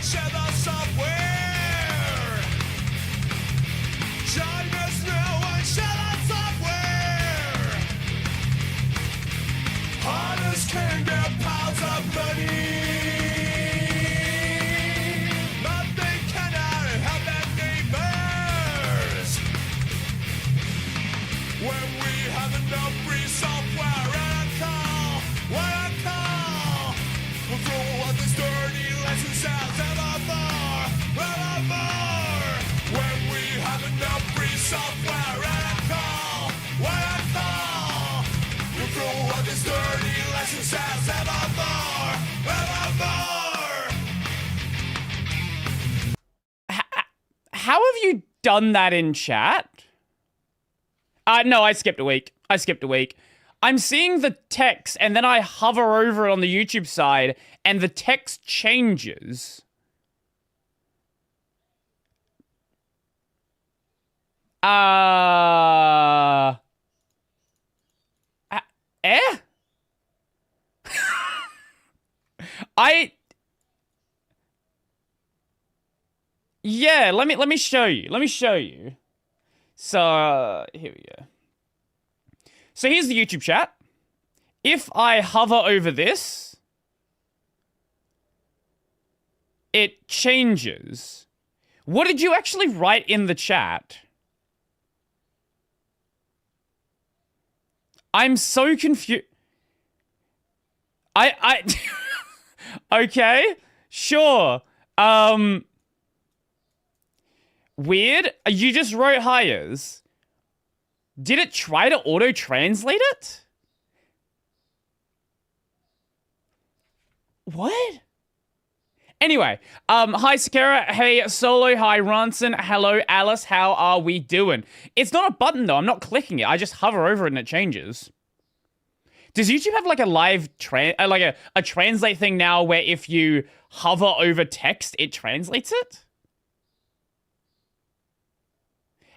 share the software. Join us now and share the software. Hunters can get piles of money. But they cannot help their neighbors. When we have enough free software and a call, what a call. We'll throw out this dirty lesson sounds evermore. When we have enough free software and a call, what a call. We'll throw out this dirty lesson sounds evermore. How have you done that in chat? No, I skipped a week. I'm seeing the text, and then I hover over it on the YouTube side, and the text changes. Yeah, let me show you. So, here we go. So here's the YouTube chat. If I hover over this, it changes. What did you actually write in the chat? I'm so confused. Okay, sure. Weird. You just wrote hires. Did it try to auto-translate it? What? Anyway, hi Sakara, hey Solo, hi Ronson, hello Alice, how are we doing? It's not a button though, I'm not clicking it, I just hover over it and it changes. Does YouTube have like a live, a translate thing now where if you hover over text, it translates it?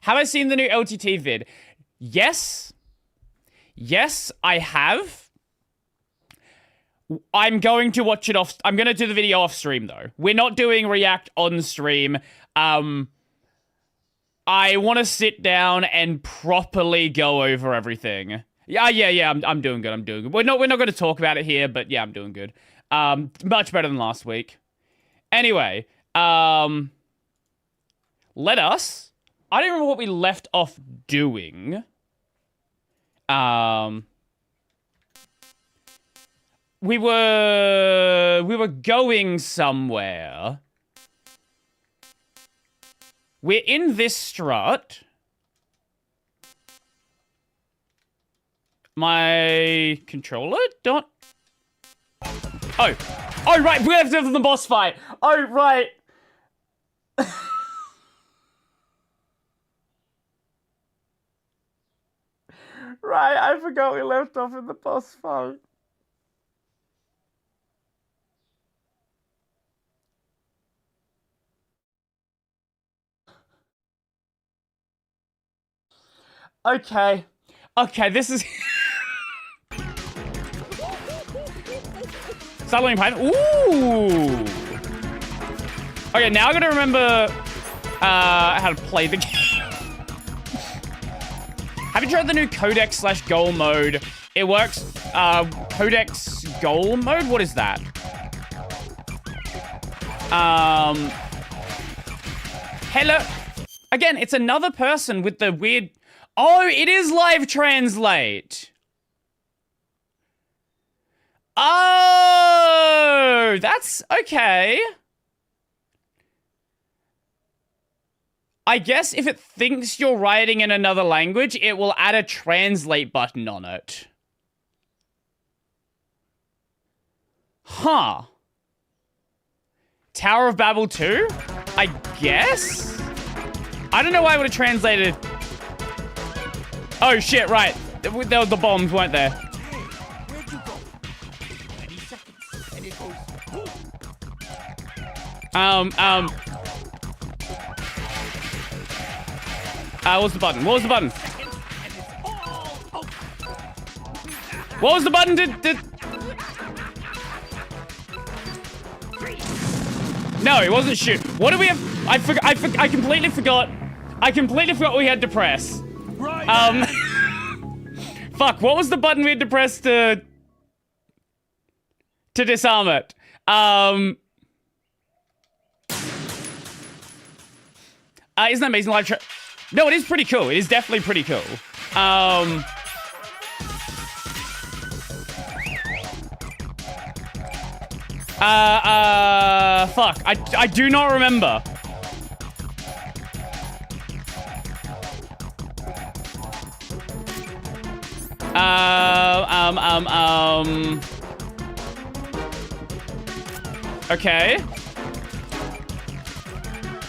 Have I seen the new LTT vid? Yes. Yes, I have. I'm going to watch it off. I'm going to do the video off stream, though. We're not doing React on stream. I want to sit down and properly go over everything. Yeah. I'm doing good. We're not going to talk about it here, but yeah, I'm doing good. Much better than last week. Anyway, let us. I don't remember what we left off doing. We were going somewhere. We're in this strut. My controller don't. Oh, right. We left it from the boss fight. Oh, right. Right, I forgot we left off in the boss fight. Okay, this is... Start learning Python. Ooh! Okay, now I gotta remember how to play the game. Have you tried the new Codex/Goal mode? It works. Codex Goal mode? What is that? Hello. Again, it's another person with the weird... Oh, it is live translate. Oh, that's okay. I guess if it thinks you're writing in another language, it will add a translate button on it. Huh. Tower of Babel 2? I guess? I don't know why I would have translated... Oh shit, right. There were the bombs, weren't there? Where'd you go? 20 seconds, and it goes... What's the button? What was the button? What was the button? No, it wasn't shoot. What do we have? I completely forgot. I completely forgot we had to press. Right. Fuck, what was the button we had to press to disarm it? Isn't that amazing live No, it is pretty cool. It is definitely pretty cool. Fuck. I do not remember. Okay.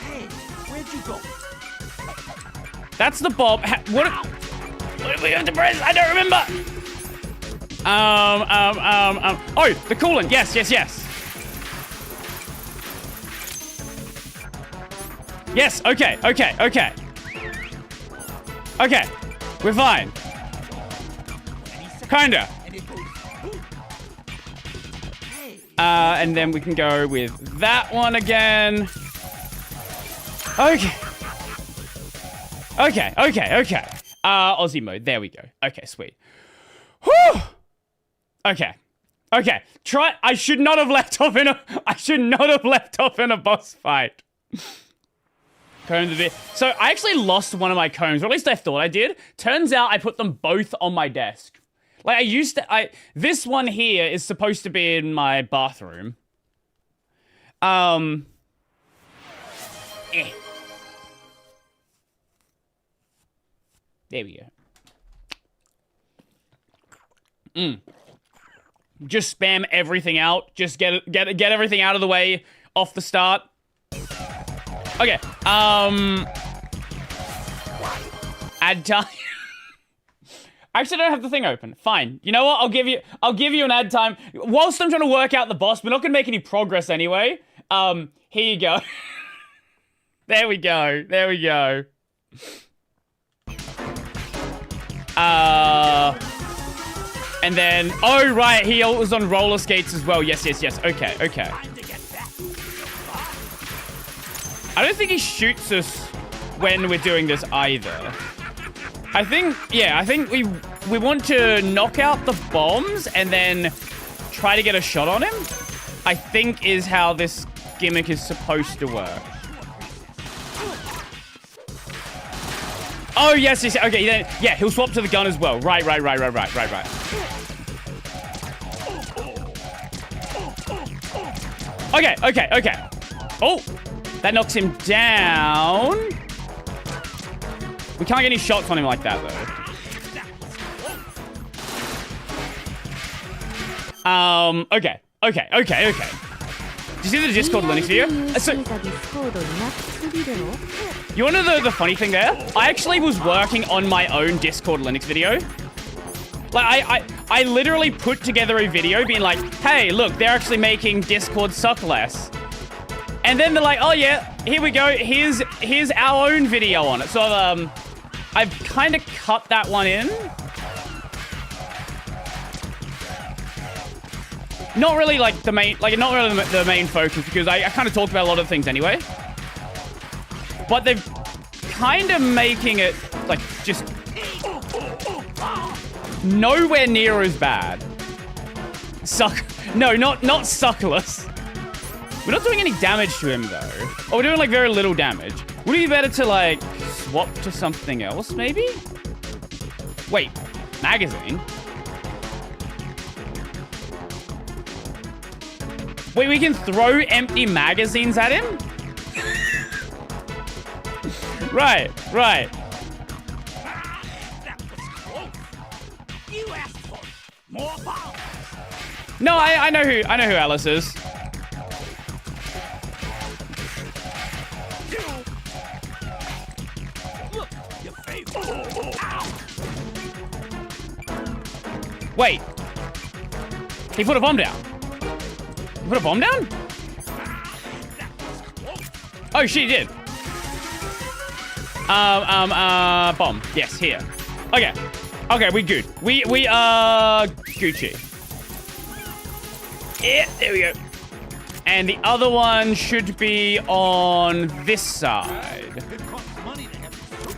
Hey, where'd you go? That's the bomb. What do we have to press? I don't remember. Oh, the coolant. Yes. Yes, okay. Okay, we're fine. Kinda. And it goes. Hey. And then we can go with that one again. Okay. Aussie mode. There we go. Okay, sweet. Whew. Okay. I should not have left off in a boss fight. Combs a bit. So I actually lost one of my combs, or at least I thought I did. Turns out I put them both on my desk. Like this one here is supposed to be in my bathroom. There we go. Just spam everything out. Just get everything out of the way off the start. Okay. Add time. I actually don't have the thing open. Fine. You know what? I'll give you an add time. Whilst I'm trying to work out the boss, we're not gonna make any progress anyway. Here you go. There we go. And then, oh right, he was on roller skates as well. Yes. Okay. Time to get back. I don't think he shoots us when we're doing this either. I think we want to knock out the bombs and then try to get a shot on him. I think is how this gimmick is supposed to work. Oh, yes. Okay, then, yeah, he'll swap to the gun as well. Right. Okay. Oh, that knocks him down. We can't get any shots on him like that, though. Okay. Did you see the Discord Linux video? You want to know the funny thing there? I actually was working on my own Discord Linux video. Like, I literally put together a video being like, hey, look, they're actually making Discord suck less. And then they're like, oh yeah, here we go. Here's our own video on it. So I've kind of cut that one in. Not really like the main, not really the main focus because I kind of talked about a lot of things anyway. But they're kind of making it like just nowhere near as bad. No, not suckless. We're not doing any damage to him though. Oh, we're doing like very little damage. Would it be better to like swap to something else maybe? Wait, magazine? Wait, we can throw empty magazines at him? Right. That was close. You asked for it. More power. No, I know who Alice is. Look, your face. Ow. Wait. He put a bomb down. He put a bomb down? That was close. Oh, she did. Bomb. Yes, here. Okay, we good. We are Gucci. Yeah, there we go. And the other one should be on this side. It costs money to have it so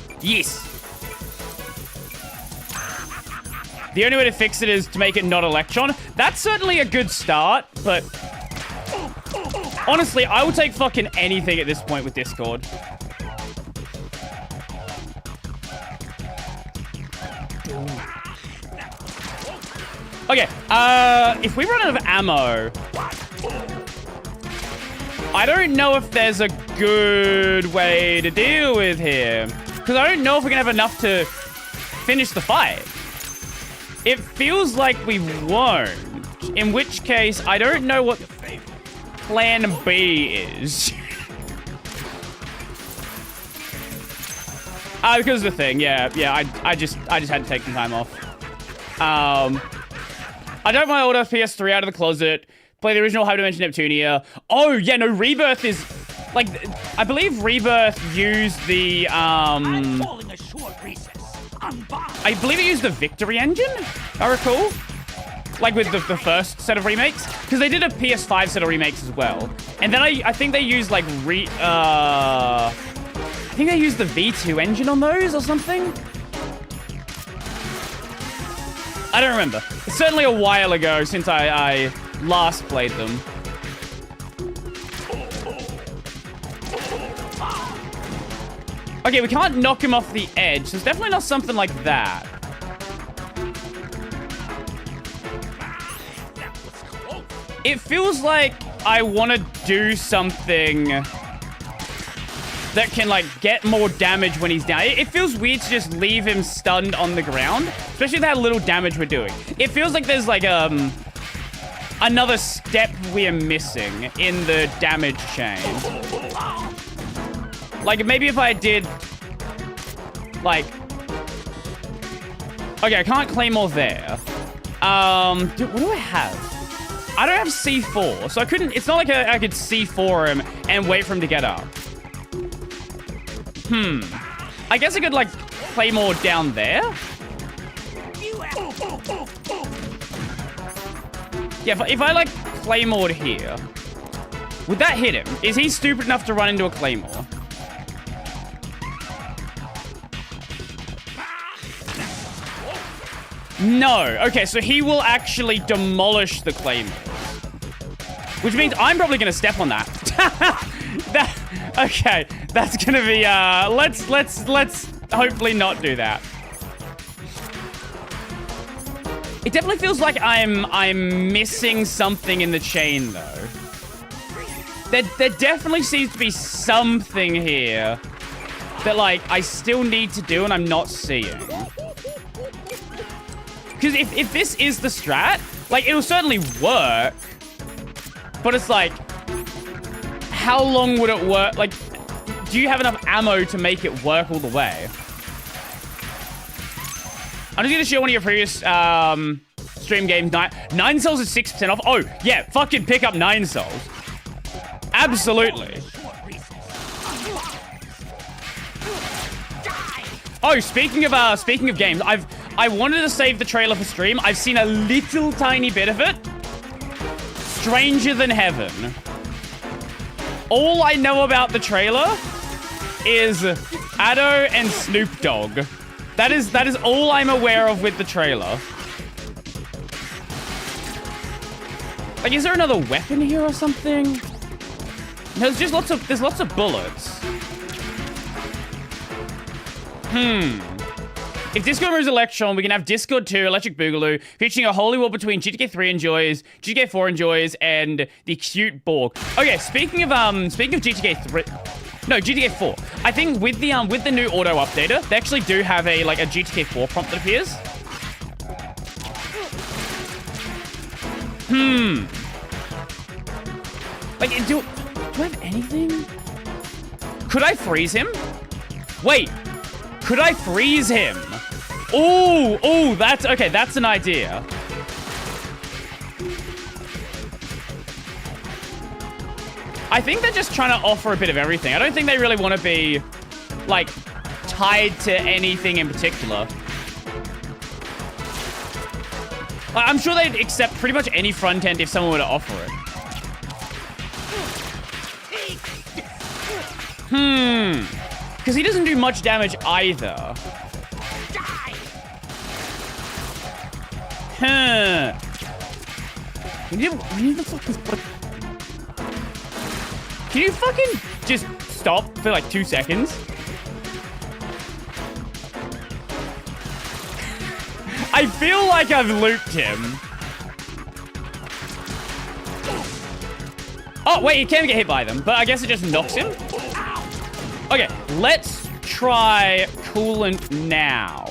clean. Yes. The only way to fix it is to make it not Electron. That's certainly a good start, but honestly, I will take fucking anything at this point with Discord. Okay, if we run out of ammo, I don't know if there's a good way to deal with him. Because I don't know if we're going to have enough to finish the fight. It feels like we won't. In which case, I don't know what plan B is. Because of the thing, yeah, I just had to take some time off. I don't my old PS3 out of the closet. Play the original High Dimension Neptunia. Oh, yeah, no, Rebirth is... Like, I believe Rebirth used the, I'm calling a short recess. I believe it used the Victory engine, I recall. Like with the first set of remakes. Because they did a PS5 set of remakes as well. And then I think they used, like, I think they used the V2 engine on those or something. I don't remember. It's certainly a while ago since I last played them. Okay, we can't knock him off the edge. So it's definitely not something like that. It feels like I want to do something that can, like, get more damage when he's down. It feels weird to just leave him stunned on the ground, especially with how little damage we're doing. It feels like there's, like, another step we're missing in the damage chain. Like, maybe if I did, like... Okay, I can't Claymore there. Dude, what do I have? I don't have C4, so I couldn't... It's not like I could C4 him and wait for him to get up. I guess I could, like, Claymore down there? Yeah, if I, like, Claymored here, would that hit him? Is he stupid enough to run into a Claymore? No. Okay, so he will actually demolish the Claymore. Which means I'm probably going to step on that. Okay, that's going to be, let's hopefully not do that. It definitely feels like I'm missing something in the chain, though. There definitely seems to be something here that, like, I still need to do and I'm not seeing. Because if this is the strat, like, it'll certainly work. But it's like, how long would it work? Like, do you have enough ammo to make it work all the way? I'm just going to show one of your previous stream games. 9 cells is 6% off. Oh, yeah, fucking pick up 9 cells. Absolutely. Oh, speaking of games, I wanted to save the trailer for stream. I've seen a little tiny bit of it. Stranger Than Heaven. All I know about the trailer is Addo and Snoop Dogg. That is all I'm aware of with the trailer. Like, is there another weapon here or something? There's just lots of bullets. If Discord moves Electron, we can have Discord 2, Electric Boogaloo, featuring a holy war between GTA 3 enjoyers, GTA 4 enjoyers, and the cute Borg. Okay, speaking of GTA 3, no, GTA 4. I think with the new auto updater, they actually do have a GTA 4 prompt that appears. Like, do I have anything? Could I freeze him? Wait. Could I freeze him? Ooh, that's okay. That's an idea. I think they're just trying to offer a bit of everything. I don't think they really want to be, like, tied to anything in particular. I'm sure they'd accept pretty much any front end if someone were to offer it. Because he doesn't do much damage either. Huh. We need the fucking... Can you fucking just stop for like 2 seconds? I feel like I've looped him. Oh, wait, he can get hit by them, but I guess it just knocks him. Okay, let's try coolant now.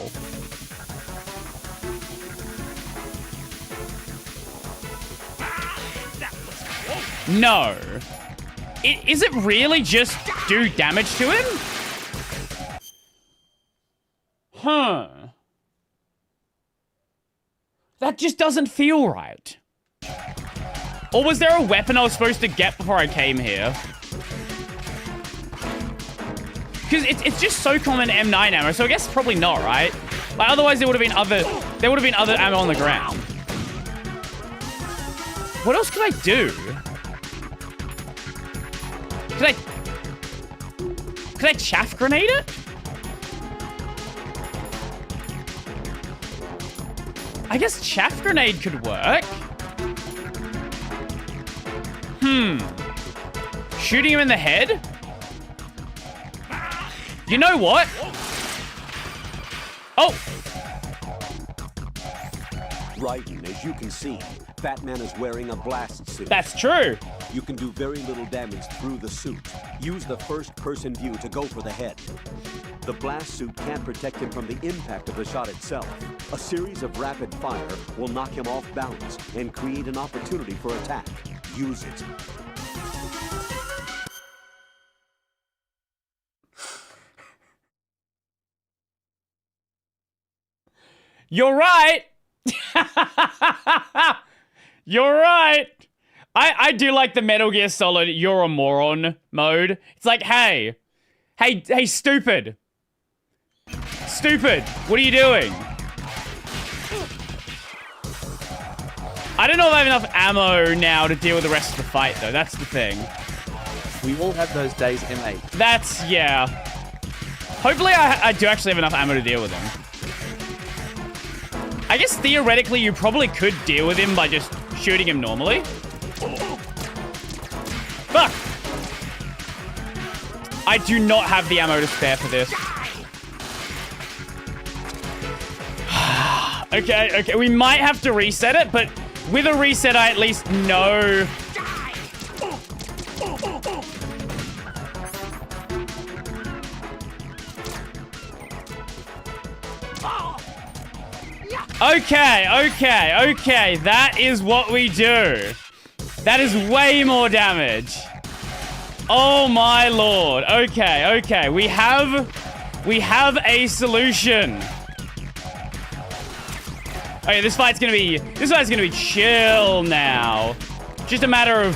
No. Is it really just do damage to him? Huh. That just doesn't feel right. Or was there a weapon I was supposed to get before I came here? Because it's just so common M9 ammo, so I guess probably not, right? Like otherwise there would have been other ammo on the ground. What else could I do? Could I chaff grenade it? I guess chaff grenade could work. Shooting him in the head? You know what? Oh! Raiden, as you can see, Batman is wearing a blast suit. That's true. You can do very little damage through the suit. Use the first-person view to go for the head. The blast suit can't protect him from the impact of the shot itself. A series of rapid fire will knock him off balance and create an opportunity for attack. Use it. You're right. You're right. I do like the Metal Gear Solid you're a moron mode. It's like, hey, stupid. Stupid, what are you doing? I don't know if I have enough ammo now to deal with the rest of the fight, though. That's the thing. We all have those days, M8. That's, yeah. Hopefully I do actually have enough ammo to deal with him. I guess theoretically you probably could deal with him by just shooting him normally. Fuck! I do not have the ammo to spare for this. Okay, we might have to reset it, but with a reset I at least know... Okay. That is what we do. That is way more damage. Oh my lord. Okay. We have a solution. Okay, this fight's gonna be chill now. Just a matter of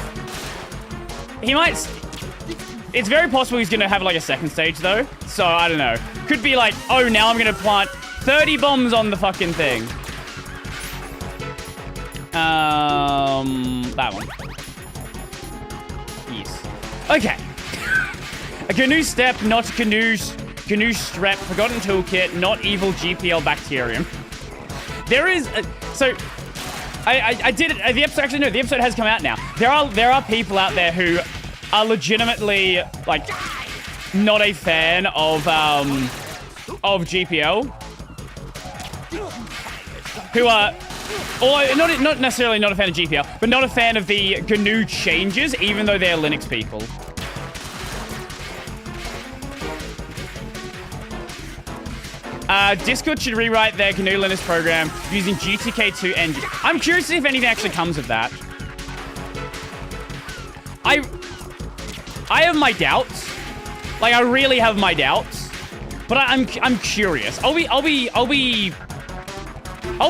it's very possible he's gonna have like a second stage though. So I don't know. Could be like, oh, now I'm gonna plant 30 bombs on the fucking thing. That one. Yes. Okay. A GNU step, not GNU strep, forgotten toolkit, not evil GPL bacterium. There is I did it. The episode actually no, the episode has come out now. There are people out there who are legitimately like not a fan of GPL. Who are, or not necessarily not a fan of GPL, but not a fan of the GNU changes, even though they're Linux people. Discord should rewrite their GNU Linux program using GTK2 engine. I'm curious to see if anything actually comes of that. I have my doubts. Like, I really have my doubts. But I'm curious. I'll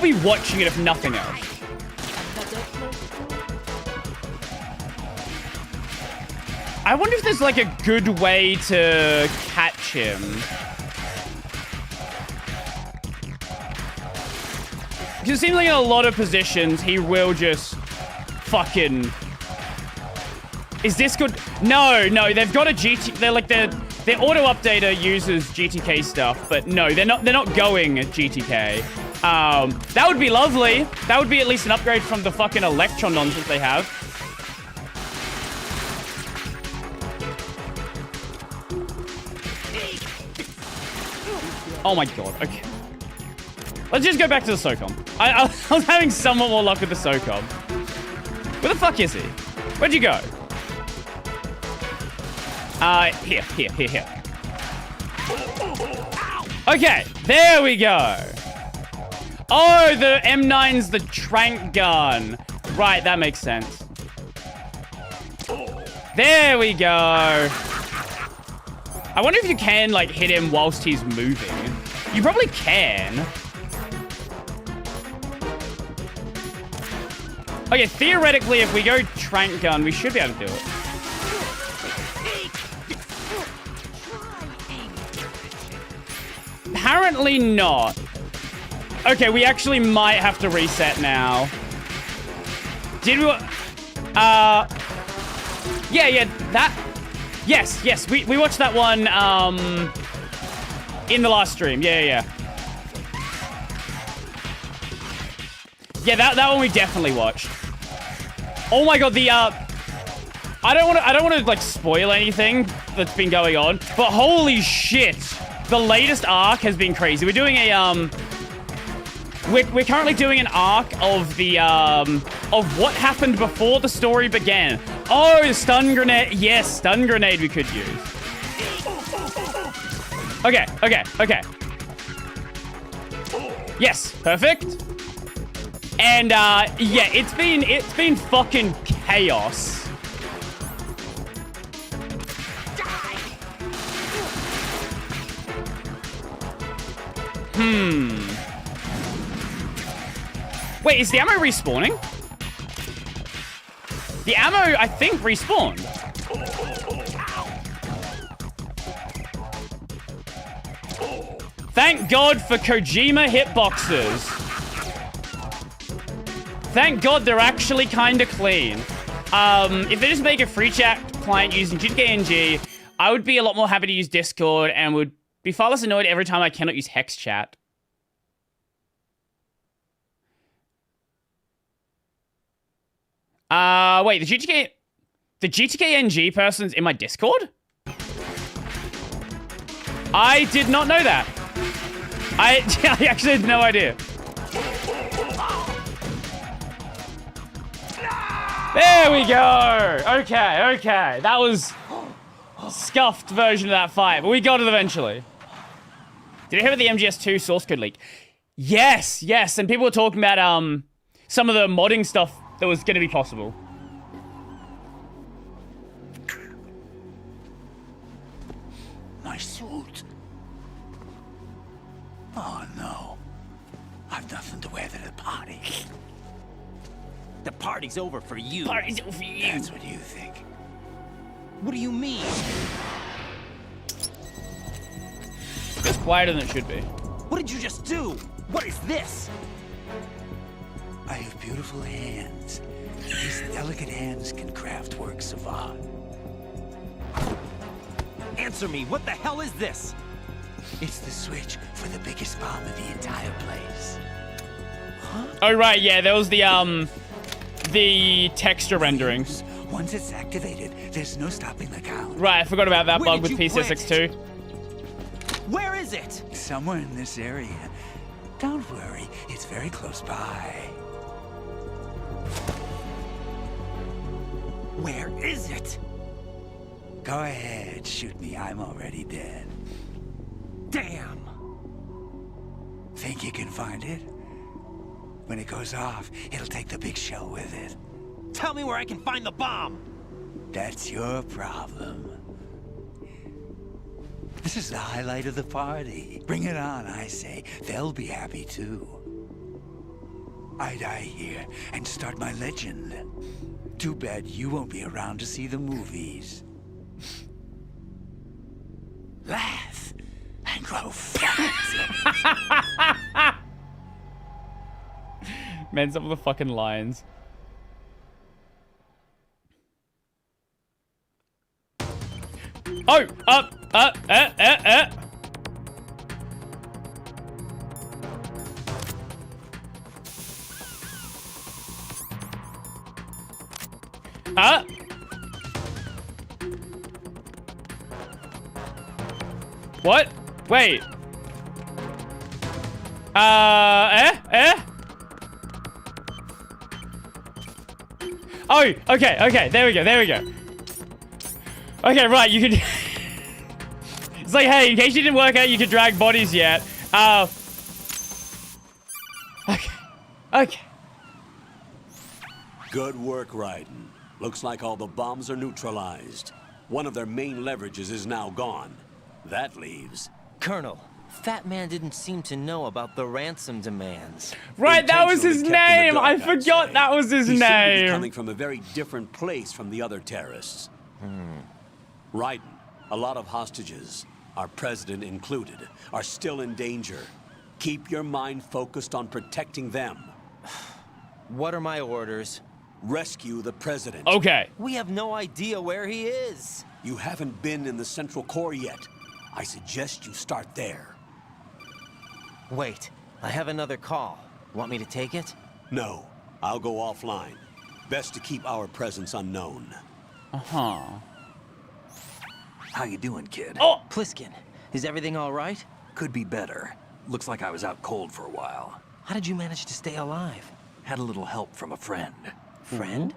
be watching it if nothing else. I wonder if there's like a good way to catch him. Because it seems like in a lot of positions, he will just fucking... Is this good? No, they've got a GT... Their auto updater uses GTK stuff, but no, they're not going GTK. That would be lovely. That would be at least an upgrade from the fucking Electron nonsense they have. Oh my god, okay. Let's just go back to the SOCOM. I was having somewhat more luck with the SOCOM. Where the fuck is he? Where'd you go? Here. Okay, there we go. Oh, the M9's the trank gun. Right, that makes sense. There we go. I wonder if you can, like, hit him whilst he's moving. You probably can. Okay, theoretically, if we go trank gun, we should be able to do it. Apparently not. Okay, we actually might have to reset now. Did we... Yeah, that... Yes, we watched that one, in the last stream. Yeah. Yeah, that one we definitely watched. Oh my god, the, I don't want to, like, spoil anything that's been going on, but holy shit, the latest arc has been crazy. We're doing a, we're currently doing an arc of the, of what happened before the story began. Oh, stun grenade. Yes, stun grenade we could use. Okay. Yes, perfect. And, yeah, it's been fucking chaos. Wait, is the ammo respawning? The ammo, I think, respawned. Thank God for Kojima hitboxes. Thank God they're actually kind of clean. If they just make a free chat client using GTK-NG, I would be a lot more happy to use Discord and would be far less annoyed every time I cannot use Hex chat. Wait, the GTK-NG person's in my Discord? I did not know that. I actually had no idea. There we go. Okay. That was a scuffed version of that fight, but we got it eventually. Did you hear about the MGS 2 source code leak? Yes. And people were talking about some of the modding stuff that was going to be possible. My suit. Oh no. I've nothing to wear to the party. The party's over for you. Party's over for you. That's what you think. What do you mean? It's quieter than it should be. What did you just do? What is this? I have beautiful hands. These delicate hands can craft works of art. Answer me, what the hell is this? It's the switch for the biggest bomb in the entire place. Oh right, yeah, there was the texture renderings. Once it's activated, there's no stopping the count. Right, I forgot about that Where bug with did you plant PCSX2. Where is it? Somewhere in this area. Don't worry, it's very close by. Where is it? Go ahead, shoot me. I'm already dead. Damn. Think you can find it? When it goes off, it'll take the big show with it. Tell me where I can find the bomb. That's your problem. This is the highlight of the party. Bring it on, I say. They'll be happy too. I die here and start my legend. Too bad you won't be around to see the movies. Laugh and grow fat. Man, some of the fucking lines. Oh, What? Wait. Oh, okay, there we go. Okay, right, you can... It's like, hey, in case you didn't work out you could drag bodies yet. Okay. Good work, Raiden. Looks like all the bombs are neutralized. One of their main leverages is now gone. That leaves... Colonel, Fat Man didn't seem to know about the ransom demands. Right, that was his Intentionally kept in the name. dark, I I'd forgot say. that was his He seemed to be name. coming from a very different place from the other terrorists. Raiden, a lot of hostages, our president included, are still in danger. Keep your mind focused on protecting them. What are my orders? Rescue the president. Okay. We have no idea where he is. You haven't been in the Central Core yet. I suggest you start there. Wait, I have another call. Want me to take it? No, I'll go offline. Best to keep our presence unknown. Uh-huh. How you doing, kid? Oh! Pliskin, is everything all right? Could be better. Looks like I was out cold for a while. How did you manage to stay alive? Had a little help from a friend. Friend?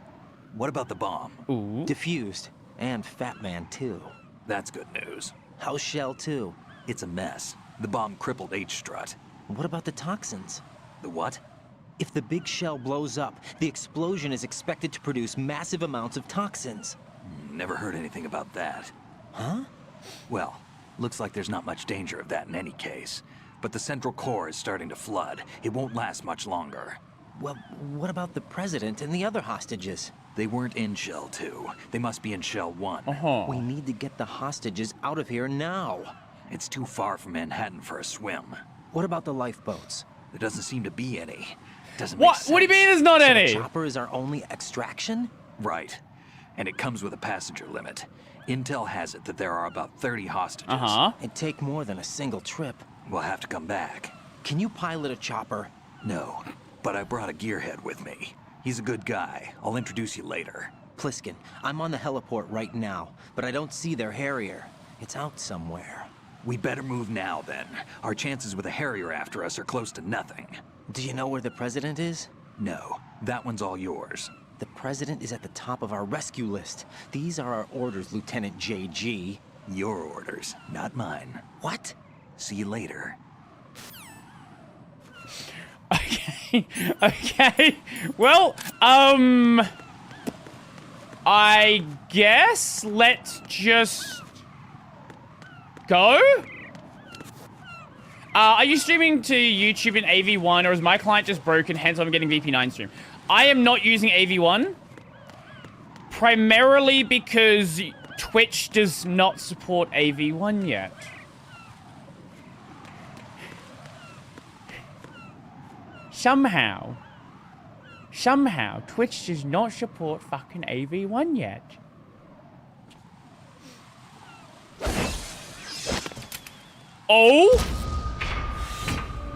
What about the bomb? Ooh. Diffused. And Fat Man, too. That's good news. How's Shell, too? It's a mess. The bomb crippled H-Strut. What about the toxins? The what? If the big shell blows up, the explosion is expected to produce massive amounts of toxins. Never heard anything about that. Huh? Well, looks like there's not much danger of that in any case. But the Central Core is starting to flood. It won't last much longer. Well, what about the president and the other hostages? They weren't in Shell 2. They must be in Shell 1. Uh-huh. We need to get the hostages out of here now. It's too far from Manhattan for a swim. What about the lifeboats? There doesn't seem to be any. Doesn't What? make sense. What do you mean there's not So any? the chopper is our only extraction? Right. And it comes with a passenger limit. Intel has it that there are about 30 hostages. Uh-huh. It'd take more than a single trip. We'll have to come back. Can you pilot a chopper? No, but I brought a gearhead with me. He's a good guy. I'll introduce you later. Pliskin, I'm on the heliport right now, but I don't see their Harrier. It's out somewhere. We better move now, then. Our chances with a Harrier after us are close to nothing. Do you know where the president is? No, that one's all yours. The president is at the top of our rescue list. These are our orders, Lieutenant JG. Your orders, not mine. What? See you later. Okay. Well, I guess let's just go. Are you streaming to YouTube in AV1, or is my client just broken, hence I'm getting VP9 stream? I am not using AV1, primarily because Twitch does not support AV1 yet. Somehow, Twitch does not support fucking AV1 yet. Oh?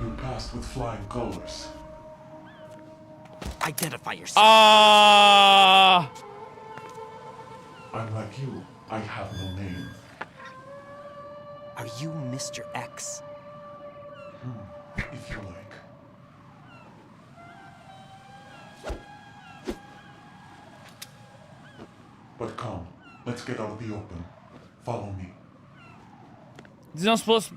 You passed with flying colors. Identify yourself. I'm like you. I have no name. Are you Mr. X? If you like. But come, let's get out of the open. Follow me. It's not supposed.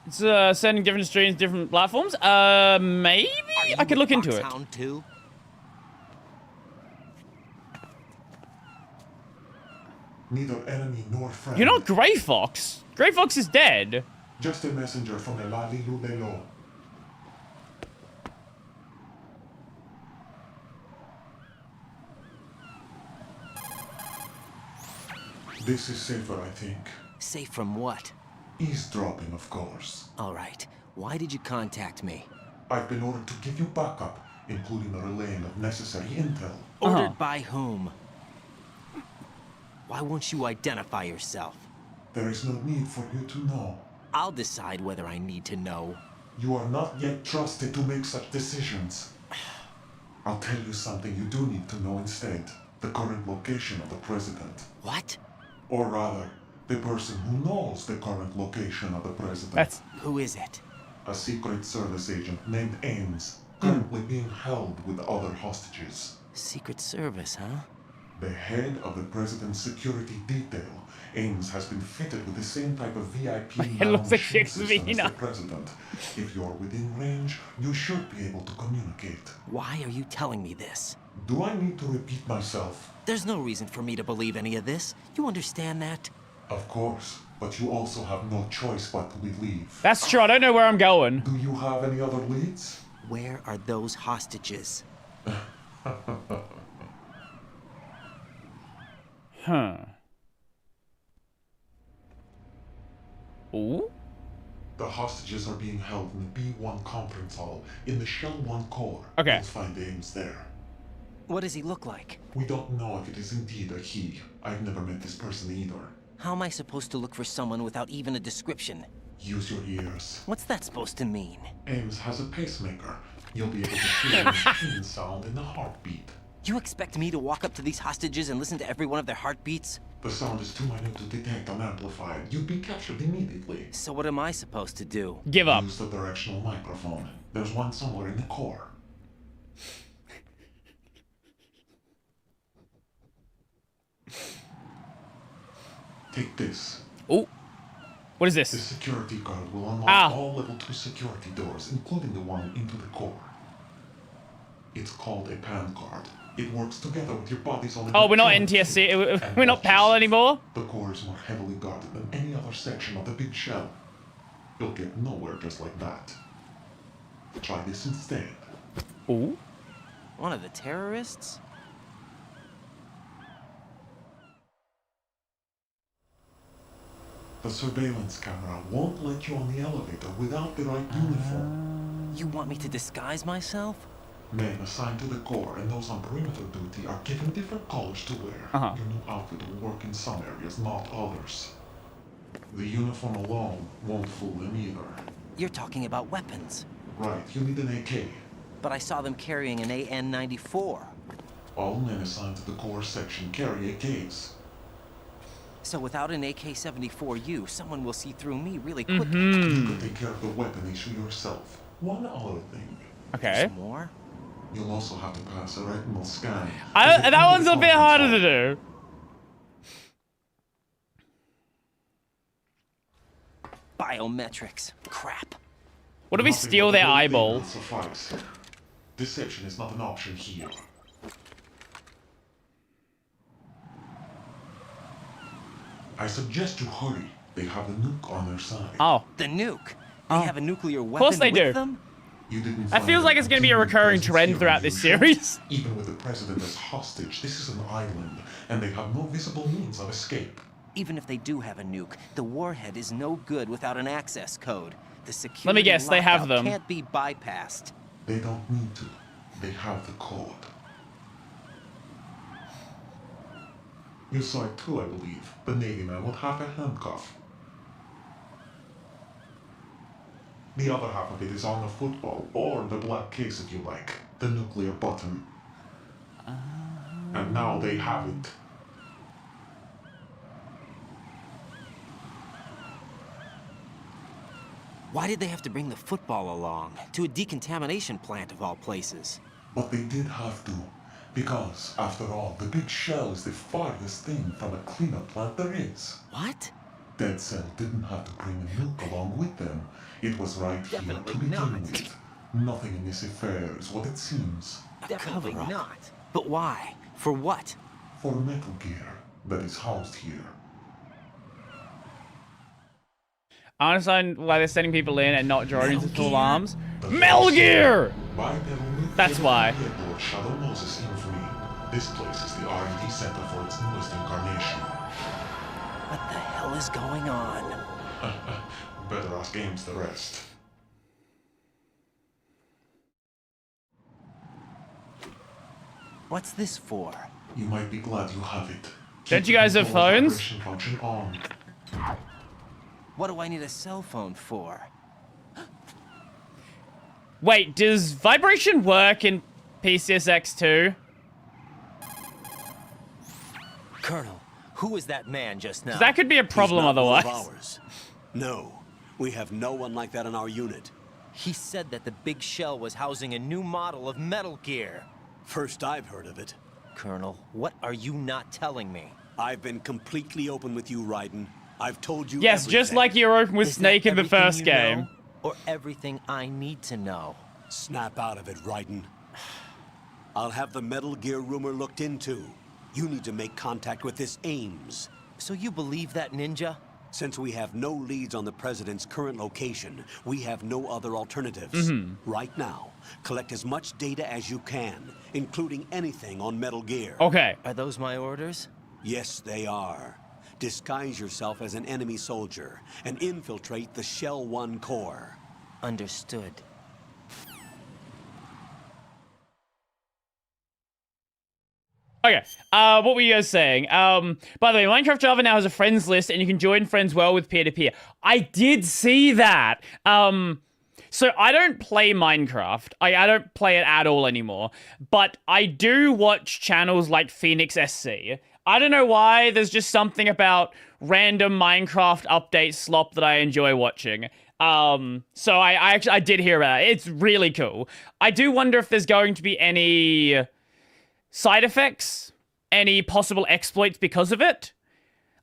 It's sending different streams, different platforms. Maybe I could look into it. Foxhound too? Neither enemy nor friend. You're not Grey Fox. Grey Fox is dead. Just a messenger from Elali Lulelo. This is safer, I think. Safe from what? Eavesdropping, of course. All right. Why did you contact me? I've been ordered to give you backup, including a relaying of necessary intel. Ordered by whom? Why won't you identify yourself? There is no need for you to know. I'll decide whether I need to know. You are not yet trusted to make such decisions. I'll tell you something you do need to know instead. The current location of the president. What? Or rather, the person who knows the current location of the president. That's Who is it? A Secret Service agent named Ames, currently being held with other hostages. Secret Service, huh? The head of the president's security detail, Ames, has been fitted with the same type of VIP It looks like machine system as Shakespeare. the president. If you're within range, you should be able to communicate. Why are you telling me this? Do I need to repeat myself? There's no reason for me to believe any of this. You understand that? Of course, but you also have no choice but to believe. that's true. I don't know where I'm going. Do you have any other leads? Where are those hostages? Huh. Ooh. The hostages are being held in the B1 conference hall in the Shell 1 core. Okay. You'll find Ames there. What does he look like? We don't know if it is indeed a he. I've never met this person either. How am I supposed to look for someone without even a description? Use your ears. What's that supposed to mean? Ames has a pacemaker. You'll be able to hear the machine sound in the heartbeat. You expect me to walk up to these hostages and listen to every one of their heartbeats? The sound is too minute to detect and amplify. You'd be captured immediately. So what am I supposed to do? Give up. Use the directional microphone. There's one somewhere in the core. Take this. Ooh. What is The this? security guard will unlock Ah. all level 2 security doors, including the one into the core. It's called a PAN card. It works together with your body's own. Oh, we're not electronic NTSC. chip. We're And not watch PAL yourself. anymore. The core is more heavily guarded than any other section of the big shell. You'll get nowhere just like that. Try this instead. Ooh. One of the terrorists? The surveillance camera won't let you on the elevator without the right uniform. You want me to disguise myself? Men assigned to the core and those on perimeter duty are given different colors to wear. Uh-huh. Your new outfit will work in some areas, not others. The uniform alone won't fool them either. You're talking about weapons. Right, you need an AK. But I saw them carrying an AN-94. All men assigned to the core section carry AKs. So without an AK-74U, someone will see through me really quickly. You can take care of the weapon issue yourself. One other thing. Okay. Some more? You'll also have to pass a retinal scan. That one's a bit harder to do. Biometrics. Crap. What if we Nothing steal but their a little thing will eyeballs? suffice. Deception is not an option here. I suggest you hurry. They have the nuke on their side. Oh. The nuke. They have a nuclear weapon course they with do. them? You didn't That find feels a like it's gonna be a continued recurring presence trend here throughout on this your series. ship. Even with the president as hostage, this is an island, and they have no visible means of escape. Even if they do have a nuke, the warhead is no good without an access code. The security Let me guess, they have lockout them. can't be bypassed. They don't need to. They have the code. You saw it too, I believe. The Navy man with half a handcuff. The other half of it is on the football, or the black case if you like. The nuclear button. And now they have it. Why did they have to bring the football along? To a decontamination plant of all places. But they did have to. Because, after all, the big shell is the farthest thing from a cleanup plant there is. What? Dead Cell didn't have to bring a nuke along with them. It was right here to Definitely begin not. with. Nothing in this affair is what it seems. A cover-up. But why? For what? For Metal Gear that is housed here. I understand why they're sending people in and not drones with full Gear? arms. Metal Gear! Why devil nuke That's getting why. here, Lord Shadow Moses infamy. This place is the R&D center for its newest incarnation. What the hell is going on? Better ask Ames the rest. What's this for? You might be glad you have it. Don't Keep you guys the have control phones? vibration function on. What do I need a cell phone for? Wait, does vibration work in PCSX too? Colonel, who is that man just now? That could be a problem He's not one otherwise. of ours. No, we have no one like that in our unit. He said that the big shell was housing a new model of Metal Gear. First I've heard of it. Colonel, what are you not telling me? I've been completely open with you, Raiden. I've told you Yes, just like you're open with Is that Snake in the everything first you game. know, or everything I need to know? Snap out of it, Raiden. I'll have the Metal Gear rumor looked into. You need to make contact with this Ames. So you believe that ninja? Since we have no leads on the President's current location, we have no other alternatives. Right now, collect as much data as you can, including anything on Metal Gear. Okay. Are those my orders? Yes, they are. Disguise yourself as an enemy soldier and infiltrate the Shell 1 core. Understood. Okay, what were you guys saying? By the way, Minecraft Java now has a friends list, and you can join friends well with peer-to-peer. I did see that. So I don't play Minecraft. I don't play it at all anymore. But I do watch channels like Phoenix SC. I don't know why, there's just something about random Minecraft update slop that I enjoy watching. So I actually did hear about it. It's really cool. I do wonder if there's going to be any side effects, any possible exploits because of it.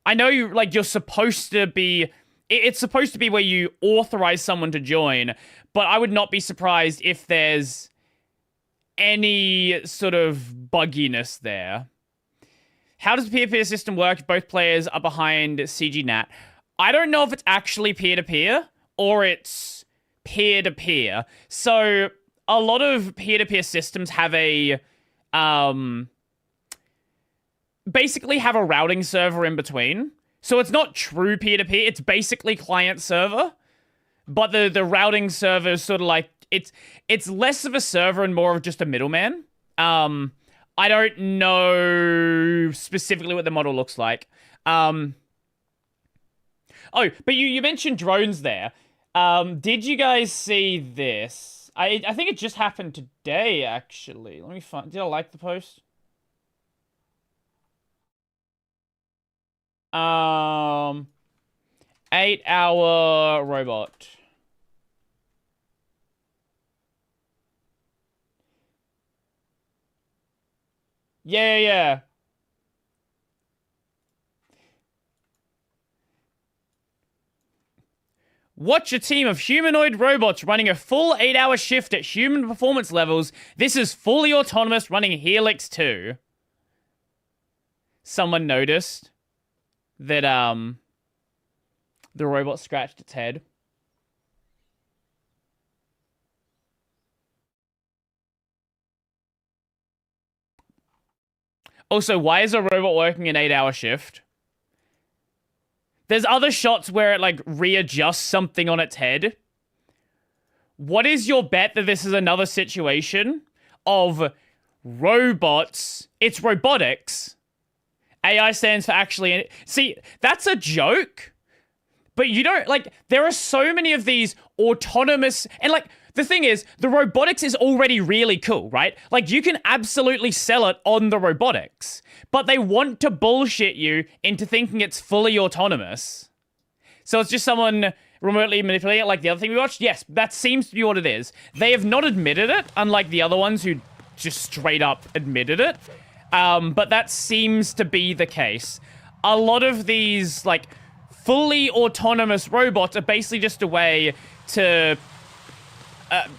I know you're supposed to be, it's supposed to be where you authorize someone to join, but I would not be surprised if there's any sort of bugginess there. How does the peer-to-peer system work if both players are behind CGNAT? I don't know if it's actually peer-to-peer or it's peer-to-peer. So a lot of peer-to-peer systems have basically have a routing server in between. So it's not true peer-to-peer, it's basically client-server. But the routing server is sort of like, it's less of a server and more of just a middleman. I don't know specifically what the model looks like. Oh, but you mentioned drones there. Did you guys see this? I think it just happened today, actually. Let me find... Did I like the post? 8-hour robot. Yeah. Watch a team of humanoid robots running a full 8-hour shift at human performance levels. This is fully autonomous, running Helix 2. Someone noticed that, the robot scratched its head. Also, why is a robot working an 8-hour shift? There's other shots where it, like, readjusts something on its head. What is your bet that this is another situation of robots? It's robotics. AI stands for actually... See, that's a joke. But you don't, like, there are so many of these autonomous... And, like, the thing is, the robotics is already really cool, right? Like, you can absolutely sell it on the robotics. But they want to bullshit you into thinking it's fully autonomous. So it's just someone remotely manipulating it like the other thing we watched? Yes, that seems to be what it is. They have not admitted it, unlike the other ones who just straight up admitted it. But that seems to be the case. A lot of these, like, fully autonomous robots are basically just a way to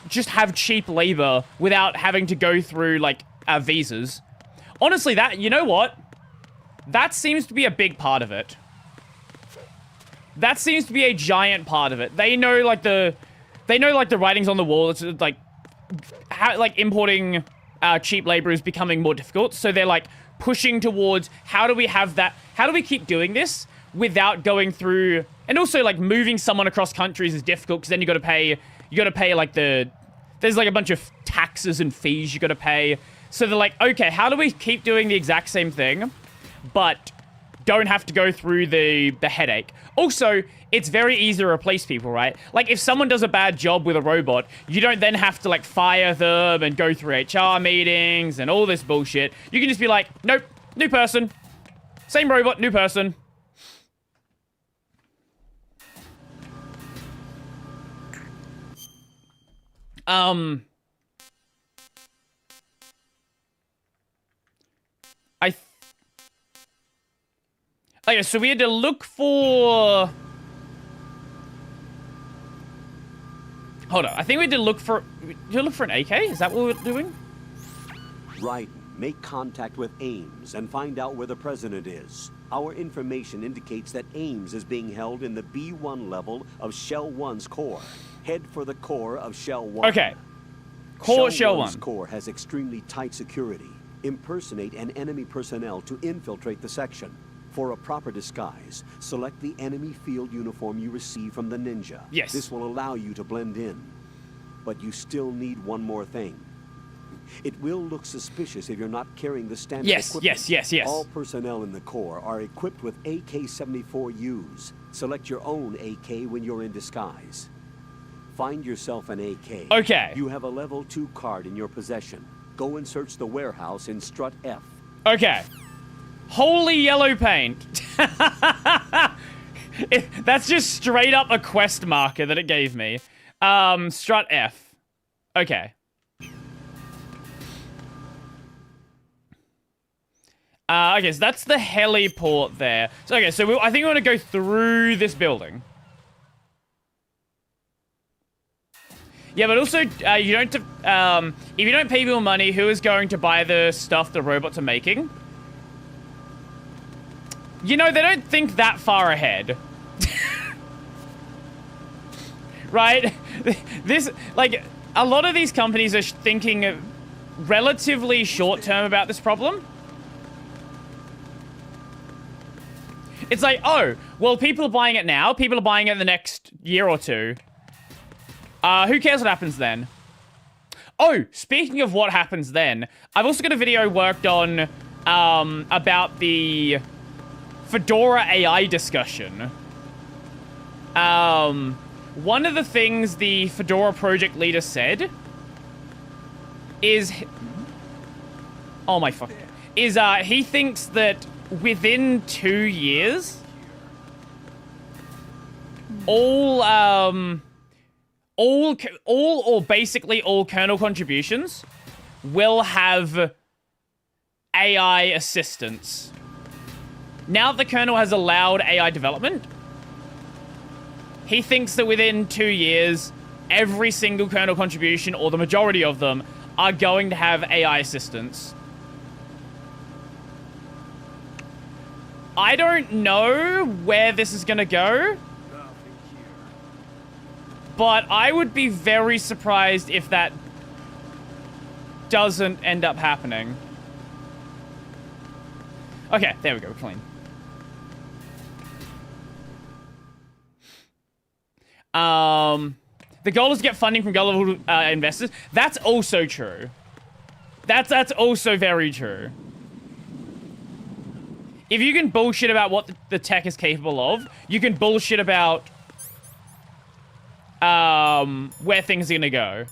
just have cheap labor without having to go through, like, visas. Honestly, that, you know what? That seems to be a big part of it. That seems to be a giant part of it. They know, like, the writings on the wall. It's, like, how, like, importing cheap labor is becoming more difficult. So they're, like, pushing towards, how do we have that? How do we keep doing this without going through... And also, like, moving someone across countries is difficult because then you got to pay, like, there's, like, a bunch of taxes and fees you got to pay. So they're like, okay, how do we keep doing the exact same thing, but don't have to go through the headache. Also, it's very easy to replace people, right? Like, if someone does a bad job with a robot, you don't then have to, like, fire them and go through HR meetings and all this bullshit. You can just be like, nope, new person. Same robot, new person. Okay, so we had to look for... Hold on, I think we had to look for... Did you look for an AK? Is that what we're doing? Raiden, make contact with Ames and find out where the president is. Our information indicates that Ames is being held in the B1 level of Shell 1's core. Head for the core of Shell 1. Okay. Core Shell 1. Shell 1's core has extremely tight security. Impersonate an enemy personnel to infiltrate the section. For a proper disguise, select the enemy field uniform you receive from the ninja. Yes. This will allow you to blend in. But you still need one more thing. It will look suspicious if you're not carrying the standard equipment. Yes. All personnel in the Corps are equipped with AK-74Us. Select your own AK when you're in disguise. Find yourself an AK. Okay. You have a level 2 card in your possession. Go and search the warehouse in Strut F. Okay. Holy yellow paint. That's just straight up a quest marker that it gave me. Strut F. Okay. Okay, so that's the heliport there. So, okay, so I think we want to go through this building. Yeah, but also, you don't... if you don't pay people money, who is going to buy the stuff the robots are making? You know, they don't think that far ahead. Right? This, like, a lot of these companies are thinking relatively short-term about this problem. It's like, oh, well, people are buying it now. People are buying it in the next year or two. Who cares what happens then? Oh, speaking of what happens then, I've also got a video worked on about the Fedora AI discussion. One of the things the Fedora project leader said is... Oh my fuck. Is, he thinks that within 2 years, all or basically all kernel contributions will have AI assistance. Now that the kernel has allowed AI development, he thinks that within 2 years, every single kernel contribution, or the majority of them, are going to have AI assistance. I don't know where this is gonna go, but I would be very surprised if that doesn't end up happening. Okay, there we go, clean. The goal is to get funding from gullible investors. That's also true. That's also very true. If you can bullshit about what the tech is capable of, you can bullshit about where things are gonna go.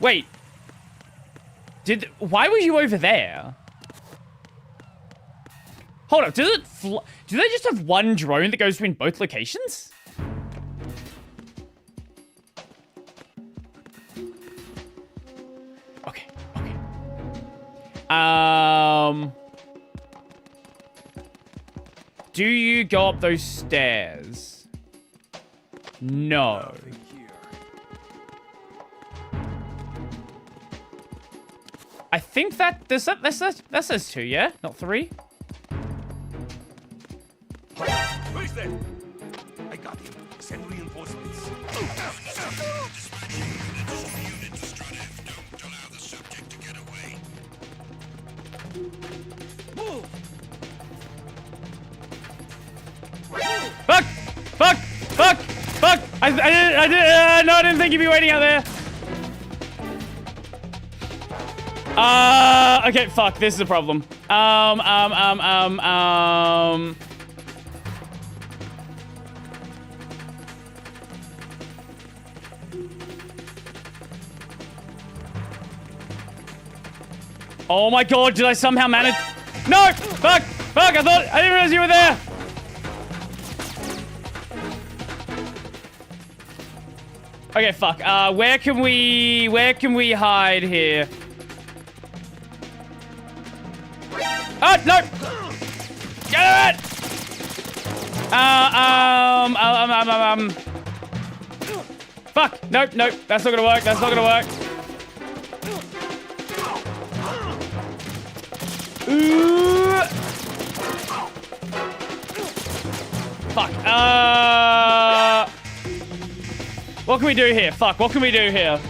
Wait. Why were you over there? Hold up, do they just have one drone that goes between both locations? Okay. Do you go up those stairs? No. I think that that says 2, yeah? Not 3? Who's there? I got him. Send reinforcements. Move! Fuck! No, I didn't think you'd be waiting out there. Okay, fuck, this is a problem. Oh my god, did I somehow manage? No! Fuck! Fuck, I didn't realize you were there! Okay, fuck. Where can we hide here? Oh, no! Get it! Fuck! Nope, nope. That's not gonna work. That's not gonna work. Ooh. Fuck. What can we do here? Fuck, what can we do here?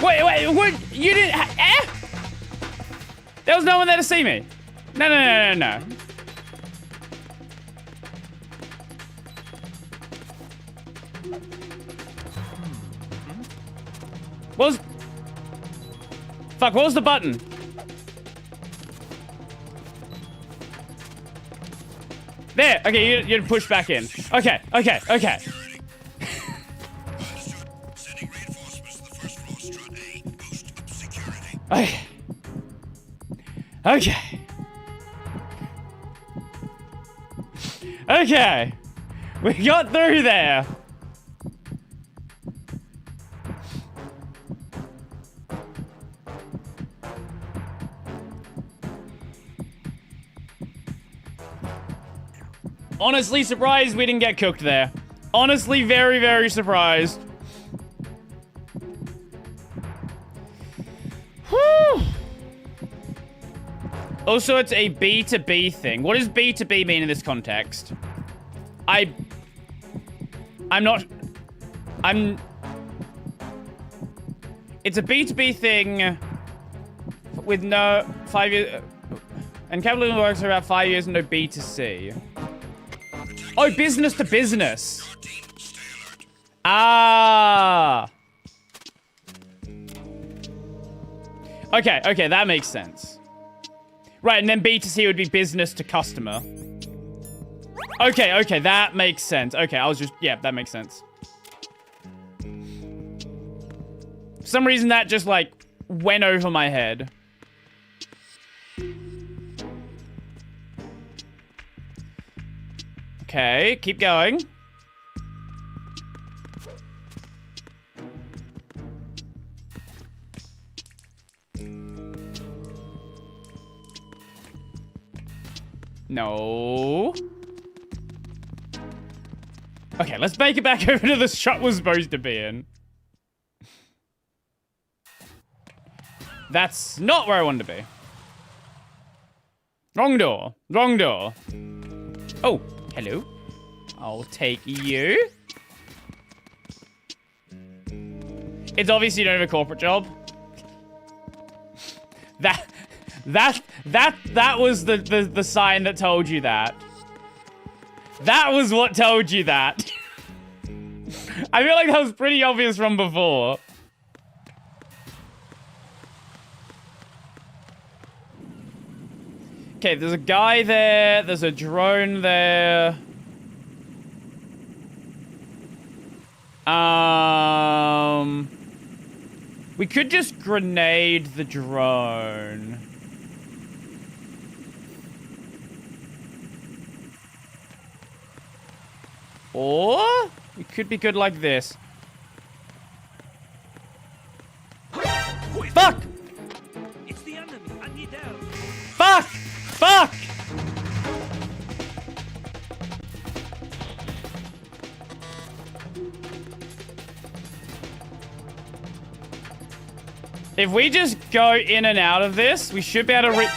Wait, what? You didn't... There was no one there to see me. No. Fuck, what was the button? There, okay, you push back in. Okay. Sending reinforcements to the first floor, strut A. Boost up security. Okay. We got through there. Honestly surprised we didn't get cooked there. Honestly, very, very surprised. Whew. Also, it's a B2B thing. What does B2B mean in this context? It's a B2B thing with no 5 years, and capitalism works for about 5 years and no B2C. Oh, business to business. Ah. Okay, that makes sense. Right, and then B2C would be business to customer. Okay, that makes sense. Okay, yeah, that makes sense. For some reason, that just, like, went over my head. Okay, keep going. No. Okay, let's make it back over to the shop we're supposed to be in. That's not where I wanted to be. Wrong door. Wrong door. Oh, hello. I'll take you. It's obvious you don't have a corporate job. That was the sign that told you that. That was what told you that. I feel like that was pretty obvious from before. Okay, there's a guy there. There's a drone there. We could just grenade the drone. Or we could be good like this. Fuck! It's the enemy. I need help. Fuck! Fuck! If we just go in and out of this, we should be able to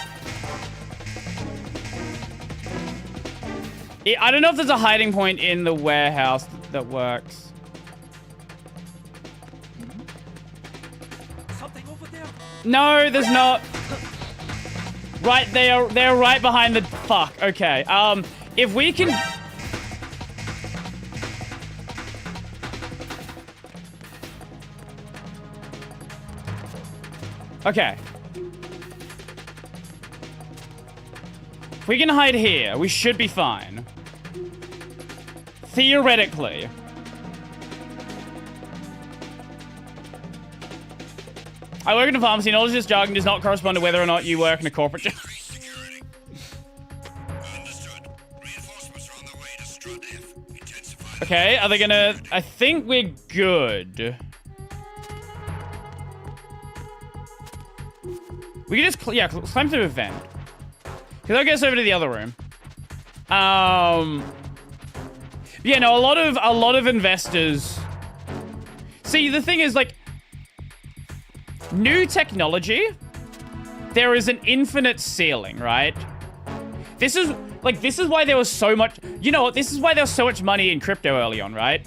I don't know if there's a hiding point in the warehouse that works. Something over there. No, there's not. Right, they're right behind the... Fuck, okay. If we can... Okay. If we can hide here, we should be fine. Theoretically. I work in a pharmacy. Knowledge of this jargon does not correspond to whether or not you work in a corporate job. Okay, are they gonna... I think we're good. We can just... Yeah, climb through a vent. Because that gets over to the other room. Yeah, no, a lot of investors... See, the thing is, like... New technology, there is an infinite ceiling, right? This is why there was so much... You know what? This is why there was so much money in crypto early on, right?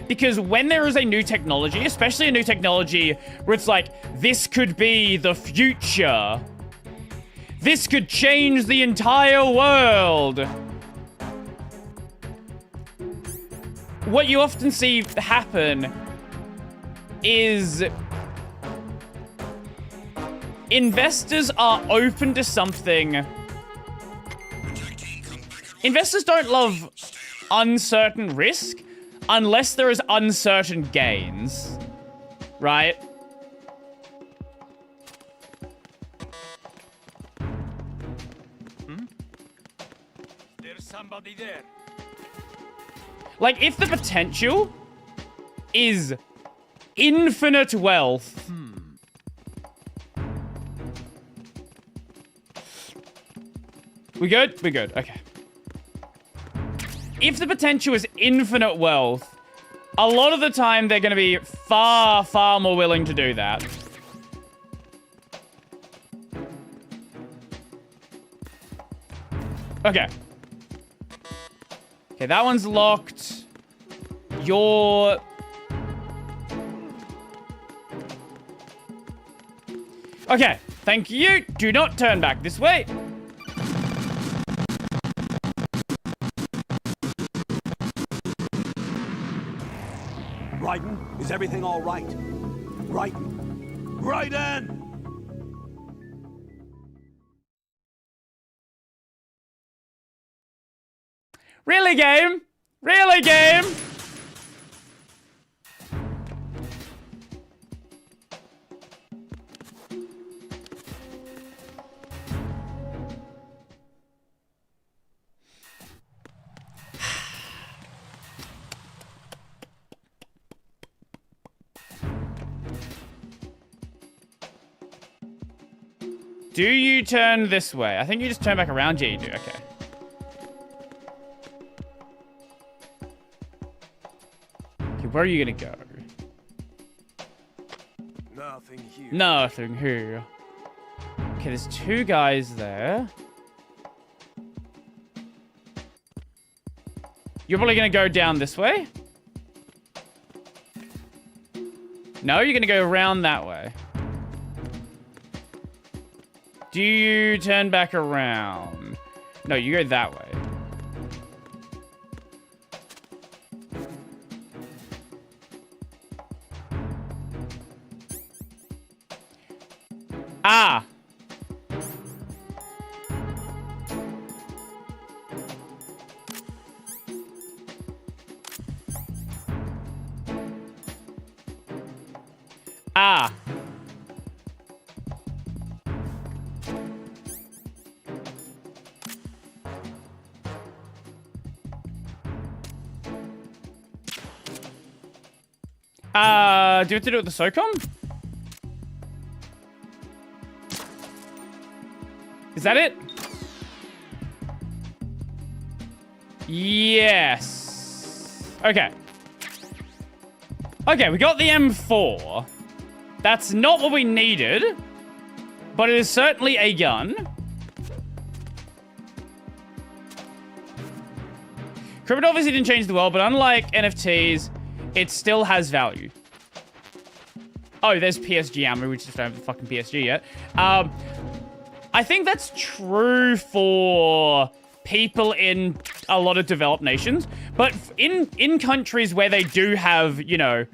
Because when there is a new technology, especially a new technology where it's like, this could be the future. This could change the entire world. What you often see happen is... Investors are open to something. Investors don't love uncertain risk unless there is uncertain gains, right? There's somebody there. Like, if the potential is infinite wealth... We good? We're good. Okay. If the potential is infinite wealth, a lot of the time they're going to be far, far more willing to do that. Okay. Okay, that one's locked. You're... Okay, thank you. Do not turn back this way. Raiden, is everything all right? Raiden! Raiden! Really, game? Really, game? Do you turn this way? I think you just turn back around. Yeah, you do. Okay. Okay, where are you gonna go? Nothing here. Nothing here. Okay, there's two guys there. You're probably gonna go down this way? No, you're gonna go around that way. Do you turn back around? No, you go that way. Ah! Ah! Do you have to do it with the SOCOM? Is that it? Yes. Okay. Okay, we got the M4. That's not what we needed, but it is certainly a gun. Crypto obviously didn't change the world, but unlike NFTs, it still has value. Oh, there's PSG ammo. We just don't have the fucking PSG yet. I think that's true for people in a lot of developed nations, but in countries where they do have, you know,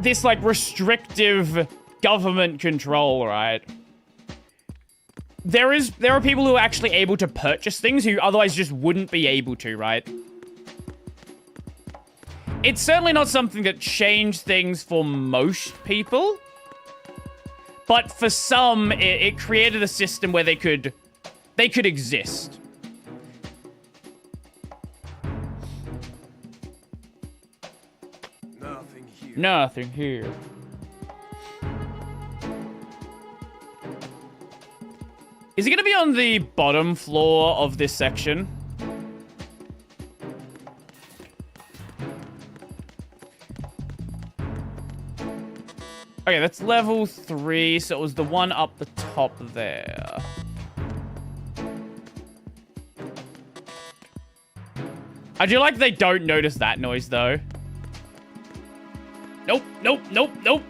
this like restrictive government control, right? There are people who are actually able to purchase things who otherwise just wouldn't be able to, right? It's certainly not something that changed things for most people, but for some, it created a system where they could exist. Nothing here. Nothing here. Is it going to be on the bottom floor of this section? Okay, that's level 3, so it was the one up the top there. I do like they don't notice that noise, though. Nope, nope, nope, nope.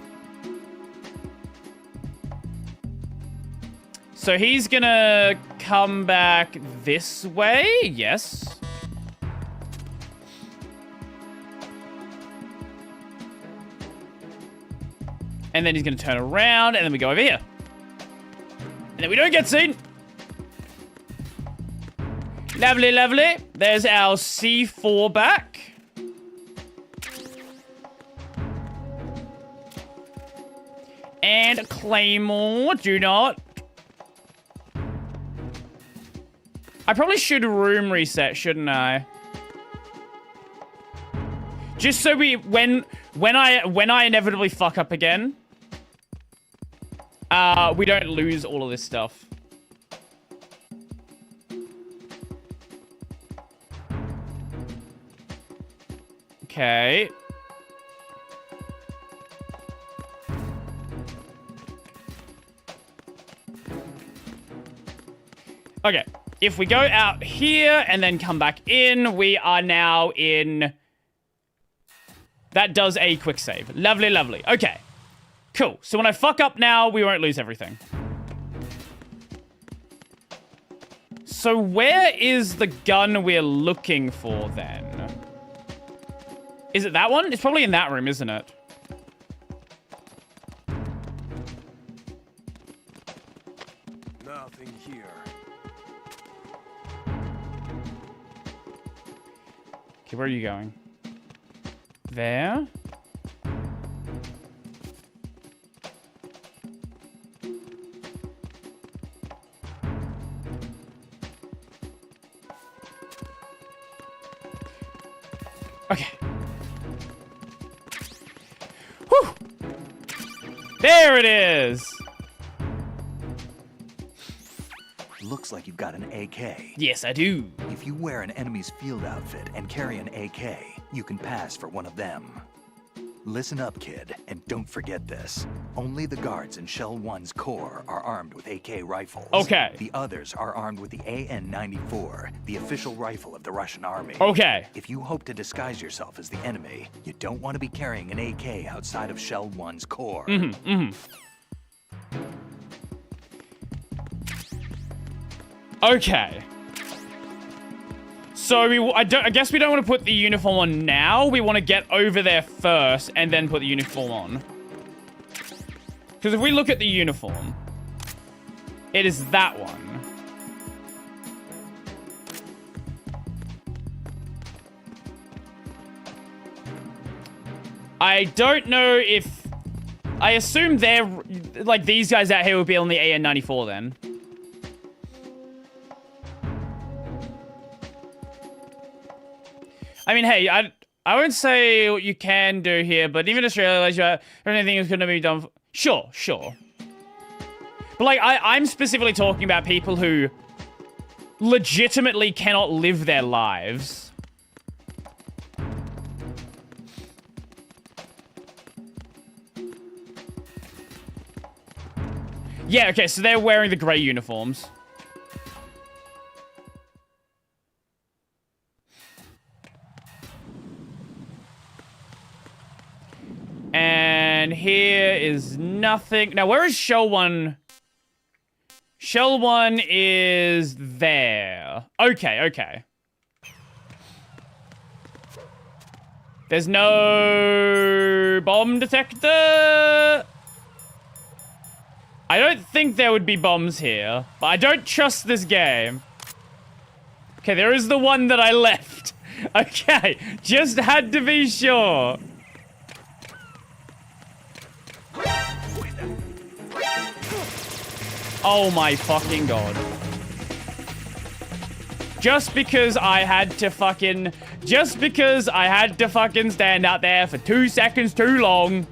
So he's gonna come back this way, yes. And then he's gonna turn around, and then we go over here. And then we don't get seen. Lovely, lovely. There's our C4 back. And a claymore, do not. I probably should room reset, shouldn't I? Just so when I inevitably fuck up again, we don't lose all of this stuff. Okay. Okay. If we go out here and then come back in, we are now in... That does a quick save. Lovely, lovely. Okay. Cool. So when I fuck up now, we won't lose everything. So where is the gun we're looking for then? Is it that one? It's probably in that room, isn't it? Nothing here. Okay, where are you going? There? Okay. Whew! There it is! Looks like you've got an AK. Yes, I do. If you wear an enemy's field outfit and carry an AK, you can pass for one of them. Listen up, kid, and don't forget this. Only the guards in Shell 1's core are armed with AK rifles. Okay. The others are armed with the AN-94, the official rifle of the Russian army. Okay. If you hope to disguise yourself as the enemy, you don't want to be carrying an AK outside of Shell 1's core. Okay. So I guess we don't want to put the uniform on now. We want to get over there first and then put the uniform on. Because if we look at the uniform, it is that one. I don't know if... I assume they're... Like, these guys out here would be on the AN-94 then. I mean, hey, I won't say what you can do here, but even Australia, anything is going to be done... Sure, sure. But, like, I'm specifically talking about people who legitimately cannot live their lives. Yeah, okay, so they're wearing the grey uniforms. And here is nothing. Now, where is shell 1? Shell 1 is there. Okay, okay. There's no bomb detector. I don't think there would be bombs here, but I don't trust this game. Okay, there is the one that I left. Okay, just had to be sure. Oh my fucking god. Just because I had to fucking stand out there for 2 seconds too long.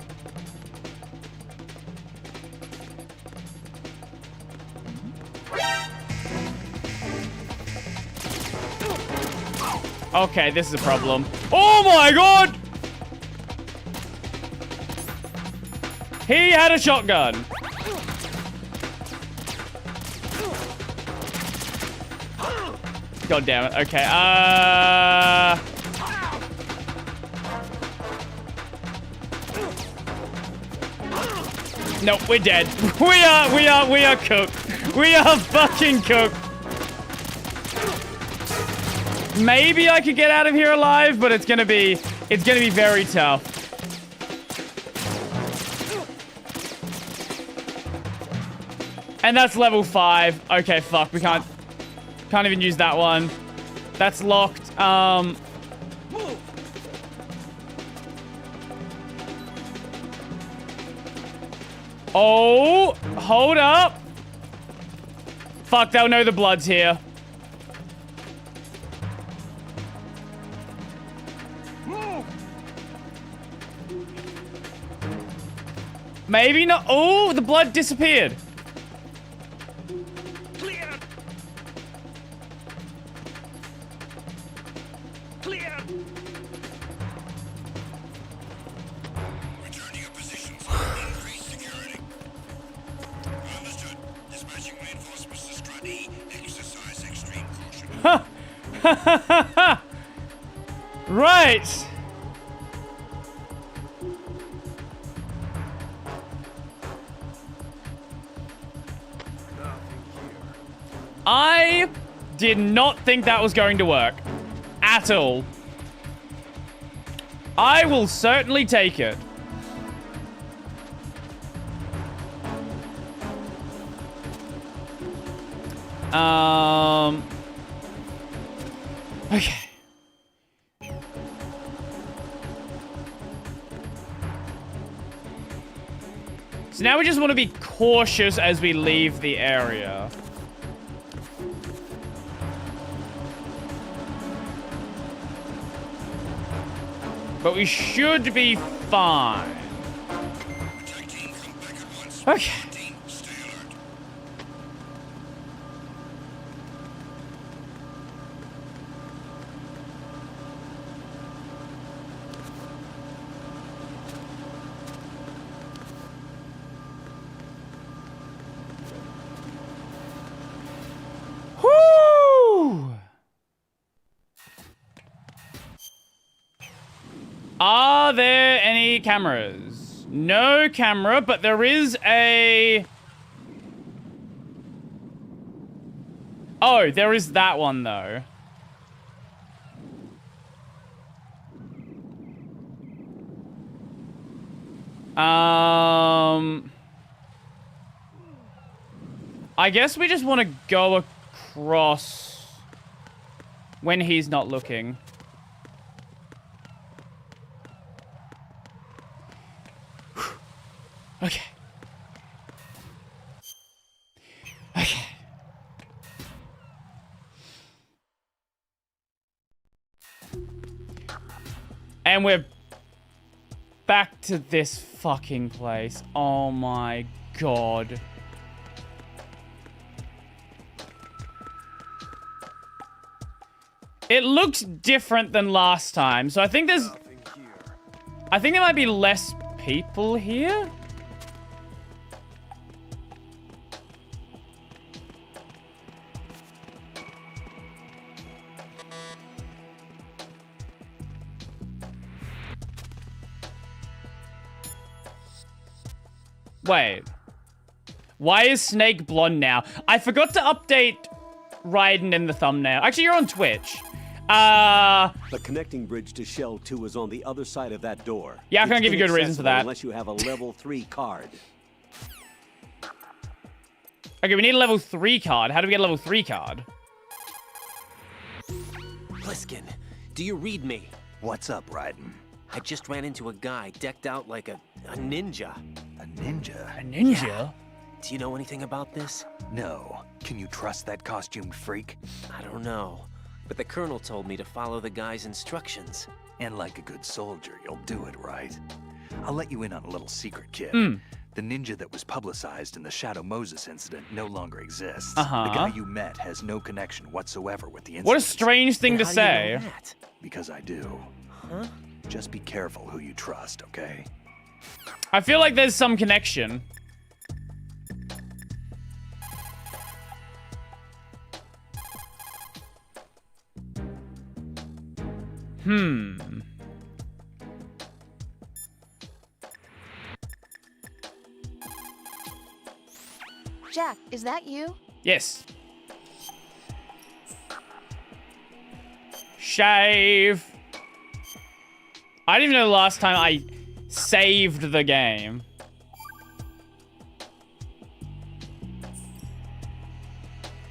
Okay, this is a problem. Oh my god! He had a shotgun. God damn it. Okay, no, we're dead. We are cooked. We are fucking cooked. Maybe I could get out of here alive, but it's gonna be very tough. And that's level 5. Okay, fuck, we can't even use that one. That's locked. Oh, hold up. Fuck, they'll know the blood's here. Maybe not. Oh, the blood disappeared. Clear. Clear. Return to your positions. Increase security. Understood. Dispatching reinforcements to Strut E. Exercise extreme caution. Right. I did not think that was going to work. At all. I will certainly take it. Okay. So now we just want to be cautious as we leave the area. But we should be fine. Okay. Whoo! Are there any cameras? No camera, but there is a... Oh, there is that one, though. I guess we just want to go across when he's not looking. Okay. Okay. And we're back to this fucking place. Oh my god. It looks different than last time, so I think there might be less people here. Wait. Why is Snake blonde now? I forgot to update Raiden in the thumbnail. Actually, you're on Twitch. The connecting bridge to Shell 2 is on the other side of that door. Yeah, I can't It's give you good reason for that. Unless you have a level 3 card. Okay, we need a level 3 card. How do we get a level 3 card? Pliskin, do you read me? What's up, Raiden? I just ran into a guy decked out like a ninja. A ninja? A ninja? Do you know anything about this? No. Can you trust that costumed freak? I don't know. But the colonel told me to follow the guy's instructions. And like a good soldier, you'll do it right. I'll let you in on a little secret, kid. The ninja that was publicized in the Shadow Moses incident no longer exists. The guy you met has no connection whatsoever with the incident. What a strange thing to How do say. you know that? Because I do. Huh? Just be careful who you trust, okay? I feel like there's some connection. Jack, is that you? Yes. Shave. I didn't even know the last time I saved the game.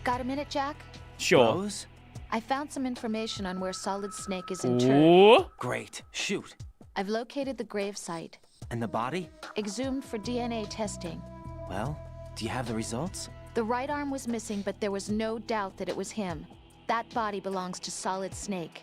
Got a minute, Jack? Sure. Rose? I found some information on where Solid Snake is interred. Ooh. Great. Shoot. I've located the grave site. And the body? Exhumed for DNA testing. Well, do you have the results? The right arm was missing, but there was no doubt that it was him. That body belongs to Solid Snake.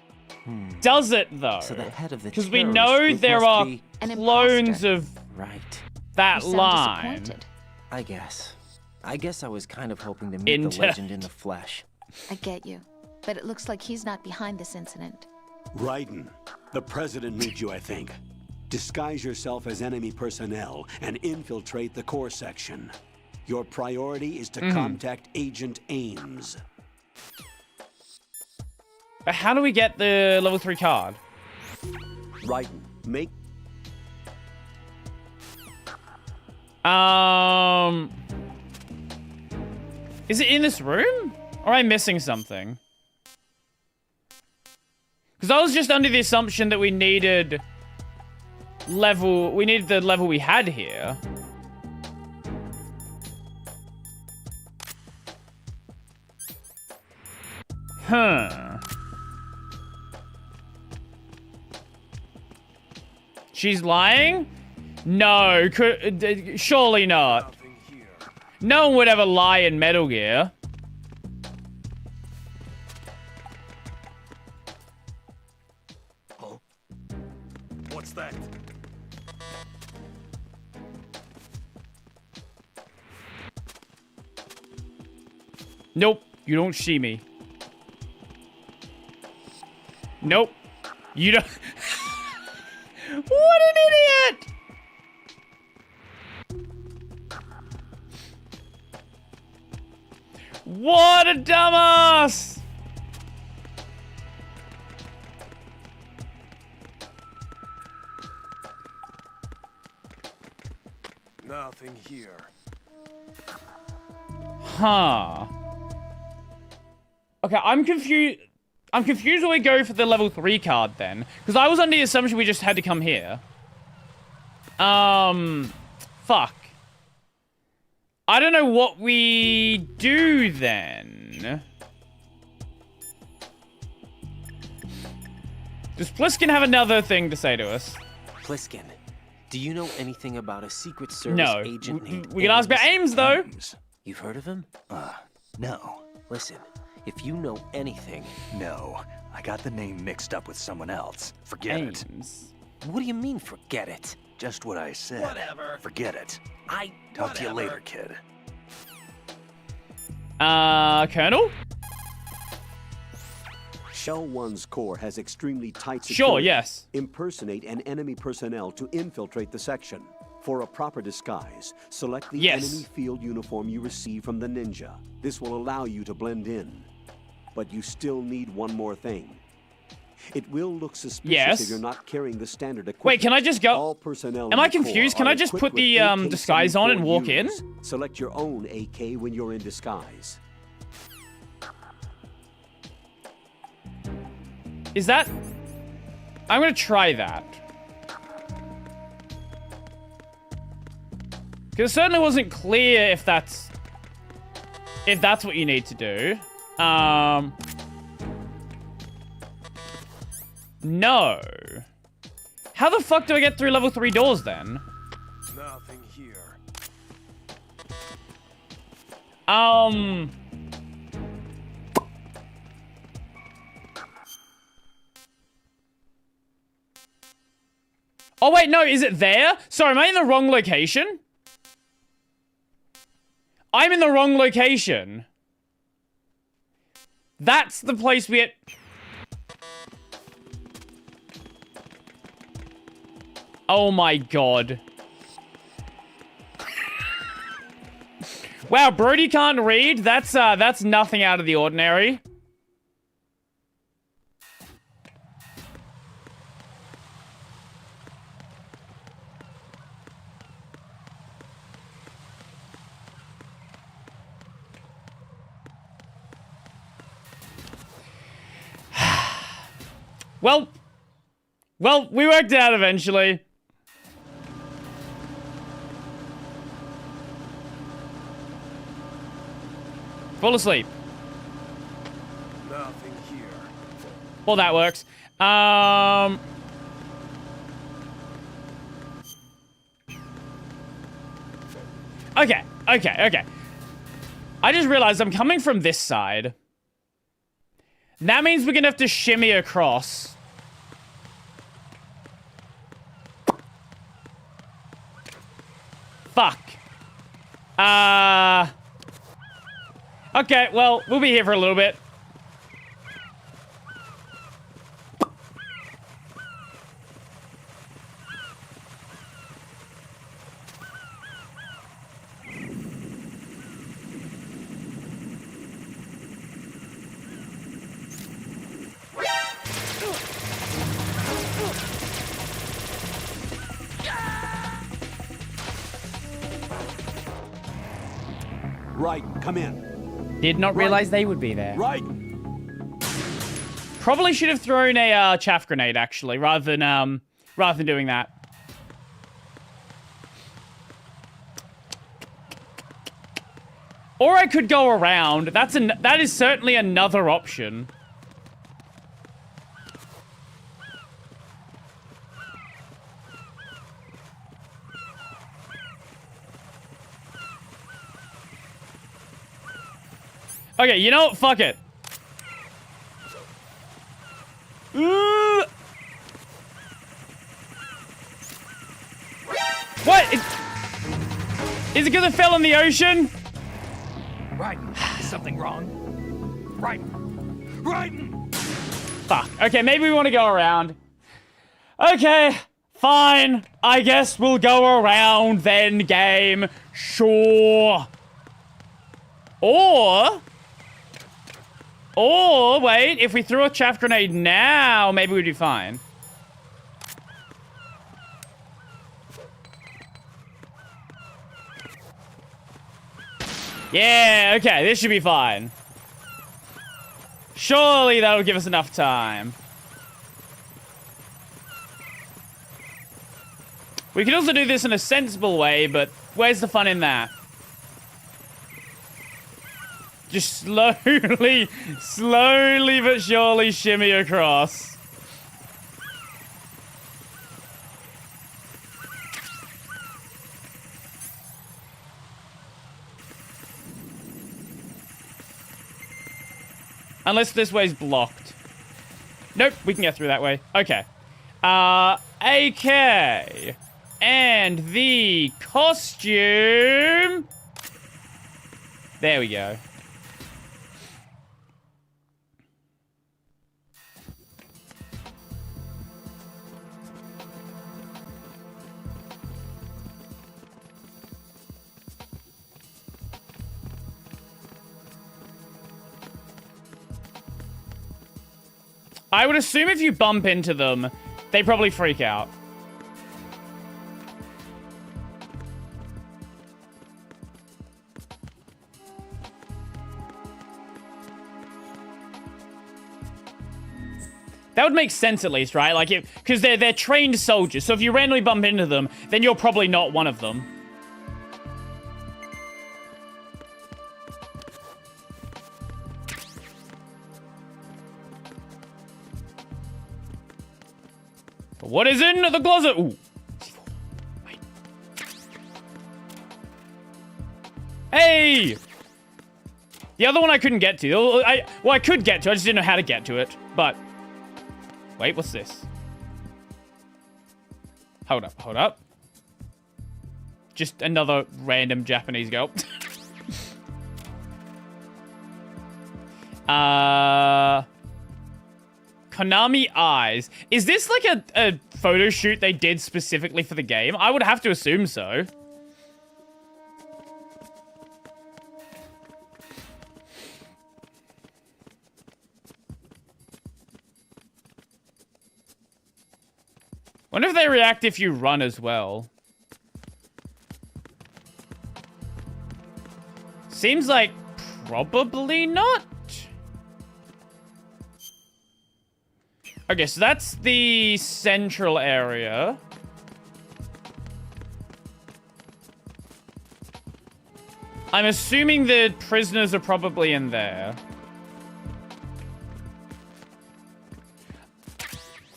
Does it, though? So the head of the Because we terrorist know group there must are be- An clones imposter. of Right. that You sound line. disappointed. I guess I was kind of hoping to meet the legend in the flesh. I get you. But it looks like he's not behind this incident. Raiden, the president needs you, I think. Disguise yourself as enemy personnel and infiltrate the core section. Your priority is to contact Agent Ames. But how do we get the level 3 card? Raiden, make... Is it in this room? Or am I missing something? Because I was just under the assumption that we needed the level we had here. Huh. She's lying? No, surely not. Nothing here. No one would ever lie in Metal Gear. Oh. What's that? Nope, you don't see me. Nope, you don't. What an idiot! What a dumbass! Nothing here. Huh. Okay, I'm confused. I'm confused when we go for the level 3 card then. Because I was under the assumption we just had to come here. Fuck. I don't know what we do then. Does Pliskin have another thing to say to us? Pliskin, do you know anything about a Secret Service No. agent named We can ask about Ames, though. Ames? You've heard of him? No. Listen, if you know anything... No. I got the name mixed up with someone else. Forget it. Ames. What do you mean, forget it? Just what I said. Whatever. Forget it. I... Talk to you Whatever. later, kid. Colonel? Shell 1's core has extremely tight security. Sure, yes. Impersonate an enemy personnel to infiltrate the section. For a proper disguise, select the Yes. enemy field uniform you receive from the ninja. This will allow you to blend in. But you still need one more thing. It will look suspicious Yes. if you're not carrying the standard equipment. Wait, can I just go? All personnel Am I in the Corps confused? Can are I just equipped put the with disguise on and walk in? AK-74Us. Select your own AK when you're in disguise. Is that... I'm gonna try that. Because it certainly wasn't clear if that's... If that's what you need to do. No. How the fuck do I get through level 3 doors then? Nothing here. Oh wait, no, is it there? Sorry, am I in the wrong location? I'm in the wrong location. That's the place we get... Oh my god. Wow, Brody can't read? That's nothing out of the ordinary. Well, we worked it out eventually. Fall asleep. Nothing here. Well, that works. Okay. I just realized I'm coming from this side. That means we're gonna have to shimmy across. Fuck. Okay, well, we'll be here for a little bit. Right, come in. Did not realize they would be there. Right. Probably should have thrown a chaff grenade, actually, rather than doing that. Or I could go around. That is certainly another option. Okay, you know what? Fuck it. What? Is it because it fell in the ocean? Right. Is something wrong? Right. Right. Fuck. Okay, maybe we want to go around. Okay, fine. I guess we'll go around then, game. Sure. Or, wait, if we threw a chaff grenade now, maybe we'd be fine. Yeah, okay, this should be fine. Surely that'll give us enough time. We could also do this in a sensible way, but where's the fun in that? Just slowly but surely shimmy across. Unless this way's blocked. Nope, we can get through that way. Okay. AK. And the costume. There we go. I would assume if you bump into them, they probably freak out. That would make sense at least, right? Like, because they're trained soldiers. So if you randomly bump into them, then you're probably not one of them. But what is in the closet? Ooh. Wait. Hey! The other one I couldn't get to. Well, I could get to. I just didn't know how to get to it. But wait, what's this? Hold up, hold up. Just another random Japanese girl. Konami Eyes. Is this like a photo shoot they did specifically for the game? I would have to assume so. Wonder if they react if you run as well. Seems like probably not. Okay, so that's the central area. I'm assuming the prisoners are probably in there.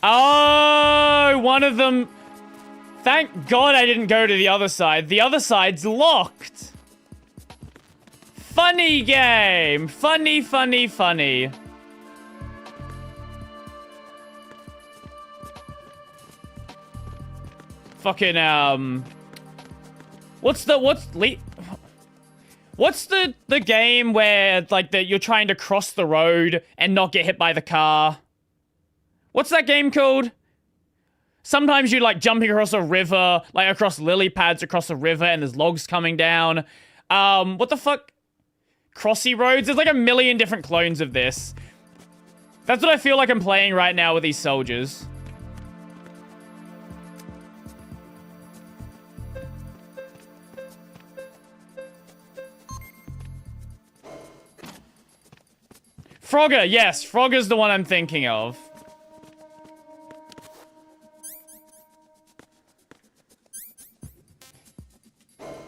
Oh, one of them. Thank God I didn't go to the other side. The other side's locked. Funny game. Funny, funny, funny. Fucking, what's the game where, like, you're trying to cross the road and not get hit by the car? What's that game called? Sometimes you're, like, jumping across a river, like, across lily pads across a river, and there's logs coming down. What the fuck? Crossy Roads? There's, like, a million different clones of this. That's what I feel like I'm playing right now with these soldiers. Frogger, yes. Frogger's the one I'm thinking of.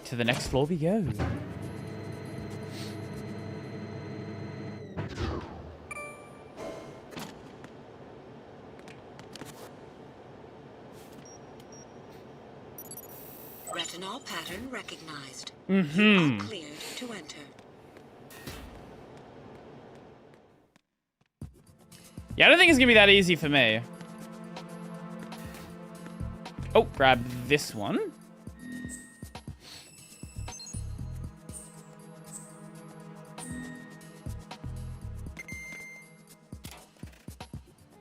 To the next floor we go. Retinol pattern recognized. Mm-hmm. You are cleared to enter. Yeah, I don't think it's gonna be that easy for me. Oh, grab this one.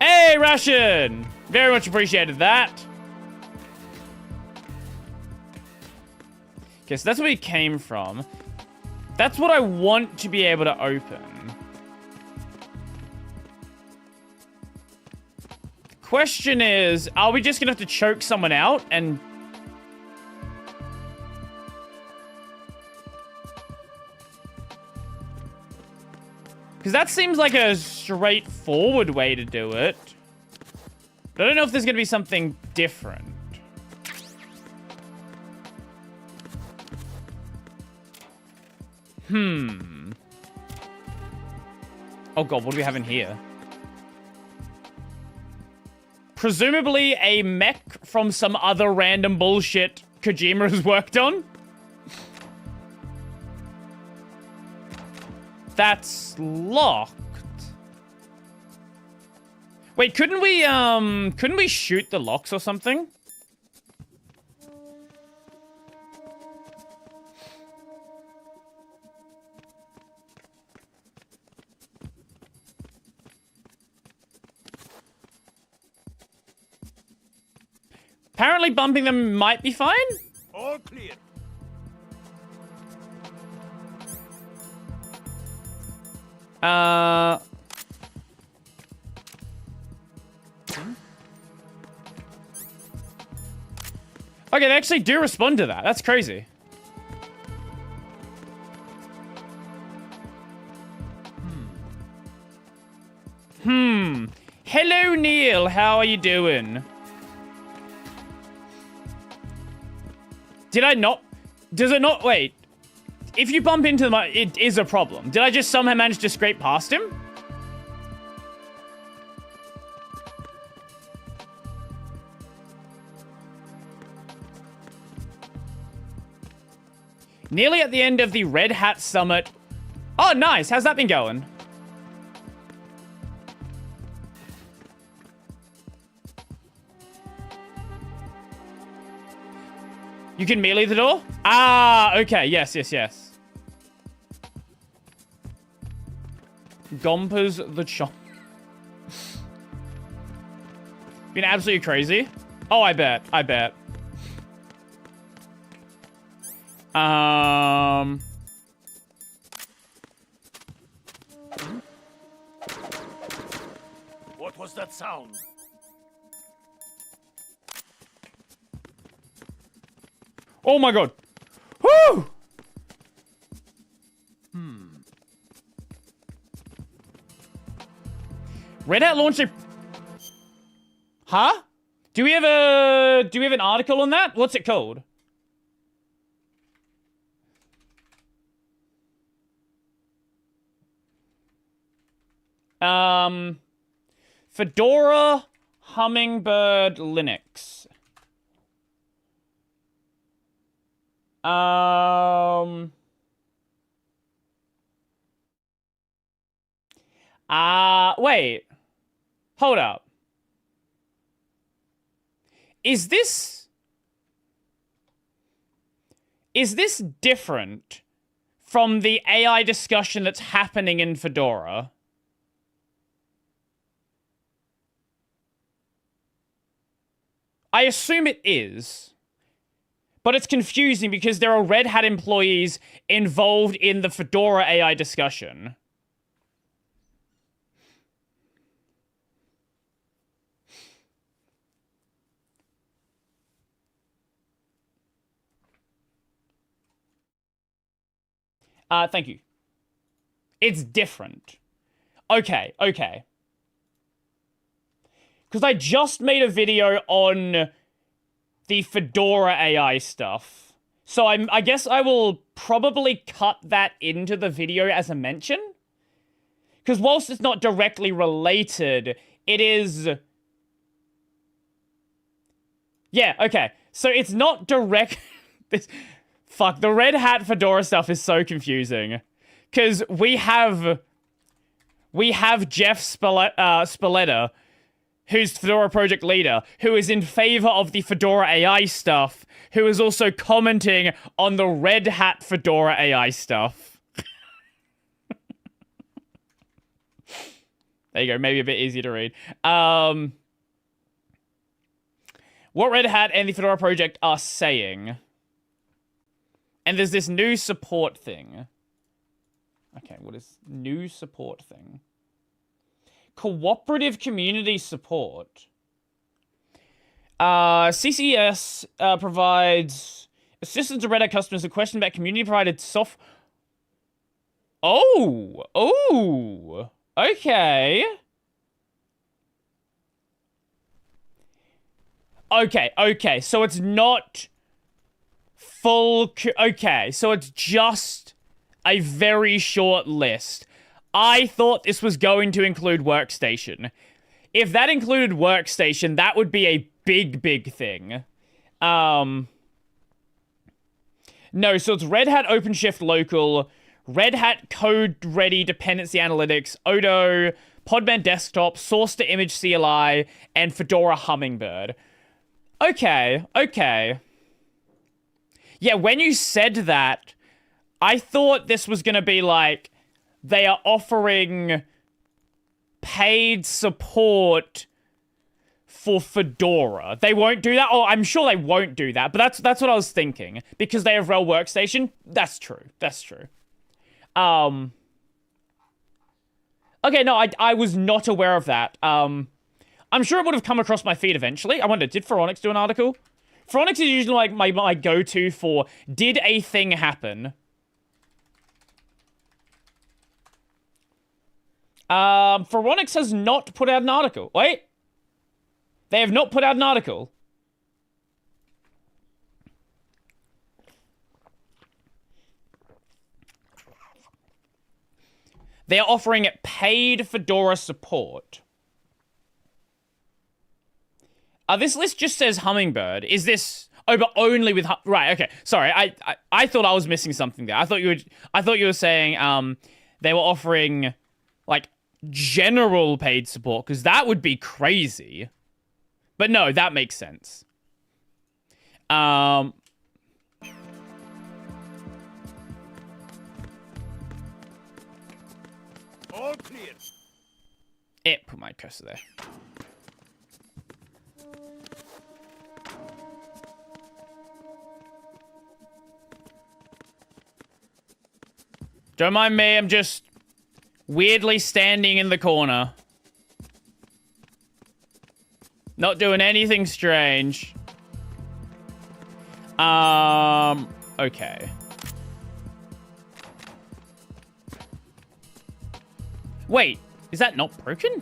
Hey, Russian! Very much appreciated that. Okay, so that's where we came from. That's what I want to be able to open. Question is, are we just gonna have to choke someone out and... Because that seems like a straightforward way to do it. But I don't know if there's gonna be something different. Oh god, what do we have in here? Presumably a mech from some other random bullshit Kojima has worked on. That's locked. Wait, couldn't we shoot the locks or something? Apparently bumping them might be fine. All clear. Okay, they actually do respond to that. That's crazy. Hello, Neil. How are you doing? Did I not... Does it not... Wait. If you bump into them, it is a problem. Did I just somehow manage to scrape past him? Nearly at the end of the Red Hat Summit. Oh, nice. How's that been going? You can melee the door? Ah, okay. Yes, yes, yes. Gompers the chomp. Been absolutely crazy. Oh, I bet. I bet. What was that sound? Oh my god. Woo! Red Hat launched a... Huh? Do we have an article on that? What's it called? Fedora Hummingbird Linux. Wait. Hold up. Is this different from the AI discussion that's happening in Fedora? I assume it is. But it's confusing because there are Red Hat employees involved in the Fedora AI discussion. Thank you. It's different. Okay, okay. Because I just made a video on the Fedora AI stuff. So I guess I will probably cut that into the video as a mention. Because whilst it's not directly related, it is... Yeah, okay. So it's not direct... Fuck, the Red Hat Fedora stuff is so confusing. Because we have Jeff Spalletta, who's Fedora project leader, who is in favor of the Fedora AI stuff, who is also commenting on the Red Hat Fedora AI stuff. There you go, maybe a bit easier to read. What Red Hat and the Fedora project are saying. And there's this new support thing. Okay, what is new support thing? Cooperative community support. CCS provides assistance to Red Hat customers who question about community-provided soft... Oh! Oh! Okay. Okay, okay, so it's not... full... Okay, so it's just a very short list. I thought this was going to include Workstation. If that included Workstation, that would be a big, big thing. No, so it's Red Hat OpenShift Local, Red Hat Code Ready Dependency Analytics, Odo, Podman Desktop, Source to Image CLI, and Fedora Hummingbird. Okay, okay. Yeah, when you said that, I thought this was going to be like, they are offering paid support for Fedora. They won't do that? Oh, I'm sure they won't do that, but that's what I was thinking. Because they have RHEL Workstation? That's true. That's true. Okay, no, I was not aware of that. I'm sure it would have come across my feed eventually. I wonder, did Phoronix do an article? Phronix is usually like my go-to for did a thing happen? Phronix has not put out an article. Wait. They have not put out an article. They are offering paid Fedora support. This list just says Hummingbird. Is this... Oh, but only with... Right, okay. Sorry, I thought I was missing something there. I thought you were saying they were offering, like, general paid support, because that would be crazy. But no, that makes sense. All clear. Put my cursor there. Don't mind me, I'm just weirdly standing in the corner. Not doing anything strange. Okay. Wait, is that not broken?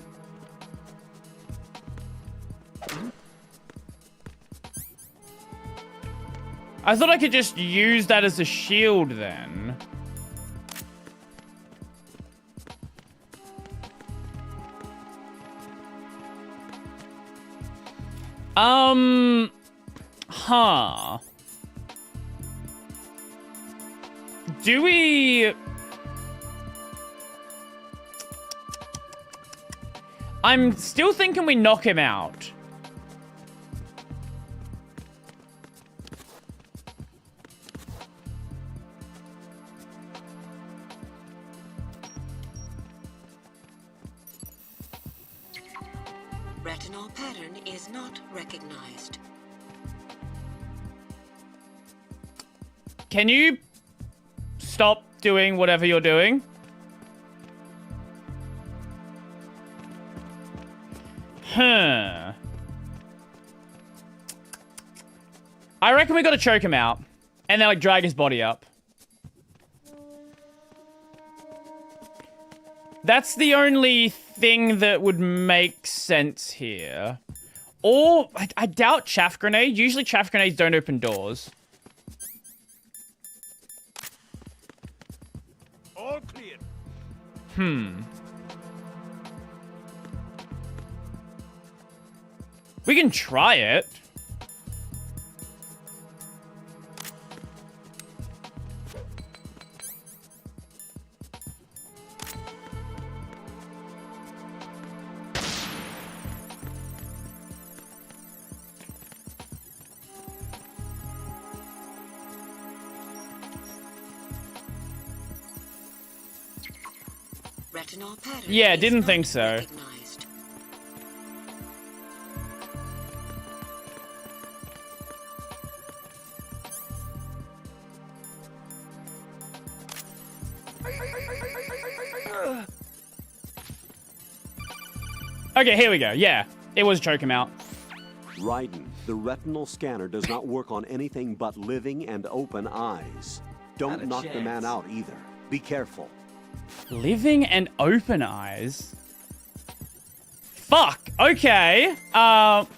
I thought I could just use that as a shield then. Huh. Do we... I'm still thinking we knock him out. Retinol pattern is not recognized. Can you stop doing whatever you're doing? Huh. I reckon we gotta choke him out. And then, like, drag his body up. That's the only thing that would make sense here. Or, I doubt chaff grenade. Usually chaff grenades don't open doors. All clear. We can try it. Retinol pattern Yeah, is didn't not think so. recognized. Okay, here we go. Yeah, it was choke him out. Raiden, the retinal scanner does not work on anything but living and open eyes. Don't knock the man out either. Be careful. Living and open eyes? Fuck, okay. Fuck.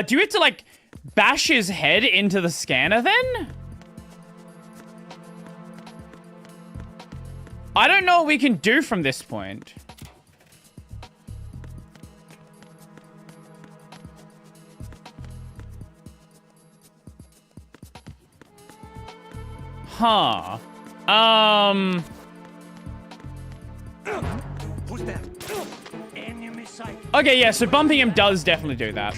Do you have to, like, bash his head into the scanner, then? I don't know what we can do from this point. Huh. Who's there? Enemy sight. Okay, yeah, so bumping him does definitely do that.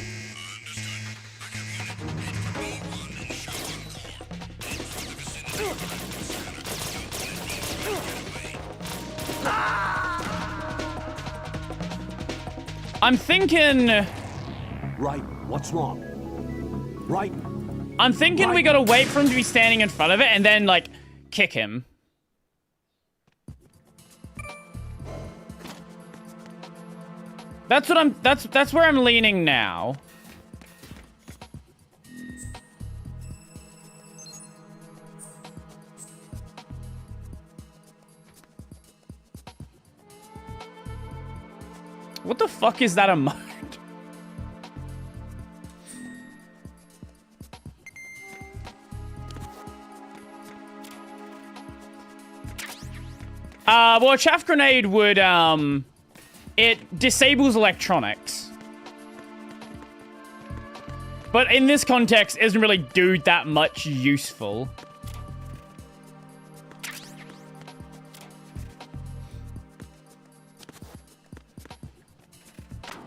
I'm thinking... Right, what's wrong? Right. I'm thinking we gotta wait for him to be standing in front of it and then, like, kick him. That's what I'm... That's where I'm leaning now. What the fuck is that emote? Well, a chaff grenade would, it disables electronics. But in this context, it doesn't really do that much useful.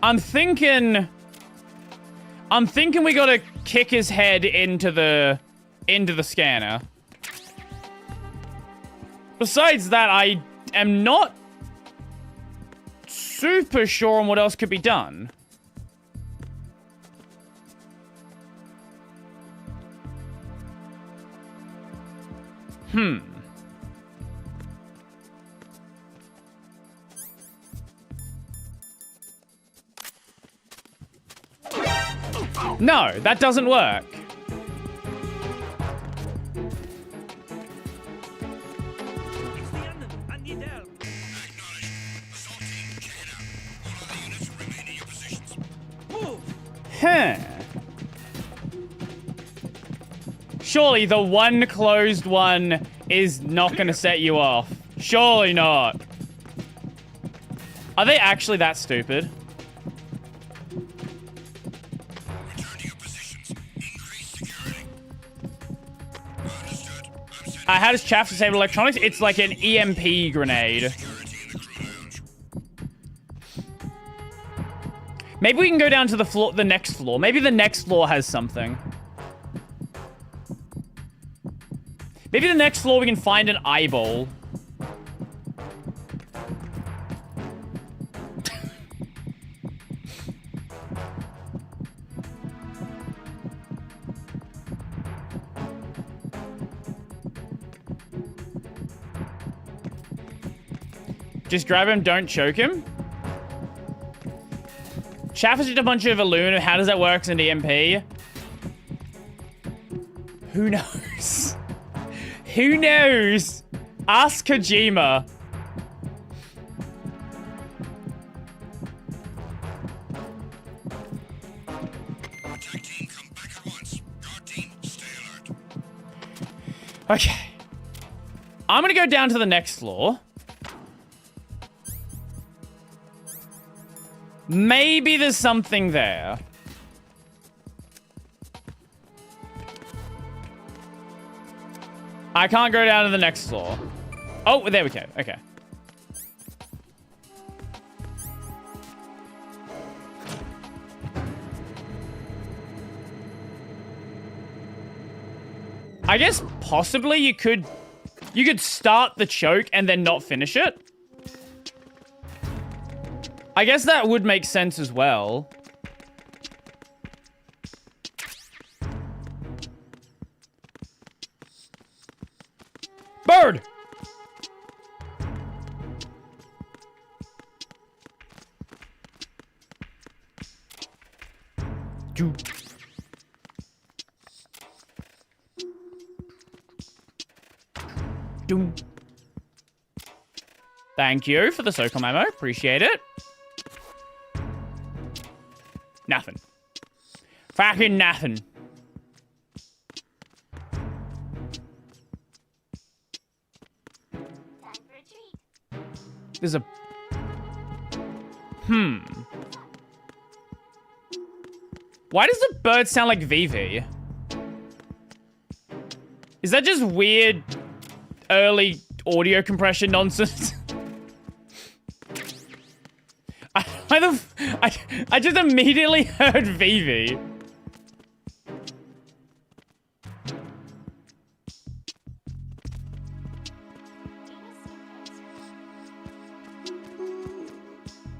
I'm thinking we gotta kick his head into the scanner. Besides that, I am not super sure on what else could be done. No, that doesn't work. It's the enemy. I need help. Move. Huh. Surely the one closed one is not gonna set you off. Surely not. Are they actually that stupid? How does chaff disable electronics? It's like an EMP grenade. Maybe we can go down to the floor, the next floor. Maybe the next floor has something. Maybe the next floor we can find an eyeball. Just grab him, don't choke him. Chaff is just a bunch of aluminum. How does that work as an EMP? Who knows? Who knows? Ask Kojima. Okay. I'm gonna go down to the next floor. Maybe there's something there. I can't go down to the next floor. Oh, there we go. Okay. I guess possibly you could start the choke and then not finish it. I guess that would make sense as well. Bird! Doom. Thank you for the SOCOM ammo. Appreciate it. Nothing. Fucking nothing. There's a... Why does the bird sound like Vivi? Is that just weird early audio compression nonsense? I just immediately heard Vivi.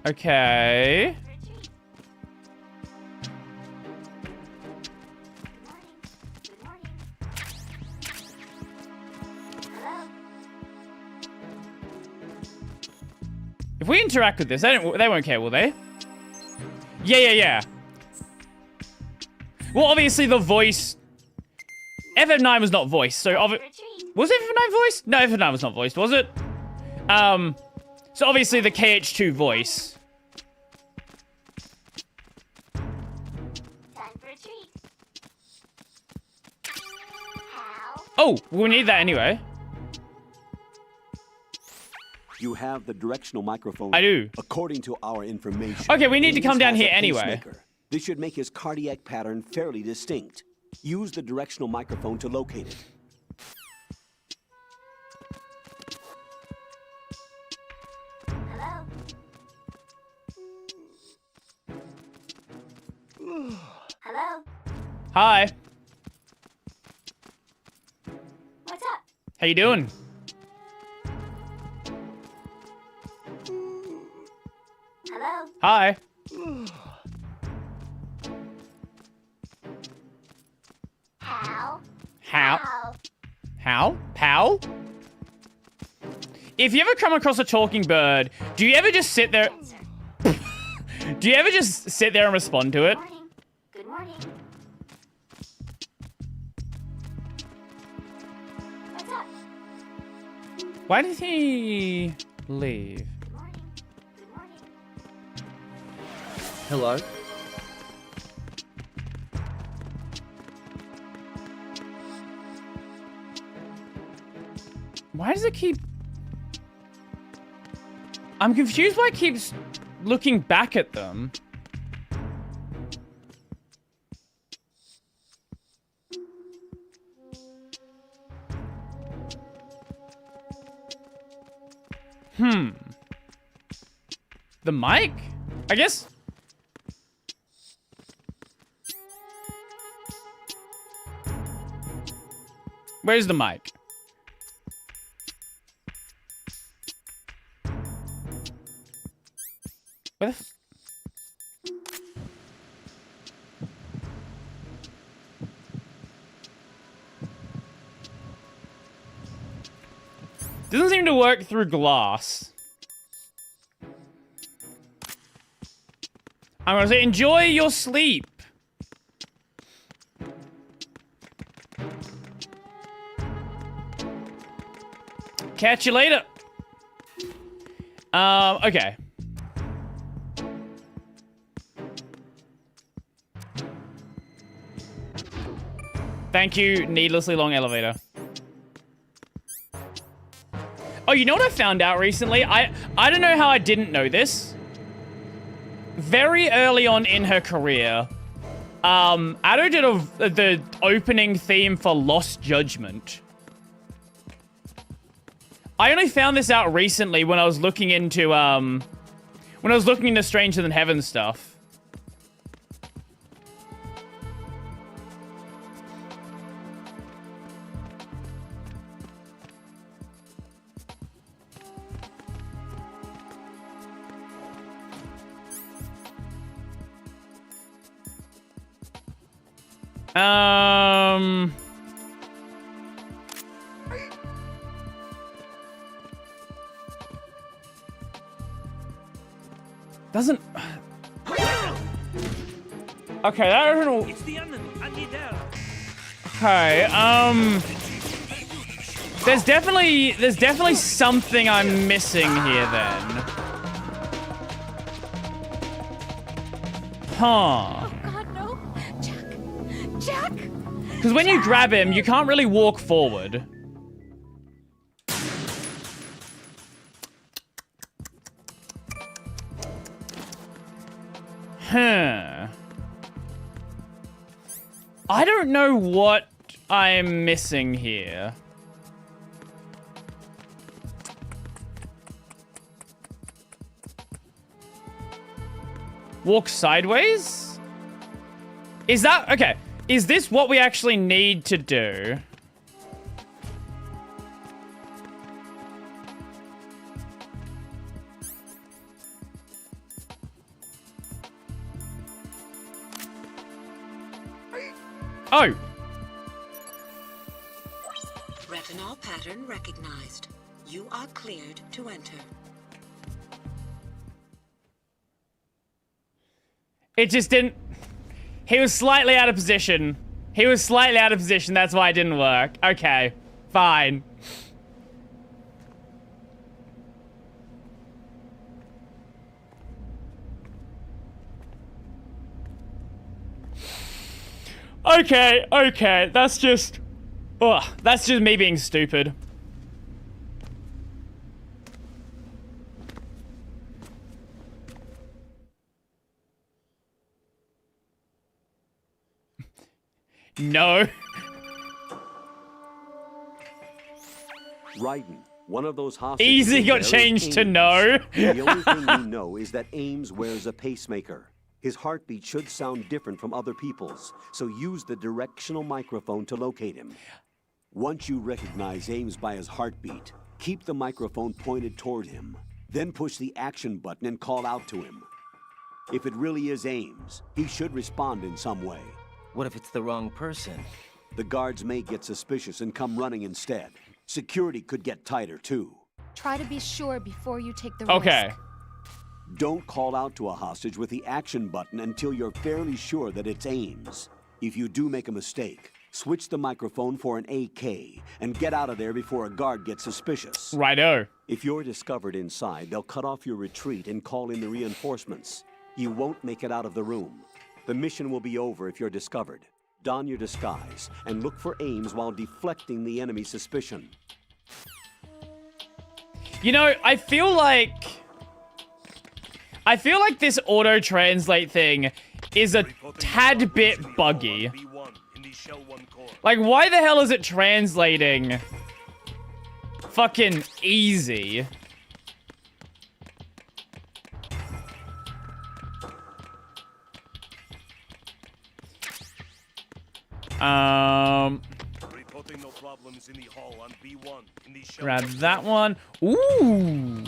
Okay. If we interact with this, they won't care, will they? Yeah. Well, obviously the voice... FF9 was not voiced, so... Was FF9 voiced? No, FF9 was not voiced, was it? So obviously the KH2 voice. Oh, we need that anyway. You have the directional microphone. I do. According to our information. Okay, we need to come Ames down has here a anyway. pacemaker. This should make his cardiac pattern fairly distinct. Use the directional microphone to locate it. Hello? Hi. What's up? How you doing? Hello? Hi. How? Pal? If you ever come across a talking bird, do you ever just sit there... Do you ever just sit there and respond to it? Good morning. What's up? Why did he leave? Good morning. Good morning. Hello. Why does it keep... I'm confused why it keeps looking back at them. The mic? I guess... Where's the mic? Where the f... Doesn't seem to work through glass. I'm gonna say, enjoy your sleep. Catch you later. Okay. Thank you, needlessly long elevator. Oh, you know what I found out recently? I don't know how I didn't know this. Very early on in her career, Ado did the opening theme for Lost Judgment. I only found this out recently when I was looking into Stranger Than Heaven stuff. Doesn't... Okay, that doesn't... It's the enemy. I need help. Okay, there's definitely something I'm missing here then. Huh. Oh God, no! Jack! Because when you grab him, you can't really walk forward. Huh. I don't know what I'm missing here. Walk sideways? Is that... Okay. Is this what we actually need to do? Oh! Retinol pattern recognized. You are cleared to enter. It just didn't... He was slightly out of position. He was slightly out of position, that's why it didn't work. Okay, fine. Okay, that's just... Ugh, that's just me being stupid. No. RAIDEN, one of those hostages. Easy got there is changed to Ames. no. The only thing we know is that Ames wears a pacemaker. His heartbeat should sound different from other people's, so use the directional microphone to locate him. Once you recognize Ames by his heartbeat, keep the microphone pointed toward him. Then push the action button and call out to him. If it really is Ames, he should respond in some way. What if it's the wrong person? The guards may get suspicious and come running instead. Security could get tighter, too. Try to be sure before you take the risk. Okay. Don't call out to a hostage with the action button until you're fairly sure that it's Ames. If you do make a mistake, switch the microphone for an AK and get out of there before a guard gets suspicious. Righto. If you're discovered inside, they'll cut off your retreat and call in the reinforcements. You won't make it out of the room. The mission will be over if you're discovered. Don your disguise and look for Ames while deflecting the enemy's suspicion. You know, I feel like this auto-translate thing is a tad bit buggy. Like, why the hell is it translating fucking easy? Reporting no problems in the hall on B1 in the shell. Grab that one. Ooh.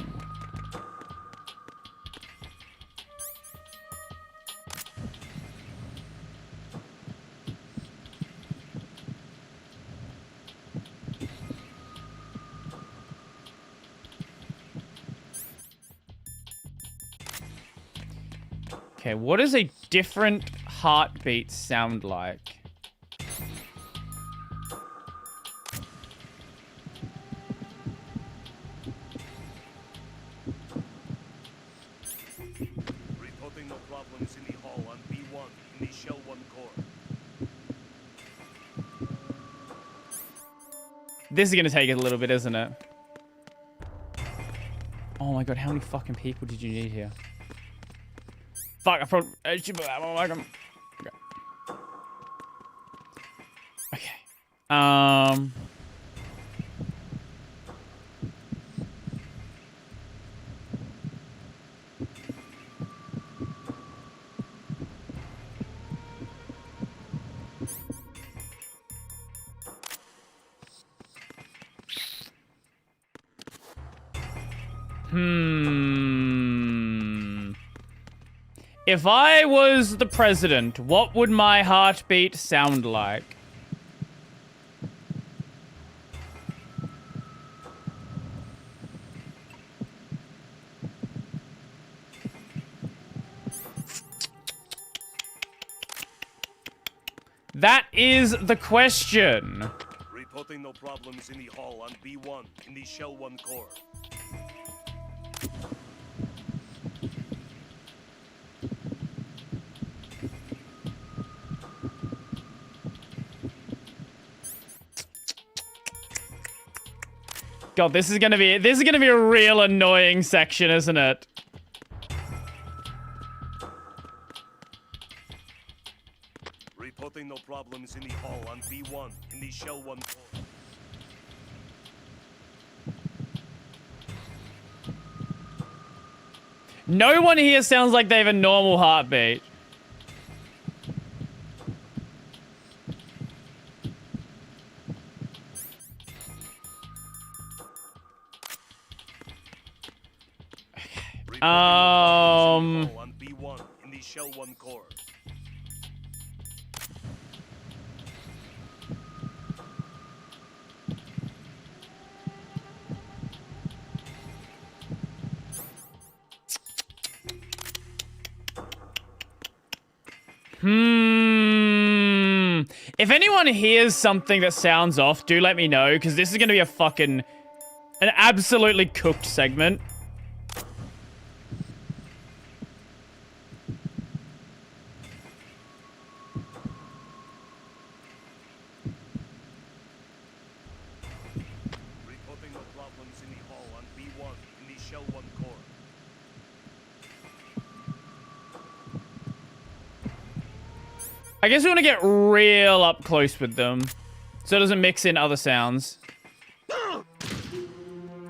Okay, what does a different heartbeat sound like? Reporting no problems in the hall on B1 in the Shell 1 core. This is gonna take it a little bit, isn't it? Oh my god, how many fucking people did you need here? Fuck, I probably... Okay. If I was the president, what would my heartbeat sound like? That is the question. Reporting no problems in the hall on B1 in the Shell 1 core. God, this is gonna be a real annoying section, isn't it? Reporting no problems in the hall on B1 in the Shell 1 core. No one here sounds like they have a normal heartbeat. On B1 in the Shell 1 core. If anyone hears something that sounds off, do let me know, because this is going to be an absolutely cooked segment. Reporting no problems in the hall on B1 in the Shell 1 core. I guess we want to get real up close with them, so it doesn't mix in other sounds.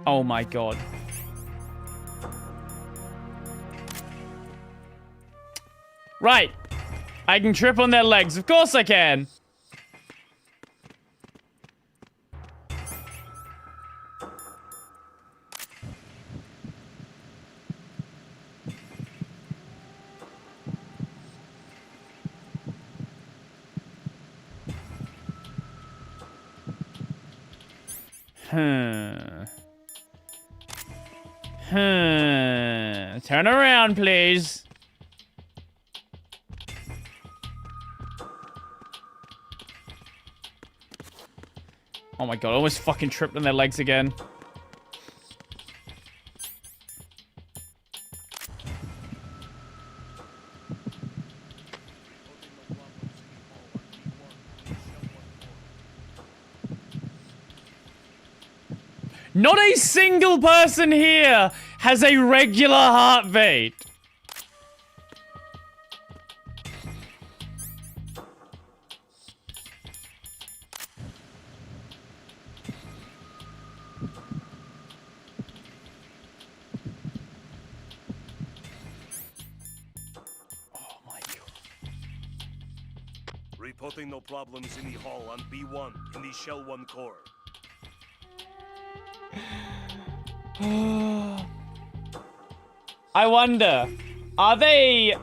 Oh my god. Right. I can trip on their legs. Of course I can. Turn around, please. Oh my god, I almost fucking tripped on their legs again. Not a single person here has a regular heartbeat. Oh my god. Reporting no problems in the hall on B1 in the Shell 1 core. I wonder, are they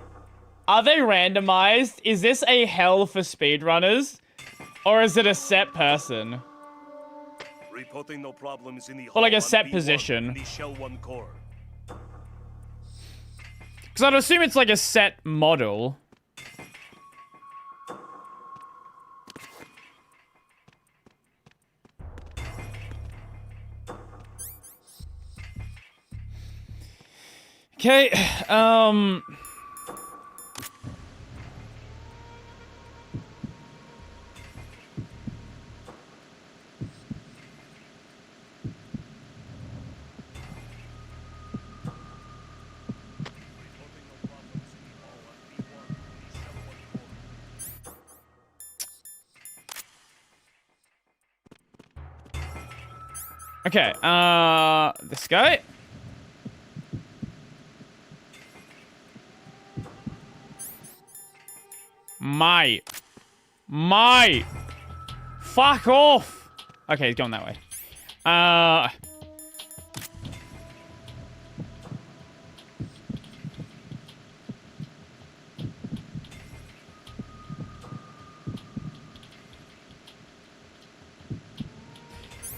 randomized? Is this a hell for speedrunners? Or is it a set person? Reporting no problems in the Or like a hall set on B1 position. in the Shell 1 core. Because I'd assume it's like a set model. Okay, Okay, this guy. Mate. Fuck off. Okay, he's going that way.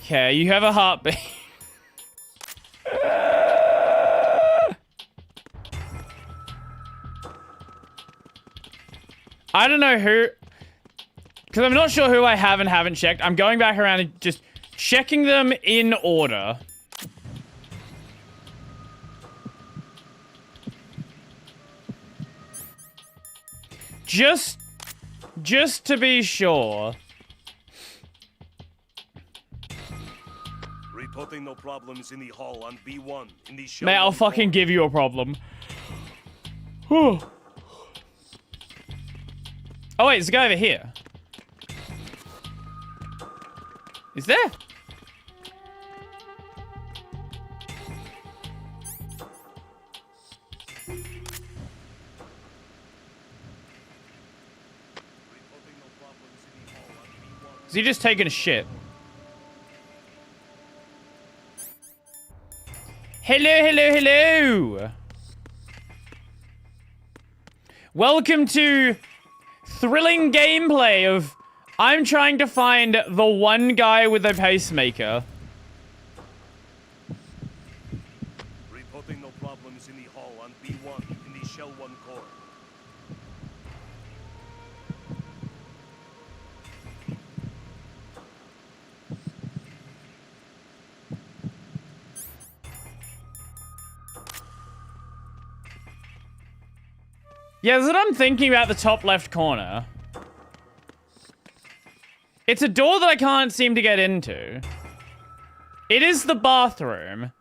Okay, you have a heartbeat. I don't know who, because I'm not sure who I have and haven't checked. I'm going back around and just checking them in order. Just to be sure. Reporting no problems in the hall on B1 in the Shell Mate, I'll 1 fucking core. give you a problem. Whew. Oh wait, there's a guy over here. Is there? Is he just taking a shit? Hello. Welcome to thrilling gameplay of I'm trying to find the one guy with a pacemaker. Reporting no problems in the hall on B1 in the Shell 1 core. Yeah, that's what I'm thinking about the top left corner. It's a door that I can't seem to get into. It is the bathroom.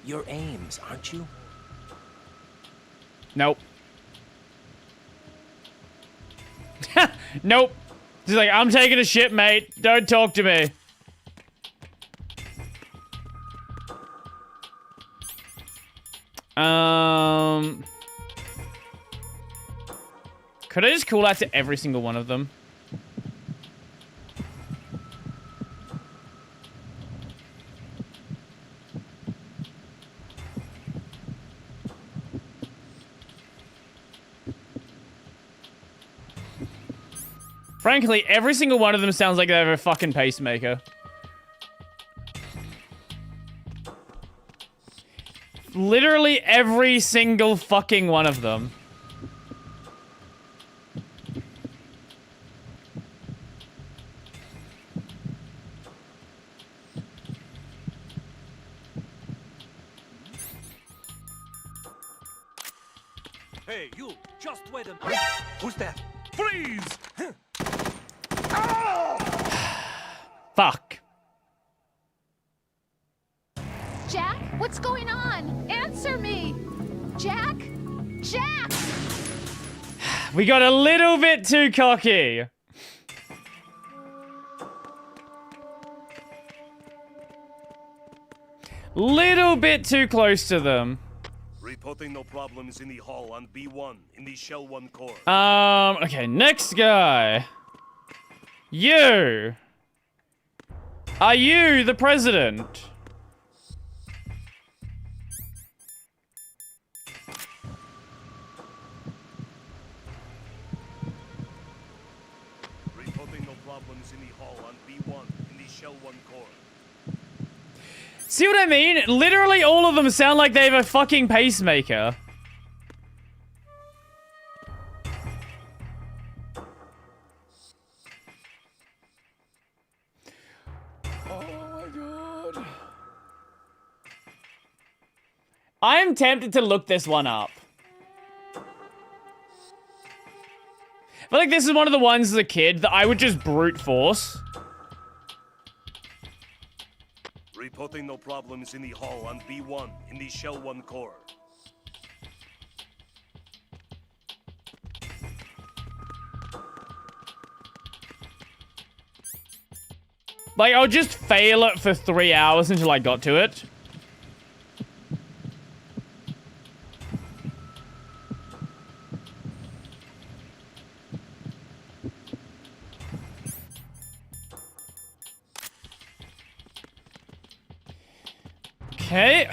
You're Ames, aren't you? Nope. Nope. He's like, I'm taking a shit, mate. Don't talk to me. Could I just call out to every single one of them? Frankly, every single one of them sounds like they have a fucking pacemaker. Literally every single fucking one of them. Hey, you! Just wait a minute! Who's that? Freeze! Fuck. Jack, what's going on? Answer me! Jack? Jack! We got a little bit too cocky. Little bit too close to them. Reporting no problems in the hall on B1 in the Shell 1 core. Okay, next guy. You. Are you the president? Reporting no problems in the hall on B1 in the Shell 1 core. See what I mean? Literally all of them sound like they have a fucking pacemaker. I am tempted to look this one up. I feel like this is one of the ones as a kid that I would just brute force. Reporting no problems in the hall on B1 in the Shell 1 core. Like, I'll just fail it for 3 hours until I got to it. Okay.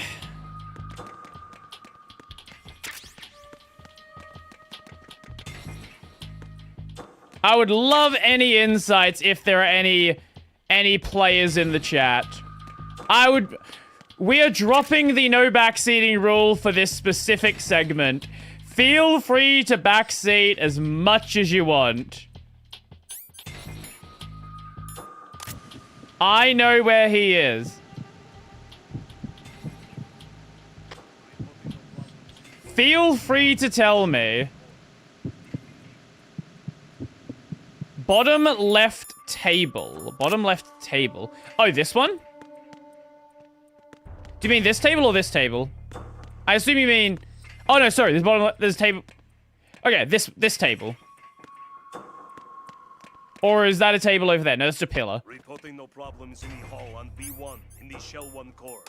I would love any insights if there are any players in the chat. We are dropping the no backseating rule for this specific segment. Feel free to backseat as much as you want. I know where he is. Feel free to tell me. Bottom left table. Bottom left table. Oh, this one? Do you mean this table or this table? I assume you mean... Oh, no, sorry. There's table... Okay, this table. Or is that a table over there? No, that's a pillar. Reporting no problems in the hall on B1 in the Shell 1 core.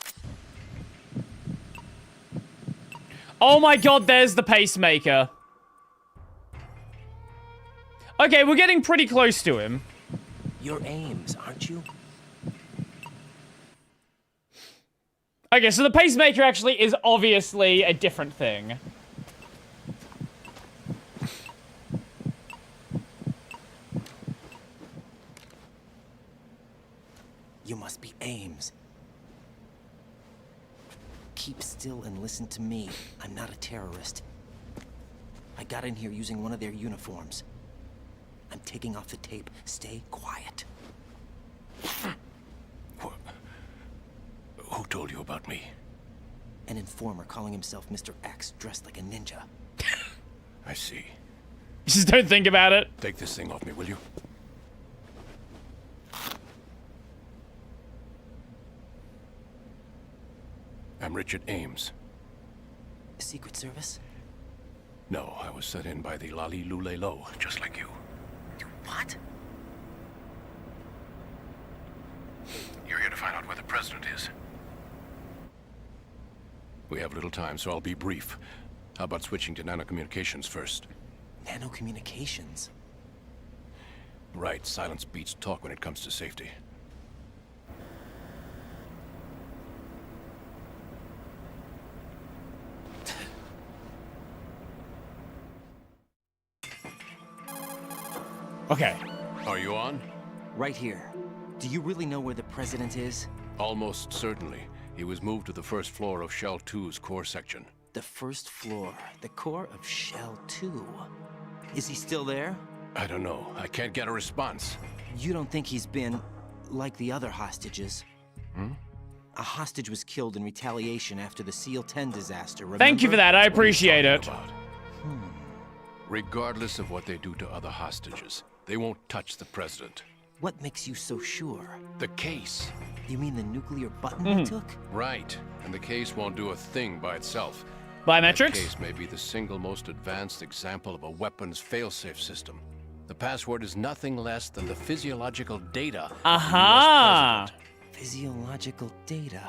Oh my god, there's the pacemaker. Okay, we're getting pretty close to him. You're Ames, aren't you? Okay, so the pacemaker actually is obviously a different thing. You must be Ames. Keep still and listen to me. I'm not a terrorist. I got in here using one of their uniforms. I'm taking off the tape. Stay quiet. told you about me? An informer calling himself Mr. X, dressed like a ninja. I see. Just don't think about it. Take this thing off me, will you? I'm Richard Ames. Secret Service? No, I was sent in by the Lali Lule Lo, just like you. What? You're here to find out where the president is. We have little time, so I'll be brief. How about switching to nanocommunications first? Nanocommunications? Right, silence beats talk when it comes to safety. Okay. Are you on? Right here. Do you really know where the president is? Almost certainly. He was moved to the first floor of Shell 2's core section. The first floor. The core of Shell 2. Is he still there? I don't know. I can't get a response. You don't think he's been like the other hostages? A hostage was killed in retaliation after the SEAL 10 disaster, remember? Thank you for that. I appreciate it. About? Regardless of what they do to other hostages, they won't touch the president. What makes you so sure? The case. You mean the nuclear button they took? Right. And the case won't do a thing by itself. Biometrics? The case may be the single most advanced example of a weapons failsafe system. The password is nothing less than the physiological data of the US Aha! president. Physiological data.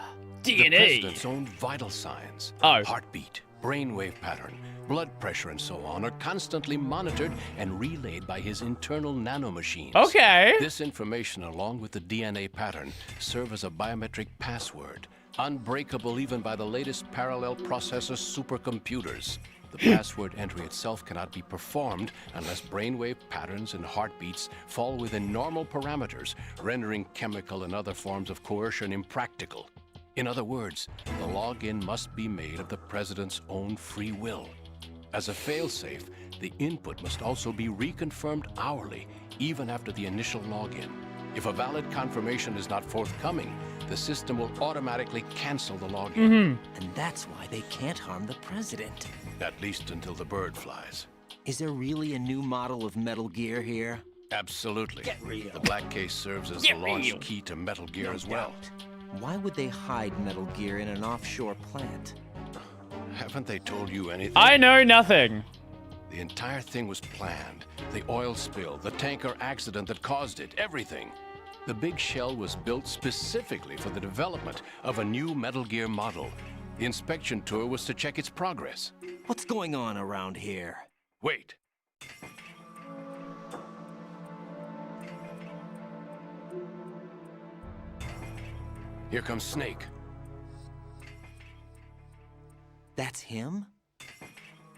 The DNA. president's own vital signs, Oh. heartbeat, brainwave pattern, blood pressure, and so on are constantly monitored and relayed by his internal nanomachines. Okay. This information, along with the DNA pattern, serve as a biometric password, unbreakable even by the latest parallel processor supercomputers. The password entry itself cannot be performed unless brainwave patterns and heartbeats fall within normal parameters, rendering chemical and other forms of coercion impractical. In other words, the login must be made of the president's own free will. As a failsafe, the input must also be reconfirmed hourly, even after the initial login. If a valid confirmation is not forthcoming, the system will automatically cancel the login. And that's why they can't harm the president. At least until the bird flies. Is there really a new model of Metal Gear here? Absolutely. Get real. The black case serves as the launch key to Metal Gear as well. Why would they hide Metal Gear in an offshore plant? Haven't they told you anything? I know nothing. The entire thing was planned. The oil spill, the tanker accident that caused it, everything. The big shell was built specifically for the development of a new Metal Gear model. The inspection tour was to check its progress. What's going on around here? Wait. Here comes Snake. That's him?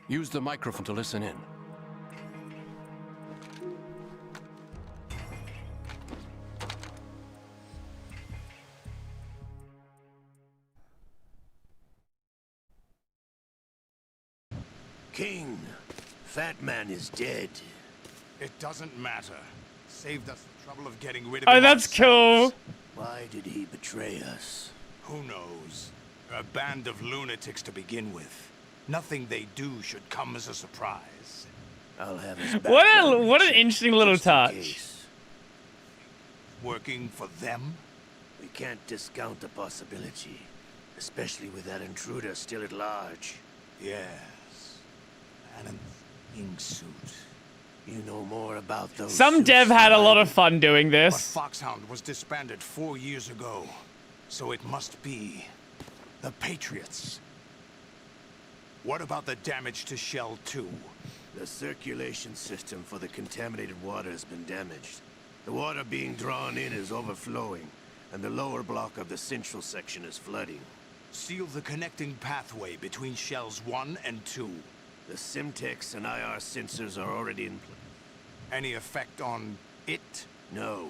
Use the microphone to listen in. King, Fat Man is dead. It doesn't matter. Saved us the trouble of getting rid of Oh, him that's ourselves. cool. Why did he betray us? Who knows? They're a band of lunatics to begin with. Nothing they do should come as a surprise. I'll have his What an interesting little just in touch. case. Working for them? We can't discount the possibility, especially with that intruder still at large. Yes. And an ink suit. You know more about those. Some suits dev had a than I lot do. of fun doing But this. Foxhound was disbanded 4 years ago. So it must be the Patriots. What about the damage to Shell 2? The circulation system for the contaminated water has been damaged. The water being drawn in is overflowing, and the lower block of the central section is flooding. Seal the connecting pathway between Shells 1 and 2. The Simtex and IR sensors are already in place. Any effect on it? No.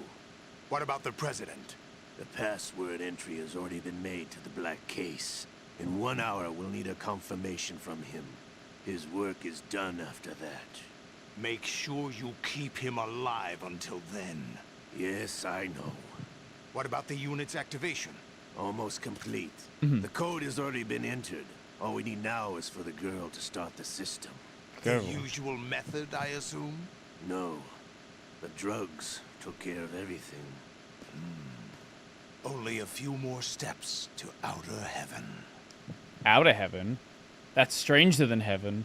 What about the President? The password entry has already been made to the black case. In 1 hour, we'll need a confirmation from him. His work is done after that. Make sure you keep him alive until then. Yes, I know. What about the unit's activation? Almost complete. The code has already been entered. All we need now is for the girl to start the system. The usual method, I assume? No. The drugs took care of everything. Only a few more steps to outer heaven. Outer heaven? That's stranger than heaven.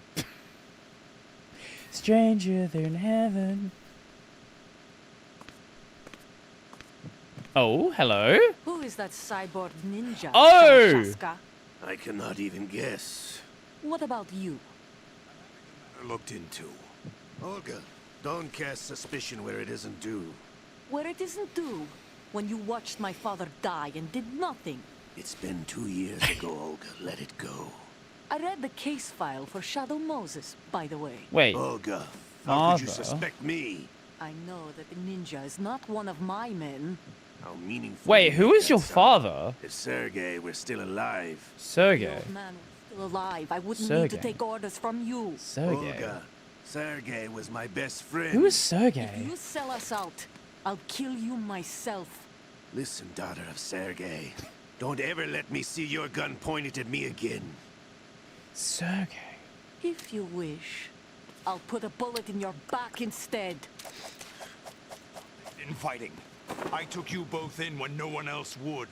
Stranger than heaven. Oh, hello. Who is that cyborg ninja? Oh! Shaska? I cannot even guess. What about you? Looked into. Olga, don't cast suspicion where it isn't due. Where it isn't due? When you watched my father die and did nothing. It's been 2 years ago, Olga. Let it go. I read the case file for Shadow Moses, by the way. Wait. Olga, how could you Father? suspect me? I know that the ninja is not one of my men. How meaningful. Wait, who is that your sound? father? If Sergei were still alive. The Sergei. old man was still alive. I wouldn't need Sergei. to take orders from you. Sergei. Olga, Sergei was my best friend. Who is If Sergei? you sell us out, I'll kill you myself. Listen, daughter of Sergei. Don't ever let me see your gun pointed at me again. Sergei. If you wish, I'll put a bullet in your back instead. Infighting. I took you both in when no one else would.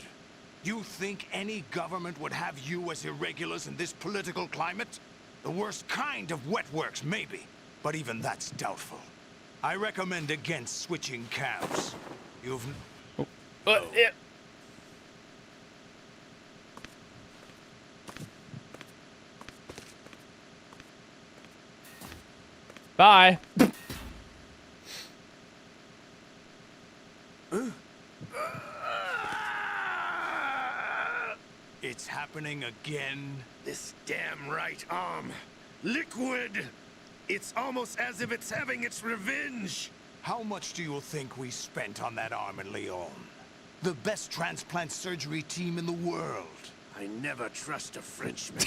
You think any government would have you as irregulars in this political climate? The worst kind of wet works, maybe. But even that's doubtful. I recommend against switching camps. You've... Yeah. Bye. It's happening again. This damn right arm. Liquid! It's almost as if it's having its revenge. How much do you think we spent on that arm in Lyon? The best transplant surgery team in the world. I never trust a Frenchman.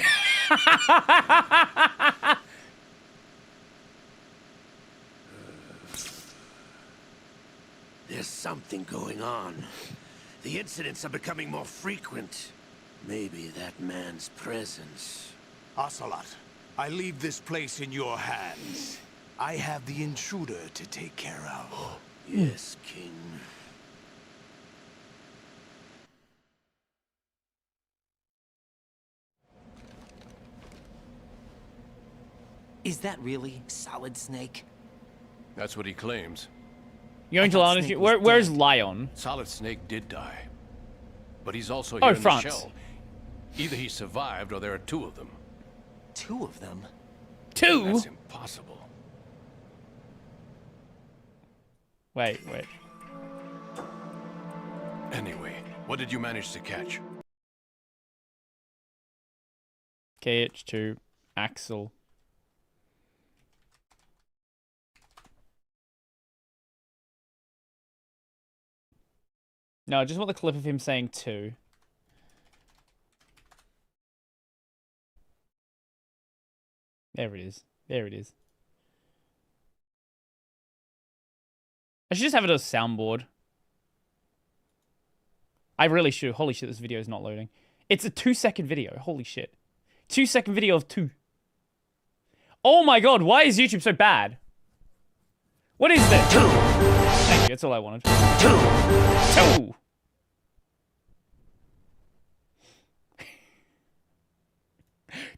There's something going on. The incidents are becoming more frequent. Maybe that man's presence. Ocelot, I leave this place in your hands. I have the intruder to take care of. Yes, King. Is that really Solid Snake? That's what he claims. You're going to thought Lion? Snake was Where's dead. Lion? Solid Snake did die. But he's also Oh, here in France. the shell. Either he survived or there are two of them. Two of them? Two? That's impossible. Wait. Anyway, what did you manage to catch? KH2. Axel. No, I just want the clip of him saying two. There it is. There it is. I should just have it as a soundboard. I really should. Holy shit, this video is not loading. It's a 2-second video. Holy shit. 2-second video of two. Oh my god, why is YouTube so bad? What is this? Two. Thank you, that's all I wanted. Two.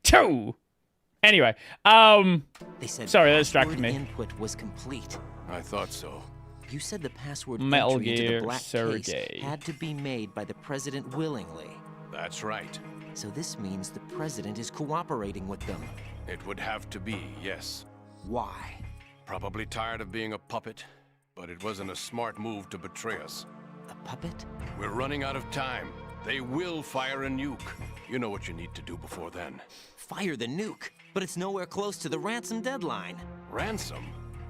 Two. Anyway, They said sorry, that distracted password me. input was complete. I thought so. You said the password Metal entry into Gear the black Sergei. case had to be made by the president willingly. That's right. So this means the president is cooperating with them. It would have to be, yes. Why? Probably tired of being a puppet, but it wasn't a smart move to betray us. A puppet? We're running out of time. They will fire a nuke. You know what you need to do before then. Fire the nuke, but it's nowhere close to the ransom deadline. Ransom?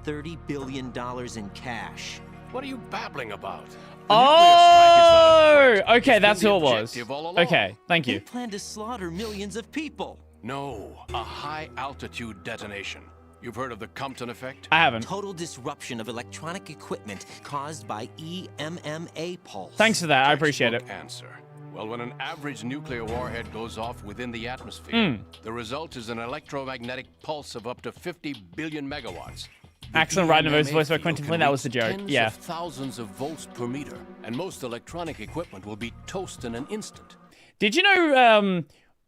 $30 billion in cash. What are you babbling about? Oh, okay, It's that's been who the it was. objective all along. Okay, thank They you. plan to slaughter millions of people. No, a high-altitude detonation. You've heard of the Compton effect? I haven't. Total disruption of electronic equipment caused by EMMA pulse. Thanks for that. I appreciate it. Textbook answer. Well, when an average nuclear warhead goes off within the atmosphere, the result is an electromagnetic pulse of up to 50 billion megawatts. Excellent Raiden voice by Quentin Flynn. That was the joke. Tens Yeah. of thousands of volts per meter, and most electronic equipment will be toast in an instant. Did you know,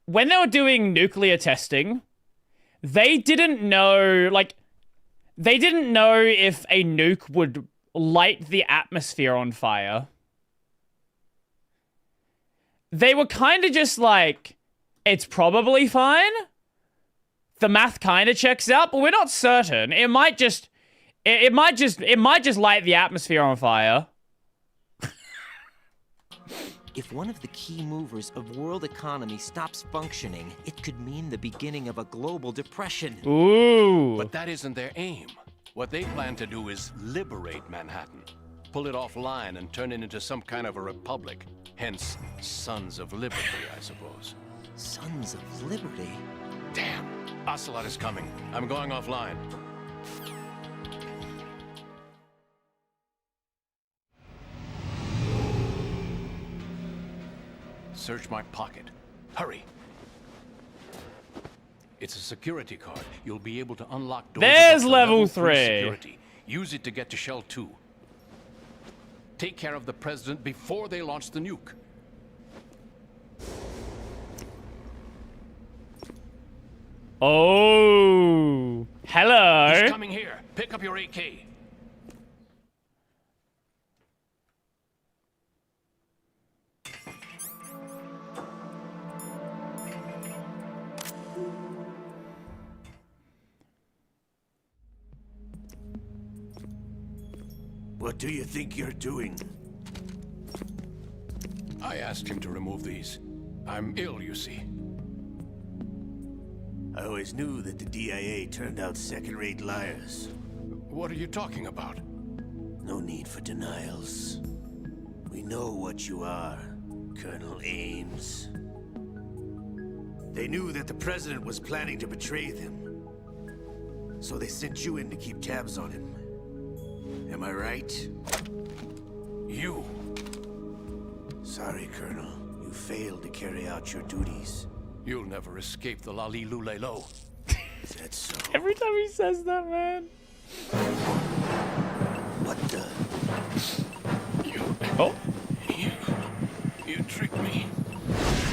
when they were doing nuclear testing, they didn't know, like, they didn't know if a nuke would light the atmosphere on fire. They were kind of just like, it's probably fine. The math kind of checks out, but we're not certain. It might just light the atmosphere on fire. If one of the key movers of world economy stops functioning, it could mean the beginning of a global depression. Ooh. But that isn't their aim. What they plan to do is liberate Manhattan, pull it offline and turn it into some kind of a republic. Hence, Sons of Liberty, I suppose. Sons of Liberty? Damn, Ocelot is coming. I'm going offline. Search my pocket. Hurry. It's a security card. You'll be able to unlock doors. There's above to level 3 3. Security. Use it to get to Shell 2. Take care of the president before they launch the nuke. Oh, hello. He's coming here. Pick up your AK. What do you think you're doing? I asked him to remove these. I'm ill, you see. I always knew that the DIA turned out second-rate liars. What are you talking about? No need for denials. We know what you are, Colonel Ames. They knew that the president was planning to betray them. So they sent you in to keep tabs on him. Am I right? You. Sorry, Colonel. You failed to carry out your duties. You'll never escape the Lali Lule Lo. Is that so? Every time he says that, man. What the? Oh. You tricked me.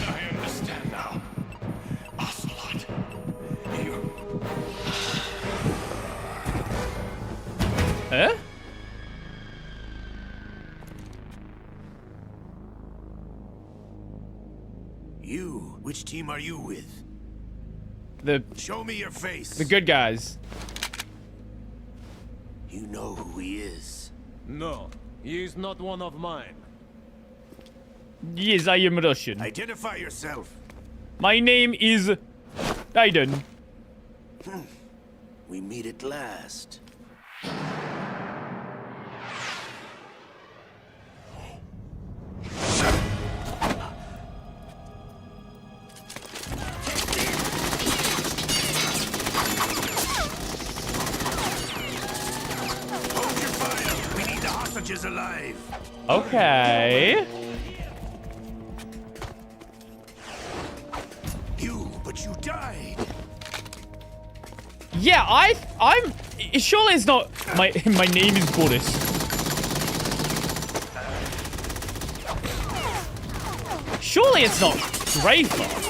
I understand now. Ocelot. You. Huh? You? Which team are you with? Show me your face. The good guys. You know who he is. No, he is not one of mine. Yes, I am Russian. Identify yourself. My name is Raiden. We meet at last. Is alive. Okay. But you died. Yeah, I'm. Surely it's not. My name is Boris. Surely it's not Greyfox.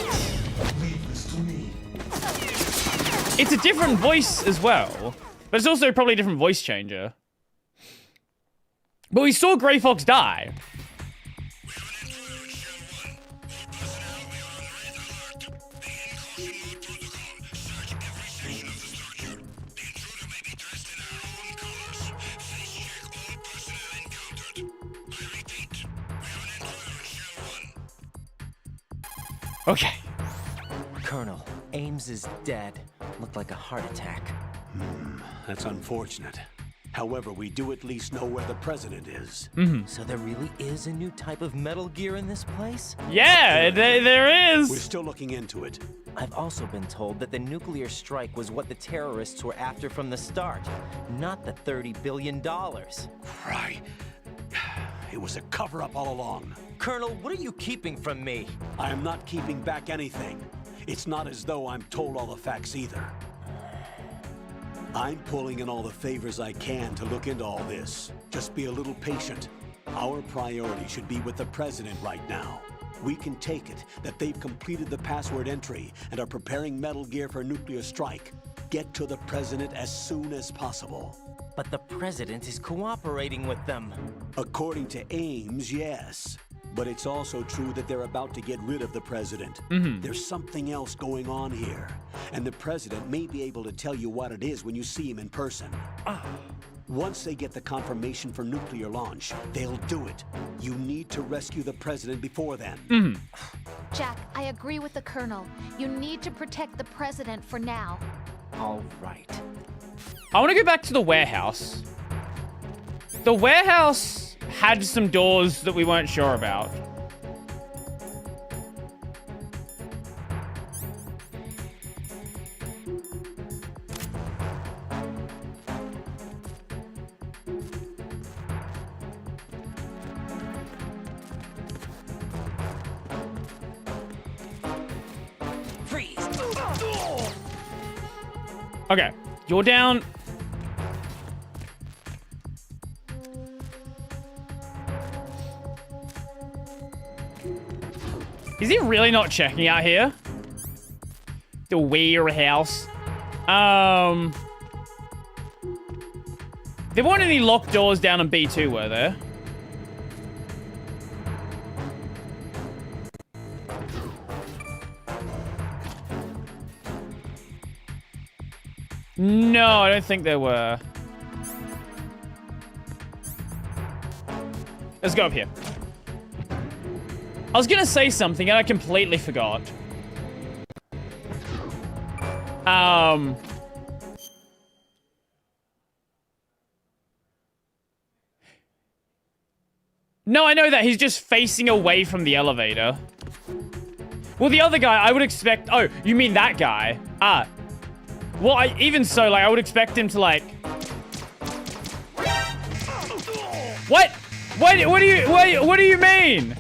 It's a different voice as well, but it's also probably a different voice changer. But we saw Grey Fox die. Okay. Colonel, Ames is dead. Looked like a heart attack. That's unfortunate. However, we do at least know where the president is. So there really is a new type of Metal Gear in this place? Yeah, there is. We're still looking into it. I've also been told that the nuclear strike was what the terrorists were after from the start, not the $30 billion. Right. It was a cover-up all along. Colonel, what are you keeping from me? I am not keeping back anything. It's not as though I'm told all the facts either. I'm pulling in all the favors I can to look into all this. Just be a little patient. Our priority should be with the President right now. We can take it that they've completed the password entry and are preparing Metal Gear for nuclear strike. Get to the President as soon as possible. But the President is cooperating with them. According to Ames, yes. But it's also true that they're about to get rid of the President. There's something else going on here. And the President may be able to tell you what it is when you see him in person. Once they get the confirmation for nuclear launch, they'll do it. You need to rescue the President before then. Jack, I agree with the Colonel. You need to protect the President for now. All right. I want to go back to the warehouse. The warehouse had some doors that we weren't sure about. Freeze! Okay, you're down. Is he really not checking out here? The warehouse. There weren't any locked doors down in B2, were there? No, I don't think there were. Let's go up here. I was gonna say something and I completely forgot. No, I know that. He's just facing away from the elevator. Well, the other guy, I would expect... Oh, you mean that guy? Ah. Well, even so, like, I would expect him to, like... What? What do you mean?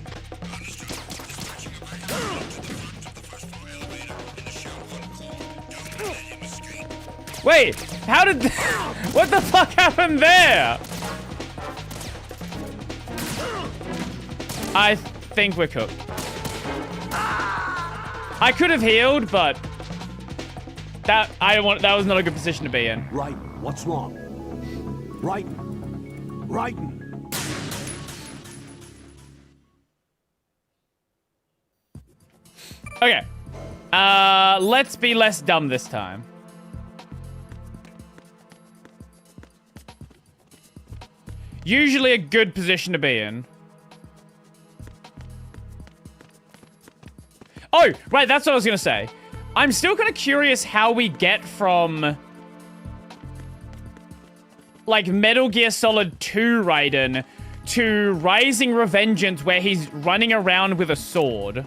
Wait, how did... What the fuck happened there? I think we're cooked. I could have healed, but... That was not a good position to be in. Raiden, what's wrong? Raiden! Raiden! Okay. Let's be less dumb this time. Usually a good position to be in. Oh, right, that's what I was gonna say. I'm still kind of curious how we get from... like, Metal Gear Solid 2 Raiden to Rising Revengeance where he's running around with a sword.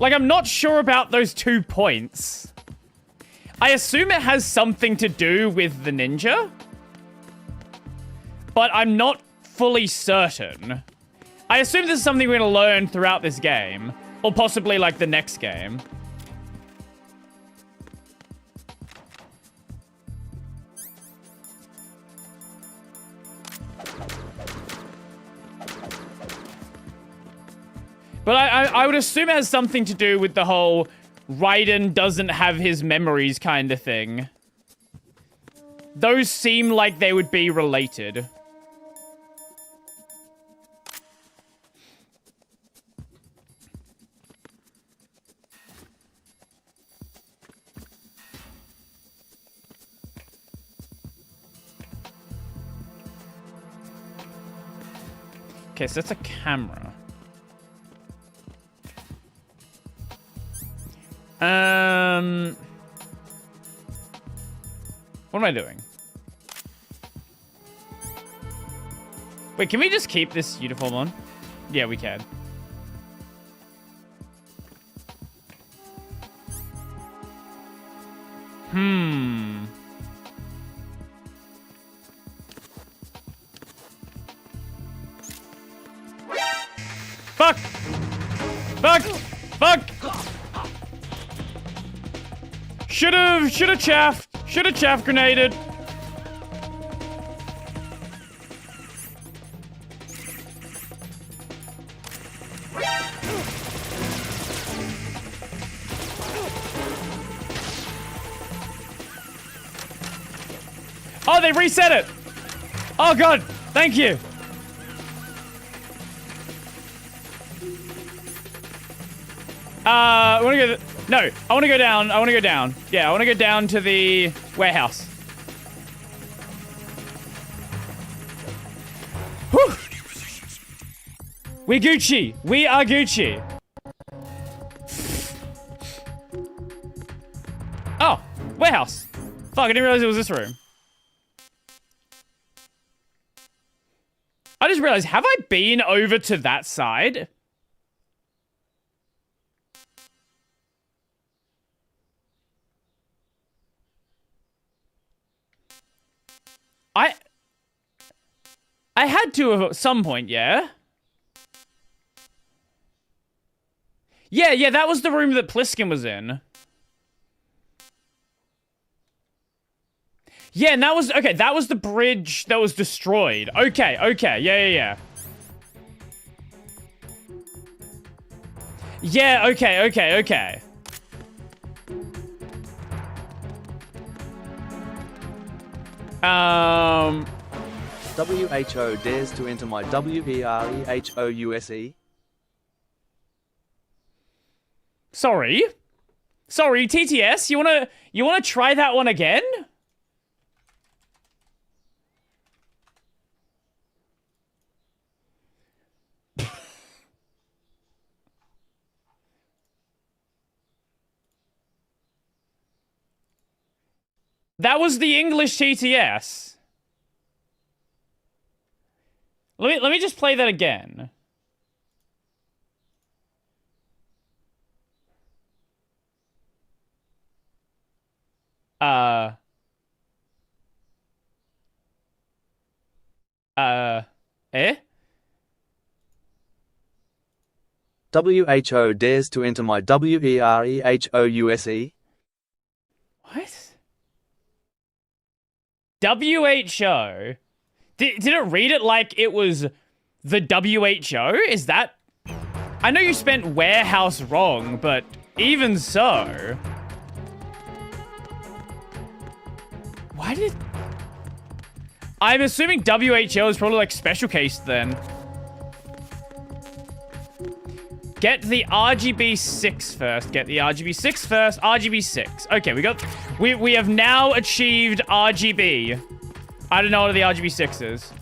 Like, I'm not sure about those 2 points. I assume it has something to do with the ninja, but I'm not fully certain. I assume this is something we're going to learn throughout this game, or possibly, like, the next game. But I would assume it has something to do with the whole Raiden doesn't have his memories kind of thing. Those seem like they would be related. Okay, so that's a camera. What am I doing? Wait, can we just keep this uniform on? Yeah, we can. Fuck! Fuck! Fuck! Should've chaff grenaded. Oh, they reset it! Oh god, thank you! I wanna go... No, I wanna go down. Yeah, I wanna go down to the warehouse. Whew! We're Gucci. We are Gucci. Oh, warehouse. Fuck, I didn't realize it was this room. I just realized, have I been over to that side? I had to have at some point, yeah? Yeah, that was the room that Pliskin was in. Yeah, and that was, okay, that was the bridge that was destroyed. Okay, yeah. Yeah, okay. WHO dares to enter my WEREHOUSE. Sorry, TTS, you wanna try that one again? That was the English TTS. Let me just play that again. Eh? WHO dares to enter my WEREHOUSE. What? WHO? Did it read it like it was the WHO? Is that... I know you spent warehouse wrong, but even so... Why did... I'm assuming WHO is probably like special case then. Get the RGB 6 first. RGB 6. Okay, we have now achieved RGB. I don't know what the RGB 6 is.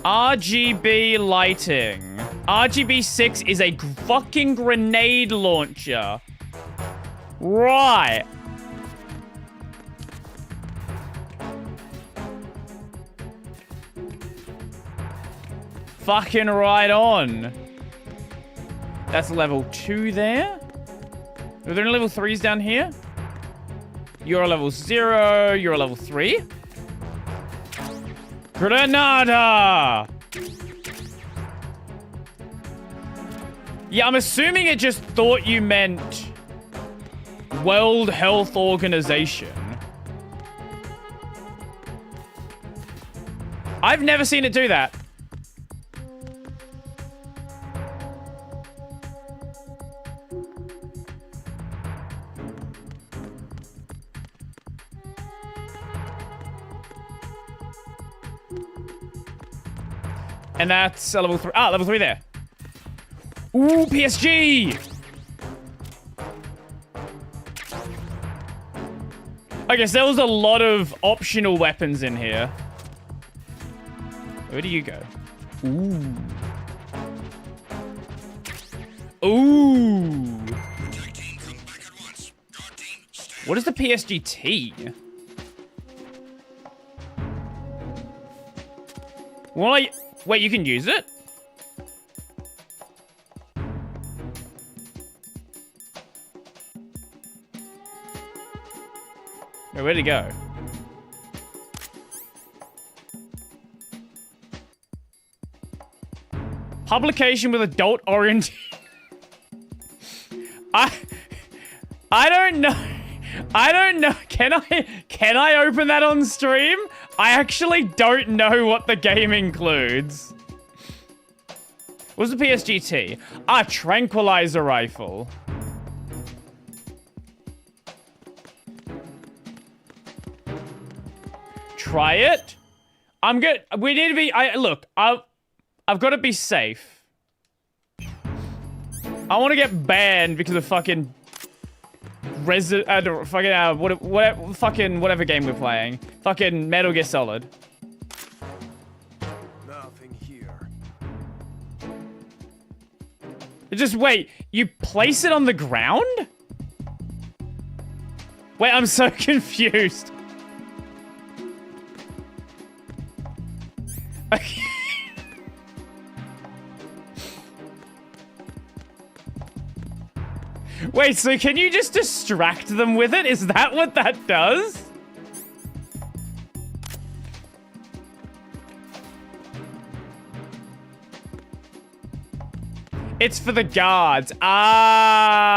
RGB lighting. RGB 6 is a fucking grenade launcher. Right. Fucking right on. That's level 2 there. Are there any level 3s down here? You're a level 0. You're a level 3. Granada! Yeah, I'm assuming it just thought you meant World Health Organization. I've never seen it do that. And that's a level 3. Ah, level 3 there. Ooh, PSG! I guess there was a lot of optional weapons in here. Where do you go? Ooh. Ooh. What is the PSG T? Well, wait, you can use it? Wait, where'd it go? Publication with adult orientation. I don't know. I don't know. Can I open that on stream? I actually don't know what the game includes. What's the PSGT? Ah, tranquilizer rifle. Try it. I'm good. We need to be. Look. I've got to be safe. I want to get banned because of fucking whatever game we're playing. Fucking Metal Gear Solid. Nothing here. Just wait. You place it on the ground? Wait, I'm so confused. Okay. Wait, so can you just distract them with it? Is that what that does? It's for the guards. Ah.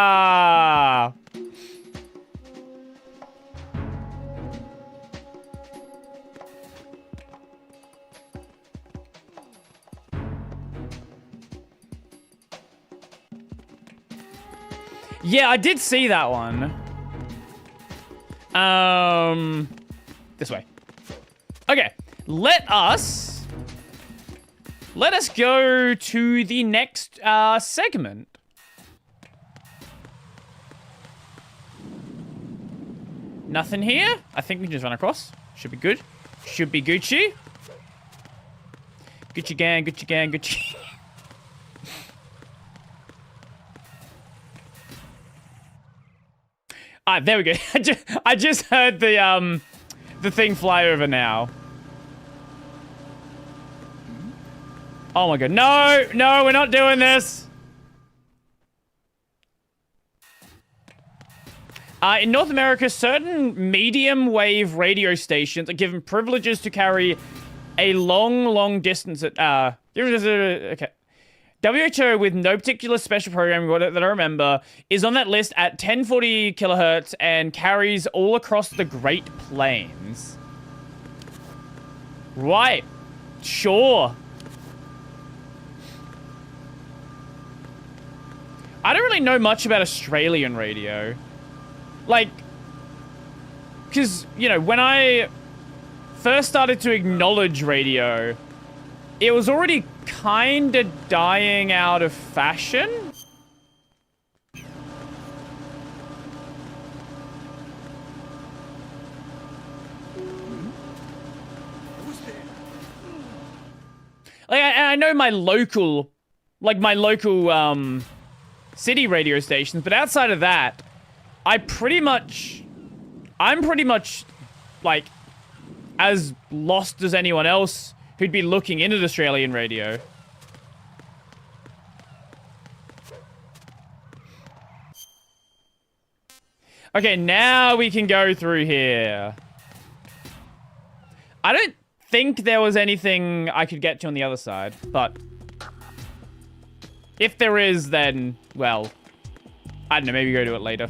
Yeah, I did see that one. This way. Okay, let us go to the next segment. Nothing here. I think we can just run across. Should be good. Should be Gucci. Gucci gang, Gucci gang, Gucci. Ah, there we go. I just heard the thing fly over now. Oh my god. No, no, we're not doing this. In North America, certain medium wave radio stations are given privileges to carry a long distance at, okay. WHO, with no particular special programming that I remember, is on that list at 1040 kilohertz and carries all across the Great Plains. Right. Sure. I don't really know much about Australian radio. Like, because, you know, when I first started to acknowledge radio, it was already kind of dying out of fashion. Like, I know my local, city radio stations, but outside of that, I'm pretty much, like, as lost as anyone else who'd be looking into Australian radio. Okay, now we can go through here. I don't think there was anything I could get to on the other side, but if there is, then, well, I don't know, maybe go to it later.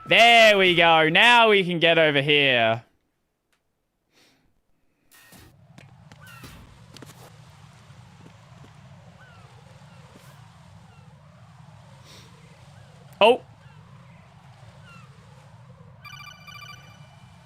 There we go. Now we can get over here. Oh.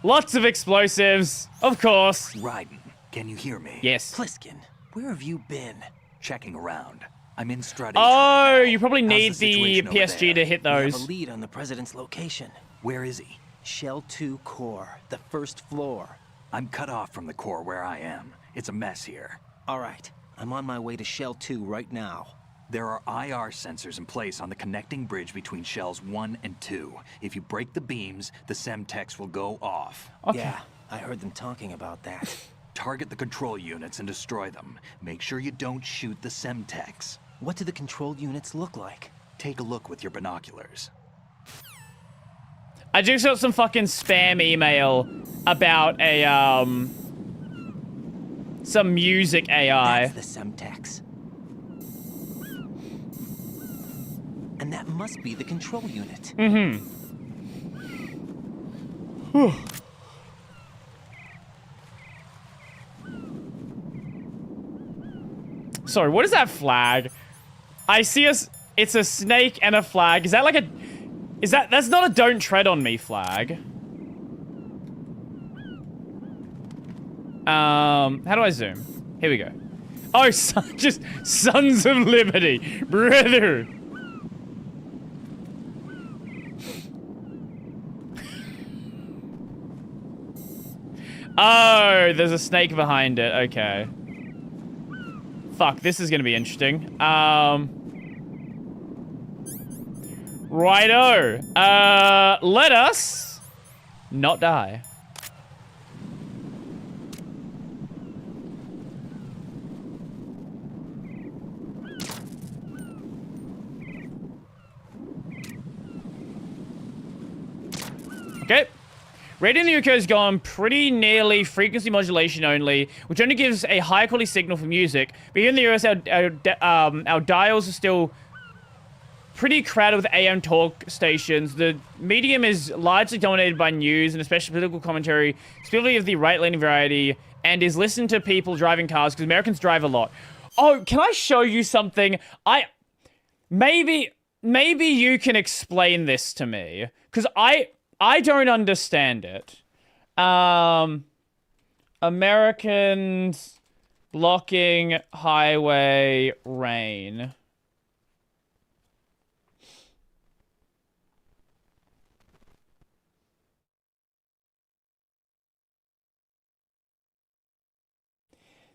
Lots of explosives, of course. Raiden, can you hear me? Yes. Pliskin, where have you been? Checking around. I'm in Strade. Oh, you probably need the PSG to hit We have those. a lead on the president's location. Where is he? Shell 2 core, the first floor. I'm cut off from the core where I am. It's a mess here. All right, I'm on my way to Shell 2 right now. There are IR sensors in place on the connecting bridge between shells 1 and 2. If you break the beams, the Semtex will go off. Okay. Yeah, I heard them talking about that. Target the control units and destroy them. Make sure you don't shoot the Semtex. What do the control units look like? Take a look with your binoculars. I just got some fucking spam email about a, some music AI. That's the Semtex. And that must be the control unit. Mm-hmm. Sorry, what is that flag? I see it's a snake and a flag. Is that like a... That's not a don't tread on me flag. How do I zoom? Here we go. Oh, just Sons of Liberty. Brother. Oh, there's a snake behind it. Okay. Fuck, this is gonna be interesting. Righto. Let us not die. Okay. Raiden Yuko has gone pretty nearly frequency modulation only, which only gives a high quality signal for music. But here in the US, our dials are still pretty crowded with AM talk stations. The medium is largely dominated by news and especially political commentary, specifically of the right-leaning variety, and is listened to people driving cars because Americans drive a lot. Oh, can I show you something? Maybe you can explain this to me, because I don't understand it. Americans blocking highway rain.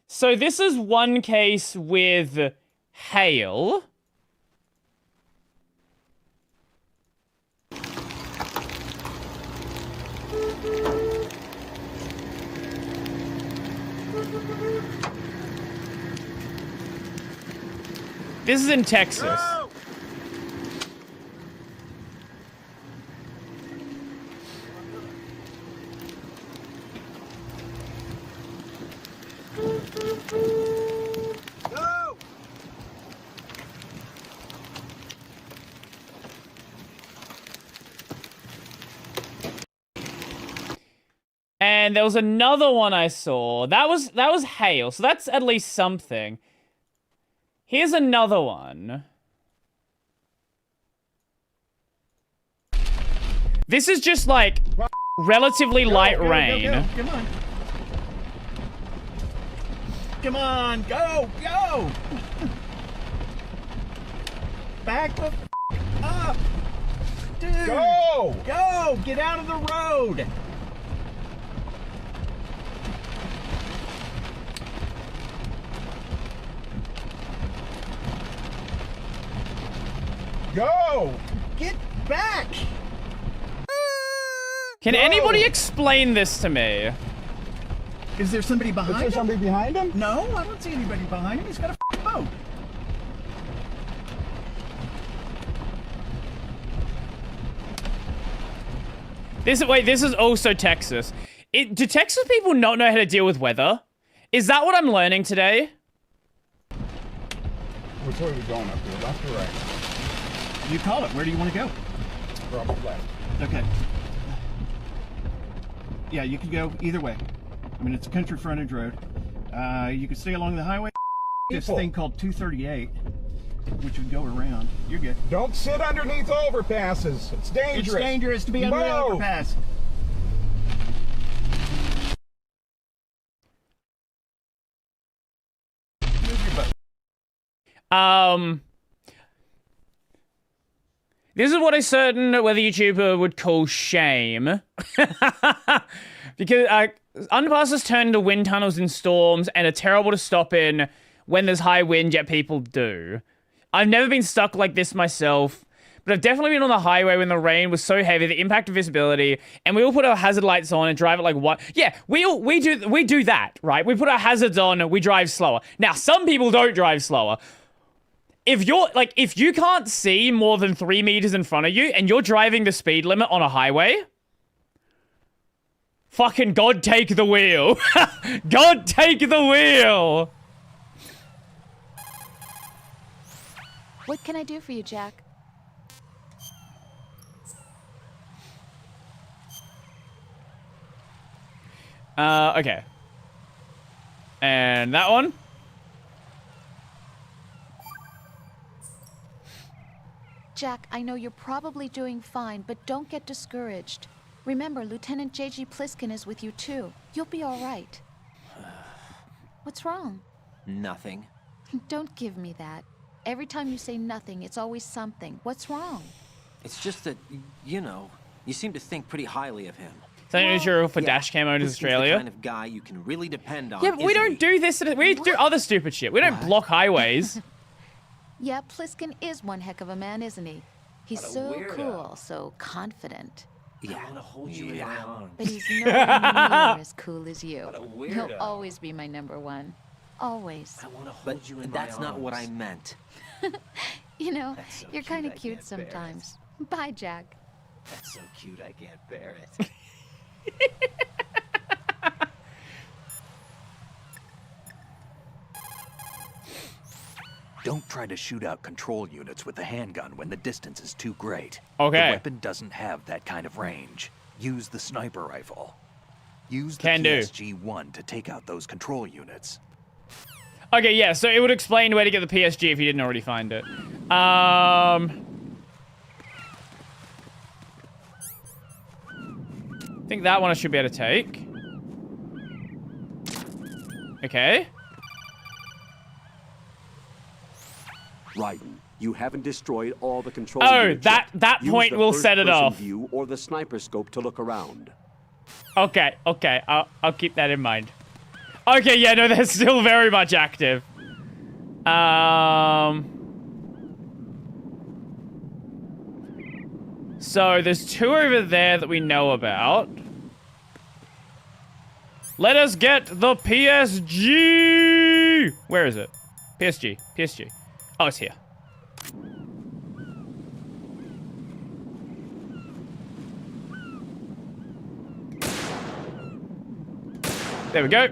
So this is one case with hail. This is in Texas. Go! Go! And there was another one I saw. That was hail, so that's at least something. Here's another one. This is just like relatively light rain. Go. Come on. Come on, go. Back the up. Dude. Go. Get out of the road. Go! Get back! Can anybody explain this to me? Is there somebody behind him? Is there somebody behind him? No, I don't see anybody behind him. He's got a boat. This is also Texas. Do Texas people not know how to deal with weather? Is that what I'm learning today? Which way are we going up here? Left or right? You call it. Where do you want to go? Probably left. Okay. Yeah, you can go either way. I mean, it's a country frontage road. You can stay along the highway. This thing called 238, which would go around. You're good. Don't sit underneath overpasses. It's dangerous. It's dangerous to be under the overpass. Move your boat. This is what a certain weather YouTuber would call shame. Because underpasses turn into wind tunnels in storms and are terrible to stop in when there's high wind, yet people do. I've never been stuck like this myself, but I've definitely been on the highway when the rain was so heavy, the impact of visibility, and we all put our hazard lights on and drive at like what? Yeah, we do that, right? We put our hazards on, we drive slower. Now, some people don't drive slower. If you can't see more than 3 meters in front of you and you're driving the speed limit on a highway, fucking God take the wheel. God take the wheel. What can I do for you, Jack? Okay. And that one? Jack, I know you're probably doing fine, but don't get discouraged. Remember, Lieutenant J.G. Pliskin is with you too. You'll be all right. What's wrong? Nothing. Don't give me that. Every time you say nothing, it's always something. What's wrong? It's just that, you know, you seem to think pretty highly of him. Is that unusual for dash cam owners in Australia? The kind of guy you can really depend on. Yeah, but we don't do this. We do other stupid shit. We don't block highways. Yeah, Pliskin is one heck of a man, isn't he? He's so cool, so confident. Yeah. I want to hold you in my arms. But he's nowhere near as cool as you. He'll always be my number one. Always. I want to hold you in my arms. That's not what I meant. You know, So you're kind of cute sometimes. Bye, Jack. That's so cute, I can't bear it. Don't try to shoot out control units with the handgun when the distance is too great. Okay. The weapon doesn't have that kind of range. Use the sniper rifle. Use the Can do. PSG-1 to take out those control units. Okay, yeah, so it would explain where to get the PSG if you didn't already find it. I think that one I should be able to take. Okay. Raiden, you haven't destroyed all the control units that yet. point will set it off. Use the first-person view or the sniper scope to look around. Okay, I'll keep that in mind. Okay, yeah, no, they're still very much active. So there's 2 over there that we know about. Let us get the PSG! Where is it? PSG. Oh, it's here. There we go.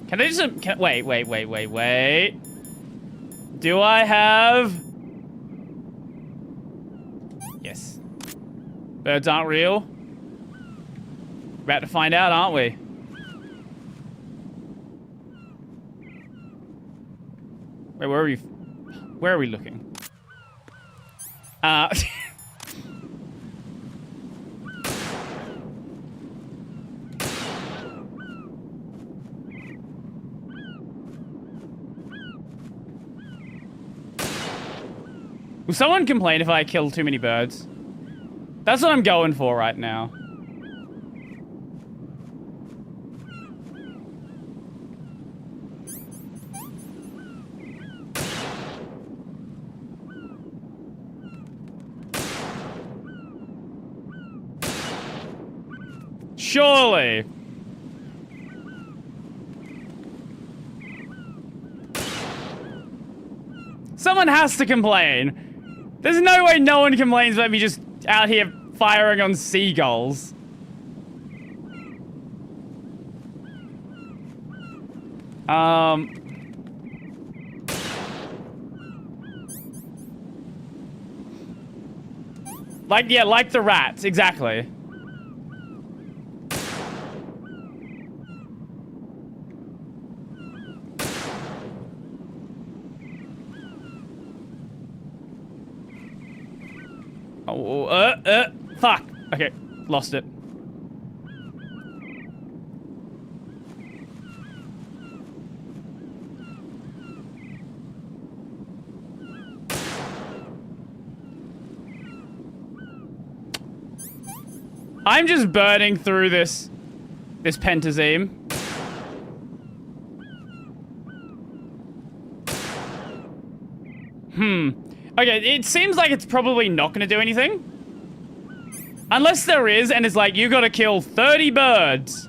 Can I just... wait. Do I have... Yes. Birds aren't real. About to find out, aren't we? Wait, where are we looking? Will someone complain if I kill too many birds? That's what I'm going for right now. Surely. Someone has to complain. There's no way no one complains about me just out here firing on seagulls. Like the rats, exactly. Oh, fuck. Okay, lost it. I'm just burning through this pentazine. Okay, it seems like it's probably not going to do anything. Unless there is, and it's like, you gotta kill 30 birds.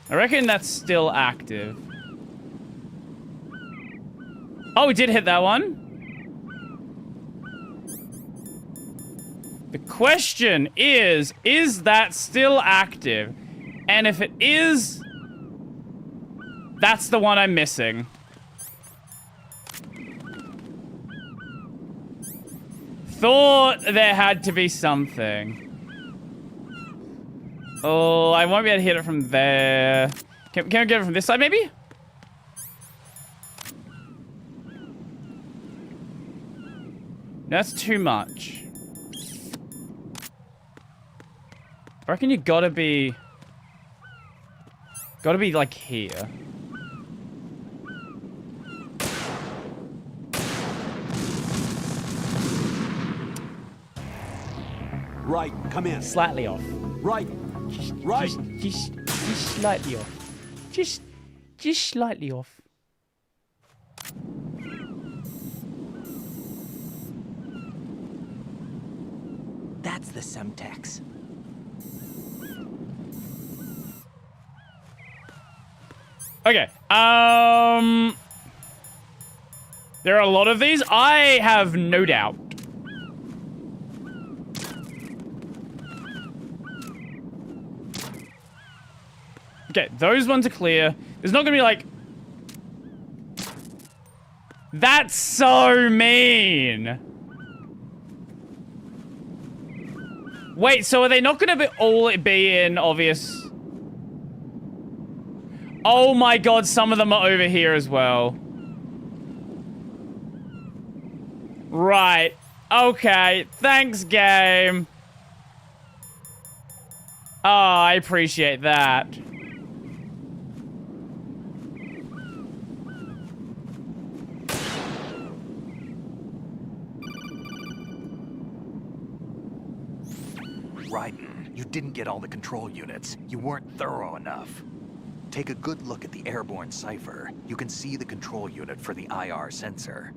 I reckon that's still active. Oh, we did hit that one. The question is that still active? And if it is, that's the one I'm missing. Thought there had to be something. Oh, I won't be able to hit it from there. Can I get it from this side, maybe? That's too much. I reckon you gotta be like here. Right, come in. Slightly off. Right. Right. Just slightly off. Just slightly off. That's the Semtex. Okay. There are a lot of these. I have no doubt. Okay, those ones are clear. There's not gonna be like... That's so mean! Wait, so are they not gonna all be in obvious... Oh my god, some of them are over here as well. Right. Okay, thanks, game. Oh, I appreciate that. Raiden, you didn't get all the control units. You weren't thorough enough. Take a good look at the airborne cipher. You can see the control unit for the IR sensor.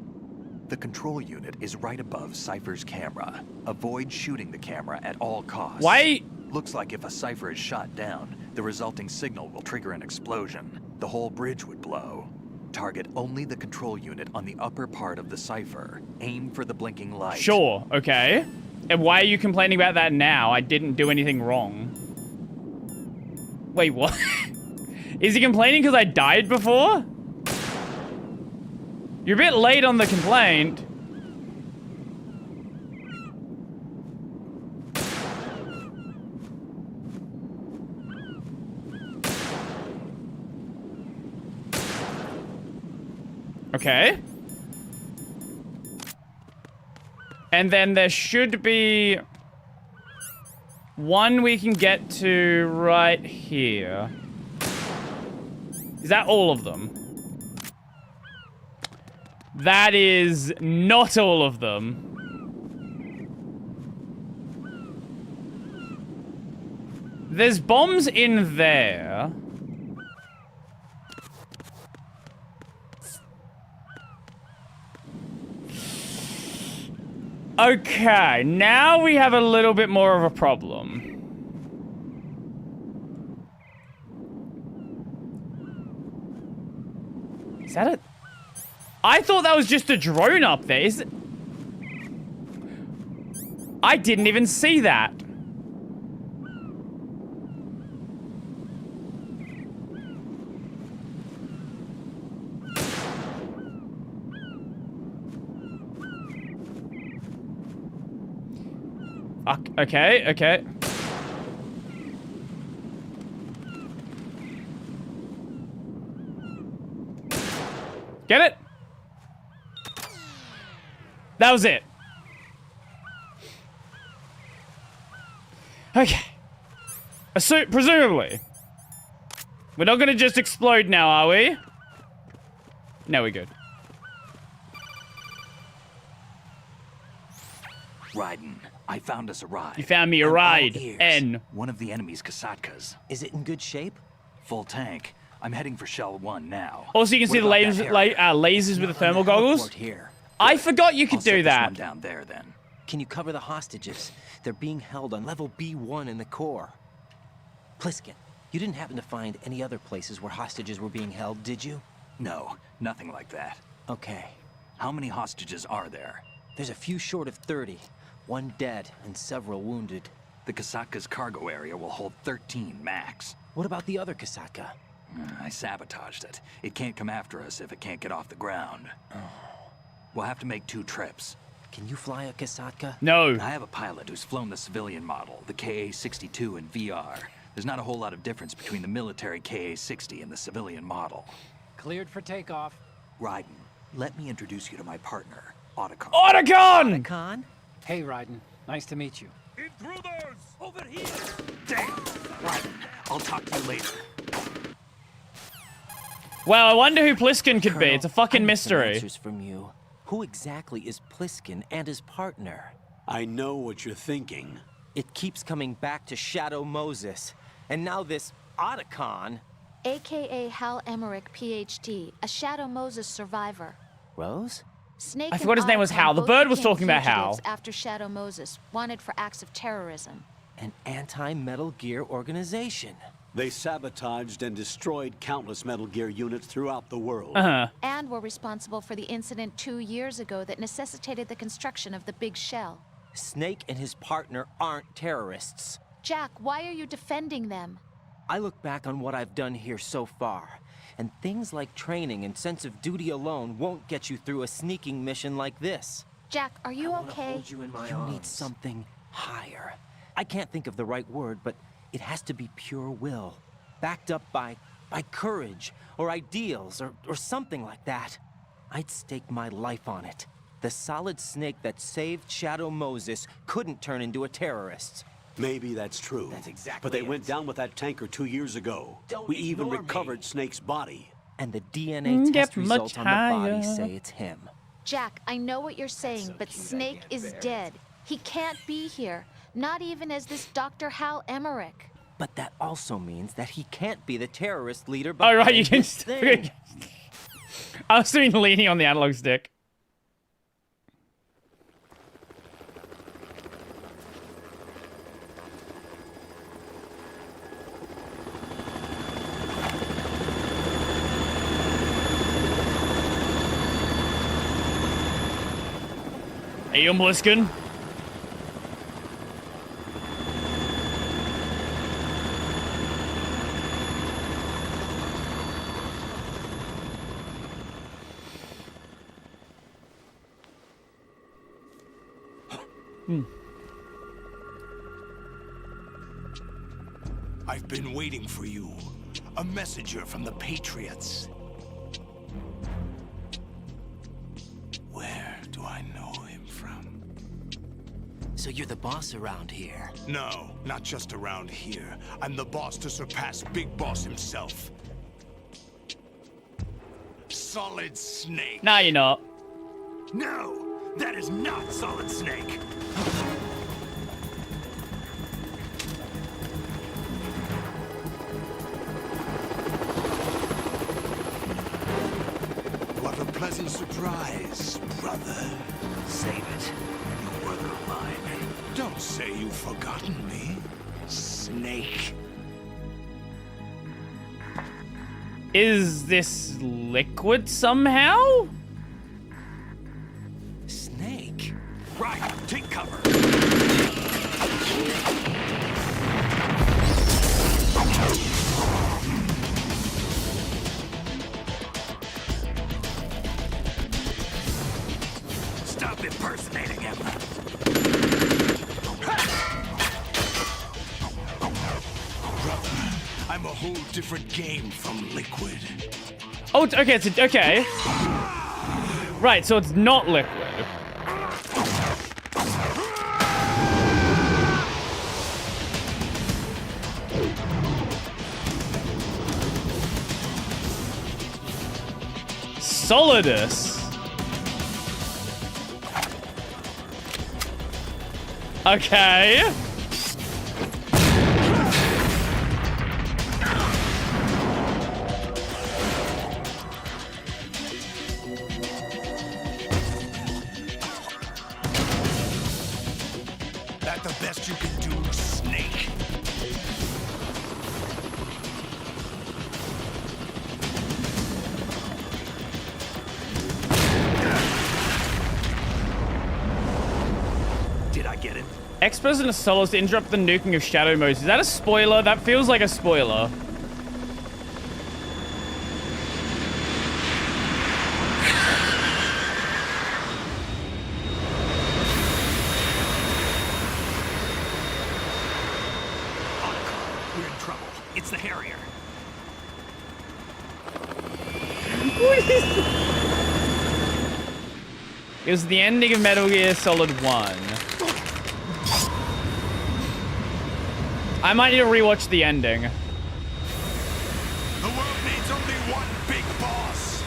The control unit is right above Cypher's camera. Avoid shooting the camera at all costs. Why? Looks like if a Cypher is shot down, the resulting signal will trigger an explosion. The whole bridge would blow. Target only the control unit on the upper part of the Cypher. Aim for the blinking light. Sure, okay. And why are you complaining about that now? I didn't do anything wrong. Wait, what? Is he complaining because I died before? You're a bit late on the complaint. Okay. And then there should be one we can get to right here. Is that all of them? That is not all of them. There's bombs in there. Okay, now we have a little bit more of a problem. Is that it? I thought that was just a drone up there. Is it? I didn't even see that. Okay, okay. Get it? That was it. Okay. Presumably. We're not gonna just explode now, are we? No, we're good. Raiden, I found us a ride. You found me a ride. N. One of the enemy's Kasatkas. Is it in good shape? Full tank. I'm heading for Shell 1 now. Also, you can see the lasers with the thermal goggles. Here. I forgot you could I'll set do this that. one down there, then. Can you cover the hostages? They're being held on level B1 in the core. Pliskin, you didn't happen to find any other places where hostages were being held, did you? No, nothing like that. Okay. How many hostages are there? There's a few short of 30. 1 dead and several wounded. The Kasatka's cargo area will hold 13 max. What about the other Kasatka? I sabotaged it. It can't come after us if it can't get off the ground. We'll have to make 2 trips. Can you fly a Kasatka? No. I have a pilot who's flown the civilian model, the KA-62 in VR. There's not a whole lot of difference between the military KA-60 and the civilian model. Cleared for takeoff. Raiden, let me introduce you to my partner, Otacon. Otacon! Otacon? Hey, Raiden. Nice to meet you. Intruders! Over here! Damn! Raiden, I'll talk to you later. Well, I wonder who Pliskin could be. Colonel, It's a fucking I need some mystery. answers from you. Who exactly is Pliskin and his partner? I know what you're thinking. It keeps coming back to Shadow Moses. And now this Otacon. AKA Hal Emmerich, PhD, a Shadow Moses survivor. Rose? Snake I forgot his name was Otacon Hal. The both bird was became talking about Hal. fugitives after Shadow Moses, wanted for acts of terrorism. An anti-Metal Gear organization. They sabotaged and destroyed countless Metal Gear units throughout the world. And were responsible for the incident 2 years ago that necessitated the construction of the Big Shell. Snake and his partner aren't terrorists. Jack, why are you defending them? I look back on what I've done here so far, and things like training and sense of duty alone won't get you through a sneaking mission like this. Jack, are you okay? You need something higher. I can't think of the right word, but it has to be pure will, backed up by courage, or ideals, or something like that. I'd stake my life on it. The solid snake that saved Shadow Moses couldn't turn into a terrorist. Maybe that's true. That's exactly But they it. went down with that tanker 2 years ago. Don't We even ignore me. recovered Snake's body. And the DNA test results on the body say it's him. Jack, I know what you're saying, but Snake is dead. He can't be here, not even as this Dr. Hal Emmerich. But that also means that he can't be the terrorist leader Oh, behind right, you can... this thing. I was doing leaning on the analog stick. Hey, you Pliskin? I've been waiting for you. A messenger from the Patriots. Where do I know him from? So you're the boss around here? No, not just around here. I'm the boss to surpass Big Boss himself. Solid Snake. Nah, you're not. No, that is not Solid Snake. What a pleasant surprise, brother. Save it. You brother of mine. Don't say you've forgotten me, Snake. Is this liquid somehow? Snake? Right, take cover. Stop impersonating him. Brother, I'm a whole different game from Liquid. Oh, okay, it's okay. Right, so it's not liquid. Solidus. Okay. That the best you can do, Snake? Did I get it? Ex-President Solus to interrupt the nuking of Shadow Moses. Is that a spoiler? That feels like a spoiler. We're in trouble. It's the Harrier. It was the ending of Metal Gear Solid 1. I might need to rewatch the ending. The world needs only one big boss.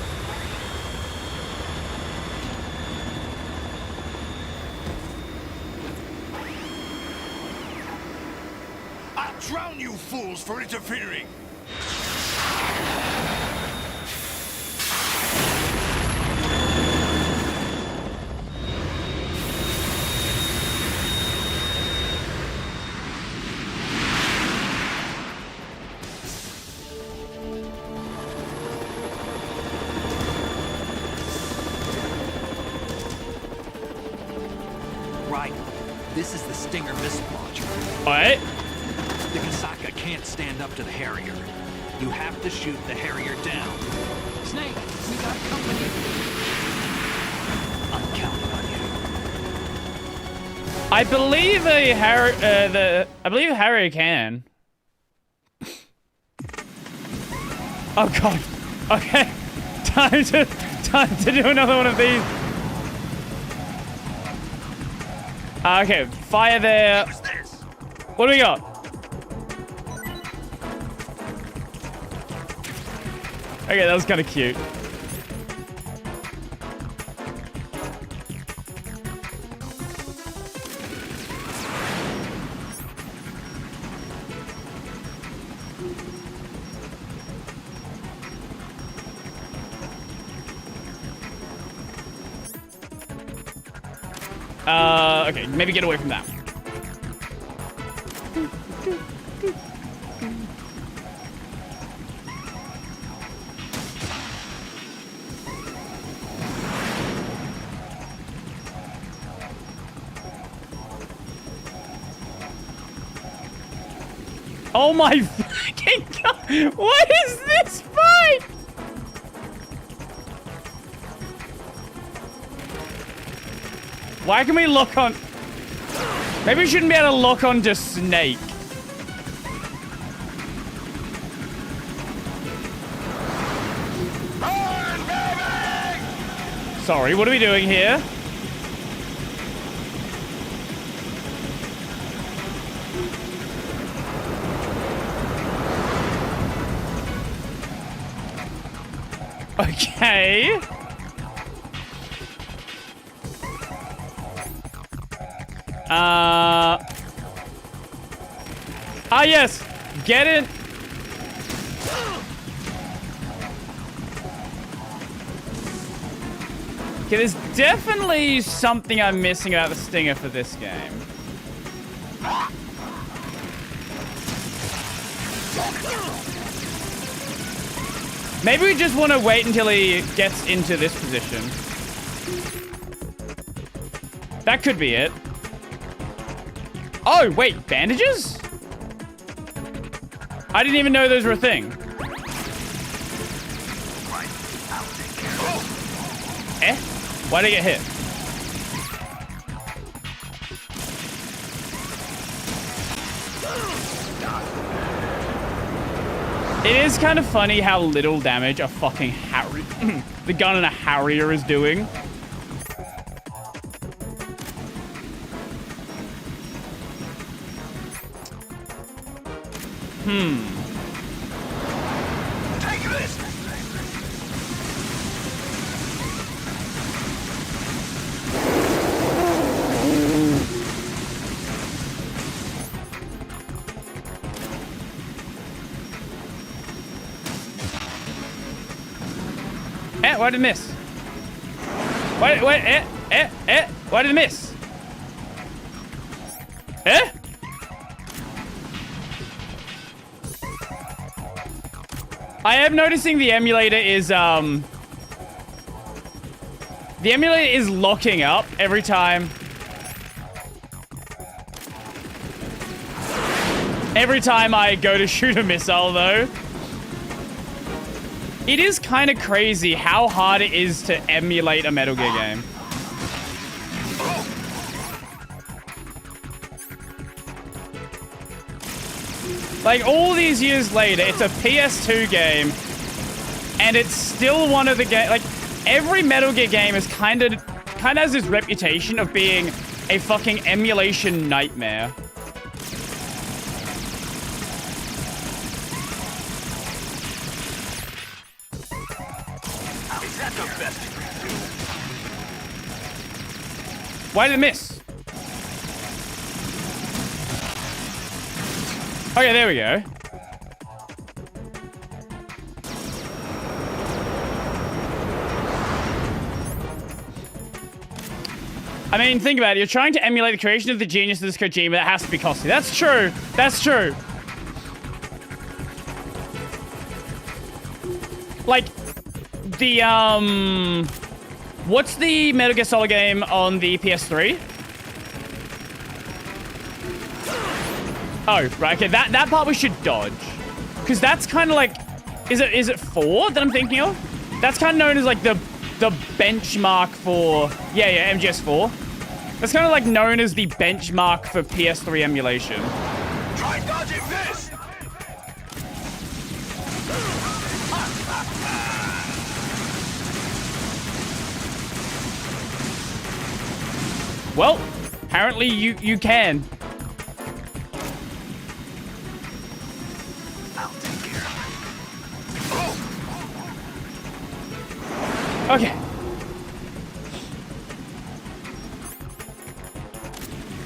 I'll drown you fools for interfering. Right. This is the Stinger missile launcher. What? The Kasaka can't stand up to the Harrier. You have to shoot the Harrier down. Snake, we got company. I'm counting on you. I believe I believe Harry can. Oh god. Okay. Time to do another one of these. Okay, fire there. What do we got? Okay, that was kind of cute. Okay, maybe get away from that. Oh my fucking god! What is this fight? Why can we lock on? Maybe we shouldn't be able to lock on to Snake. Sorry, what are we doing here? Okay. Ah, yes. Get it. Okay, there's definitely something I'm missing about the Stinger for this game. Maybe we just want to wait until he gets into this position. That could be it. Oh, wait, bandages? I didn't even know those were a thing. Eh? Why did I get hit? It is kind of funny how little damage a fucking the gun in a Harrier is doing. Take this. Why did it miss? Why did it miss? I am noticing the emulator is locking up every time. Every time I go to shoot a missile, though. It is kind of crazy how hard it is to emulate a Metal Gear game. Like, all these years later, it's a PS2 game, and it's still one of the game. Like, every Metal Gear game is kind of has this reputation of being a fucking emulation nightmare. Is that the best you can do? Why did it miss? Okay, there we go. I mean, think about it. You're trying to emulate the creation of the genius of this Kojima. That has to be costly. That's true. That's true. Like, the, what's the Metal Gear Solid game on the PS3? Oh, right, okay, that part we should dodge. Because that's kind of like, is it 4 that I'm thinking of? That's kind of known as like the benchmark for, yeah, MGS 4. That's kind of like known as the benchmark for PS3 emulation. Try dodging this! Well, apparently you can. Okay.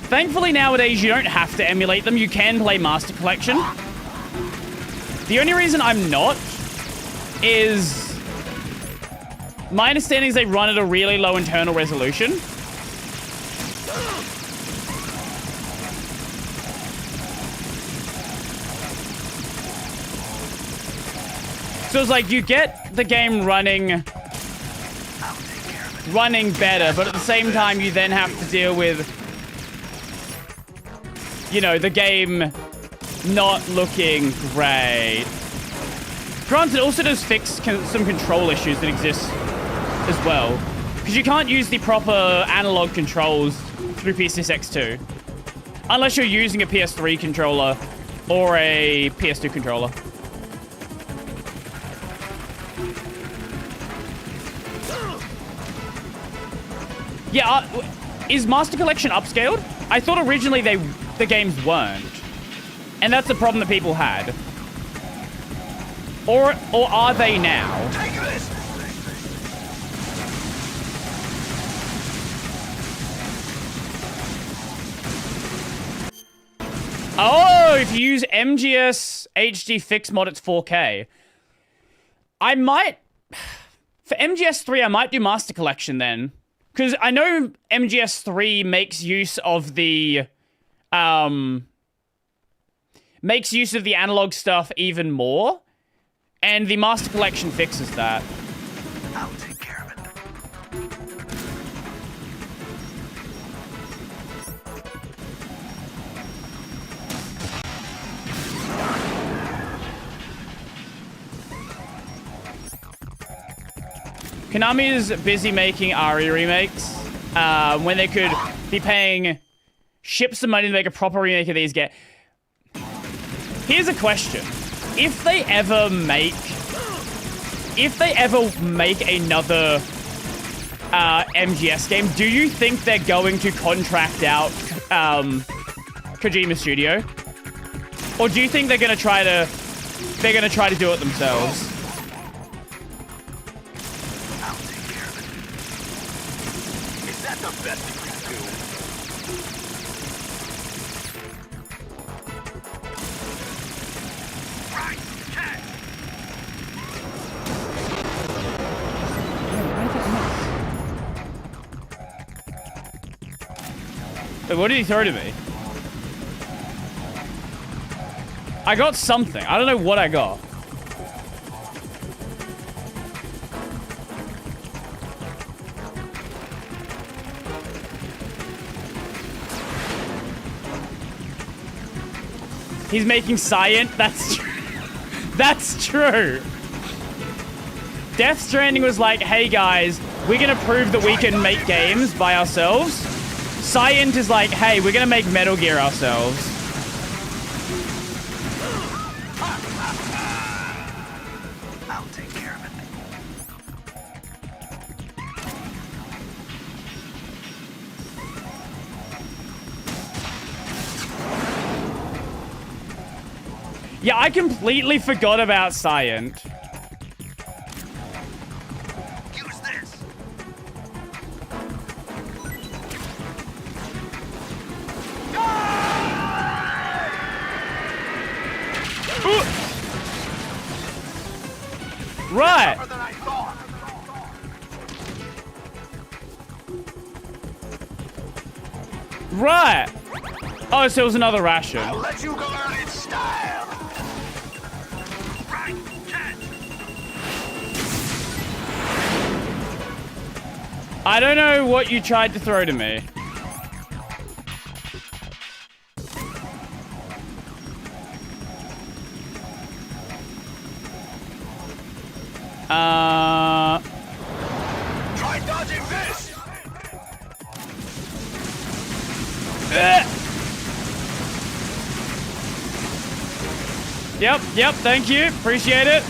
Thankfully, nowadays, you don't have to emulate them. You can play Master Collection. The only reason I'm not is... my understanding is they run at a really low internal resolution. So it's like you get the game running better, but at the same time you then have to deal with, you know, the game not looking great. Granted, it also does fix some control issues that exist as well, because you can't use the proper analog controls through P6X2 unless you're using a PS3 controller or a PS2 controller. Yeah, is Master Collection upscaled? I thought originally the games weren't. And that's the problem that people had. Or are they now? Take this! Oh, if you use MGS HD Fix Mod, it's 4K. I might... For MGS3, I might do Master Collection then. Because I know MGS3 makes use of the... makes use of the analog stuff even more. And the Master Collection fixes that. I'll take care of it. Konami is busy making RE remakes when they could be paying ships some money to make a proper remake of these games. Here's a question. If they ever make another MGS game, do you think they're going to contract out Kojima Studio? Or do you think they're gonna try to do it themselves? Is that the best you can do? Right, catch! What did he throw to me? I got something. I don't know what I got. He's making Scient. That's true. That's true. Death Stranding was like, hey guys, we're gonna prove that we can make games by ourselves. Scient is like, hey, we're gonna make Metal Gear ourselves. I'll take care of it. Yeah, I completely forgot about Scient. Use this. Right. Right. Oh, so it was another ration. I'll let you go out in style. Right, catch. I don't know what you tried to throw to me. Try dodging this. Yep, thank you. Appreciate it.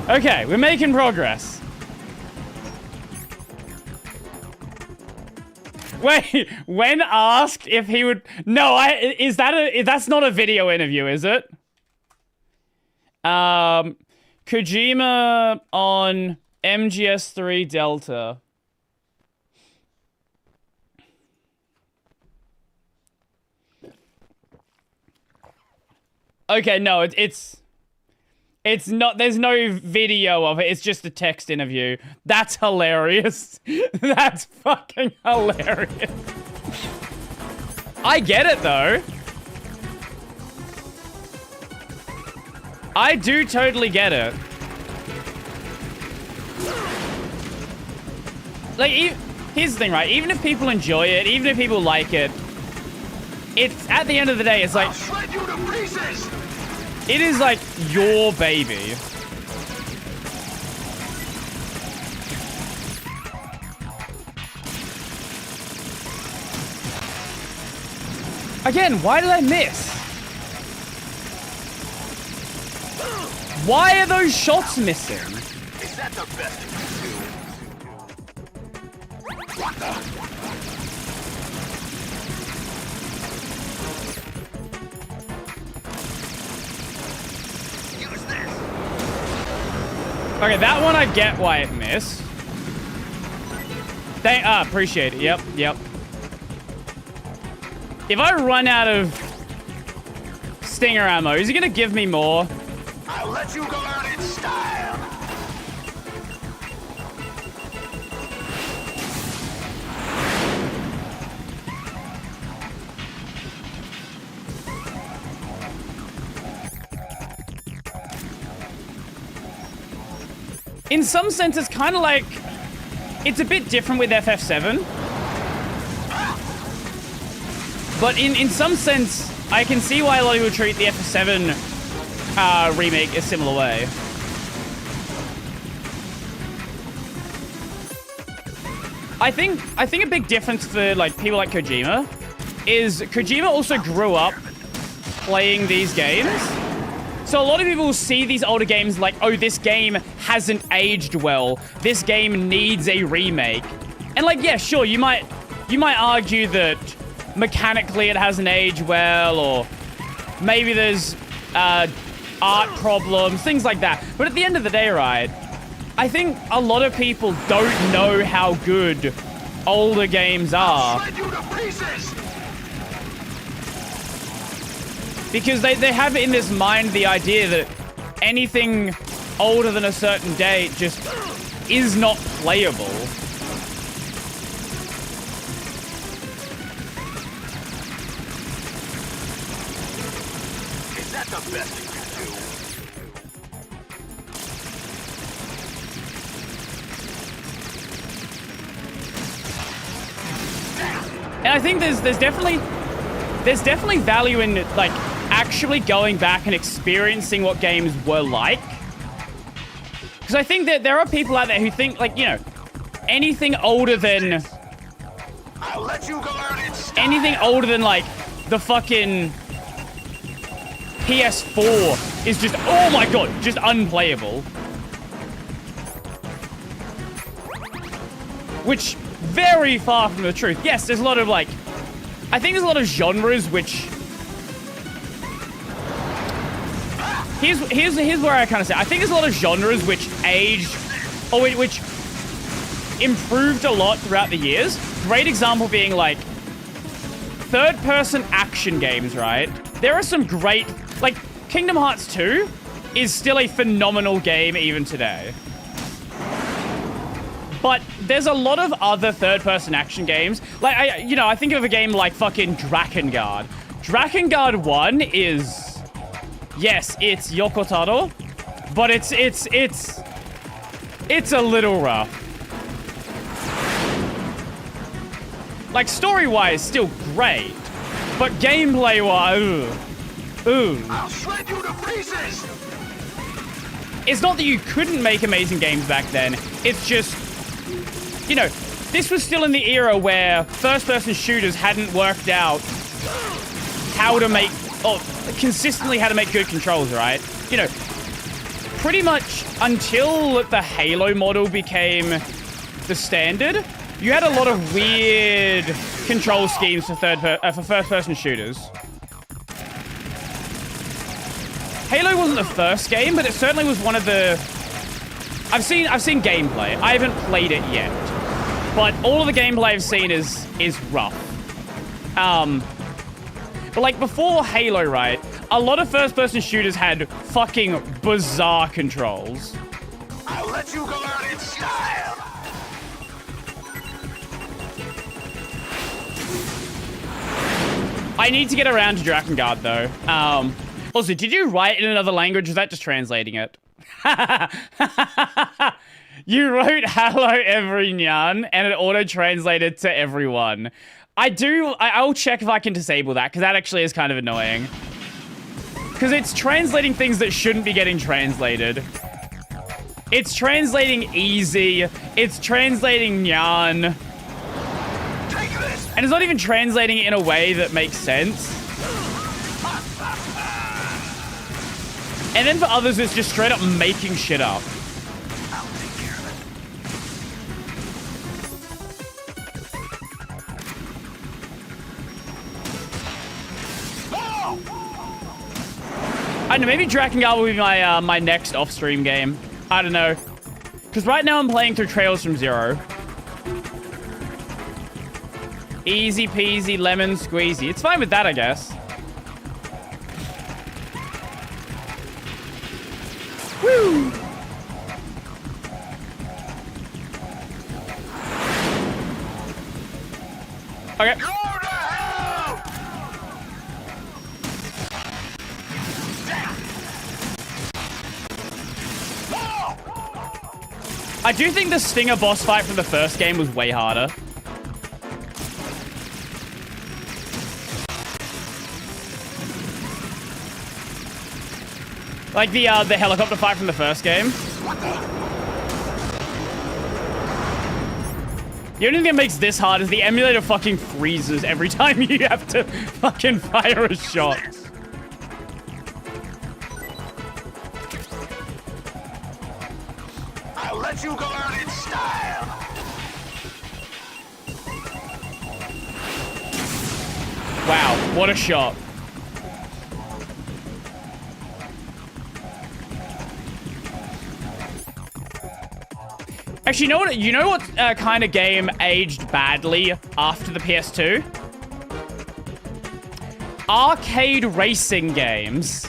Okay, we're making progress. Wait, when asked if he would... No, that's not a video interview, is it? Kojima on MGS 3 Delta. Okay, no, it's not, there's no video of it, it's just a text interview. That's hilarious. That's fucking hilarious. I get it, though. I do totally get it. Like, here's the thing, right? Even if people enjoy it, even if people like it, it's, at the end of the day, it's like... I'll shred you to pieces. It is like your baby. Again, why did I miss? Why are those shots missing? Is that the best you can do? What the? Okay, that one I get why it missed. Appreciate it. Yep. If I run out of stinger ammo, is he gonna give me more? I'll let you go out in style. In some sense, it's kind of like... It's a bit different with FF7. But in some sense, I can see why a lot of people treat the FF7 remake a similar way. I think a big difference for like people like Kojima is Kojima also grew up playing these games. So a lot of people see these older games like, oh, this game hasn't aged well. This game needs a remake. And like, yeah, sure, you might argue that mechanically it hasn't aged well, or maybe there's art problems, things like that. But at the end of the day, right, I think a lot of people don't know how good older games are. Because they have in this mind the idea that anything older than a certain date just is not playable. Is that the best thing you do? And I think there's definitely value in like actually going back and experiencing what games were like. Because I think that there are people out there who think, like, you know, anything older than I'll let you go learn it. anything older than like the fucking PS4 is just, oh my god, just unplayable. Which very far from the truth. Yes, there's a lot of like, I think there's a lot of genres which here's where I kind of say I think there's a lot of genres which aged or which improved a lot throughout the years. Great example being like third-person action games, right? There are some great, like Kingdom Hearts 2 is still a phenomenal game even today. But there's a lot of other third-person action games. Like, I think of a game like fucking Drakengard. Drakengard 1 is, yes, it's Yokotaro, but it's a little rough. Like, story-wise, still great, but gameplay-wise, ooh. I'll shred you to pieces. It's not that you couldn't make amazing games back then. It's just, you know, this was still in the era where first-person shooters hadn't worked out how to make, or consistently how to make good controls, right? You know, pretty much until the Halo model became the standard, you had a lot of weird control schemes for first-person shooters. Halo wasn't the first game, but it certainly was one of the... I've seen gameplay. I haven't played it yet. But all of the gameplay I've seen is rough. But like before Halo, right? A lot of first-person shooters had fucking bizarre controls. I'll let you go learn in style. I need to get around to Drakengard though. Also, did you write in another language? Was that just translating it? You wrote hello everyone and it auto-translated to everyone. I'll check if I can disable that because that actually is kind of annoying. Because it's translating things that shouldn't be getting translated. It's translating easy. It's translating nyan. And it's not even translating it in a way that makes sense. And then for others, it's just straight up making shit up. I don't know, maybe Drakengard will be my my next off-stream game. I don't know. Because right now I'm playing through Trails from Zero. Easy peasy, lemon squeezy. It's fine with that, I guess. Woo! Okay. I do think the Stinger boss fight from the first game was way harder. Like the helicopter fight from the first game. The only thing that makes this hard is the emulator fucking freezes every time you have to fucking fire a shot. I'll let you go learn in style. Wow, what a shot. Actually, you know what kind of game aged badly after the PS2? Arcade racing games.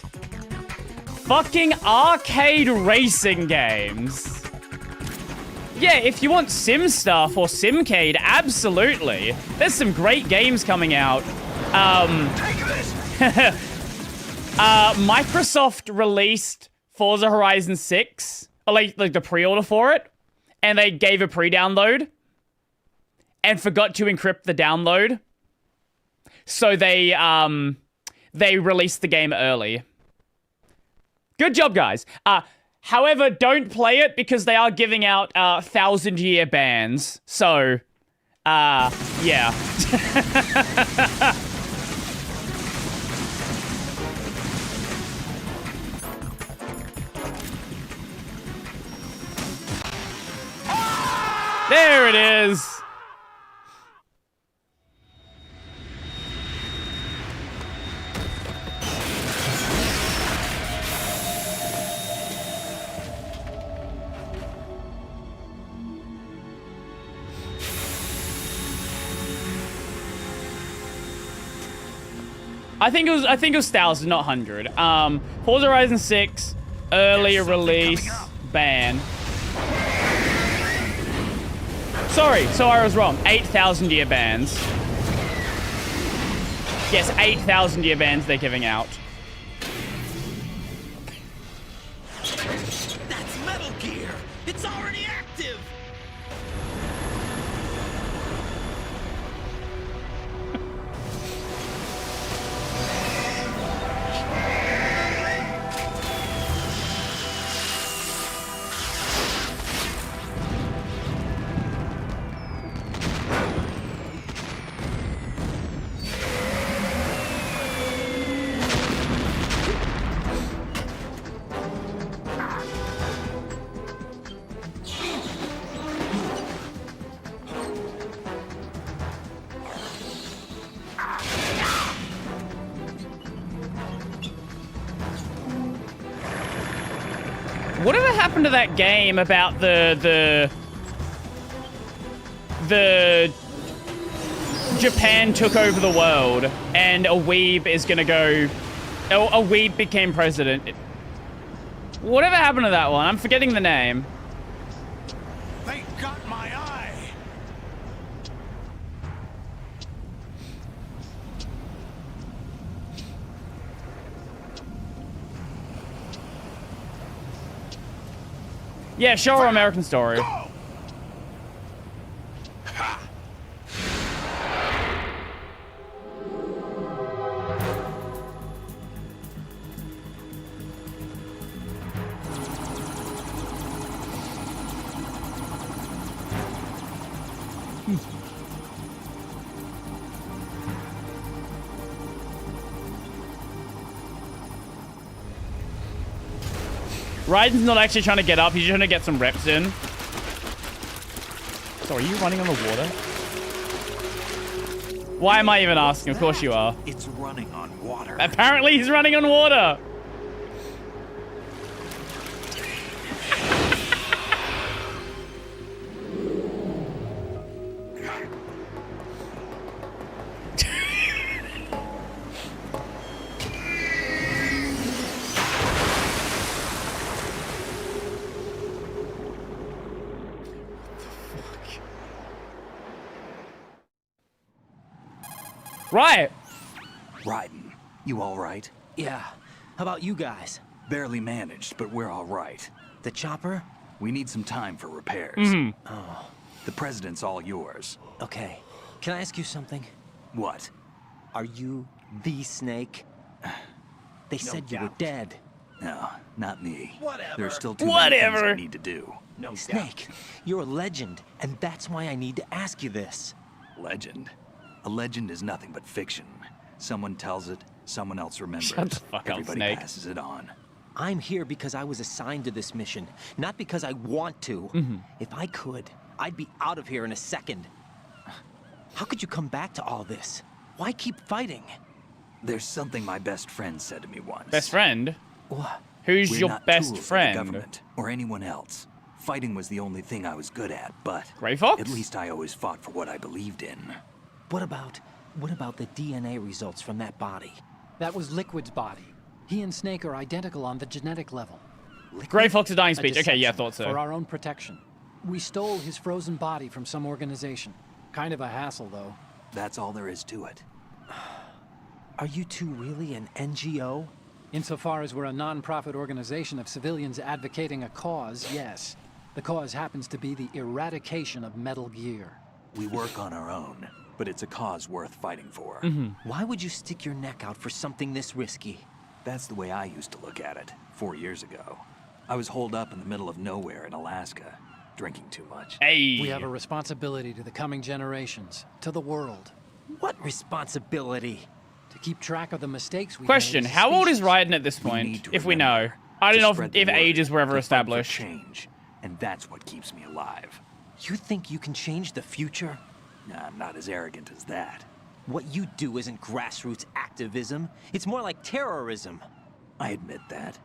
fucking arcade racing games. Yeah, if you want sim stuff or simcade, absolutely. There's some great games coming out. Microsoft released Forza Horizon 6, or like the pre-order for it, and they gave a pre-download and forgot to encrypt the download. So they released the game early. Good job, guys. However, don't play it because they are giving out 1,000-year bans. So, yeah. There it is. I think it was 1,000, not 100. Forza Horizon 6 early release ban. Sorry, so I was wrong. 8,000-year bans. Yes, 8,000-year bans they're giving out. That's Metal Gear. It's already active. Whatever happened to that game about the Japan took over the world and a weeb is gonna go, a weeb became president. Whatever happened to that one? I'm forgetting the name. They got my eye. Yeah, show her American Story. Raiden's not actually trying to get up, he's just trying to get some reps in. So are you running on the water? Why am I even asking? Of course you are. It's running on water. Apparently he's running on water. Right. Raiden, you all right? Yeah. How about you guys? Barely managed, but we're all right. The chopper? We need some time for repairs. Oh. The president's all yours. Okay. Can I ask you something? What? Are you the Snake? They said you were dead. No, not me. Whatever. There's still too many things I need to do. No, Snake, you're a legend, and that's why I need to ask you this. Legend? A legend is nothing but fiction. Someone tells it, someone else remembers. Shut the fuck up, Everybody Snake. passes it on. I'm here because I was assigned to this mission, not because I want to. If I could, I'd be out of here in a second. How could you come back to all this? Why keep fighting? There's something my best friend said to me once. Best friend? What? Who's We're your not best tools of the friend? government or anyone else. Fighting was the only thing I was good at, but Gray Fox? at least I always fought for what I believed in. What about the DNA results from that body? That was Liquid's body. He and Snake are identical on the genetic level. Gray Fox is dying A speech. Okay, yeah, deception thought so. For our own protection. We stole his frozen body from some organization. Kind of a hassle, though. That's all there is to it. Are you two really an NGO? Insofar as we're a non-profit organization of civilians advocating a cause, yes. The cause happens to be the eradication of Metal Gear. We work on our own, but it's a cause worth fighting for. Why would you stick your neck out for something this risky? That's the way I used to look at it 4 years ago. I was holed up in the middle of nowhere in Alaska, drinking too much. Hey! We have a responsibility to the coming generations, to the world. What responsibility? To keep track of the mistakes we Question, made as a how old is species. Raiden at this point, if we know? I don't know if ages were ever established. Change, and that's what keeps me alive. You think you can change the future? Nah, I'm not as arrogant as that. What you do isn't grassroots activism. It's more like terrorism. I admit that.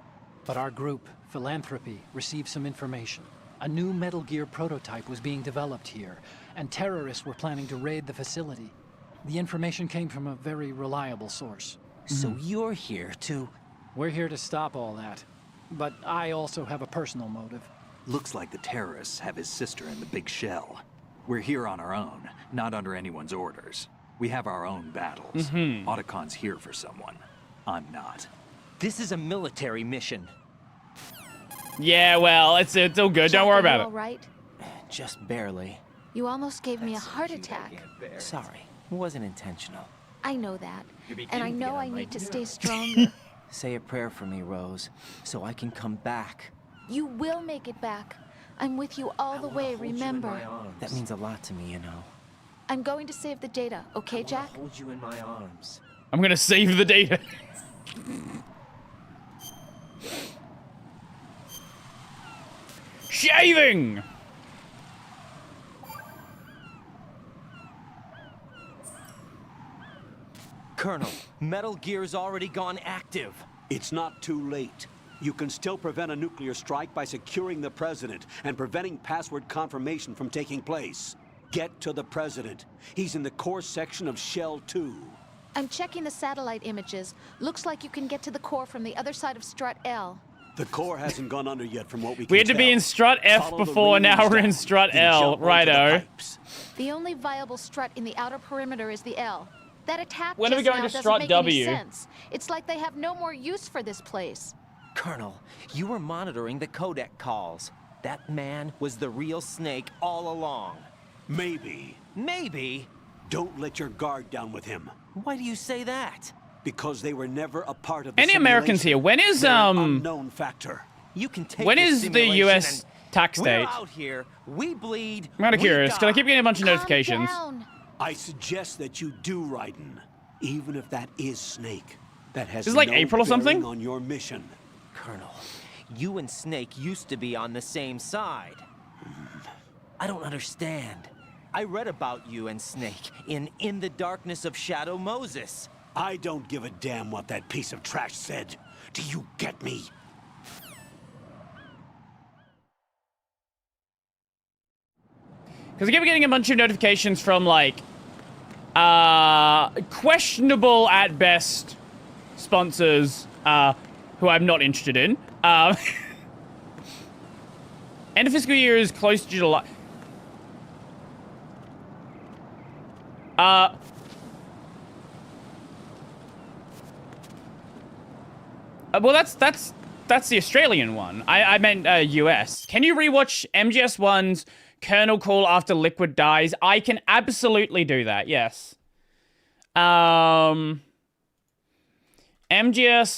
But our group, Philanthropy, received some information. A new Metal Gear prototype was being developed here, and terrorists were planning to raid the facility. The information came from a very reliable source. So you're here to... We're here to stop all that. But I also have a personal motive. Looks like the terrorists have his sister in the big shell. We're here on our own, not under anyone's orders. We have our own battles. Otacon's here for someone. I'm not. This is a military mission. Yeah, well, it's all good. Don't worry about it. All right? Just barely. You almost gave me a heart attack. Sorry, it wasn't intentional. I know that. And I know I need to stay stronger. Say a prayer for me, Rose, so I can come back. You will make it back. I'm with you all the way, remember? That means a lot to me, you know. I'm going to save the data, okay, Jack? I'll hold you in my arms. I'm gonna save the data. Shaving! Colonel, Metal Gear's already gone active. It's not too late. You can still prevent a nuclear strike by securing the president and preventing password confirmation from taking place. Get to the president. He's in the core section of Shell 2. I'm checking the satellite images. Looks like you can get to the core from the other side of Strut L. The core hasn't gone under yet from what we can We had to be in Strut F Follow the before, now rings we're in down, Strut then L. jump onto the Righto. pipes. The only viable strut in the outer perimeter is the L. That attack When are we just going now to doesn't Strut make W? any sense. It's like they have no more use for this place. Colonel, you were monitoring the codec calls. That man was the real Snake all along. Maybe. Maybe? Don't let your guard down with him. Why do you say that? Because they were never a part of the Any Americans here? When is They're an unknown factor. You can take when this is the simulation U.S. and tax we're date? out here. We bleed. I'm kind of we curious because I die. keep getting a bunch of notifications. Down. I suggest that you do, Raiden. Even if that is Snake. That has This is like no April or something? bearing on your mission. Colonel, you and Snake used to be on the same side. I don't understand. I read about you and Snake in the Darkness of Shadow Moses. I don't give a damn what that piece of trash said. Do you get me? Because I keep getting a bunch of notifications from, like, questionable at best sponsors, who I'm not interested in. End of fiscal year is close to July. Well, that's the Australian one. I meant US. Can you rewatch MGS 1's Colonel Call after Liquid dies? I can absolutely do that. Yes. MGS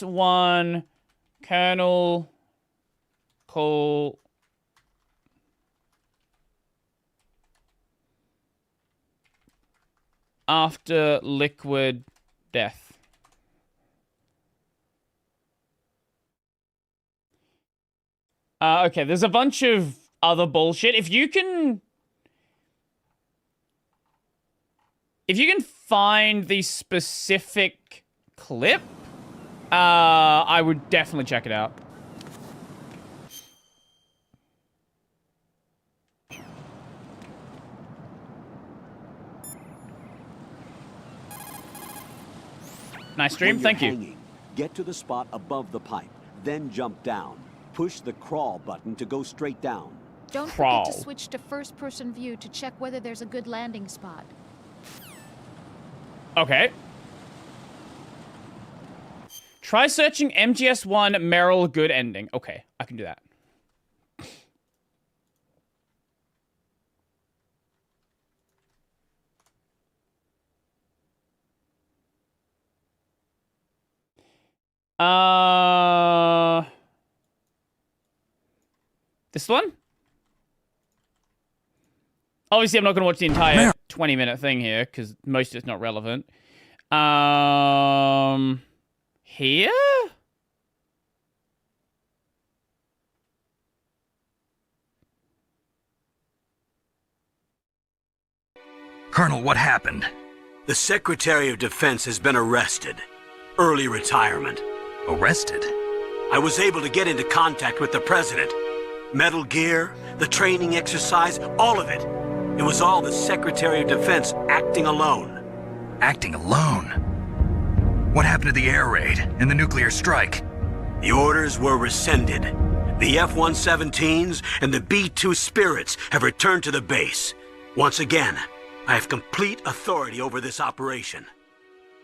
1 Colonel Call after Liquid death. Okay, there's a bunch of other bullshit. If you can find the specific clip, I would definitely check it out. Nice stream, When thank you're you. hanging, Get to the spot above the pipe, then jump down. Push the crawl button to go straight down. Don't Crawl. forget to switch to first-person view to check whether there's a good landing spot. Okay. Try searching MGS1 Meryl good ending. Okay, I can do that. This one? Obviously, I'm not going to watch the entire 20-minute thing here, because most of it's not relevant. Here? Colonel, what happened? The Secretary of Defense has been arrested. Early retirement. Arrested? I was able to get into contact with the President. Metal Gear, the training exercise, all of it. It was all the Secretary of Defense acting alone. Acting alone? What happened to the air raid and the nuclear strike? The orders were rescinded. The F-117s and the B-2 Spirits have returned to the base. Once again, I have complete authority over this operation.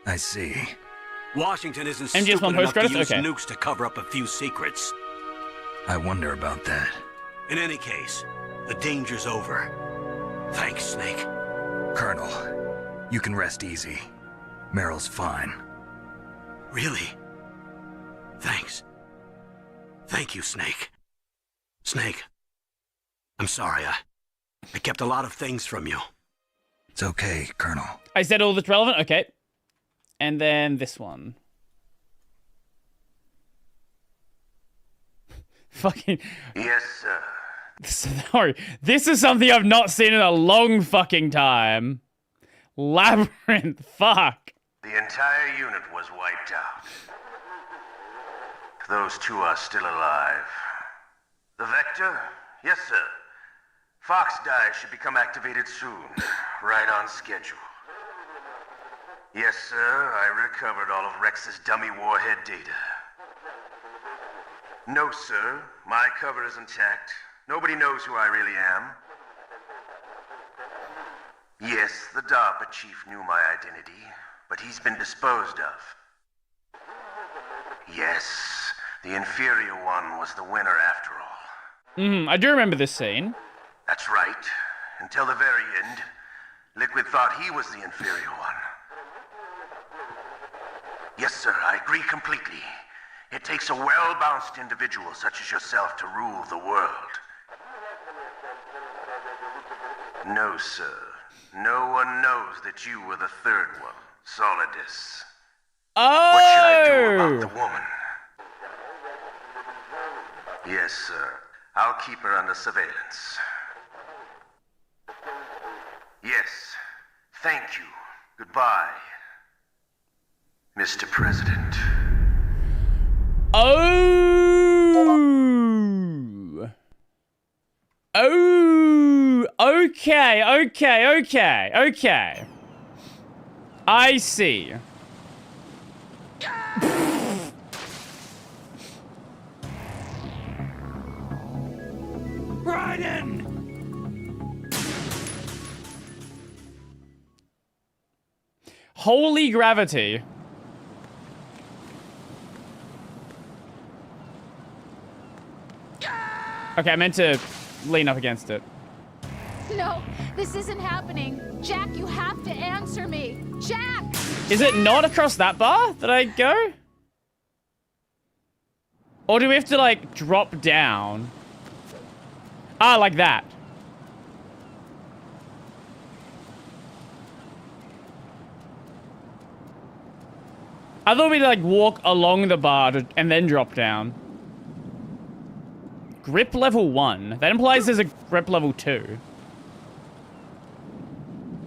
I see. Washington isn't MGS1 stupid enough to post-credits? use Okay. nukes to cover up a few secrets. I wonder about that. In any case, the danger's over. Thanks, Snake. Colonel, you can rest easy. Meryl's fine. Really? Thanks. Thank you, Snake. Snake, I'm sorry. I kept a lot of things from you. It's okay, Colonel. I said all that's relevant? Okay. And then this one. Fucking... Yes, sir. Sorry. This is something I've not seen in a long fucking time. Labyrinth. Fuck. The entire unit was wiped out. Those two are still alive. The Vector? Yes, sir. Fox die should become activated soon. Right on schedule. Yes, sir. I recovered all of Rex's dummy warhead data. No, sir. My cover is intact. Nobody knows who I really am. Yes, the DARPA chief knew my identity, but he's been disposed of. Yes, the inferior one was the winner after all. I do remember this scene. That's right. Until the very end, Liquid thought he was the inferior one. Yes, sir, I agree completely. It takes a well-balanced individual such as yourself to rule the world. No, sir. No one knows that you were the third one, Solidus. Oh! What should I do about the woman? Yes, sir. I'll keep her under surveillance. Yes. Thank you. Goodbye, Mr. President. Oh! Oh! Okay. I see. RAIDEN! Holy gravity. Okay, I meant to lean up against it. No, this isn't happening. Jack, you have to answer me. Jack! Is it not across that bar that I go? Or do we have to, like, drop down? Ah, like that. I thought we'd, like, walk along the bar and then drop down. Grip level 1. That implies there's a grip level 2.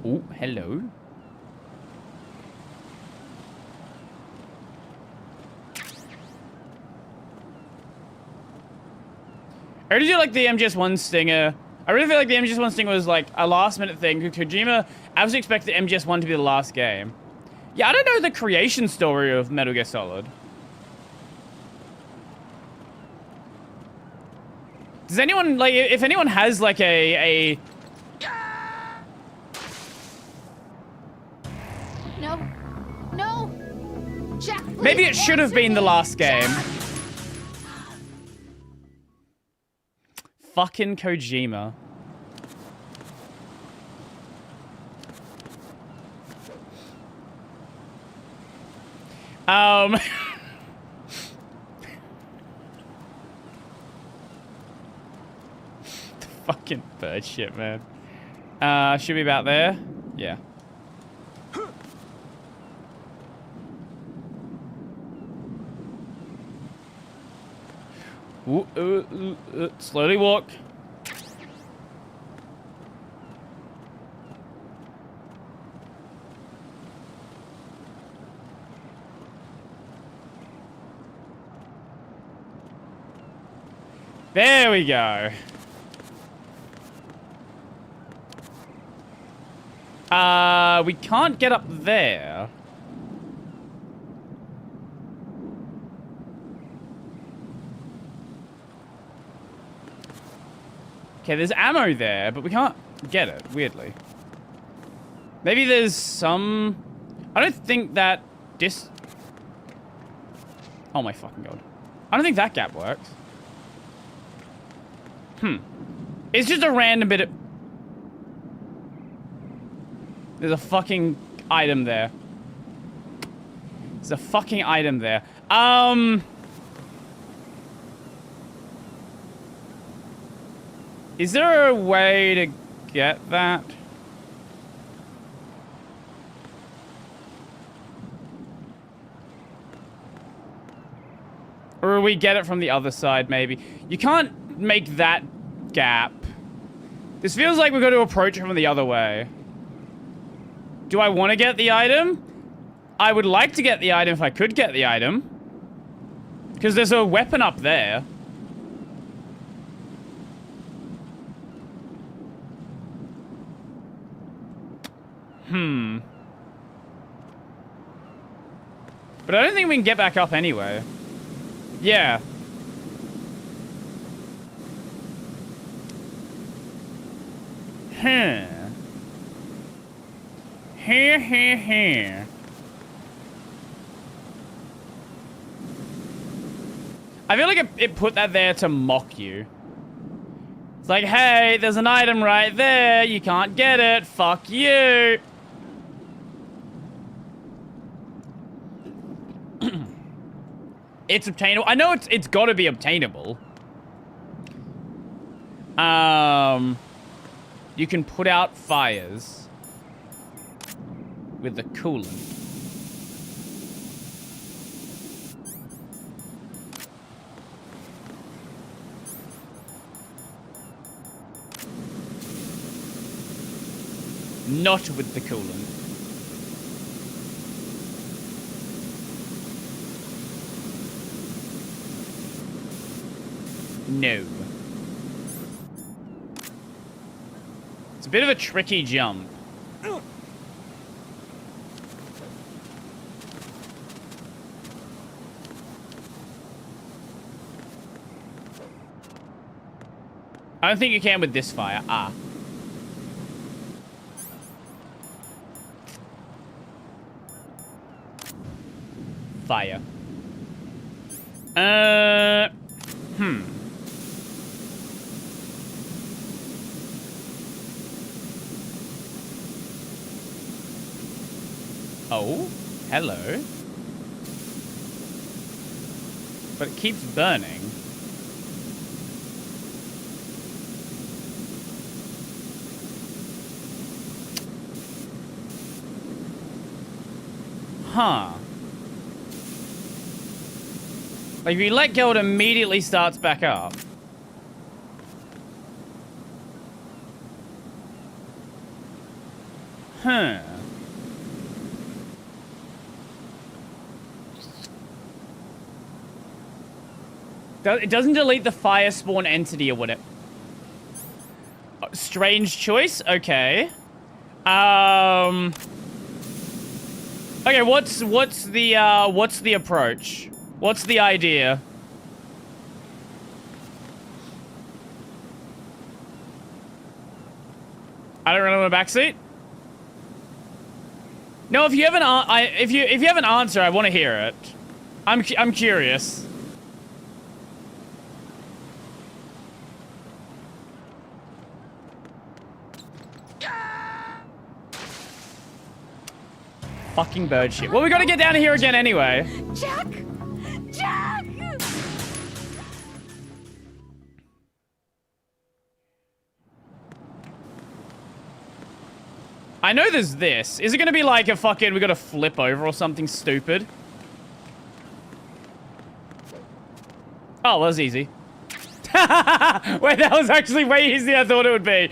Oh, hello. I really do like the MGS1 stinger. I really feel like the MGS1 stinger was like a last minute thing. Kojima absolutely expected MGS1 to be the last game. Yeah, I don't know the creation story of Metal Gear Solid. Does anyone, like, if anyone has, like, a... No. No. Jack, please, Maybe it should have been the last game. Fucking Kojima. Fucking bird shit, man. Should be about there? Yeah. Slowly walk. There we go. We can't get up there. Okay, there's ammo there, but we can't get it, weirdly. Maybe there's some... I don't think that Oh my fucking god. I don't think that gap works. It's just a random bit of... There's a fucking item there. There's a fucking item there. Is there a way to get that? Or we get it from the other side, maybe. You can't make that gap. This feels like we've got to approach it from the other way. Do I want to get the item? I would like to get the item if I could get the item. Because there's a weapon up there. But I don't think we can get back up anyway. Yeah. Here. I feel like it put that there to mock you. It's like, hey, there's an item right there. You can't get it. Fuck you. It's obtainable. I know it's got to be obtainable. You can put out fires with the coolant. Not with the coolant. No. It's a bit of a tricky jump. I don't think you can with this fire. Fire. Oh, hello. But it keeps burning. Huh. Like, if you let go, it immediately starts back up. Huh. It doesn't delete the fire spawn entity or whatever. Strange choice? Okay. Okay, what's the approach? What's the idea? I don't really want a backseat. No, if you have if you have an answer, I want to hear it. I'm curious. Fucking bird shit. Well, we gotta get down here again anyway. Jack! Jack! I know there's this. Is it gonna be like a fucking, we gotta flip over or something stupid? Oh, that was easy. Wait, that was actually way easier than I thought it would be.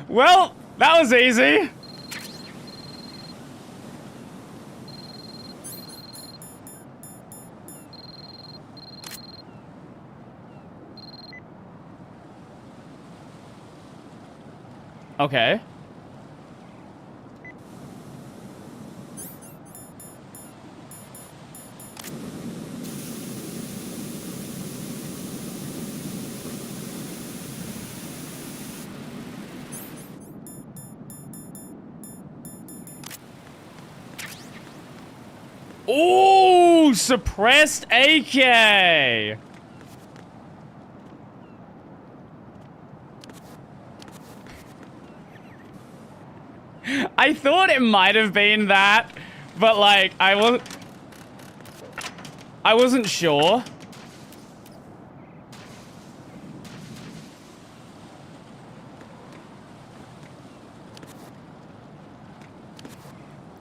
Well, that was easy. Okay. Ooh, suppressed AK. I thought it might have been that, but like I wasn't sure.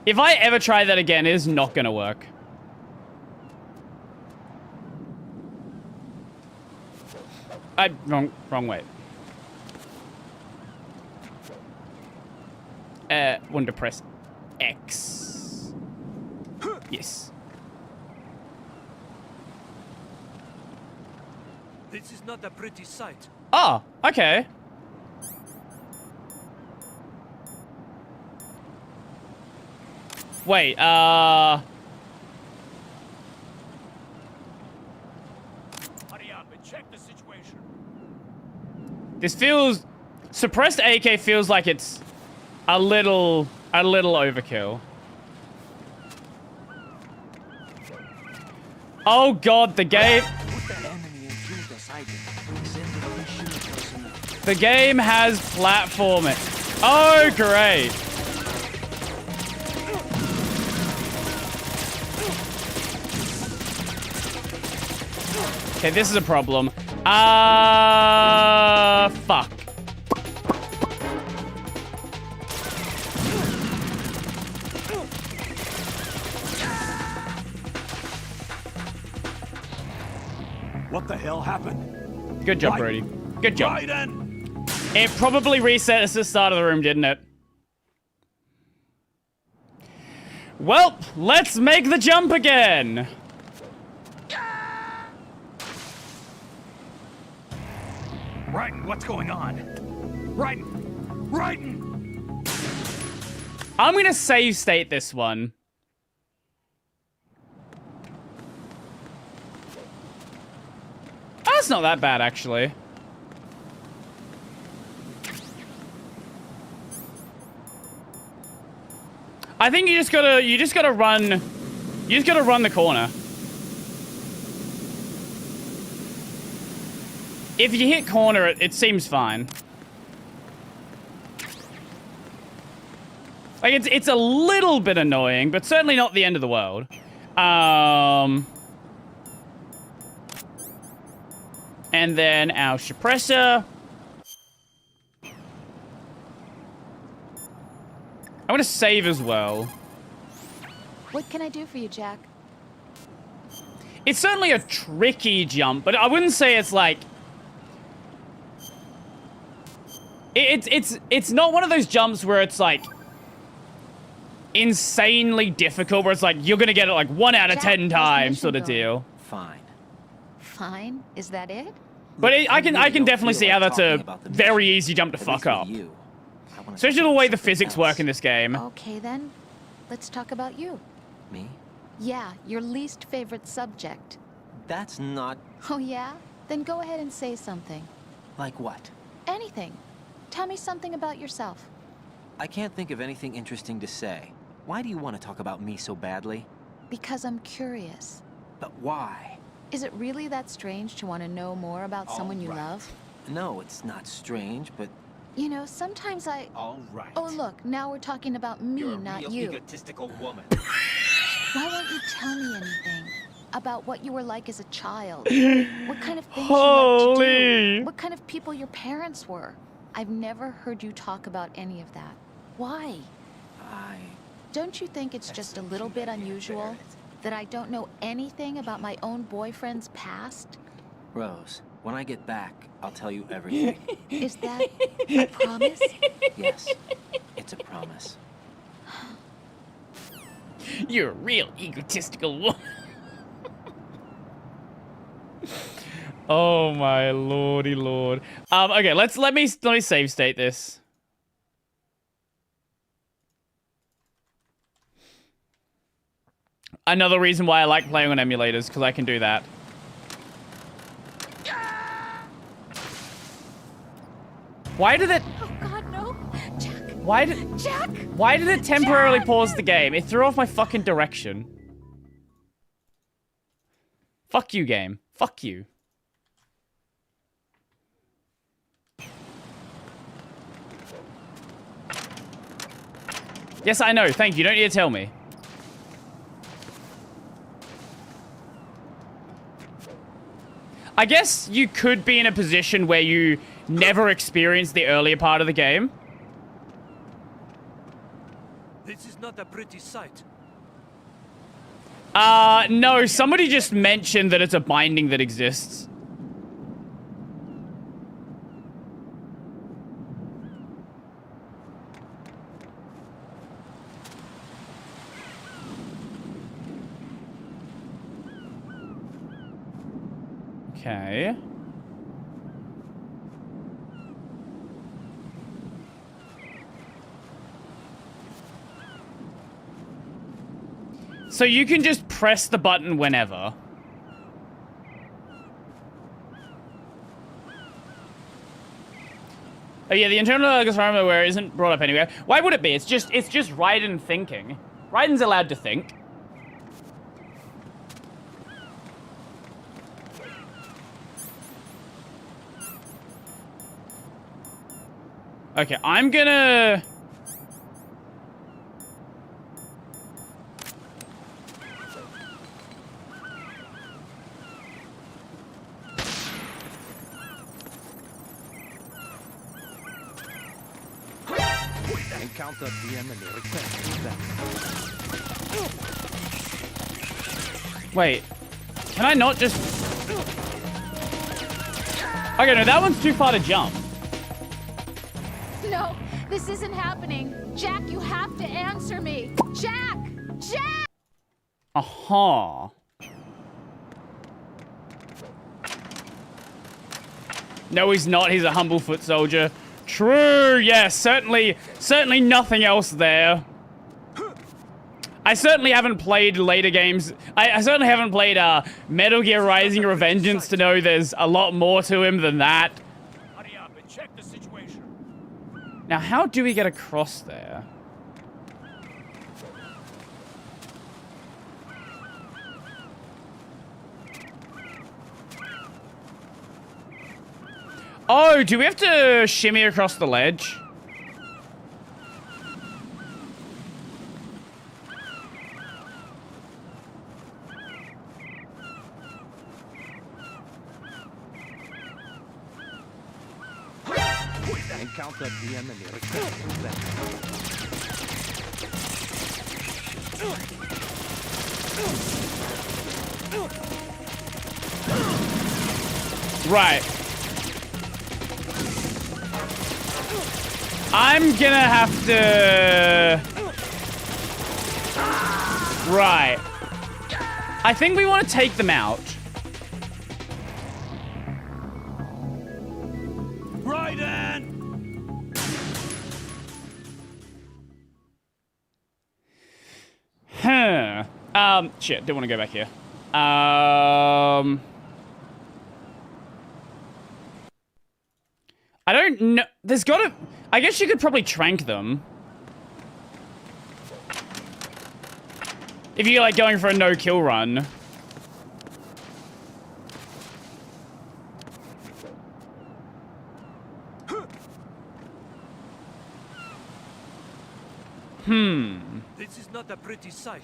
If I ever try that again, it is not gonna work. Wrong way. Want to press X. Yes. This is not a pretty sight. Oh, okay. Wait, Hurry up and check the situation. This feels... Suppressed AK feels like it's a little overkill. Oh god, the game... The game has platforming. Oh, great. Okay, this is a problem. Fuck. What the hell happened? Good job, Brody. Good job. RAIDEN! It probably reset us at the start of the room, didn't it? Well, let's make the jump again. Raiden, what's going on? Raiden! Raiden! I'm gonna save state this one. That's not that bad, actually. I think you just gotta run the corner. If you hit corner, it seems fine. Like, it's a little bit annoying, but certainly not the end of the world. And then our suppressor. I want to save as well. What can I do for you, Jack? It's certainly a tricky jump, but I wouldn't say it's like... It's not one of those jumps where it's like insanely difficult, where it's like you're gonna get it like 1 out of 10 times sort of deal. Fine. Fine? Is that it? But I can definitely see how that's a very easy jump to fuck up. Especially the way the physics work in this game. Okay, then. Let's talk about you. Me? Yeah, your least favorite subject. that's not... Oh, yeah? Then go ahead and say something. Like what? Anything. Tell me something about yourself. I can't think of anything interesting to say. Why do you want to talk about me so badly? Because I'm curious. But why? Is it really that strange to want to know more about someone you love? No, it's not strange, but... You know, sometimes I... All right. Oh, look, now we're talking about me, You're a not real you. egotistical woman. Why won't you tell me anything? About what you were like as a child? What kind of things you like to do? What kind of people your parents were? I've never heard you talk about any of that. Why? Don't you think it's just a little bit unusual that I don't know anything about my own boyfriend's past? Rose, when I get back, I'll tell you everything. Is that a promise? Yes, it's a promise. You're a real egotistical woman. Oh my lordy lord. Okay, let me save state this. Another reason why I like playing on emulators, because I can do that. Why did it... Oh god, no. Jack. Why did... Jack! Why did it temporarily pause the game? It threw off my fucking direction. Fuck you, game. Fuck you. Yes, I know. Thank you. You don't need to tell me. I guess you could be in a position where you never experienced the earlier part of the game. This is not a pretty sight. No, somebody just mentioned that it's a binding that exists. Okay. So you can just press the button whenever. Oh yeah, the internal hardware isn't brought up anywhere. Why would it be? It's just Raiden thinking. Raiden's allowed to think. Okay, I'm gonna... Encounter the enemy. Request back. Wait. Can I not just... Okay, no, that one's too far to jump. No, this isn't happening. Jack, you have to answer me. Jack! Jack! Aha. No, he's not. He's a humble foot soldier. True, yes, certainly nothing else there. I certainly haven't played later games. I certainly haven't played Metal Gear Rising Revengeance to know there's a lot more to him than that. Hurry up and check the situation. Now, how do we get across there? Oh, do we have to shimmy across the ledge? Encounter the enemy. Request back. Right. I'm gonna have to... Right. I think we want to take them out. Raiden! Huh. Shit, don't want to go back here. I don't know. There's gotta... I guess you could probably trank them. If you're, like, going for a no-kill run. This is not a pretty sight.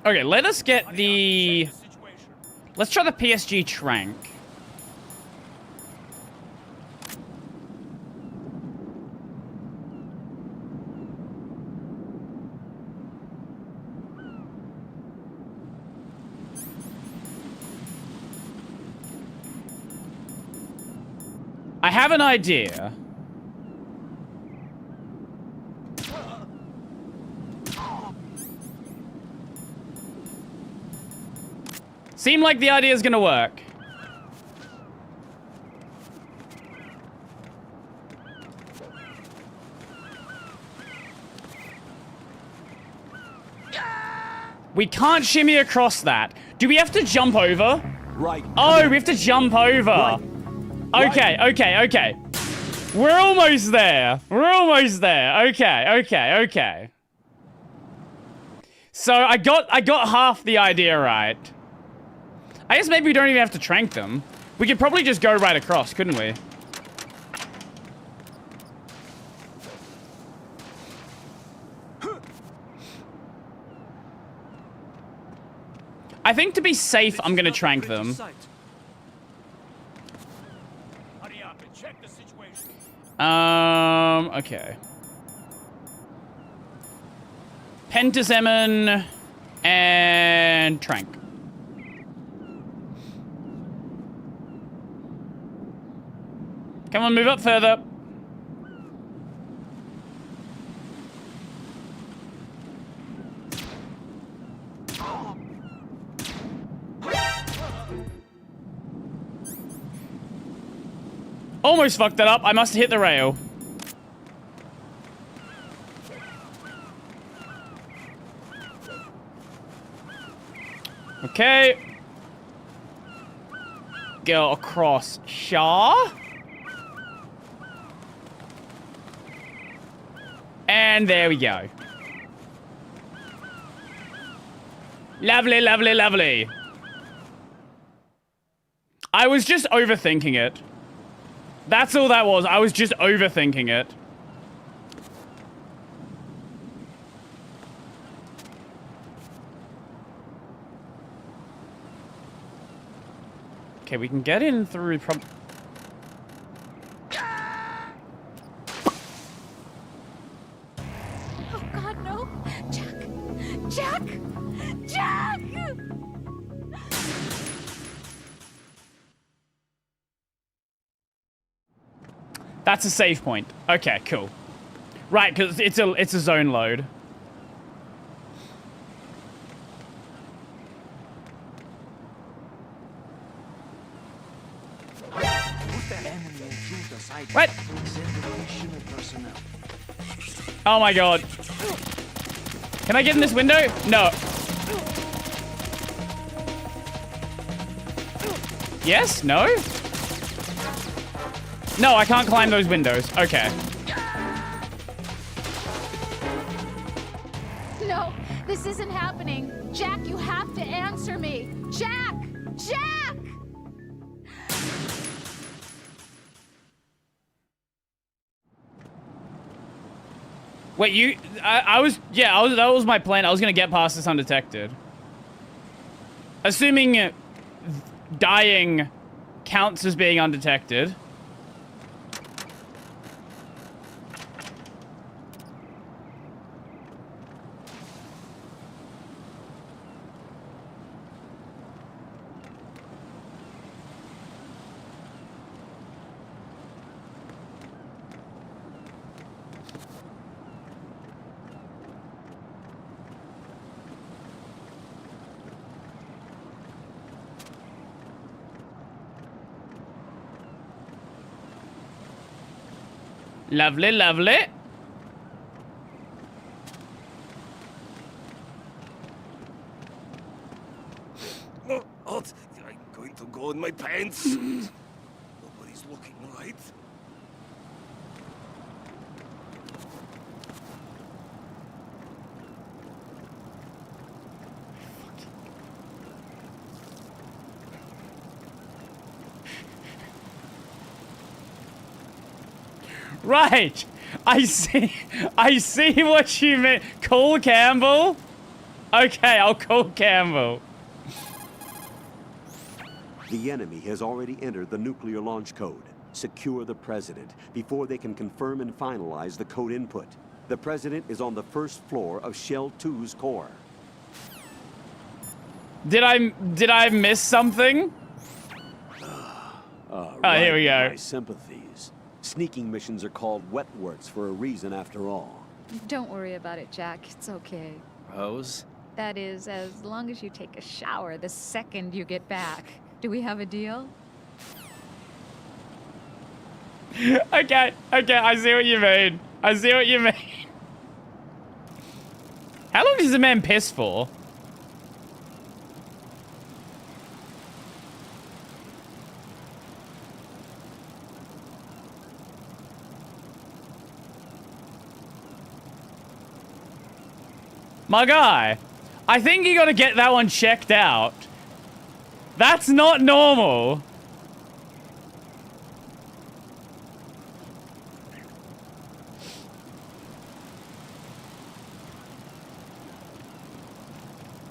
Okay, let us get the... Let's try the PSG trank. I have an idea. Seemed like the idea is gonna work. We can't shimmy across that. Do we have to jump over? Right. Oh, we have to jump over. Right. Okay, okay, okay. We're almost there. We're almost there. Okay, okay, okay. So I got half the idea right. I guess maybe we don't even have to trank them. We could probably just go right across, couldn't we? I think to be safe, I'm gonna trank them. Hurry up and check the situation. Okay. Pentazemon and trank. Come on, move up further. Almost fucked that up. I must have hit the rail. Okay. Go across Shaw. And there we go. Lovely, lovely, lovely. I was just overthinking it. That's all that was. I was just overthinking it. Okay, we can get in through Oh God, no! Jack! Jack! Jack! That's a save point. Okay, cool. Right, because it's a zone load. What? Oh my god. Can I get in this window? No. Yes? No? No, I can't climb those windows. Okay. No, this isn't happening. Jack, you have to answer me. Jack! Jack! Wait, that was my plan. I was gonna get past this undetected. Assuming dying counts as being undetected. Lovely, lovely. What? I'm going to go in my pants. Nobody's looking, right? Right. I see what you mean. Call Campbell? Okay, I'll call Campbell. The enemy has already entered the nuclear launch code. Secure the president before they can confirm and finalize the code input. The president is on the first floor of Shell 2's core. Did I miss something? Right, here we go. My sympathies. Sneaking missions are called wet works for a reason after all. Don't worry about it, Jack. It's okay. Rose? That is, as long as you take a shower the second you get back. Do we have a deal? Okay, I see what you mean. I see what you mean. How long does a man piss for? My guy, I think you gotta get that one checked out. That's not normal.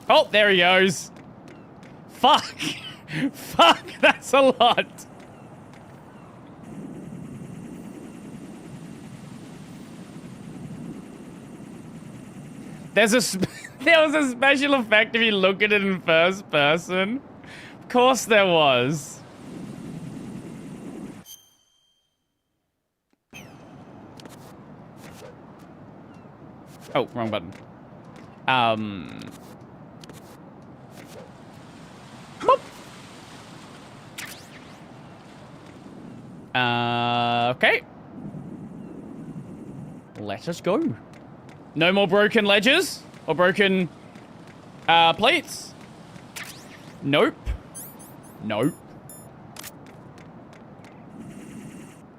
Oh, there he goes. Fuck. Fuck, that's a lot. There was a special effect if you look at it in first person. Of course there was. Oh, wrong button. Boop. Okay. Let us go. No more broken ledges or broken plates. Nope. Nope.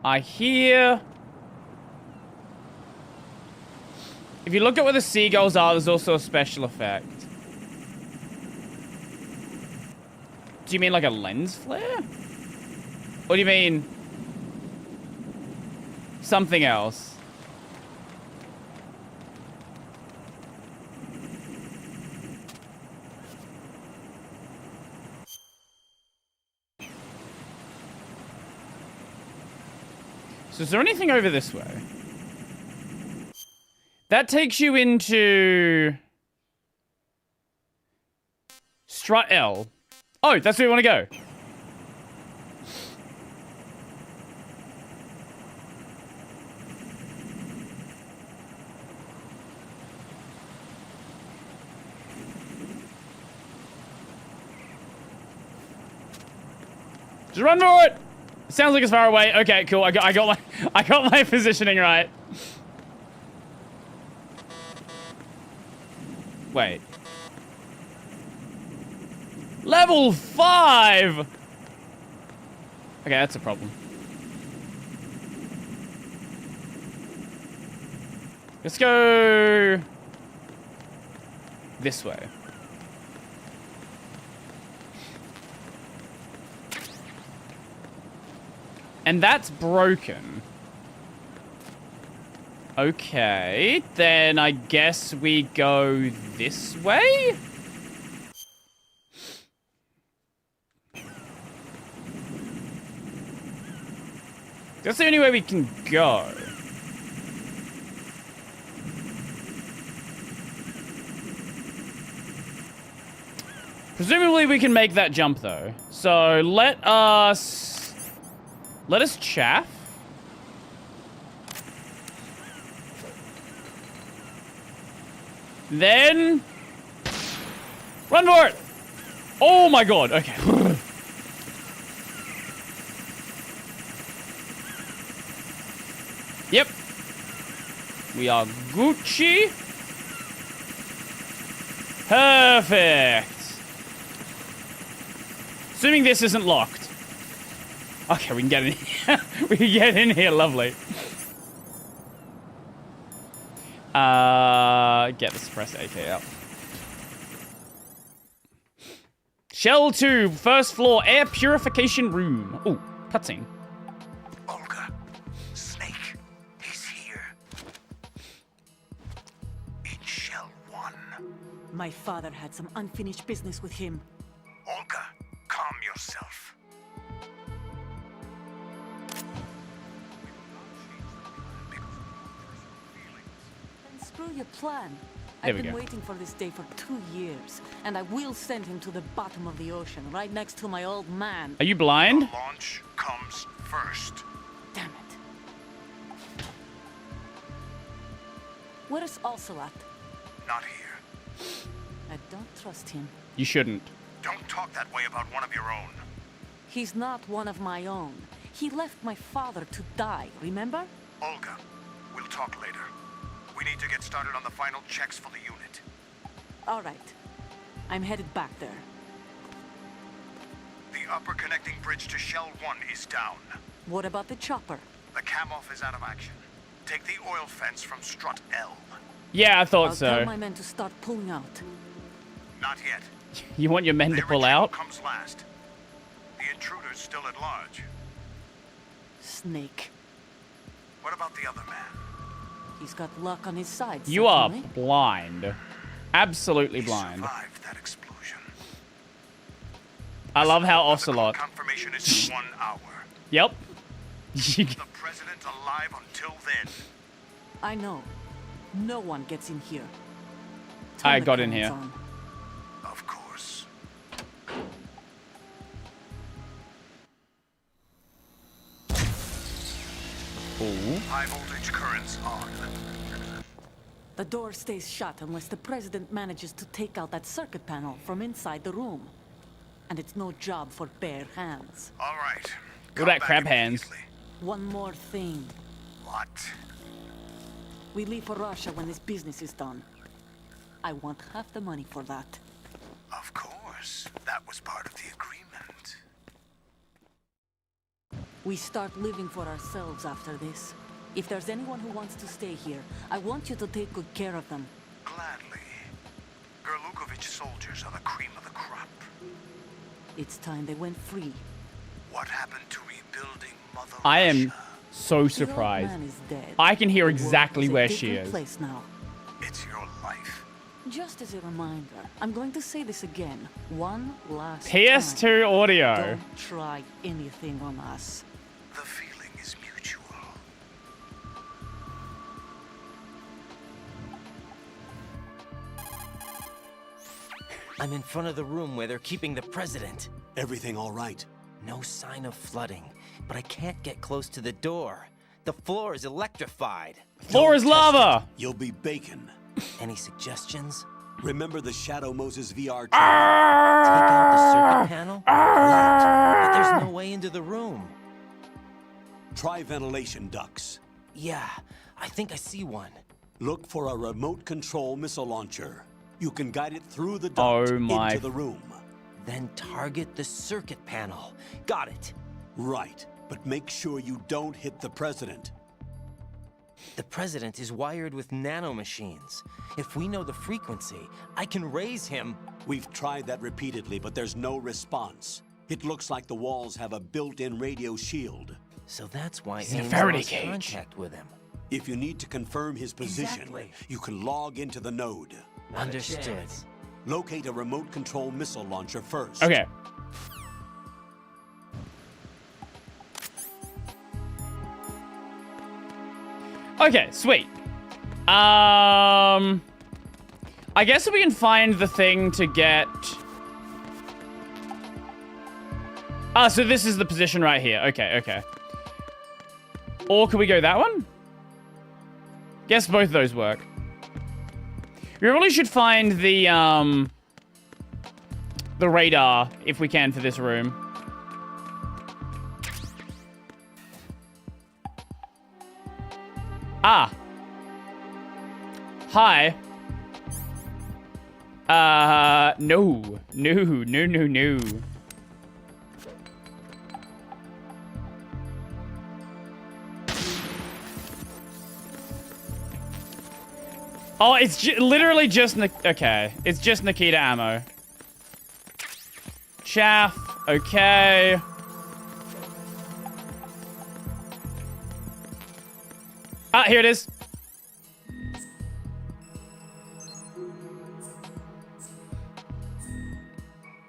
I hear. If you look at where the seagulls are, there's also a special effect. Do you mean like a lens flare? Or do you mean something else? So is there anything over this way? That takes you into Strut L. Oh, that's where we want to go. Just run for it. Sounds like it's far away. Okay, cool. I got my positioning right. Wait. Level 5! Okay, that's a problem. Let's go this way. And that's broken. Okay, then I guess we go this way? That's the only way we can go. Presumably we can make that jump though. So let us chaff. Then run for it. Oh my god. Okay. Yep. We are Gucci. Perfect. Assuming this isn't locked. Okay, we can get in here. We can get in here, lovely. Get the suppressor AK out. Shell 2, first floor, air purification room. Ooh, cutscene. Olga, Snake, he's here. In Shell 1. My father had some unfinished business with him. Olga, calm yourself. And screw your plan. There I've we been go. waiting for this day for 2 years, and I will send him to the bottom of the ocean, right next to my old man. Are you blind? The launch comes first. Damn it. Where is Ocelot? Not here. I don't trust him. You shouldn't. Don't talk that way about one of your own. He's not one of my own. He left my father to die, remember? Olga, we'll talk later. We need to get started on the final checks for the unit. All right. I'm headed back there. The upper connecting bridge to Shell 1 is down. What about the chopper? The cam-off is out of action. Take the oil fence from strut L. Yeah, I thought I'll so. tell my men to start pulling out. Not yet. You want your men to pull out? Comes last. The intruder's still at large. Snake. What about the other man? He's got luck on his side. You are certainly. blind. Absolutely blind. Survived that explosion. I love how Ocelot. Confirmation is in 1 hour. Yep. The president alive until then. I know. No one gets in here. I got in here. On. Of course. Ooh. High voltage currents on. The door stays shut unless the president manages to take out that circuit panel from inside the room. And it's no job for bare hands. All right. Look at that crab hands. One more thing. What? We leave for Russia when this business is done. I want half the money for that. Of course. That was part of the agreement. We start living for ourselves after this. If there's anyone who wants to stay here, I want you to take good care of them. Gladly. Gerlukovich soldiers are the cream of the crop. It's time they went free. What happened to rebuilding Mother I am Russia? so The old surprised. man is dead. I can hear The world exactly is a where she different is. place now. It's your life. Just as a reminder, I'm going to say this again, one last PS2 time. audio. Don't try anything on us. The feeling is mutual. I'm in front of the room where they're keeping the president. Everything all right? No sign of flooding, but I can't get close to the door. The floor is electrified. Floor is lava. You'll be bacon. Any suggestions? Remember the Shadow Moses VR Take out the circuit panel? Right, but there's no way into the room. Try ventilation ducts. Yeah, I think I see one. Look for a remote control missile launcher. You can guide it through the duct into the room. Then target the circuit panel. Got it. Right, but make sure you don't hit the president. The president is wired with nanomachines. If we know the frequency, I can raise him. We've tried that repeatedly, but there's no response. It looks like the walls have a built-in radio shield. So that's why He's in a Ames Faraday lost cage. contact with him. If you need to confirm his position, Exactly. you can log into the node. Understood. Locate a remote control missile launcher first. Okay. Okay, sweet. I guess we can find the thing to get... Ah, so this is the position right here. Okay, okay. Or can we go that one? Guess both of those work. We really should find the radar, if we can, for this room. Ah. Hi. No. No, no, no, no. Oh, it's literally just okay. It's just Nikita ammo. Chaff. Okay. Ah, here it is.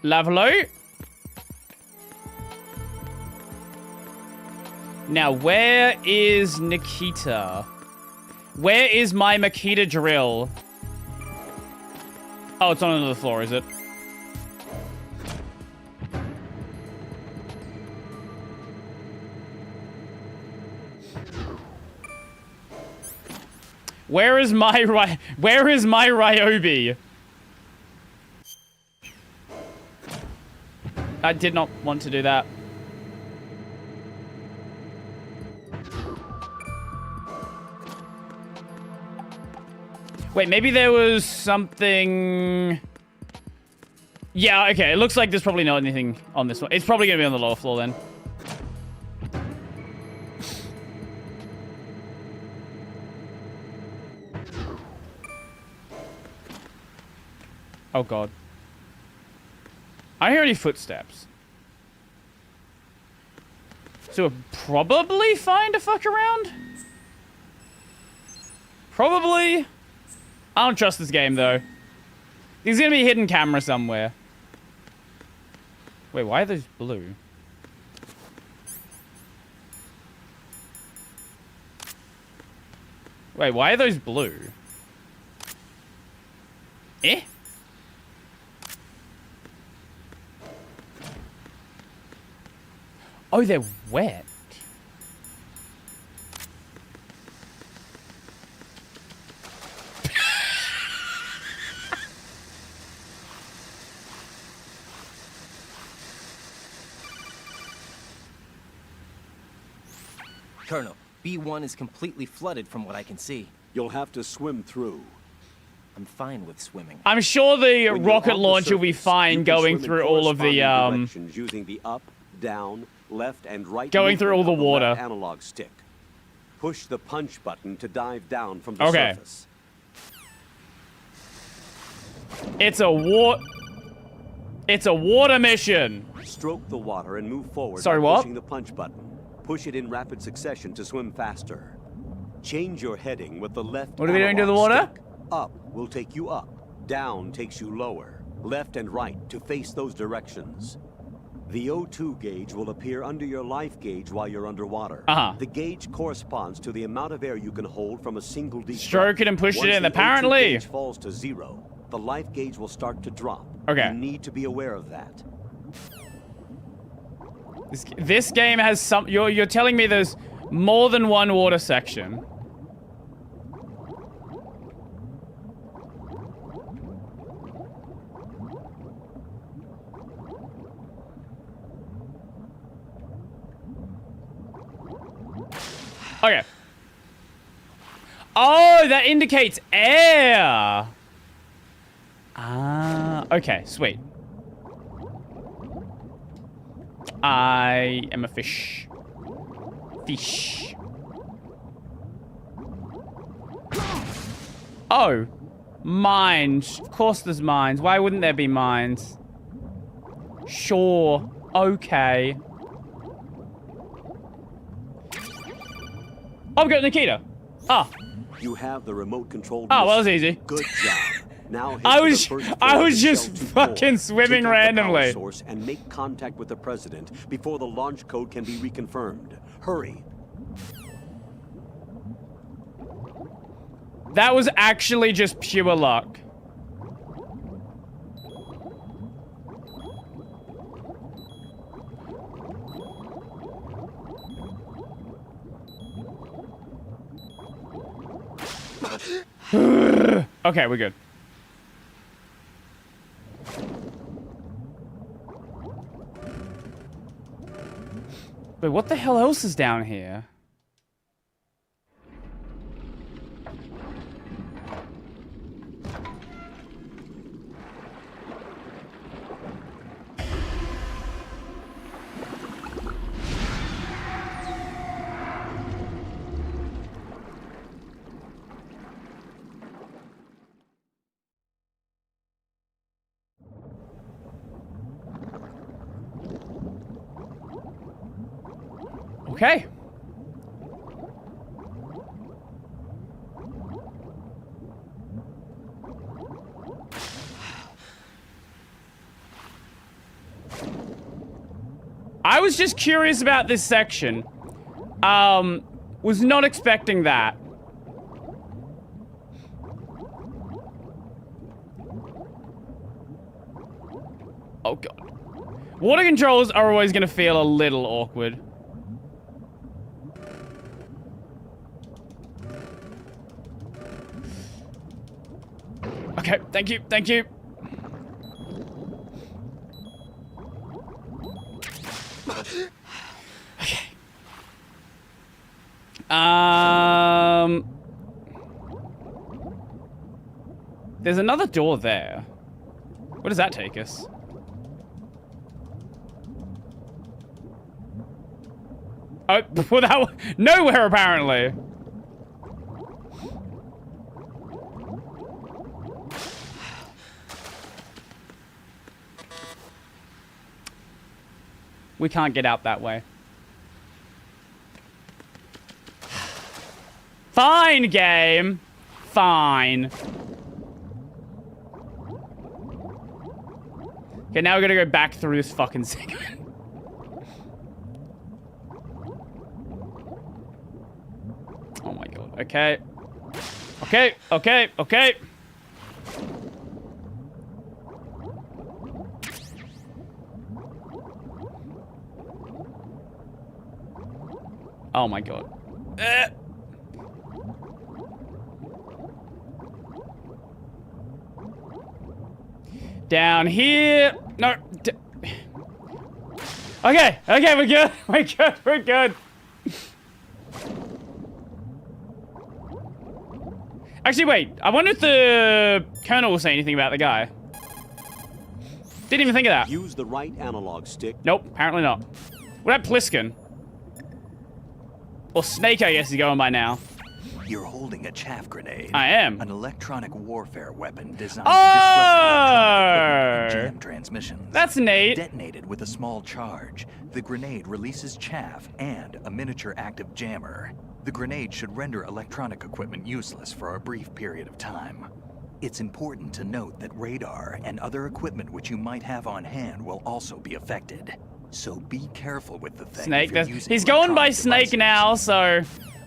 Lovely. Now, where is Nikita? Where is my Makita drill? Oh, it's on another floor, is it? Where is my Ryobi? I did not want to do that. Wait, maybe there was something... Yeah, okay. It looks like there's probably not anything on this one. It's probably going to be on the lower floor then. Oh, God. I don't hear any footsteps. So we'll probably find a fuck around? Probably. I don't trust this game, though. There's gonna be a hidden camera somewhere. Wait, why are those blue? Wait, why are those blue? Eh? Oh, they're wet. Colonel, B1 is completely flooded from what I can see. You'll have to swim through. I'm fine with swimming. I'm sure the rocket launcher will be fine going through all of the using the up, down, left, and right. Going through all the water. Analog stick. Push the punch button to dive down from the surface. It's a water mission. Stroke the water and move forward. Sorry, by what? Pushing the punch button. Push it in rapid succession to swim faster. Change your heading with the left. What are we doing to the water? Stick. Up will take you up. Down takes you lower. Left and right to face those directions. The O2 gauge will appear under your life gauge while you're underwater. The gauge corresponds to the amount of air you can hold from a single deep breath. Stroke it and push it in, Once the apparently. O2 gauge falls to 0, the life gauge will start to drop. Okay. You need to be aware of that. This game has some... You're telling me there's more than one water section. Okay. Oh, that indicates air. Ah, okay, sweet. I am a fish. Fish. Oh. Mines. Of course there's mines. Why wouldn't there be mines? Sure. Okay. Oh, I've got Nikita. Ah. You have the remote control. Oh, well, that was easy. Good job. Now I was just fucking swimming randomly. Source and make contact with the president before the launch code can be reconfirmed. Hurry. That was actually just pure luck. Okay, we're good. Wait, what the hell else is down here? Okay. I was just curious about this section. Was not expecting that. Oh god. Water controls are always gonna feel a little awkward. Okay, thank you, thank you. Okay. There's another door there. Where does that take us? Oh, without nowhere apparently. We can't get out that way. Fine, game. Fine. Okay, now we're gonna go back through this fucking segment. Oh my god. Okay. Okay, okay, okay. Oh my god. Down here. No. Okay, okay, we're good. We're good, we're good. Actually, wait. I wonder if the Colonel will say anything about the guy. Didn't even think of that. Use the right analog stick. Nope, apparently not. What about Pliskin? Or Snake, I guess he's going by now. You're holding a chaff grenade. I am. An electronic warfare weapon designed Oh! to disrupt electronic equipment and jam transmissions. That's neat. Detonated with a small charge, the grenade releases chaff and a miniature active jammer. The grenade should render electronic equipment useless for a brief period of time. It's important to note that radar and other equipment which you might have on hand will also be affected. So be careful with the thing. Snake, he's going by Snake now, so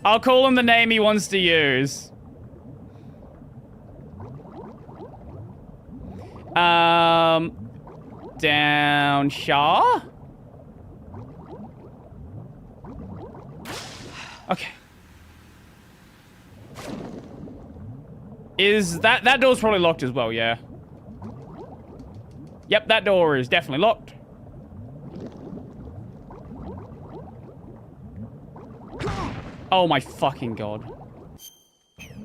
I'll call him the name he wants to use. Down Shaw? Okay. Is that door's probably locked as well, yeah. Yep, that door is definitely locked. Oh my fucking god.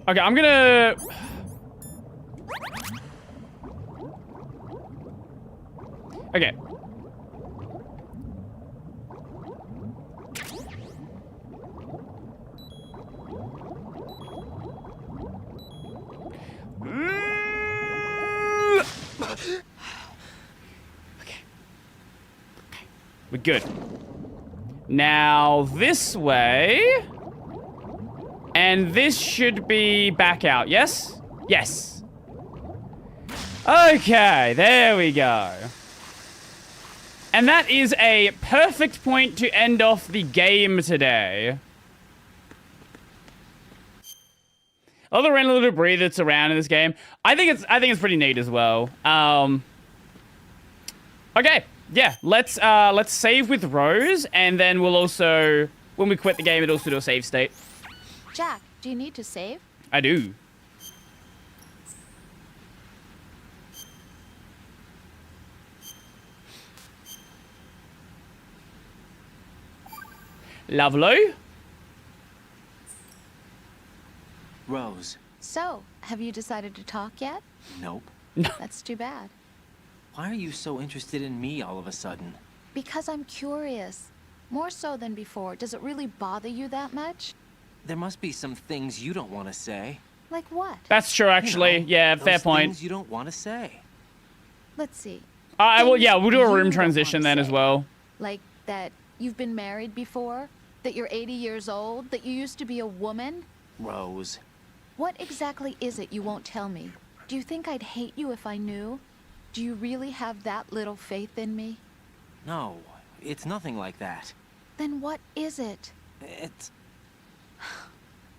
Okay, I'm gonna... Okay. We're good. Now, this way. And this should be back out, yes? Yes. Okay, there we go. And that is a perfect point to end off the game today. All the random little debris that's around in this game, I think it's pretty neat as well. Okay, yeah, let's save with Rose, and then we'll also, when we quit the game, it'll also do a save state. Jack, do you need to save? I do. Lovely. Rose. So, have you decided to talk yet? Nope. No. That's too bad. Why are you so interested in me all of a sudden? Because I'm curious. More so than before. Does it really bother you that much? There must be some things you don't want to say. Like what? That's true, actually. You know, yeah, fair those point. Things you don't want to say. Let's see. I will. Yeah, we'll do a room You don't transition wanna then as say. well. Like that you've been married before, That you're 80 years old? That you used to be a woman? Rose. What exactly is it you won't tell me? Do you think I'd hate you if I knew? Do you really have that little faith in me? No, it's nothing like that. Then what is it? It's...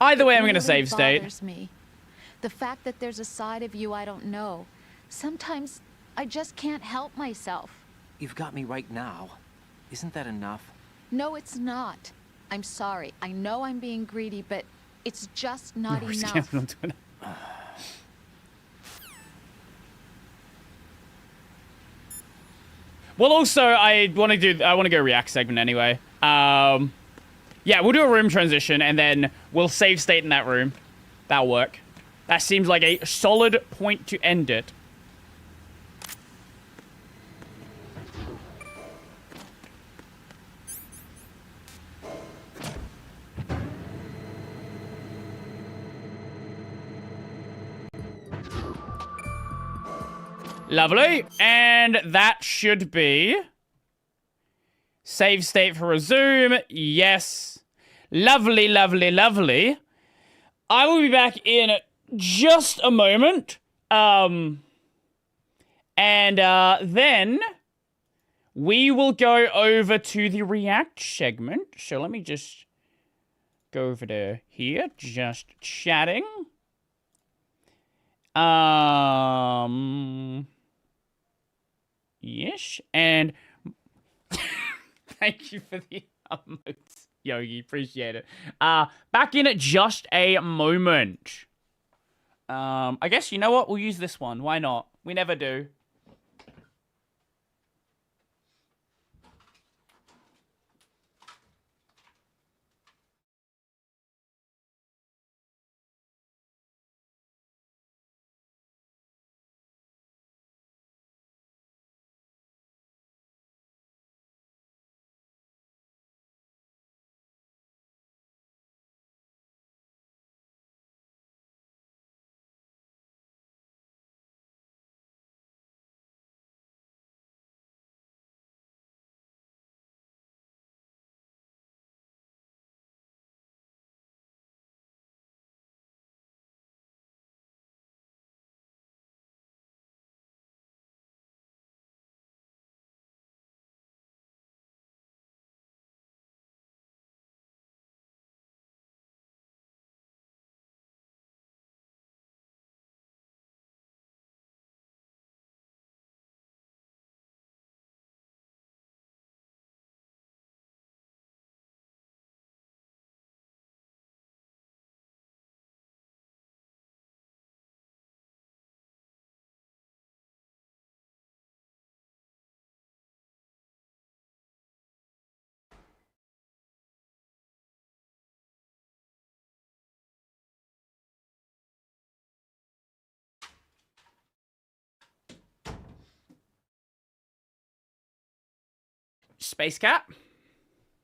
Either way, It I'm going to really save state. bothers me. The fact that there's a side of you I don't know. Sometimes I just can't help myself. You've got me right now. Isn't that enough? No, it's not. I'm sorry. I know I'm being greedy, but it's just not enough. Well, also, I want to go react segment anyway. Yeah, we'll do a room transition, and then we'll save state in that room. That'll work. That seems like a solid point to end it. Lovely. And that should be... Save state for resume. Yes. Lovely, lovely, lovely. I will be back in just a moment. And then we will go over to the react segment. So let me just go over to here. Just chatting. Yes, and thank you for the emotes, Yogi. Appreciate it. Back in at just a moment. I guess, you know what? We'll use this one. Why not? We never do. Space Cat?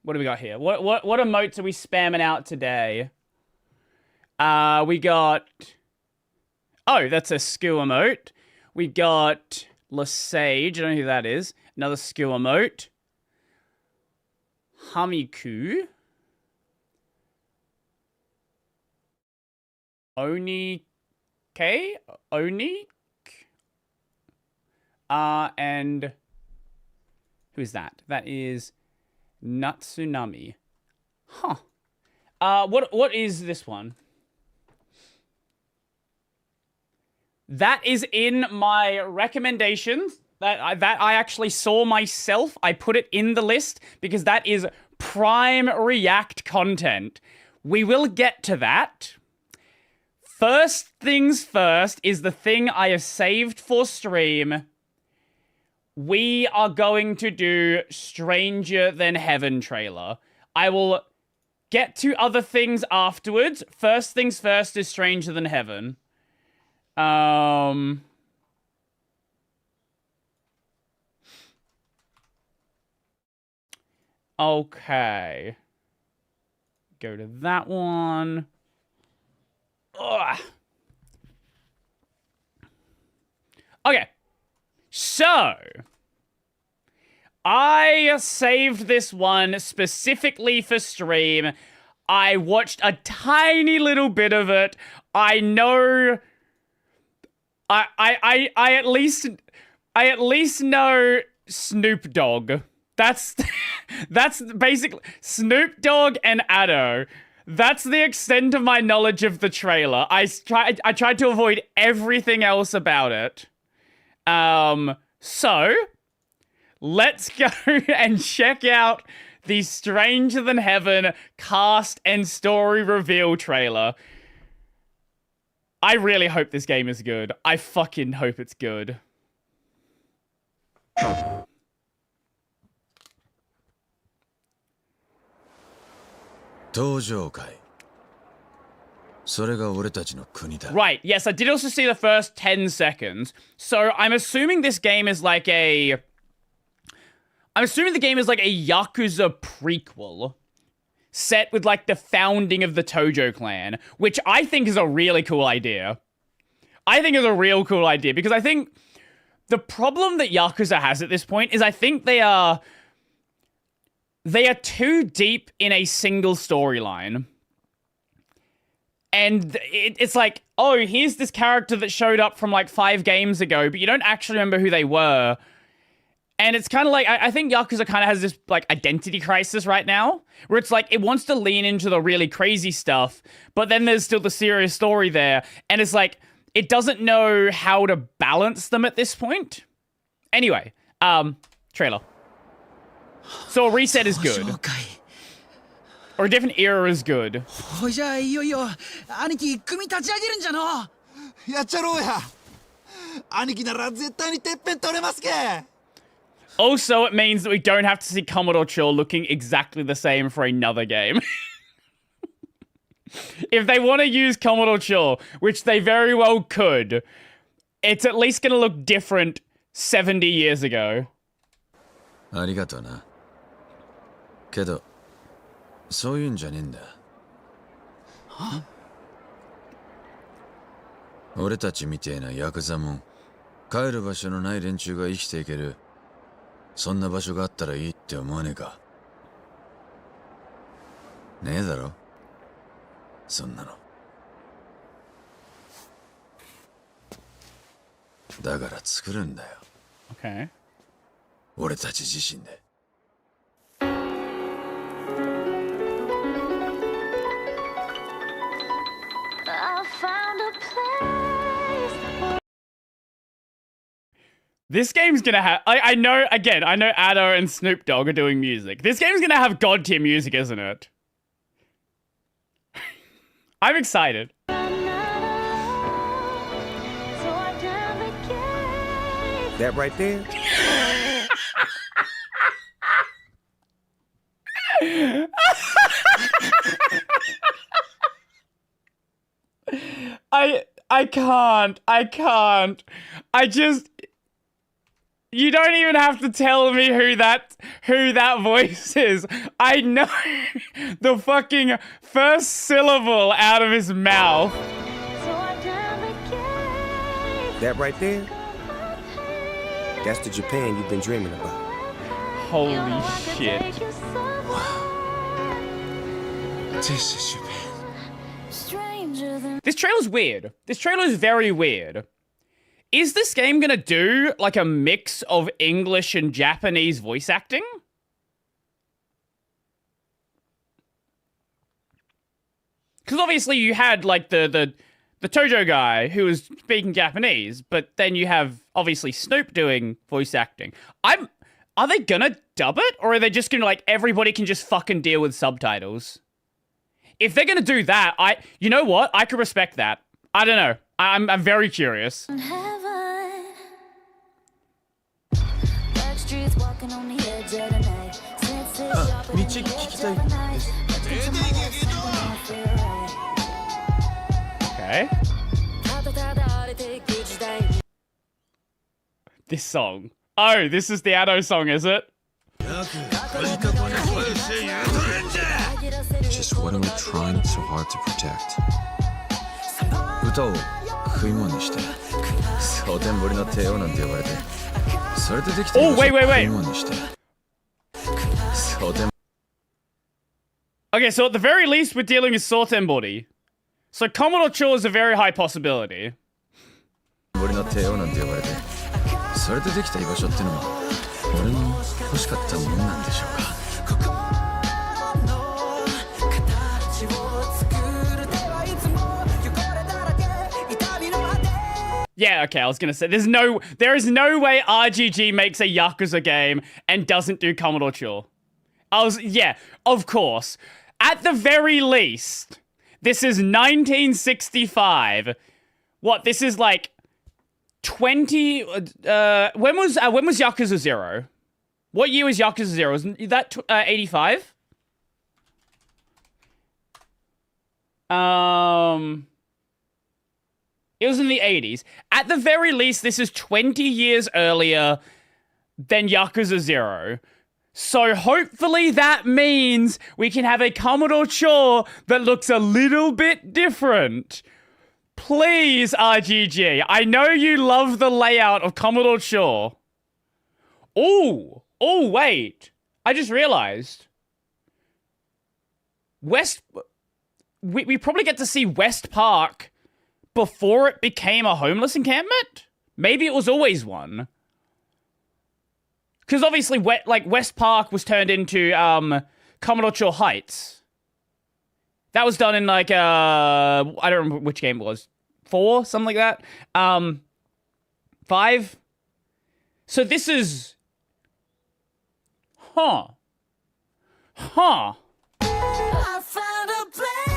What do we got here? What emotes are we spamming out today? We got... Oh, that's a skill emote. We got Lesage. I don't know who that is. Another skill emote. Hamiku. Oni... K? Oni? And... Who's that? That is Natsunami. Huh. What is this one? That is in my recommendations. That I actually saw myself. I put it in the list because that is prime React content. We will get to that. First things first is the thing I have saved for stream. We are going to do Stranger Than Heaven trailer. I will get to other things afterwards. First things first is Stranger Than Heaven. Okay. Go to that one. Ugh. Okay. So, I saved this one specifically for stream. I watched a tiny little bit of it. I know... I at least know Snoop Dogg. That's basically Snoop Dogg and Addo. That's the extent of my knowledge of the trailer. I tried to avoid everything else about it. So let's go and check out the Stranger Than Heaven cast and story reveal trailer. I really hope this game is good. I fucking hope it's good. 登場会。それが俺たちの国だ。 Right, yes, I did also see the first 10 seconds. So I'm assuming this game is like a... I'm assuming the game is like a Yakuza prequel. Set with like the founding of the Tojo clan. Which I think is a really cool idea. I think is a real cool idea. Because I think the problem that Yakuza has at this point is I think they are too deep in a single storyline. And it's like, oh, here's this character that showed up from like 5 games ago, but you don't actually remember who they were. And it's kind of like, I think Yakuza kind of has this like identity crisis right now, where it's like, it wants to lean into the really crazy stuff, but then there's still the serious story there. And it's like, it doesn't know how to balance them at this point. Anyway, trailer. So a reset is good. Or a different era is good. ほいじゃあいよいよ兄貴組立ち上げるんじゃのやっちゃろうや兄貴なら絶対にてっぺん取れますけ Also, it means that we don't have to see Commodore Chill looking exactly the same for another game. If they want to use Commodore Chill, which they very well could, it's at least going to look different 70 years ago. ありがとうな。けど、そういうんじゃねえんだ。は？俺たちみてえなヤクザもん、帰る場所のない連中が生きていける。そんな場所があったらいいって思わねえか。ねえだろ？そんなの。だから作るんだよ。Okay. 俺たち自身で。This game's gonna have... I know, again, I know Addo and Snoop Dogg are doing music. This game's gonna have god tier music, isn't it? I'm excited. That right there? I can't. I just... You don't even have to tell me who that voice is. I know the fucking first syllable out of his mouth. That right there? That's the Japan you've been dreaming about. Holy shit. This is Japan. This trailer's weird. This trailer is very weird. Is this game gonna do like a mix of English and Japanese voice acting? Because obviously you had like the Tojo guy who was speaking Japanese, but then you have obviously Snoop doing voice acting. Are they gonna dub it, or are they just gonna like everybody can just fucking deal with subtitles? If they're gonna do that, you know what? I could respect that. I don't know. I'm very curious. Okay. This song. Oh, this is the Addo song, is it? Just what are we trying so hard to protect? 歌を食い物にして蒼天堀の帝王なんて呼ばれてそれでできてる Oh, wait. 食い物にして Okay, so at the very least, we're dealing with Sortenbody. So Commodore Cho is a very high possibility. 俺の帝王なんて呼ばれて、それでできた居場所ってのも俺の欲しかったものなんでしょうか。Yeah, okay, I was gonna say, there is no way RGG makes a Yakuza game and doesn't do Commodore Cho. Yeah, of course. At the very least, this is 1965. What, this is like 20, when was Yakuza 0? What year was Yakuza 0? Isn't that 85? It was in the 80s. At the very least, this is 20 years earlier than Yakuza 0. So hopefully that means we can have a Commodore Cho that looks a little bit different. Please, RGG. I know you love the layout of Commodore Cho. Oh, wait. I just realized. We probably get to see West Park before it became a homeless encampment? Maybe it was always one. Because obviously, West Park was turned into Commodore Cho Heights. That was done in I don't remember which game it was. 4? Something like that? 5? So this is... Huh.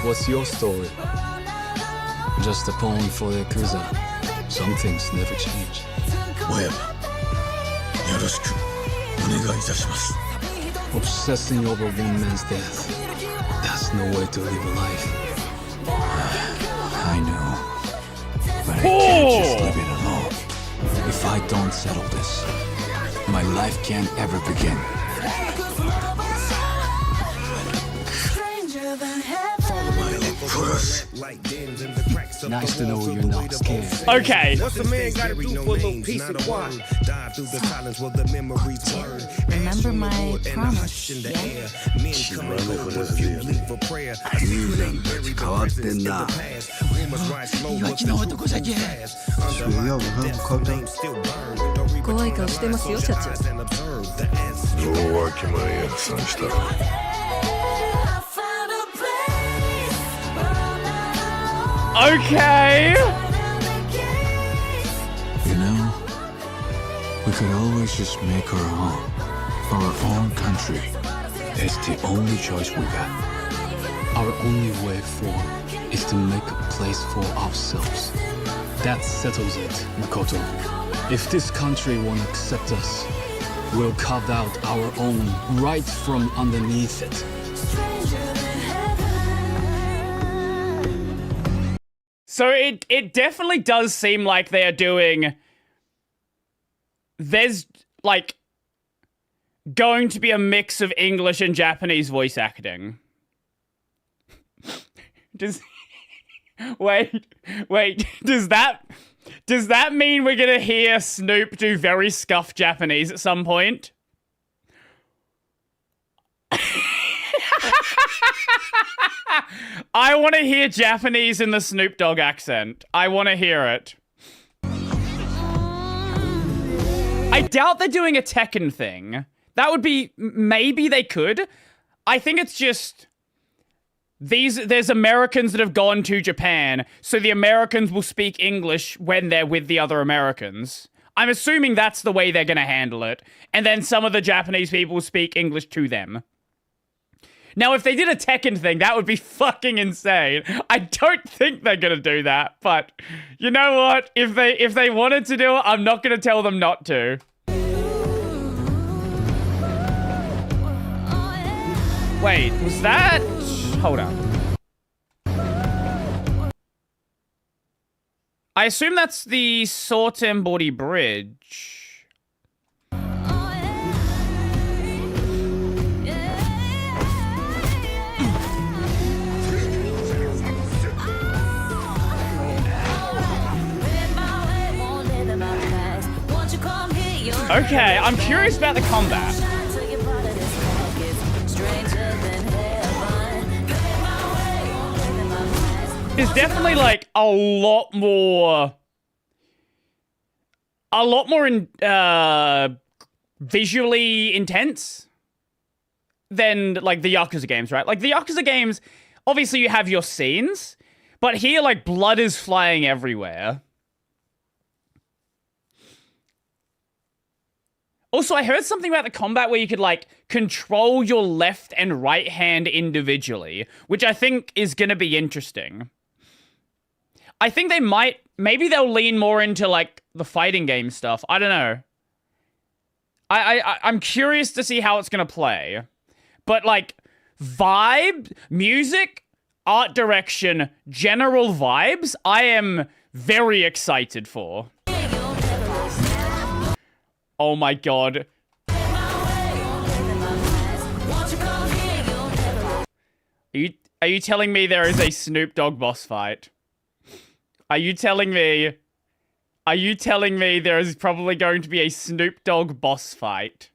What's your story? Just a poem for the Yakuza. Some things never change. Obsessing over one man's death. That's no way to live a life. I know. But I can't just leave it alone. If I don't settle this, my life can't ever begin. Nice to know you're not scared. Okay. What's a man gotta do for a little peace and quiet? Remember my promise, yeah? 変わってんな。弱気な男じゃけん。怖い顔してますよ、社長。弱気なやつにしたら。Okay. You know, we could always just make our own country. It's the only choice we got. Our only way forward is to make a place for ourselves. That settles it, Makoto. If this country won't accept us, we'll carve out our own right from underneath it. So it definitely does seem like they are doing... There's, like, going to be a mix of English and Japanese voice acting. Wait, does that mean we're gonna hear Snoop do very scuffed Japanese at some point? I want to hear Japanese in the Snoop Dogg accent. I want to hear it. I doubt they're doing a Tekken thing. That would be... Maybe they could. I think it's just... There's Americans that have gone to Japan, so the Americans will speak English when they're with the other Americans. I'm assuming that's the way they're going to handle it. And then some of the Japanese people will speak English to them. Now, if they did a Tekken thing, that would be fucking insane. I don't think they're gonna do that, but you know what? If they wanted to do it, I'm not gonna tell them not to. Wait, was that... Hold on. I assume that's the Sortenbody Bridge. Okay, I'm curious about the combat. is definitely like a lot more visually intense than like the Yakuza games, right? Like the Yakuza games, obviously you have your scenes, but here like blood is flying everywhere. Also, I heard something about the combat where you could, like, control your left and right hand individually, which I think is going to be interesting. I think they might... Maybe they'll lean more into, like, the fighting game stuff. I don't know. I'm curious to see how it's going to play. But, like, vibe, music, art direction, general vibes, I am very excited for. Oh my god. Are you telling me there is a Snoop Dogg boss fight? Are you telling me there is probably going to be a Snoop Dogg boss fight?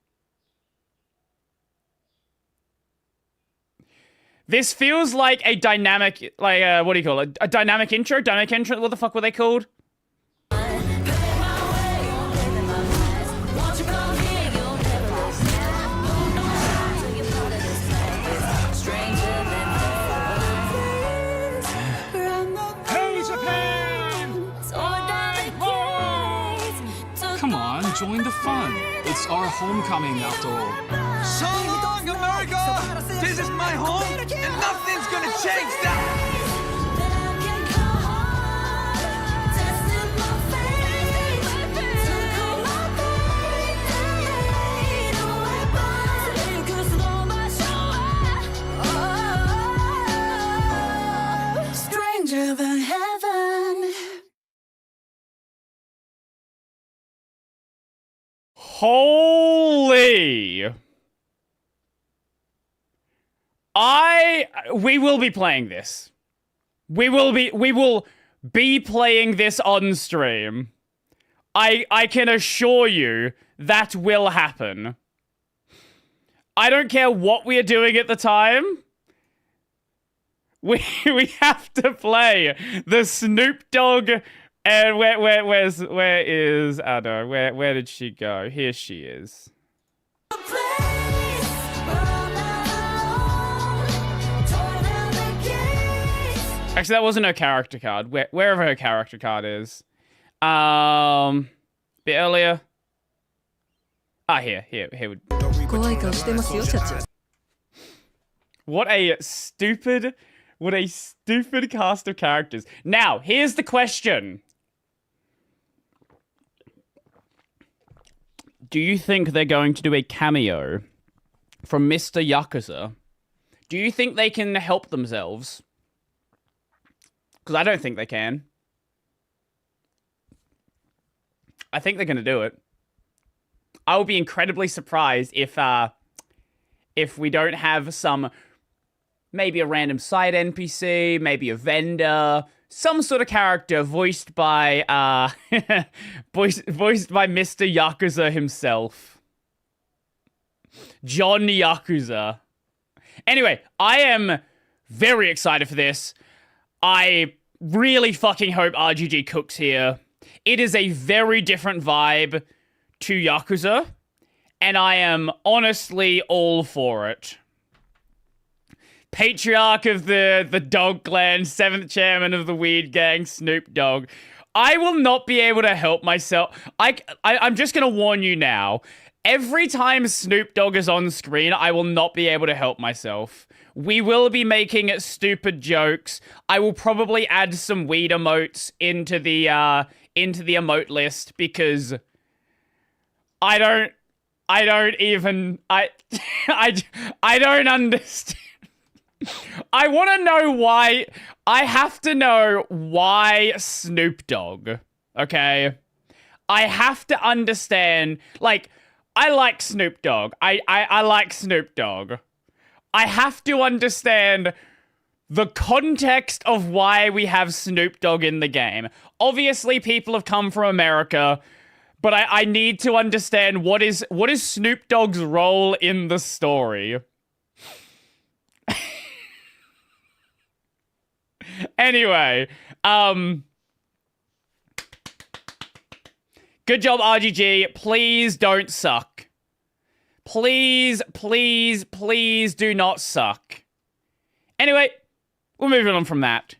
This feels like a dynamic, like, what do you call it? A dynamic intro? Dynamic intro? What the fuck were they called? Come on, join the fun. It's our homecoming after all. So long, America! This is my home, and nothing's gonna change that! Stranger than heaven. Holy! We will be playing this. We will be playing this on stream. I can assure you that will happen. I don't care what we are doing at the time. We have to play the Snoop Dogg. And where is Ada? Where did she go? Here she is. Actually, that wasn't her character card. Wherever her character card is. Bit earlier. Ah, here. What a stupid cast of characters. Now, here's the question. Do you think they're going to do a cameo from Mr. Yakuza? Do you think they can help themselves? Because I don't think they can. I think they're going to do it. I will be incredibly surprised if we don't have some... Maybe a random side NPC, maybe a vendor, some sort of character voiced by voiced by Mr. Yakuza himself. John Yakuza. Anyway, I am very excited for this. I really fucking hope RGG cooks here. It is a very different vibe to Yakuza, and I am honestly all for it. Patriarch of the Dog Clan, 7th chairman of the Weed Gang, Snoop Dogg. I will not be able to help myself. I'm just going to warn you now. Every time Snoop Dogg is on screen, I will not be able to help myself. We will be making stupid jokes. I will probably add some weed emotes into the emote list because I don't understand. I want to know why. I have to know why Snoop Dogg. Okay? I have to understand. Like, I like Snoop Dogg. I like Snoop Dogg. I have to understand the context of why we have Snoop Dogg in the game. Obviously, people have come from America, but I need to understand what is Snoop Dogg's role in the story. Anyway, good job, RGG. Please don't suck. Please, please, please do not suck. Anyway, we're moving on from that.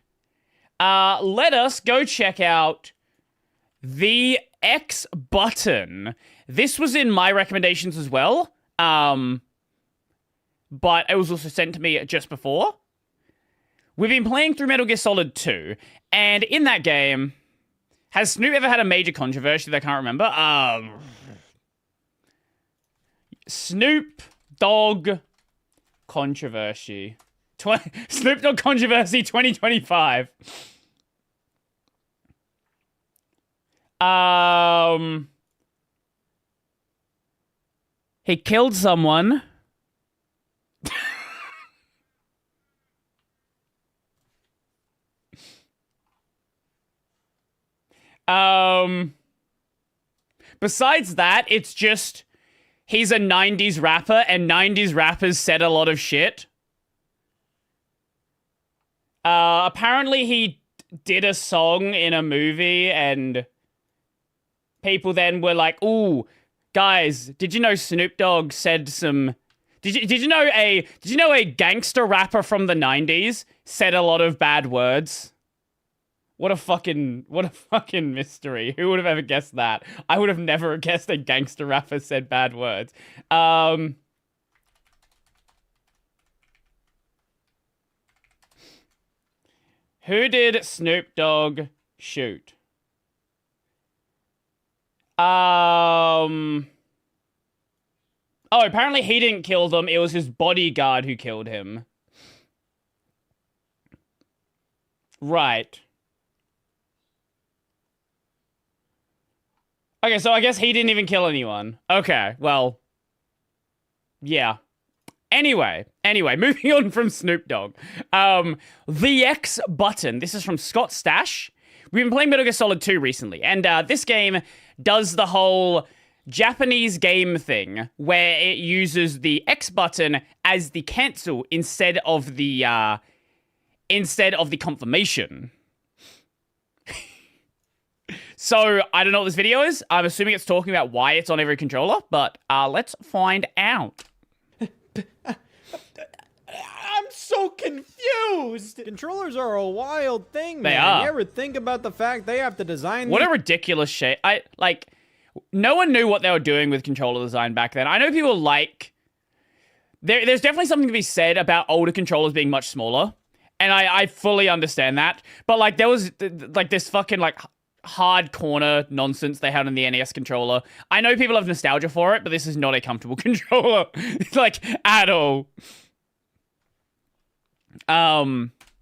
Let us go check out the X button. This was in my recommendations as well, but it was also sent to me just before. We've been playing through Metal Gear Solid 2, and in that game, has Snoop ever had a major controversy that I can't remember? Snoop Dogg controversy. Snoop Dogg controversy 2025. He killed someone. Besides that, it's just he's a 90s rapper and 90s rappers said a lot of shit. Apparently he did a song in a movie and people then were like, "Ooh, guys, did you know Snoop Dogg said some Did you know a gangster rapper from the 90s said a lot of bad words?" What a fucking mystery. Who would have ever guessed that? I would have never guessed a gangster rapper said bad words. Who did Snoop Dogg shoot? Oh, apparently he didn't kill them. It was his bodyguard who killed him. Right. Okay, so I guess he didn't even kill anyone. Okay, well, yeah. Anyway, moving on from Snoop Dogg. The X button. This is from Scott Stash. We've been playing Metal Gear Solid 2 recently, and this game does the whole Japanese game thing where it uses the X button as the cancel instead of the confirmation. So, I don't know what this video is. I'm assuming it's talking about why it's on every controller, but let's find out. I'm so confused. Controllers are a wild thing, man. They are. You ever think about the fact they have to design What a ridiculous shape. No one knew what they were doing with controller design back then. I know people like... There's definitely something to be said about older controllers being much smaller. And I fully understand that. But, there was, this fucking, hard corner nonsense they had on the NES controller. I know people have nostalgia for it, but this is not a comfortable controller. At all.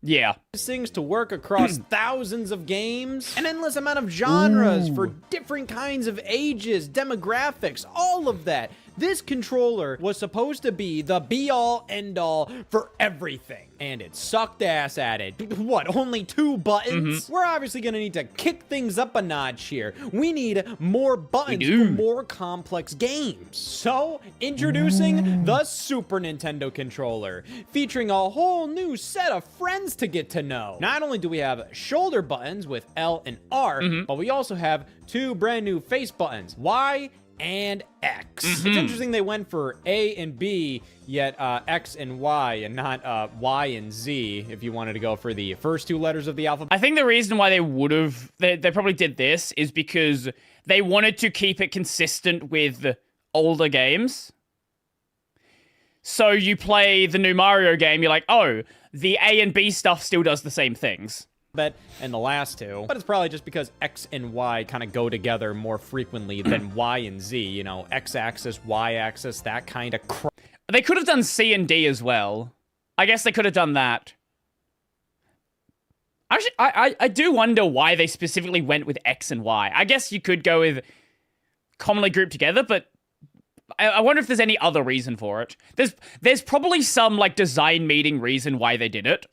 Yeah. things to work across thousands of games, an endless amount of genres for different kinds of ages, demographics, all of that. This controller was supposed to be the be-all, end-all for everything. And it sucked ass at it. What, only 2 buttons? We're obviously gonna need to kick things up a notch here. We need more buttons for more complex games. So, introducing the Super Nintendo controller, featuring a whole new set of friends to get to know. Not only do we have shoulder buttons with L and R, but we also have 2 brand new face buttons, Y and X. It's interesting they went for A and B, yet X and Y, and not Y and Z, if you wanted to go for the first 2 letters of the alphabet. I think the reason why they probably did this is because they wanted to keep it consistent with older games. So you play the new Mario game, you're like, oh, the A and B stuff still does the same things. And the last 2. But it's probably just because X and Y kind of go together more frequently than Y and Z. You know, X-axis, Y-axis, that kind of crap. They could have done C and D as well. I guess they could have done that. Actually, I do wonder why they specifically went with X and Y. I guess you could go with commonly grouped together, but I wonder if there's any other reason for it. There's probably some, design meeting reason why they did it.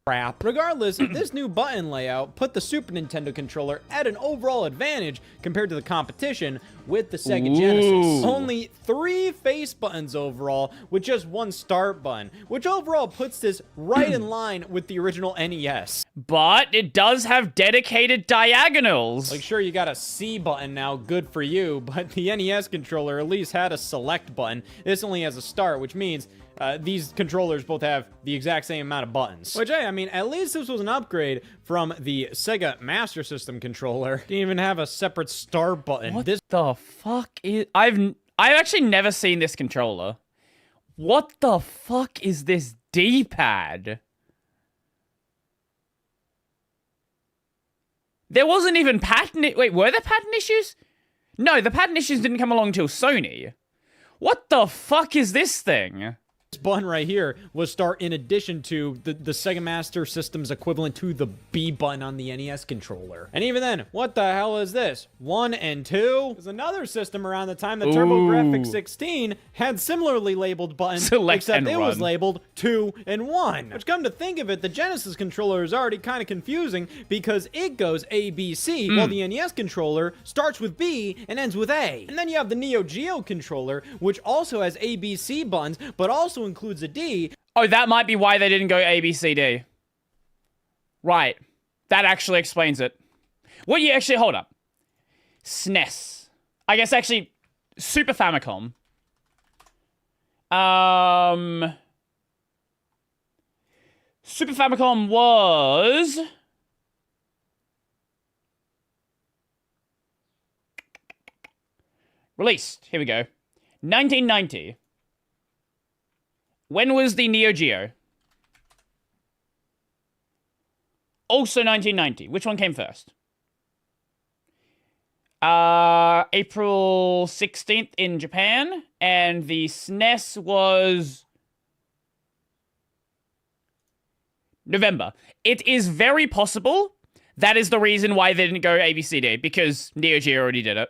Crap. Regardless, this new button layout put the Super Nintendo controller at an overall advantage compared to the competition, with the Sega Genesis. Only 3 face buttons overall, with just 1 start button, which overall puts this right in line with the original NES. But it does have dedicated diagonals. Like, sure, you got a C button now, good for you, but the NES controller at least had a select button. This only has a start, which means these controllers both have the exact same amount of buttons. Which, hey, I mean, at least this was an upgrade from the Sega Master System controller. Didn't even have a separate start button. What the fuck is... I've actually never seen this controller. What the fuck is this D-pad? There wasn't even patent... Wait, were there patent issues? No, the patent issues didn't come along till Sony. What the fuck is this thing? This button right here was start in addition to the Sega Master System's equivalent to the B button on the NES controller. And even then, what the hell is this? 1 and 2? There's another system around the time, the TurboGrafx 16, had similarly labeled buttons, except it was labeled 2 and 1. Which, come to think of it, the Genesis controller is already kind of confusing because it goes A, B, C, while the NES controller starts with B and ends with A. And then you have the Neo Geo controller, which also has A, B, C buttons, but also includes a D. Oh, that might be why they didn't go A, B, C, D. Right. That actually explains it. Well, you actually, hold up. SNES. I guess actually, Super Famicom. Super Famicom was... released. Here we go. 1990. When was the Neo Geo? Also 1990. Which one came first? April 16th in Japan. And the SNES was... November. It is very possible that is the reason why they didn't go ABCD, because Neo Geo already did it.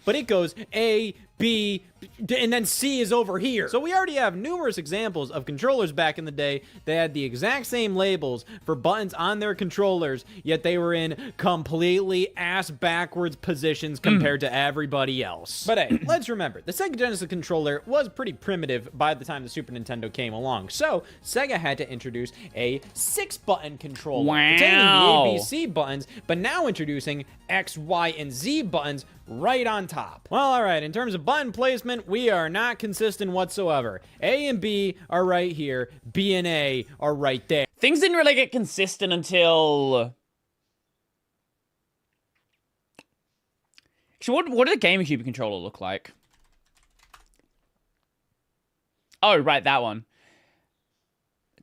But it goes A, B, and then C is over here. So we already have numerous examples of controllers back in the day that had the exact same labels for buttons on their controllers, yet they were in completely ass-backwards positions compared to everybody else. But hey, let's remember, the Sega Genesis controller was pretty primitive by the time the Super Nintendo came along, so Sega had to introduce a 6-button controller, containing the A, B, C buttons, but now introducing X, Y, and Z buttons right on top. Well, alright, in terms of button placement, we are not consistent whatsoever. A and B are right here, B and A are right there. Things didn't really get consistent until... Actually, what did the GameCube controller look like? Oh, right, that one.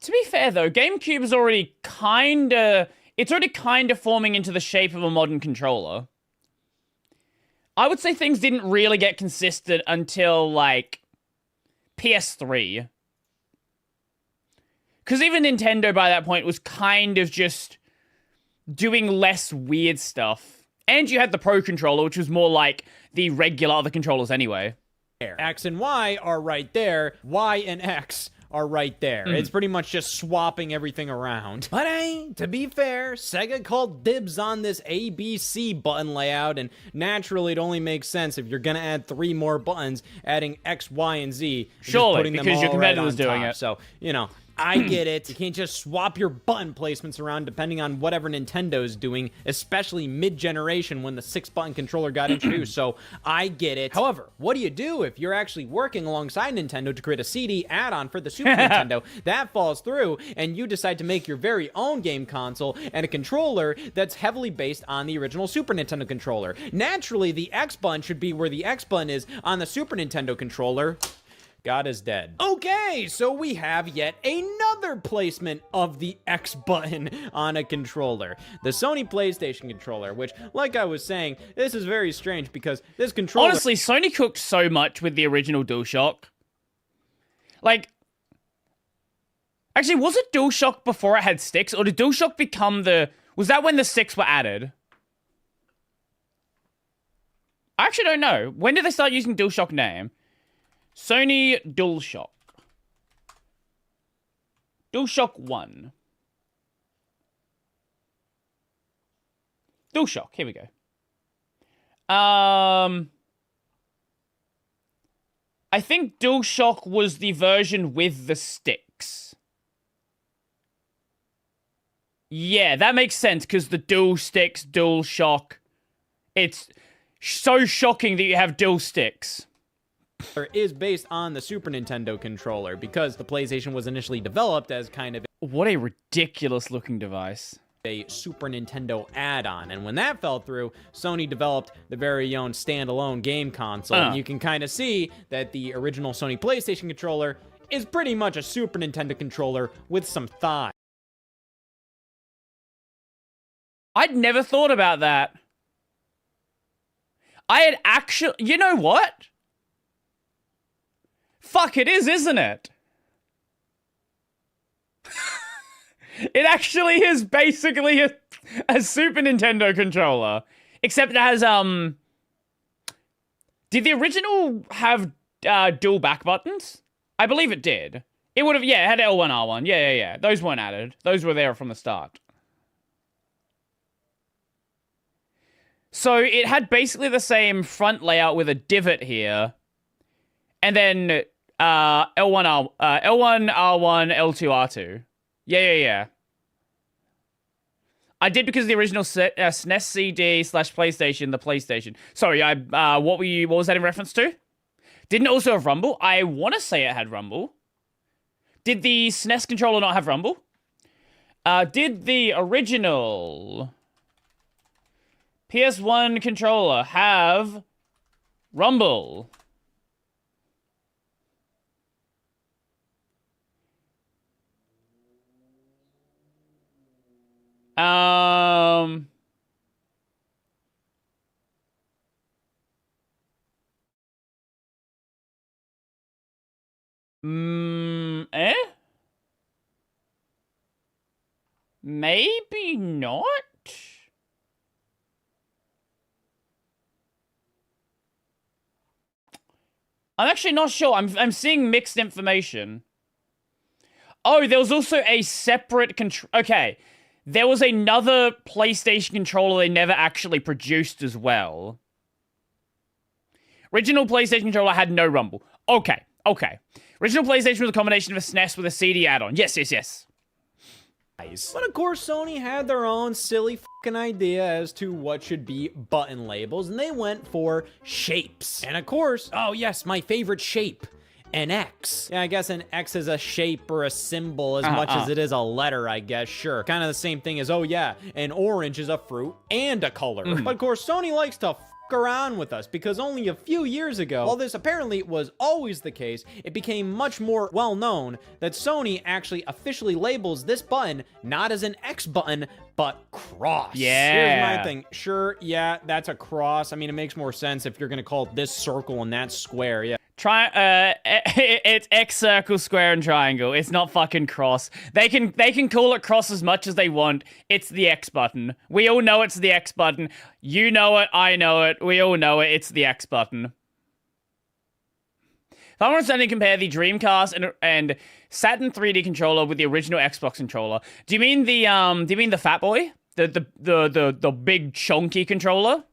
To be fair, though, GameCube is already kinda... It's already kinda forming into the shape of a modern controller. I would say things didn't really get consistent until, like, PS3. Because even Nintendo, by that point, was kind of just doing less weird stuff. And you had the Pro Controller, which was more like the regular other controllers anyway. X and Y are right there. Y and X are right there. It's pretty much just swapping everything around. But hey, to be fair, Sega called dibs on this ABC button layout, and naturally it only makes sense if you're gonna add 3 more buttons, adding X, Y, and Z. Surely, because your competitor's doing it. So, you know, I get it. You can't just swap your button placements around depending on whatever Nintendo's doing, especially mid-generation when the 6-button controller got introduced, so I get it. However, what do you do if you're actually working alongside Nintendo to create a CD add-on for the Super Nintendo? That falls through, and you decide to make your very own game console and a controller that's heavily based on the original Super Nintendo controller. Naturally, the X button should be where the X button is on the Super Nintendo controller. God is dead. Okay, so we have yet another placement of the X button on a controller. The Sony PlayStation controller, which, like I was saying, this is very strange because this controller... Honestly, Sony cooked so much with the original DualShock. Like... Actually, was it DualShock before it had sticks? Or did DualShock become the... Was that when the sticks were added? I actually don't know. When did they start using DualShock name? Sony DualShock. DualShock 1. DualShock, here we go. I think DualShock was the version with the sticks. Yeah, that makes sense, because the dual sticks, DualShock, it's so shocking that you have dual sticks. Is based on the Super Nintendo controller, because the PlayStation was initially developed as kind of what a ridiculous looking device. A Super Nintendo add-on, and when that fell through, Sony developed the very own standalone game console, and you can kind of see that the original Sony PlayStation controller is pretty much a Super Nintendo controller with some thigh. I'd never thought about that. I had actually... You know what? Fuck, it is, isn't it? It actually is basically a Super Nintendo controller. Except it has, Did the original have dual back buttons? I believe it did. It would have, yeah, it had L1, R1. Yeah. Those weren't added. Those were there from the start. So it had basically the same front layout with a divot here. And then L1, R1, L2, R2. Yeah. I did because the original SNES CD / PlayStation, the PlayStation. Sorry, what was that in reference to? Didn't it also have Rumble? I want to say it had Rumble. Did the SNES controller not have Rumble? Did the original PS1 controller have Rumble? Maybe not? I'm actually not sure. I'm seeing mixed information. Oh, there was also a separate okay. There was another PlayStation controller they never actually produced as well. Original PlayStation controller had no Rumble. Okay. Original PlayStation was a combination of a SNES with a CD add-on. Yes. But of course, Sony had their own silly fucking idea as to what should be button labels, and they went for shapes. And of course, oh yes, my favorite shape, an X. Yeah, I guess an X is a shape or a symbol as much as it is a letter, I guess, sure. Kind of the same thing as, oh yeah, an orange is a fruit and a color. But of course, Sony likes to around with us, because only a few years ago, while this apparently was always the case, it became much more well known that Sony actually officially labels this button not as an X button, but cross. Yeah. Here's my thing. Sure, yeah, that's a cross. I mean, it makes more sense if you're gonna call it this circle and that square, yeah. It's X, circle, square, and triangle. It's not fucking cross. They can call it cross as much as they want. It's the X button. We all know it's the X button. You know it, I know it, we all know it. It's the X button. If I want to compare the Dreamcast and Saturn 3D controller with the original Xbox controller, do you mean the Fat Boy? The big chunky controller?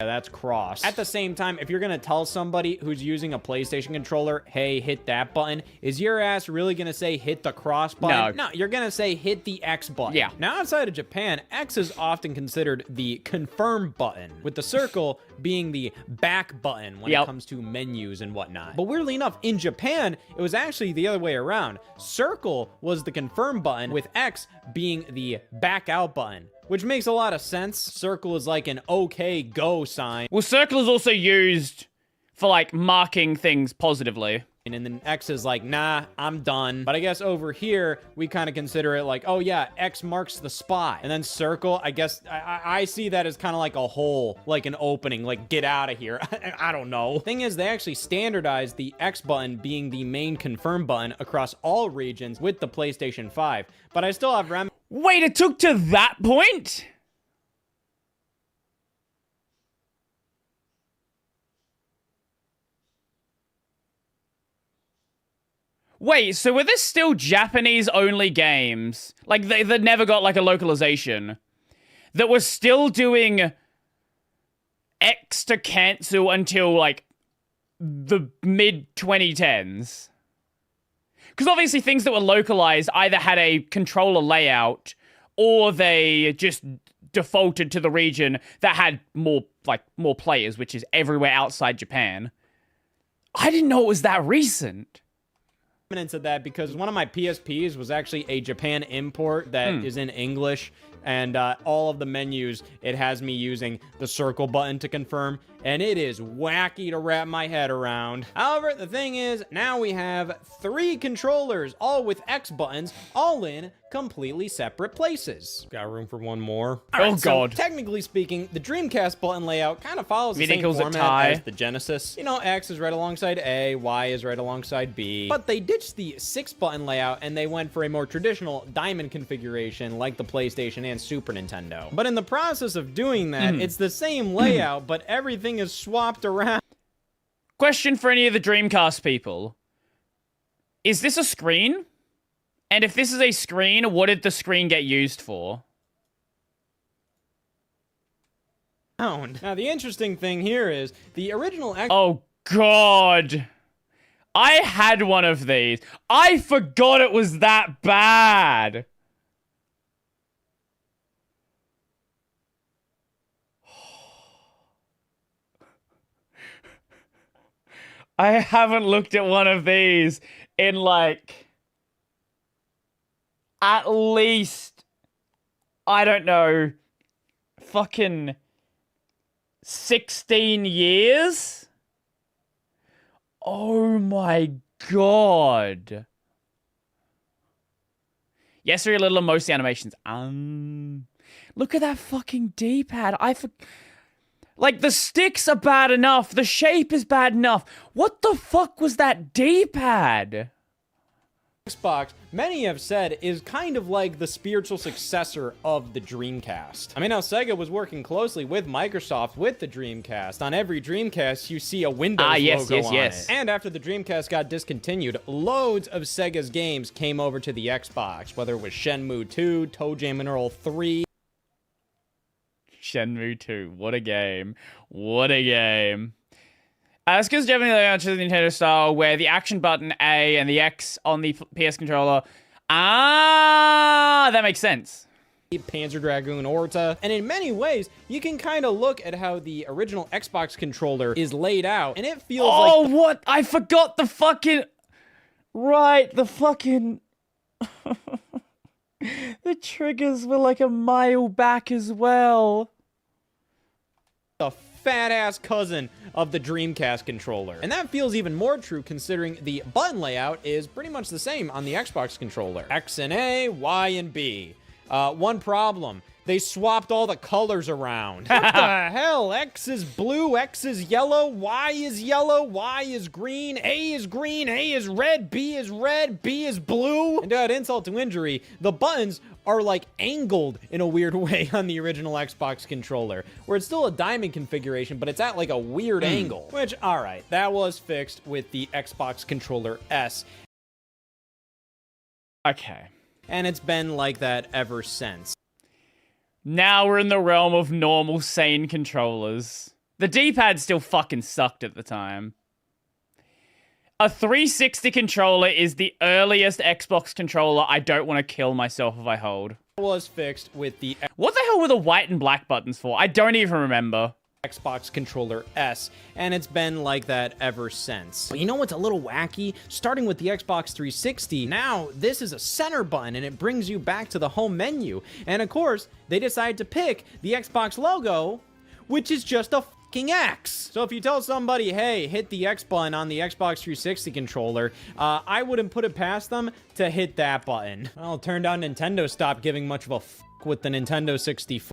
Yeah, that's cross. At the same time, if you're gonna tell somebody who's using a PlayStation controller, hey, hit that button, is your ass really gonna say hit the cross button? No, you're gonna say hit the X button. Yeah. Now, outside of Japan, X is often considered the confirm button, with the circle being the back button when it comes to menus and whatnot. But weirdly enough, in Japan, it was actually the other way around. Circle was the confirm button, with X being the back out button. Which makes a lot of sense. Circle is like an okay go sign. Well, circle is also used for like marking things positively. And then X is like, nah, I'm done. But I guess over here, we kind of consider it like, oh yeah, X marks the spot. And then circle, I guess, I see that as kind of like a hole, like an opening, like get out of here. I don't know. Thing is, they actually standardized the X button being the main confirm button across all regions with the PlayStation 5. But I still have Wait, it took to that point? Wait, so were there still Japanese-only games? Like, that never got, like, a localization? That were still doing X to cancel until, like, the mid-2010s. Because obviously things that were localized either had a controller layout or they just defaulted to the region that had more players, which is everywhere outside Japan. I didn't know it was that recent. Of that because one of my PSPs was actually a Japan import that is in English, and all of the menus, it has me using the circle button to confirm, and it is wacky to wrap my head around. However, the thing is, now we have 3 controllers, all with X buttons, all in completely separate places. Got room for one more. Oh, God. So, technically speaking, the Dreamcast button layout kind of follows the same format as the Genesis. You know, X is right alongside A, Y is right alongside B. But they ditched the 6-button layout and they went for a more traditional diamond configuration like the PlayStation and Super Nintendo. But in the process of doing that, it's the same layout, but everything is swapped around. Question for any of the Dreamcast people. Is this a screen? And if this is a screen, what did the screen get used for? Now, the interesting thing here is the original... Oh, God. I had one of these. I forgot it was that bad. I haven't looked at one of these in, like, at least, I don't know, fucking 16 years? Oh my God. Yes, very little of most of the animations. Look at that fucking D-pad. Like, the sticks are bad enough. The shape is bad enough. What the fuck was that D-pad? Xbox, many have said, is kind of like the spiritual successor of the Dreamcast. I mean, now Sega was working closely with Microsoft with the Dreamcast. On every Dreamcast, you see a Windows logo on it. And after the Dreamcast got discontinued, loads of Sega's games came over to the Xbox, whether it was Shenmue 2, Toe Jam and Earl 3. Shenmue 2, what a game. What a game. It's because Japanese layout is the Nintendo style, where the action button A and the X on the PS controller. That makes sense. Panzer Dragoon Orta. And in many ways, you can kind of look at how the original Xbox controller is laid out, and it feels like... Oh, what? I forgot the fucking... Right, the fucking... The triggers were like a mile back as well. The fat-ass cousin of the Dreamcast controller. And that feels even more true considering the button layout is pretty much the same on the Xbox controller. X and A, Y and B. One problem. They swapped all the colors around. What the hell? X is blue, X is yellow, Y is green, A is red, B is red, B is blue. And to add insult to injury, the buttons are like angled in a weird way on the original Xbox controller, where it's still a diamond configuration, but it's at like a weird angle. Which, alright, that was fixed with the Xbox controller S. Okay. And it's been like that ever since. Now we're in the realm of normal, sane controllers. The D-pad still fucking sucked at the time. A 360 controller is the earliest Xbox controller I don't want to kill myself if I hold. Was fixed with the... What the hell were the white and black buttons for? I don't even remember. Xbox controller S, and it's been like that ever since. But you know what's a little wacky? Starting with the Xbox 360, now this is a center button and it brings you back to the home menu. And of course, they decided to pick the Xbox logo, which is just a fucking X. So if you tell somebody, hey, hit the X button on the Xbox 360 controller, I wouldn't put it past them to hit that button. Well, it turned out Nintendo stopped giving much of a fuck with the Nintendo 64.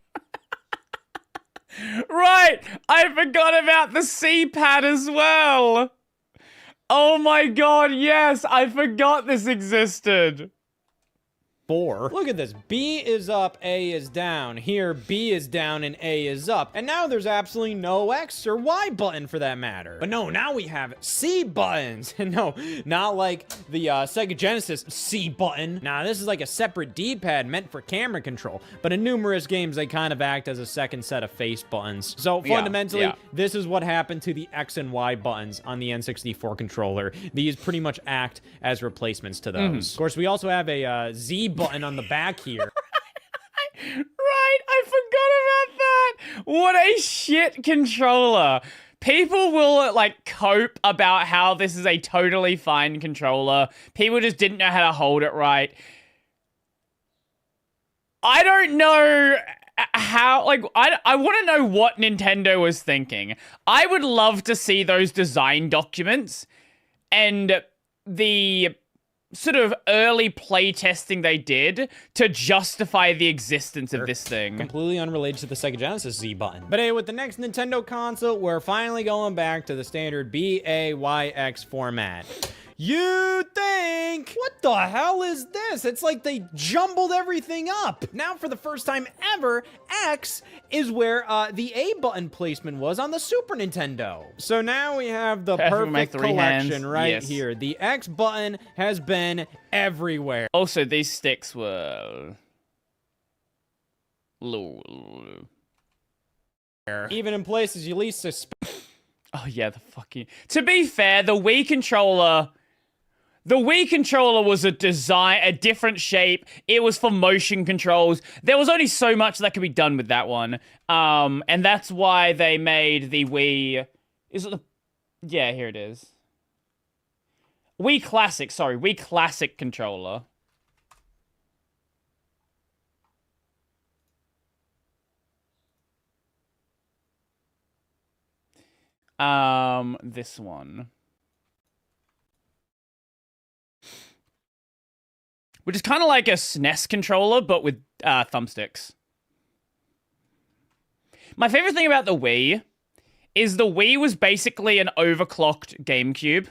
Right! I forgot about the C-pad as well! Oh my god, yes! I forgot this existed! 4. Look at this. B is up, A is down. Here, B is down and A is up. And now there's absolutely no X or Y button for that matter. But no, now we have C buttons. No, not like the Sega Genesis C button. Nah, this is like a separate D-pad meant for camera control. But in numerous games, they kind of act as a second set of face buttons. So fundamentally, this is what happened to the X and Y buttons on the N64 controller. These pretty much act as replacements to those. Of course, we also have a Z button on the back here. Right, I forgot about that. What a shit controller. People will, like, cope about how this is a totally fine controller. People just didn't know how to hold it right. I don't know how, like, I want to know what Nintendo was thinking. I would love to see those design documents and the sort of early playtesting they did to justify the existence of this thing. Completely unrelated to the Sega Genesis Z button. But hey, with the next Nintendo console, we're finally going back to the standard BAYX format. You think? What the hell is this? It's like they jumbled everything up. Now, for the first time ever, X is where the A button placement was on the Super Nintendo. So now we have the perfect collection right here. The X button has been everywhere. Also, these sticks were... even in places you least suspect. Oh yeah, the fucking... To be fair, the Wii controller... The Wii controller was a different shape. It was for motion controls. There was only so much that could be done with that one. And that's why they made the Wii... Is it the... Yeah, here it is. Wii Classic, sorry. Wii Classic controller. This one. Which is kind of like a SNES controller, but with thumbsticks. My favorite thing about the Wii is the Wii was basically an overclocked GameCube.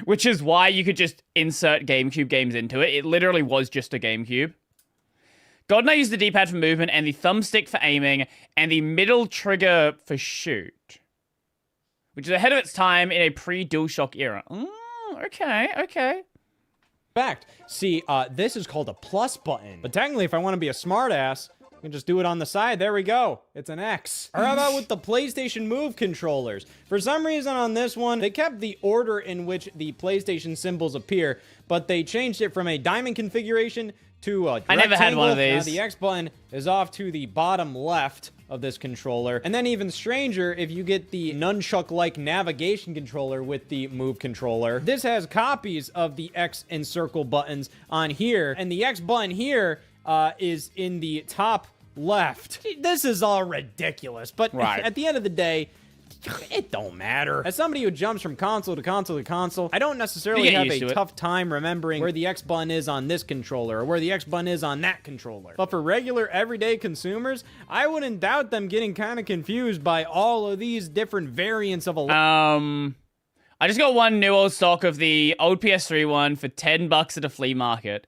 Which is why you could just insert GameCube games into it. It literally was just a GameCube. GoldenEye used the D-pad for movement and the thumbstick for aiming and the middle trigger for shoot. Which is ahead of its time in a pre-DualShock era. Okay, okay. Fact. See, this is called a plus button. But technically, if I want to be a smartass, I can just do it on the side. There we go. It's an X. Or how about with the PlayStation Move controllers? For some reason on this one, they kept the order in which the PlayStation symbols appear, but they changed it from a diamond configuration to a rectangle. I never had one of these. Now, the X button is off to the bottom left of this controller. And then even stranger, if you get the nunchuck-like navigation controller with the Move controller, this has copies of the X and circle buttons on here. And the X button here is in the top left. This is all ridiculous, but at the end of the day, it don't matter. As somebody who jumps from console to console to console, I don't necessarily have a tough time remembering where the X button is on this controller or where the X button is on that controller. But for regular everyday consumers, I wouldn't doubt them getting kind of confused by all of these different variants of a... I just got one new old stock of the old PS3 one for $10 at a flea market.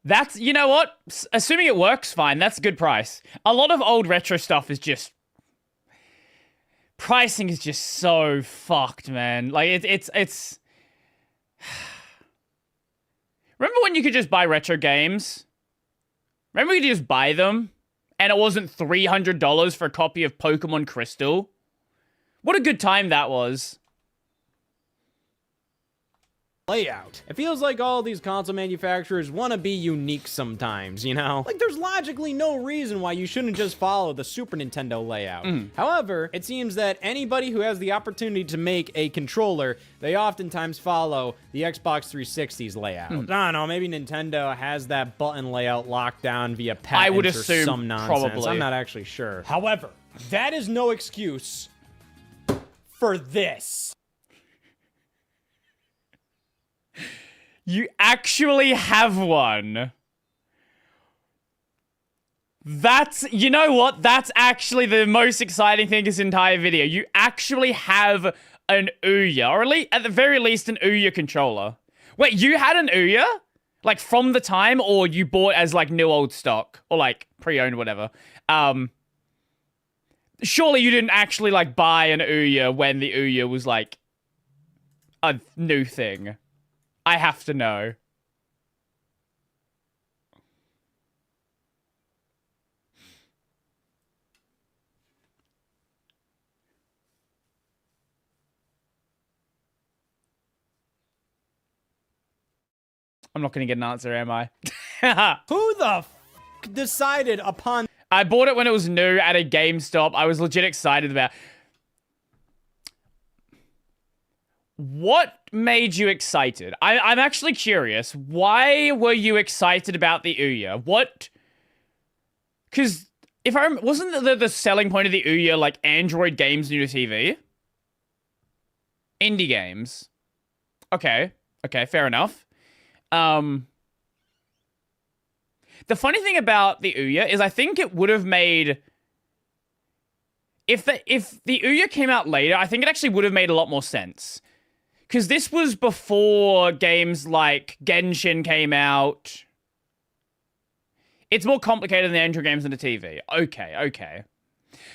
That's, you know what? Assuming it works fine, that's a good price. A lot of old retro stuff is just... Pricing is just so fucked, man. Like, it's... Remember when you could just buy retro games? Remember you could just buy them? And it wasn't $300 for a copy of Pokemon Crystal? What a good time that was. Layout. It feels like all these console manufacturers want to be unique sometimes, you know? Like, there's logically no reason why you shouldn't just follow the Super Nintendo layout. However, it seems that anybody who has the opportunity to make a controller, they oftentimes follow the Xbox 360's layout. I don't know, maybe Nintendo has that button layout locked down via patents I would assume, or some nonsense. probably. I'm not actually sure. However, that is no excuse for this. You actually have one. That's, you know what? That's actually the most exciting thing in this entire video. You actually have an Ouya, or at the very least an Ouya controller. Wait, you had an Ouya? Like from the time, or you bought as like new old stock? Or like pre-owned, whatever. Surely you didn't actually like buy an Ouya when the Ouya was like a new thing. I have to know. I'm not going to get an answer, am I? Who the f decided upon... I bought it when it was new at a GameStop. I was legit excited about. What made you excited? I'm actually curious. Why were you excited about the Ouya? What? Because if I wasn't the selling point of the Ouya like Android games new to TV? Indie games. Okay, fair enough. The funny thing about the Ouya is I think it would have made... If the Ouya came out later, I think it actually would have made a lot more sense. Because this was before games like Genshin came out. It's more complicated than the Android games on the TV. Okay.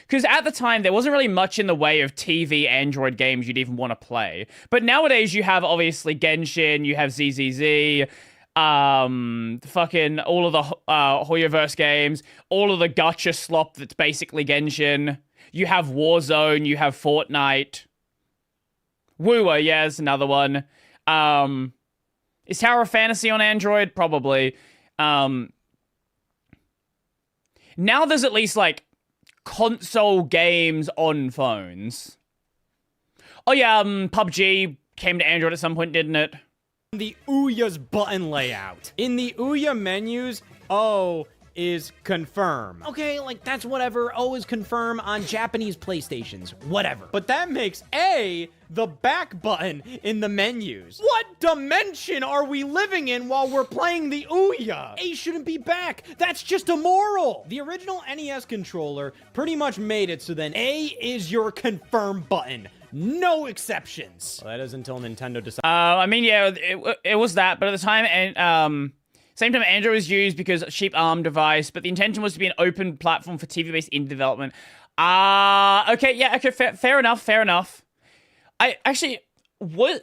Because at the time, there wasn't really much in the way of TV Android games you'd even want to play. But nowadays, you have, obviously, Genshin, you have ZZZ, fucking all of the Hoyoverse games, all of the gacha slop that's basically Genshin. You have Warzone, you have Fortnite. Woowa, yeah, is another one. Is Tower of Fantasy on Android? Probably. Now there's at least, like, console games on phones. Oh yeah, PUBG came to Android at some point, didn't it? The Ouya's button layout. In the Ouya menus, O is confirm. Okay, like that's whatever. O is confirm on Japanese PlayStations. Whatever. But that makes A the back button in the menus. What dimension are we living in while we're playing the Ouya? A shouldn't be back. That's just immoral. The original NES controller pretty much made it so then A is your confirm button. No exceptions. Well, that is until Nintendo decided. I mean, yeah, it was that, but at the time, and same time, Android was used because cheap ARM device, but the intention was to be an open platform for TV-based indie development. Okay, fair enough.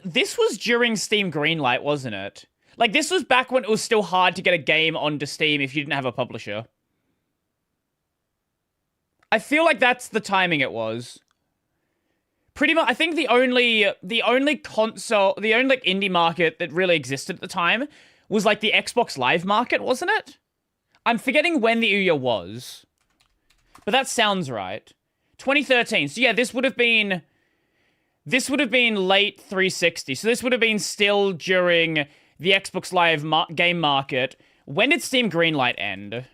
This was during Steam Greenlight, wasn't it? Like, this was back when it was still hard to get a game onto Steam if you didn't have a publisher. I feel like that's the timing it was. Pretty much, I think the only console, the only like, indie market that really existed at the time was like the Xbox Live market, wasn't it? I'm forgetting when the Ouya was. But that sounds right. 2013. So yeah, this would have been late 360. So this would have been still during the Xbox Live game market. When did Steam Greenlight end?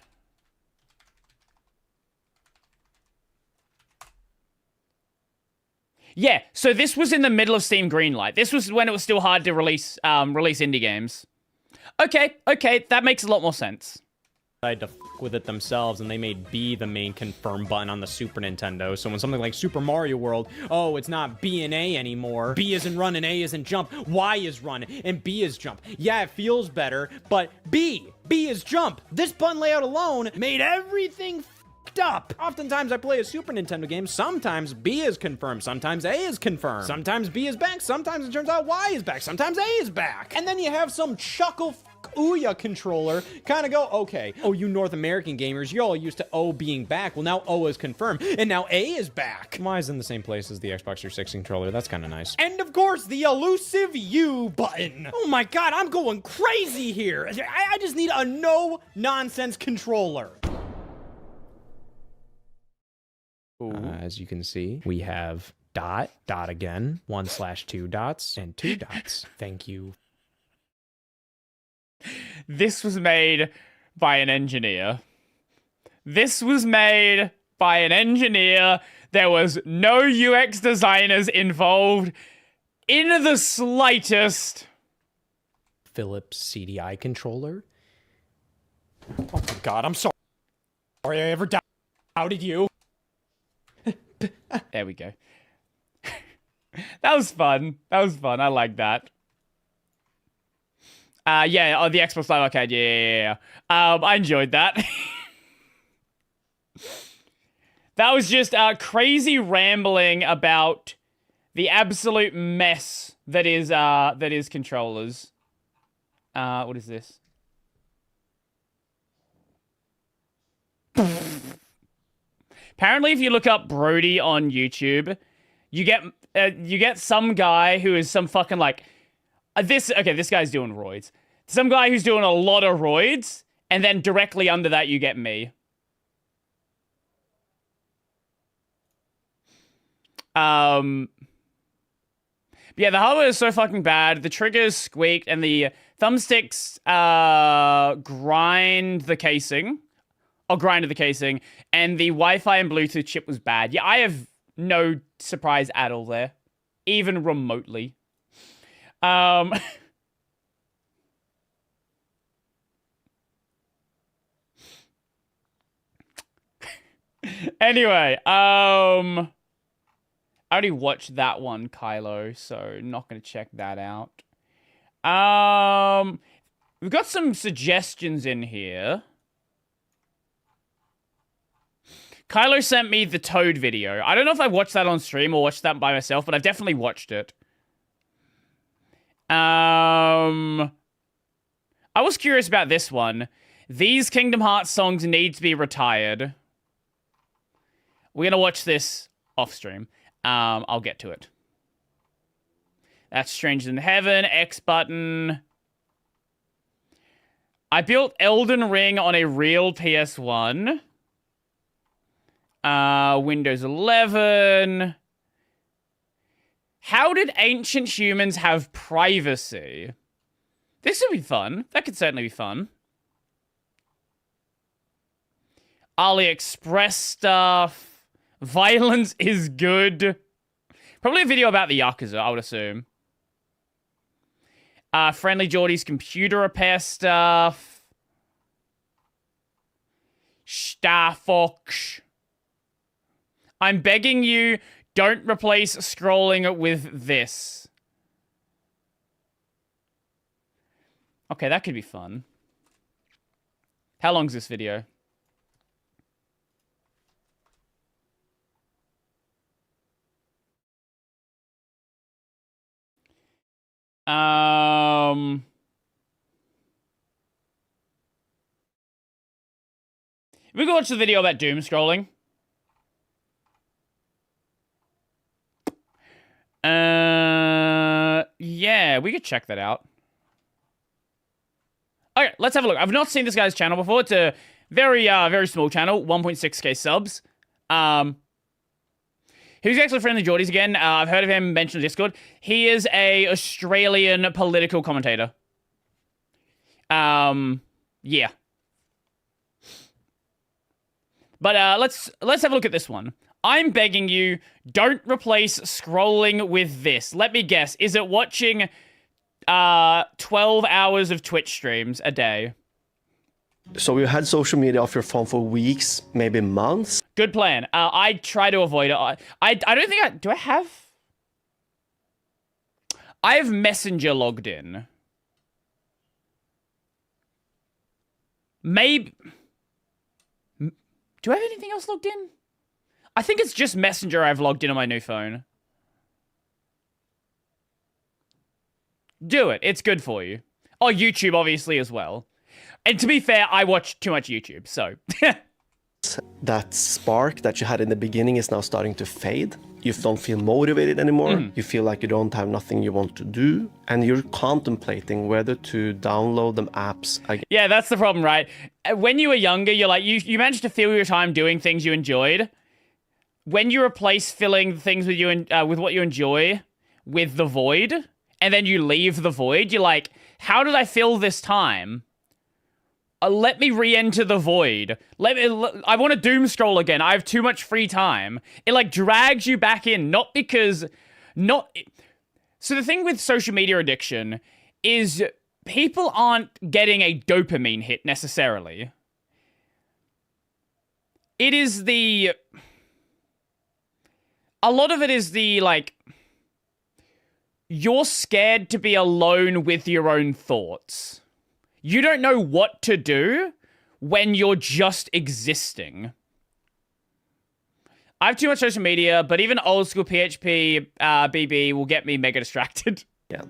Yeah, so this was in the middle of Steam Greenlight. This was when it was still hard to release indie games. Okay, that makes a lot more sense. Tried to f with it themselves, and they made B the main confirm button on the Super Nintendo. So when something like Super Mario World, oh, it's not B and A anymore. B isn't run and A isn't jump. Y is run and B is jump. Yeah, it feels better, but B is jump. This button layout alone made everything f***ed up. Oftentimes I play a Super Nintendo game. Sometimes B is confirmed. Sometimes A is confirmed. Sometimes B is back. Sometimes it turns out Y is back. Sometimes A is back. And then you have some chuckle Ouya controller kind of go, okay, oh, you North American gamers, you're all used to O being back. Well, now O is confirmed, and now A is back. Y is in the same place as the Xbox 360 controller. That's kind of nice. And of course, the elusive U button. Oh my god, I'm going crazy here. I just need a no-nonsense controller. As you can see, we have dot again, 1/2 dots, and 2 dots. Thank you. This was made by an engineer. There was no UX designers involved in the slightest. Philips CDI controller. Oh my god, I'm sorry. I ever doubted you. There we go. That was fun. I like that. Yeah, oh, the Xbox Live Arcade. Yeah. I enjoyed that. That was just crazy rambling about the absolute mess that is controllers. What is this? Apparently, if you look up Brody on YouTube, you get some guy who is some fucking like this guy's doing roids. Some guy who's doing a lot of roids, and then directly under that you get me. But yeah, the hardware is so fucking bad. The triggers squeaked, and the thumbsticks grinded the casing, and the Wi-Fi and Bluetooth chip was bad. Yeah, I have no surprise at all there, even remotely. Anyway, I already watched that one, Kylo, so not going to check that out. We've got some suggestions in here. Kylo sent me the Toad video. I don't know if I watched that on stream or watched that by myself, but I've definitely watched it. I was curious about this one. These Kingdom Hearts songs need to be retired. We're going to watch this off stream. I'll get to it. That's Stranger Than Heaven, X button. I built Elden Ring on a real PS1. Windows 11. How did ancient humans have privacy? This would be fun. That could certainly be fun. AliExpress stuff. Violence is good. Probably a video about the Yakuza, I would assume. Friendly Geordie's computer repair stuff. Star Fox. I'm begging you, don't replace scrolling with this. Okay, that could be fun. How long's this video? We can watch the video about doom scrolling. Yeah, we could check that out. Okay, let's have a look. I've not seen this guy's channel before. It's a very, very small channel, 1.6k subs. Who's actually Friendly Geordies again? I've heard of him mentioned in Discord. He is a Australian political commentator. Yeah. But let's have a look at this one. I'm begging you, don't replace scrolling with this. Let me guess. Is it watching 12 hours of Twitch streams a day? So you had social media off your phone for weeks, maybe months? Good plan. I try to avoid it. I don't think do I have? I have Messenger logged in. Maybe. Do I have anything else logged in? I think it's just Messenger I've logged in on my new phone. Do it. It's good for you. Oh, YouTube obviously as well. And to be fair, I watch too much YouTube, so. That spark that you had in the beginning is now starting to fade. You don't feel motivated anymore. You feel like you don't have nothing you want to do. And you're contemplating whether to download them apps again. Yeah, that's the problem, right? When you were younger, you're like, you managed to fill your time doing things you enjoyed. When you replace filling things with with what you enjoy with the void, and then you leave the void, you're like, how did I fill this time? Let me re-enter the void. I want to doom scroll again. I have too much free time. It like drags you back in, not because, So the thing with social media addiction is people aren't getting a dopamine hit necessarily. It is a lot of it is the like, you're scared to be alone with your own thoughts. You don't know what to do when you're just existing. I have too much social media, but even old school PHP BB will get me mega distracted. Yeah.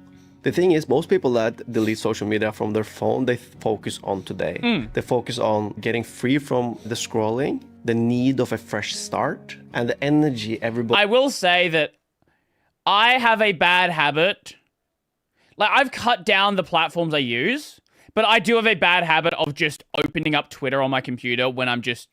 The thing is, most people that delete social media from their phone, they focus on today. They focus on getting free from the scrolling, the need of a fresh start, and the energy everybody... I will say that I have a bad habit. Like, I've cut down the platforms I use, but I do have a bad habit of just opening up Twitter on my computer when I'm just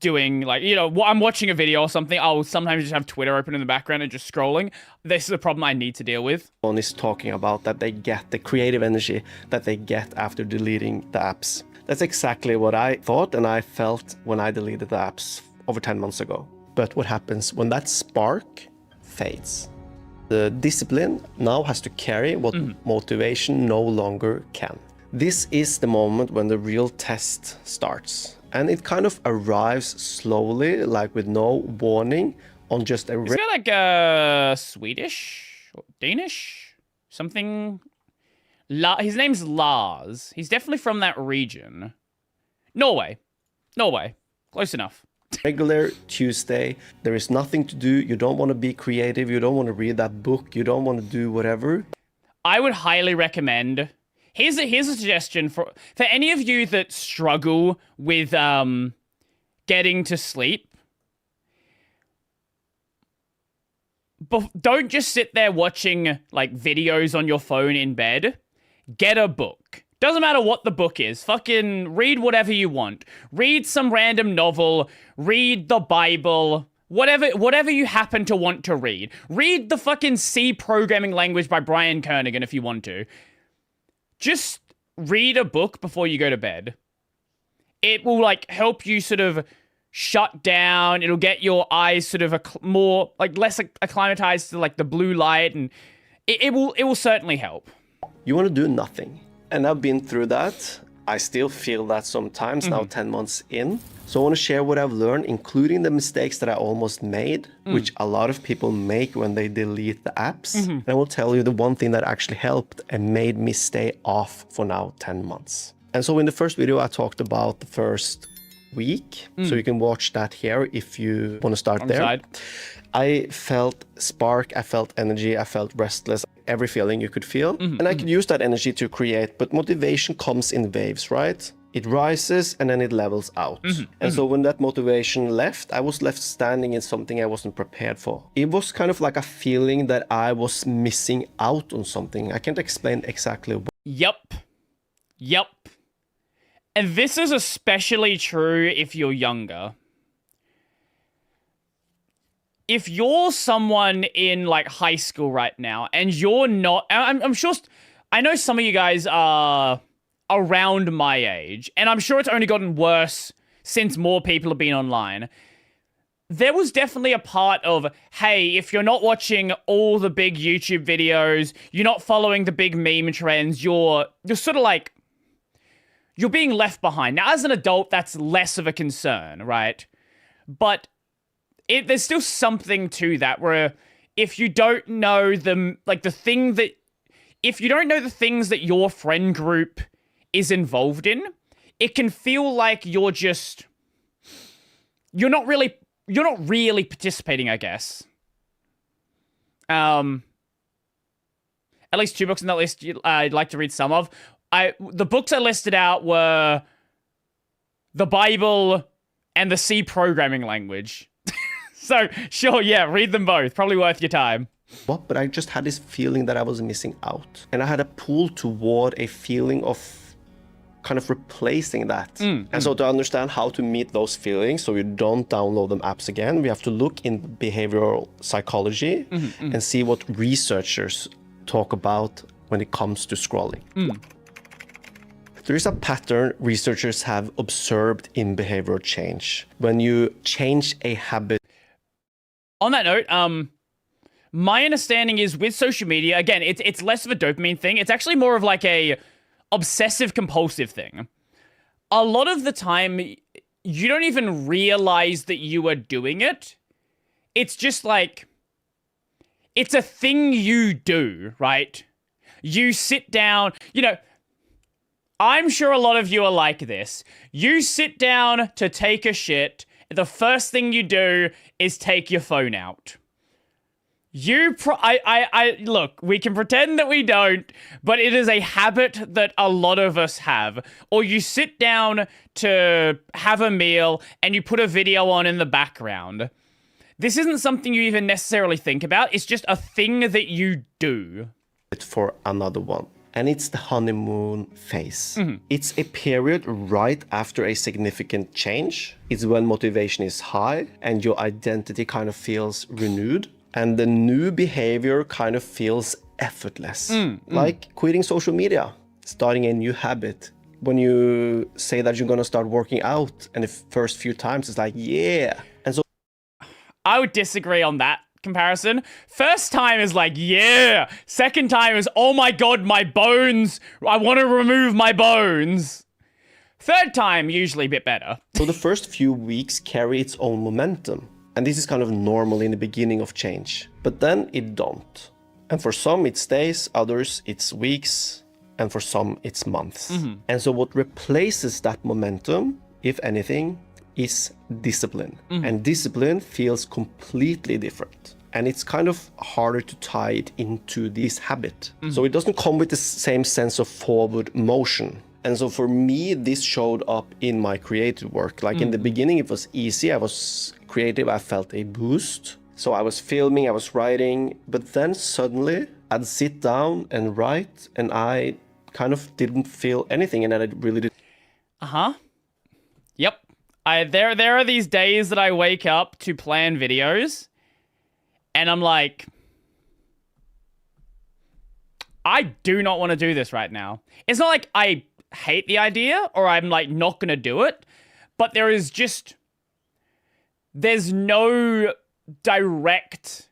doing, like, you know, I'm watching a video or something. I'll sometimes just have Twitter open in the background and just scrolling. This is a problem I need to deal with. One is talking about that they get the creative energy that they get after deleting the apps. That's exactly what I thought and I felt when I deleted the apps over 10 months ago. But what happens when that spark fades? The discipline now has to carry what motivation no longer can. This is the moment when the real test starts. And it kind of arrives slowly, like with no warning, on just a... Is it like Swedish or Danish? Something... his name's Lars. He's definitely from that region. Norway. Close enough. Regular Tuesday, there is nothing to do. You don't want to be creative. You don't want to read that book. You don't want to do whatever. I would highly recommend... Here's a suggestion for any of you that struggle with getting to sleep. But don't just sit there watching like videos on your phone in bed. Get a book. Doesn't matter what the book is. Fucking read whatever you want. Read some random novel. Read the Bible. Whatever you happen to want to read. Read the fucking C programming language by Brian Kernighan if you want to. Just read a book before you go to bed. It will, like, help you sort of shut down. It'll get your eyes sort of more, like, less acclimatized to, like, the blue light, and it will certainly help. You want to do nothing. And I've been through that. I still feel that sometimes, now 10 months in. So I want to share what I've learned, including the mistakes that I almost made, which a lot of people make when they delete the apps. And I will tell you the one thing that actually helped and made me stay off for now 10 months. And so in the first video, I talked about the first week. So you can watch that here if you want to start there. I felt spark, I felt energy, I felt restless, every feeling you could feel. And I could use that energy to create, but motivation comes in waves, right? It rises and then it levels out. And so when that motivation left, I was left standing in something I wasn't prepared for. It was kind of like a feeling that I was missing out on something. I can't explain exactly what. Yep. And this is especially true if you're younger. If you're someone in, like, high school right now, and you're not... I'm sure... I know some of you guys are around my age, and I'm sure it's only gotten worse since more people have been online. There was definitely a part of, hey, if you're not watching all the big YouTube videos, you're not following the big meme trends, you're sort of like... You're being left behind. Now, as an adult, that's less of a concern, right? But... there's still something to that where if you don't know if you don't know the things that your friend group is involved in, it can feel like you're not really participating, I guess. At least 2 books on that list I'd like to read some of. The books I listed out were the Bible and the C programming language. So, sure, yeah, read them both. Probably worth your time. But I just had this feeling that I was missing out. And I had a pull toward a feeling of kind of replacing that. And so to understand how to meet those feelings so you don't download them apps again, we have to look in behavioral psychology and see what researchers talk about when it comes to scrolling. There is a pattern researchers have observed in behavioral change. When you change a habit. On that note, my understanding is with social media, again, it's less of a dopamine thing. It's actually more of like a obsessive compulsive thing. A lot of the time, you don't even realize that you are doing it. It's just like, it's a thing you do, right? You sit down, you know, I'm sure a lot of you are like this. You sit down to take a shit, the first thing you do is take your phone out. Look, we can pretend that we don't, but it is a habit that a lot of us have. Or you sit down to have a meal and you put a video on in the background. This isn't something you even necessarily think about. It's just a thing that you do. For another one. And it's the honeymoon phase. It's a period right after a significant change. It's when motivation is high and your identity kind of feels renewed. And the new behavior kind of feels effortless. Like quitting social media, starting a new habit. When you say that you're gonna start working out and the first few times it's like, yeah. And so I would disagree on that comparison. First time is like, yeah. Second time is, oh my god, my bones. I want to remove my bones. Third time, usually a bit better. So the first few weeks carry its own momentum. And this is kind of normal in the beginning of change. But then it don't. And for some it stays, others it's weeks, and for some it's months. And so what replaces that momentum, if anything, is discipline. And discipline feels completely different. And it's kind of harder to tie it into this habit. So it doesn't come with the same sense of forward motion. And so for me, this showed up in my creative work. Like in the beginning, it was easy. I was creative. I felt a boost. So I was filming, I was writing. But then suddenly I'd sit down and write and I kind of didn't feel anything. And then I really did. Yep. There are these days that I wake up to plan videos and I'm like, I do not want to do this right now. It's not like I hate the idea or I'm like not gonna do it, but there's no direct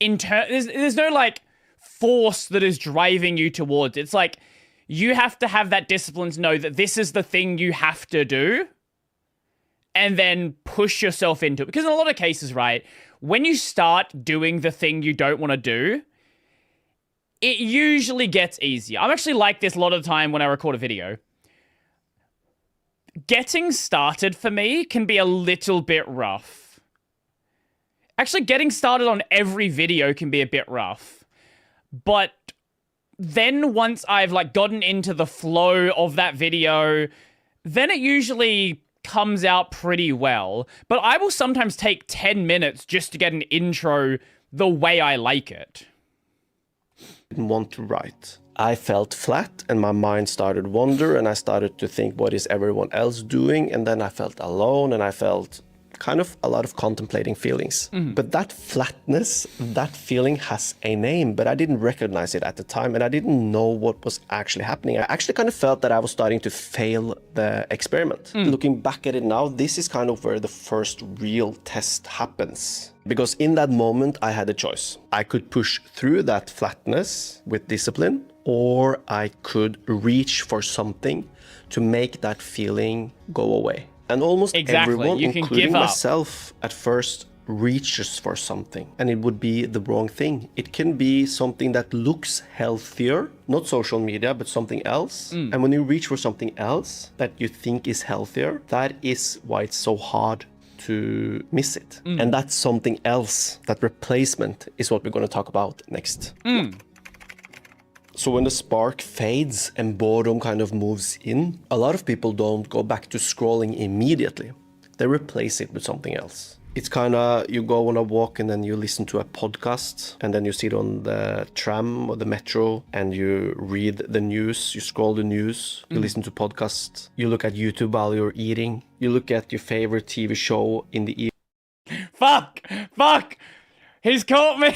there's no like force that is driving you towards it. It's like you have to have that discipline to know that this is the thing you have to do and then push yourself into it. Because in a lot of cases, right, when you start doing the thing you don't want to do, it usually gets easier. I'm actually like this a lot of the time when I record a video. Getting started for me can be a little bit rough. Actually, getting started on every video can be a bit rough. But then once I've like gotten into the flow of that video, then it usually comes out pretty well. But I will sometimes take 10 minutes just to get an intro the way I like it. Didn't want to write. I felt flat and my mind started wander and I started to think, what is everyone else doing? And then I felt alone and I felt kind of a lot of contemplating feelings. But that flatness, that feeling has a name, but I didn't recognize it at the time and I didn't know what was actually happening. I actually kind of felt that I was starting to fail the experiment. Looking back at it now, this is kind of where the first real test happens. Because in that moment, I had a choice. I could push through that flatness with discipline, or I could reach for something to make that feeling go away. And almost everyone, including myself, at first reaches for something. And it would be the wrong thing. It can be something that looks healthier, not social media, but something else. And when you reach for something else that you think is healthier, that is why it's so hard to miss it. And that's something else. That replacement is what we're going to talk about next. So when the spark fades and boredom kind of moves in, a lot of people don't go back to scrolling immediately. They replace it with something else. It's kind of, you go on a walk and then you listen to a podcast and then you sit on the tram or the metro and you read the news, you scroll the news, you listen to podcasts, you look at YouTube while you're eating, you look at your favorite TV show in the evening. Fuck! He's caught me!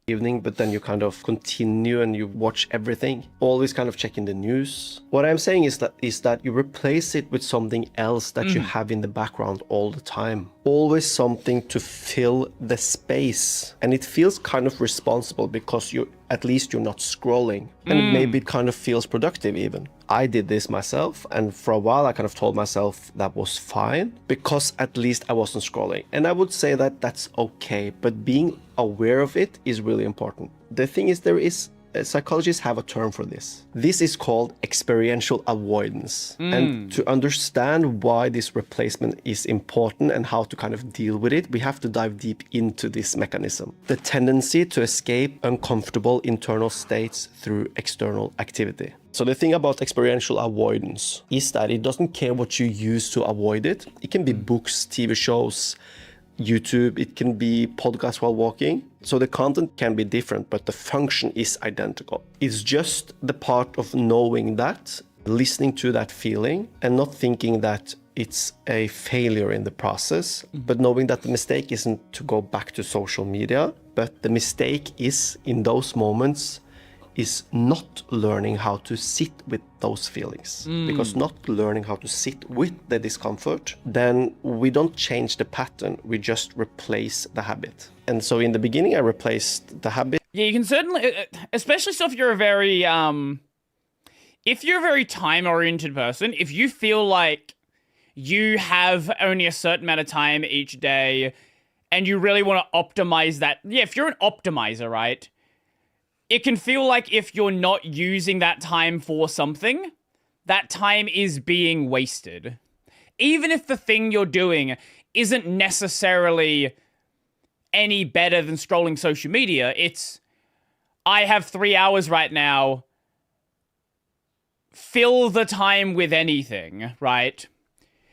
Evening, but then you kind of continue and you watch everything, always kind of checking the news. What I'm saying is that you replace it with something else that you have in the background all the time. always something to fill the space. And it feels kind of responsible because at least you're not scrolling. And maybe it kind of feels productive even. I did this myself, and for a while I kind of told myself that was fine because at least I wasn't scrolling. And I would say that that's okay, but being aware of it is really important. The thing is, psychologists have a term for this. This is called experiential avoidance. And to understand why this replacement is important and how to kind of deal with it, we have to dive deep into this mechanism. The tendency to escape uncomfortable internal states through external activity. So the thing about experiential avoidance is that it doesn't care what you use to avoid it. It can be books, TV shows, YouTube, it can be podcasts while walking. So the content can be different, but the function is identical. It's just the part of knowing that, listening to that feeling, and not thinking that it's a failure in the process, but knowing that the mistake isn't to go back to social media, but the mistake is, in those moments, is not learning how to sit with those feelings. Because not learning how to sit with the discomfort, then we don't change the pattern, we just replace the habit. And so in the beginning I replaced the habit. Yeah, you can certainly, especially so if you're a very time-oriented person, if you feel like you have only a certain amount of time each day and you really want to optimize that, if you're an optimizer, right? It can feel like if you're not using that time for something, that time is being wasted. Even if the thing you're doing isn't necessarily any better than scrolling social media, it's, I have 3 hours right now, fill the time with anything, right?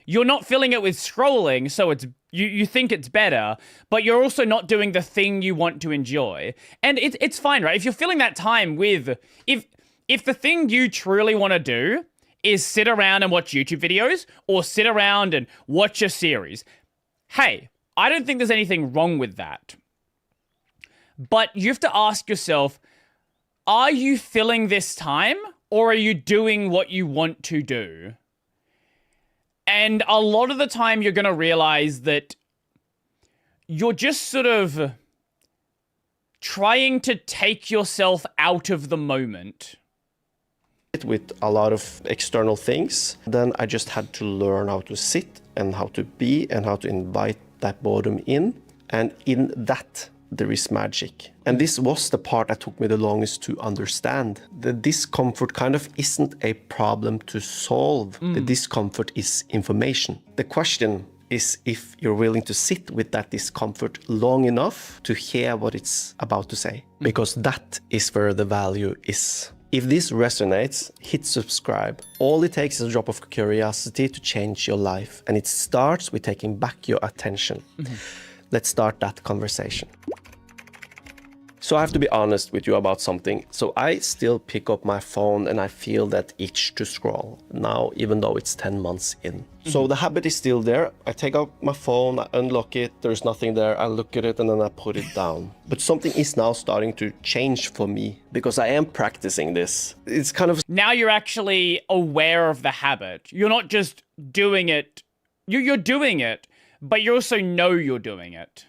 You're not filling it with scrolling, so it's you think it's better, but you're also not doing the thing you want to enjoy. And it's fine, right? If you're filling that time with, if the thing you truly want to do is sit around and watch YouTube videos or sit around and watch a series, hey, I don't think there's anything wrong with that. But you have to ask yourself, are you filling this time or are you doing what you want to do? And a lot of the time you're going to realize that you're just sort of trying to take yourself out of the moment. With a lot of external things, then I just had to learn how to sit and how to be and how to invite that boredom in. And in that, there is magic. And this was the part that took me the longest to understand. The discomfort kind of isn't a problem to solve. The discomfort is information. The question is if you're willing to sit with that discomfort long enough to hear what it's about to say. Because that is where the value is. If this resonates, hit subscribe. All it takes is a drop of curiosity to change your life. And it starts with taking back your attention. Let's start that conversation. So I have to be honest with you about something. So I still pick up my phone and I feel that itch to scroll now, even though it's 10 months in. So the habit is still there. I take out my phone, I unlock it, there's nothing there, I look at it and then I put it down. But something is now starting to change for me because I am practicing this. It's kind of... Now you're actually aware of the habit. You're not just doing it. You're doing it, but you also know you're doing it.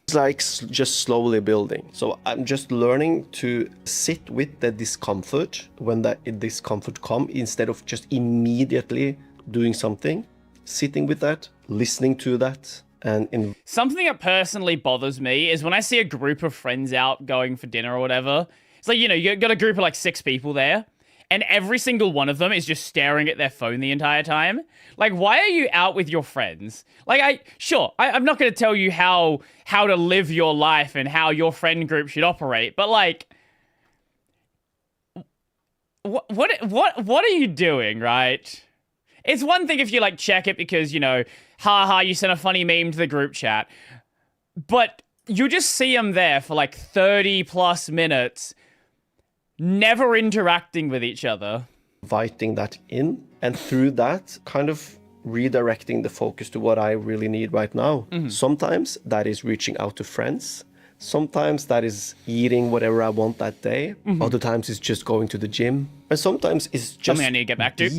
It's like just slowly building. So I'm just learning to sit with the discomfort when that discomfort comes instead of just immediately doing something. Sitting with that, listening to that, and something that personally bothers me is when I see a group of friends out going for dinner or whatever. It's like, you know, you got a group of like 6 people there, and every single one of them is just staring at their phone the entire time. Like, why are you out with your friends? Like, I'm not going to tell you how to live your life and how your friend group should operate, but like, what are you doing, right? It's one thing if you like check it because, you know, haha, you sent a funny meme to the group chat, but you just see them there for like 30 plus minutes, never interacting with each other. Inviting that in, and through that, kind of redirecting the focus to what I really need right now. Sometimes that is reaching out to friends. Sometimes that is eating whatever I want that day. Other times it's just going to the gym. And sometimes it's just something I need to get back to.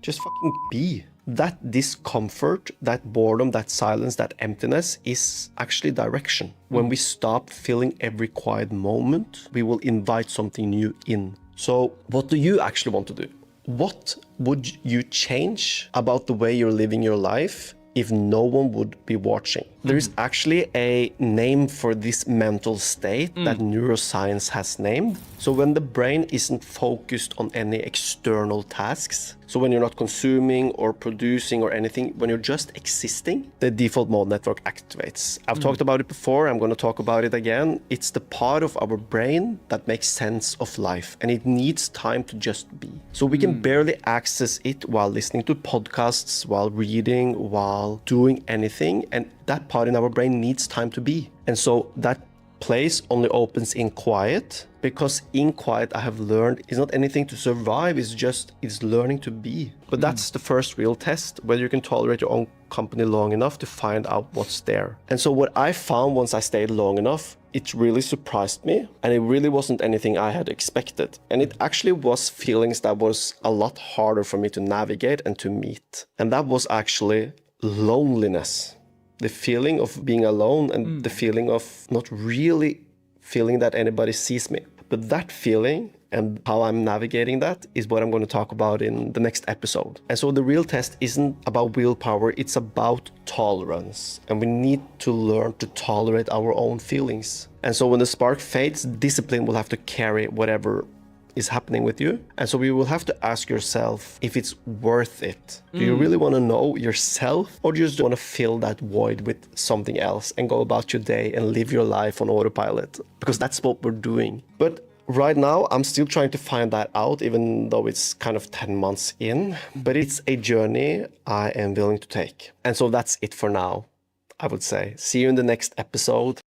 Just fucking be. that discomfort, that boredom, that silence, that emptiness is actually direction. When we stop filling every quiet moment, we will invite something new in. So what do you actually want to do? What would you change about the way you're living your life if no one would be watching? There is actually a name for this mental state that neuroscience has named. So when the brain isn't focused on any external tasks, so when you're not consuming or producing or anything, when you're just existing, the default mode network activates. I've talked about it before, I'm going to talk about it again. It's the part of our brain that makes sense of life, and it needs time to just be. So we can barely access it while listening to podcasts, while reading, while doing anything, and that part in our brain needs time to be. And so that place only opens in quiet, because in quiet, I have learned, is not anything to survive, it's learning to be. But that's the first real test, whether you can tolerate your own company long enough to find out what's there. And so what I found once I stayed long enough, it really surprised me, and it really wasn't anything I had expected. And it actually was feelings that was a lot harder for me to navigate and to meet. And that was actually loneliness. The feeling of being alone and the feeling of not really feeling that anybody sees me. But that feeling and how I'm navigating that is what I'm going to talk about in the next episode. And so the real test isn't about willpower, it's about tolerance. And we need to learn to tolerate our own feelings. And so when the spark fades, discipline will have to carry whatever is happening with you. And so you will have to ask yourself if it's worth it. Do you really want to know yourself, or do you just want to fill that void with something else and go about your day and live your life on autopilot? Because that's what we're doing. But right now, I'm still trying to find that out, even though it's kind of 10 months in. But it's a journey I am willing to take. And so that's it for now, I would say. See you in the next episode.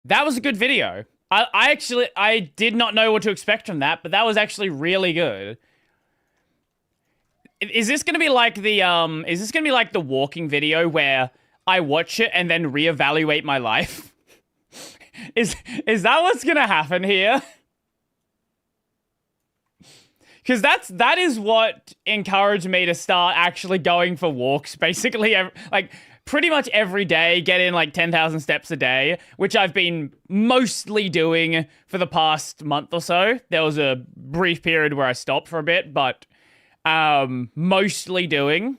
That was a good video. I did not know what to expect from that, but that was actually really good. Is this gonna be like the walking video where I watch it and then reevaluate my life? Is that what's gonna happen here? Because that is what encouraged me to start actually going for walks, basically, like pretty much every day, get in like 10,000 steps a day, which I've been mostly doing for the past month or so. There was a brief period where I stopped for a bit, but mostly doing.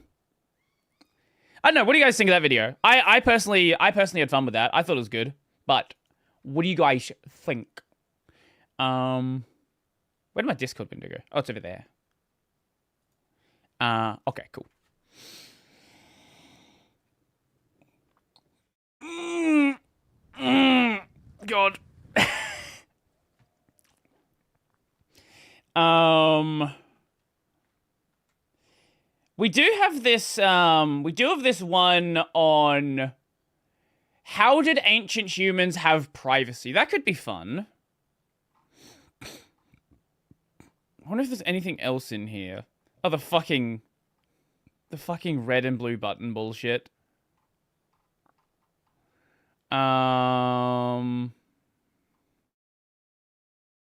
I don't know, what do you guys think of that video? I personally had fun with that. I thought it was good, but what do you guys think? Where did my Discord window go? Oh, it's over there. Okay, cool. God. We do have this one on how did ancient humans have privacy? That could be fun. I wonder if there's anything else in here. Oh, the fucking red and blue button bullshit.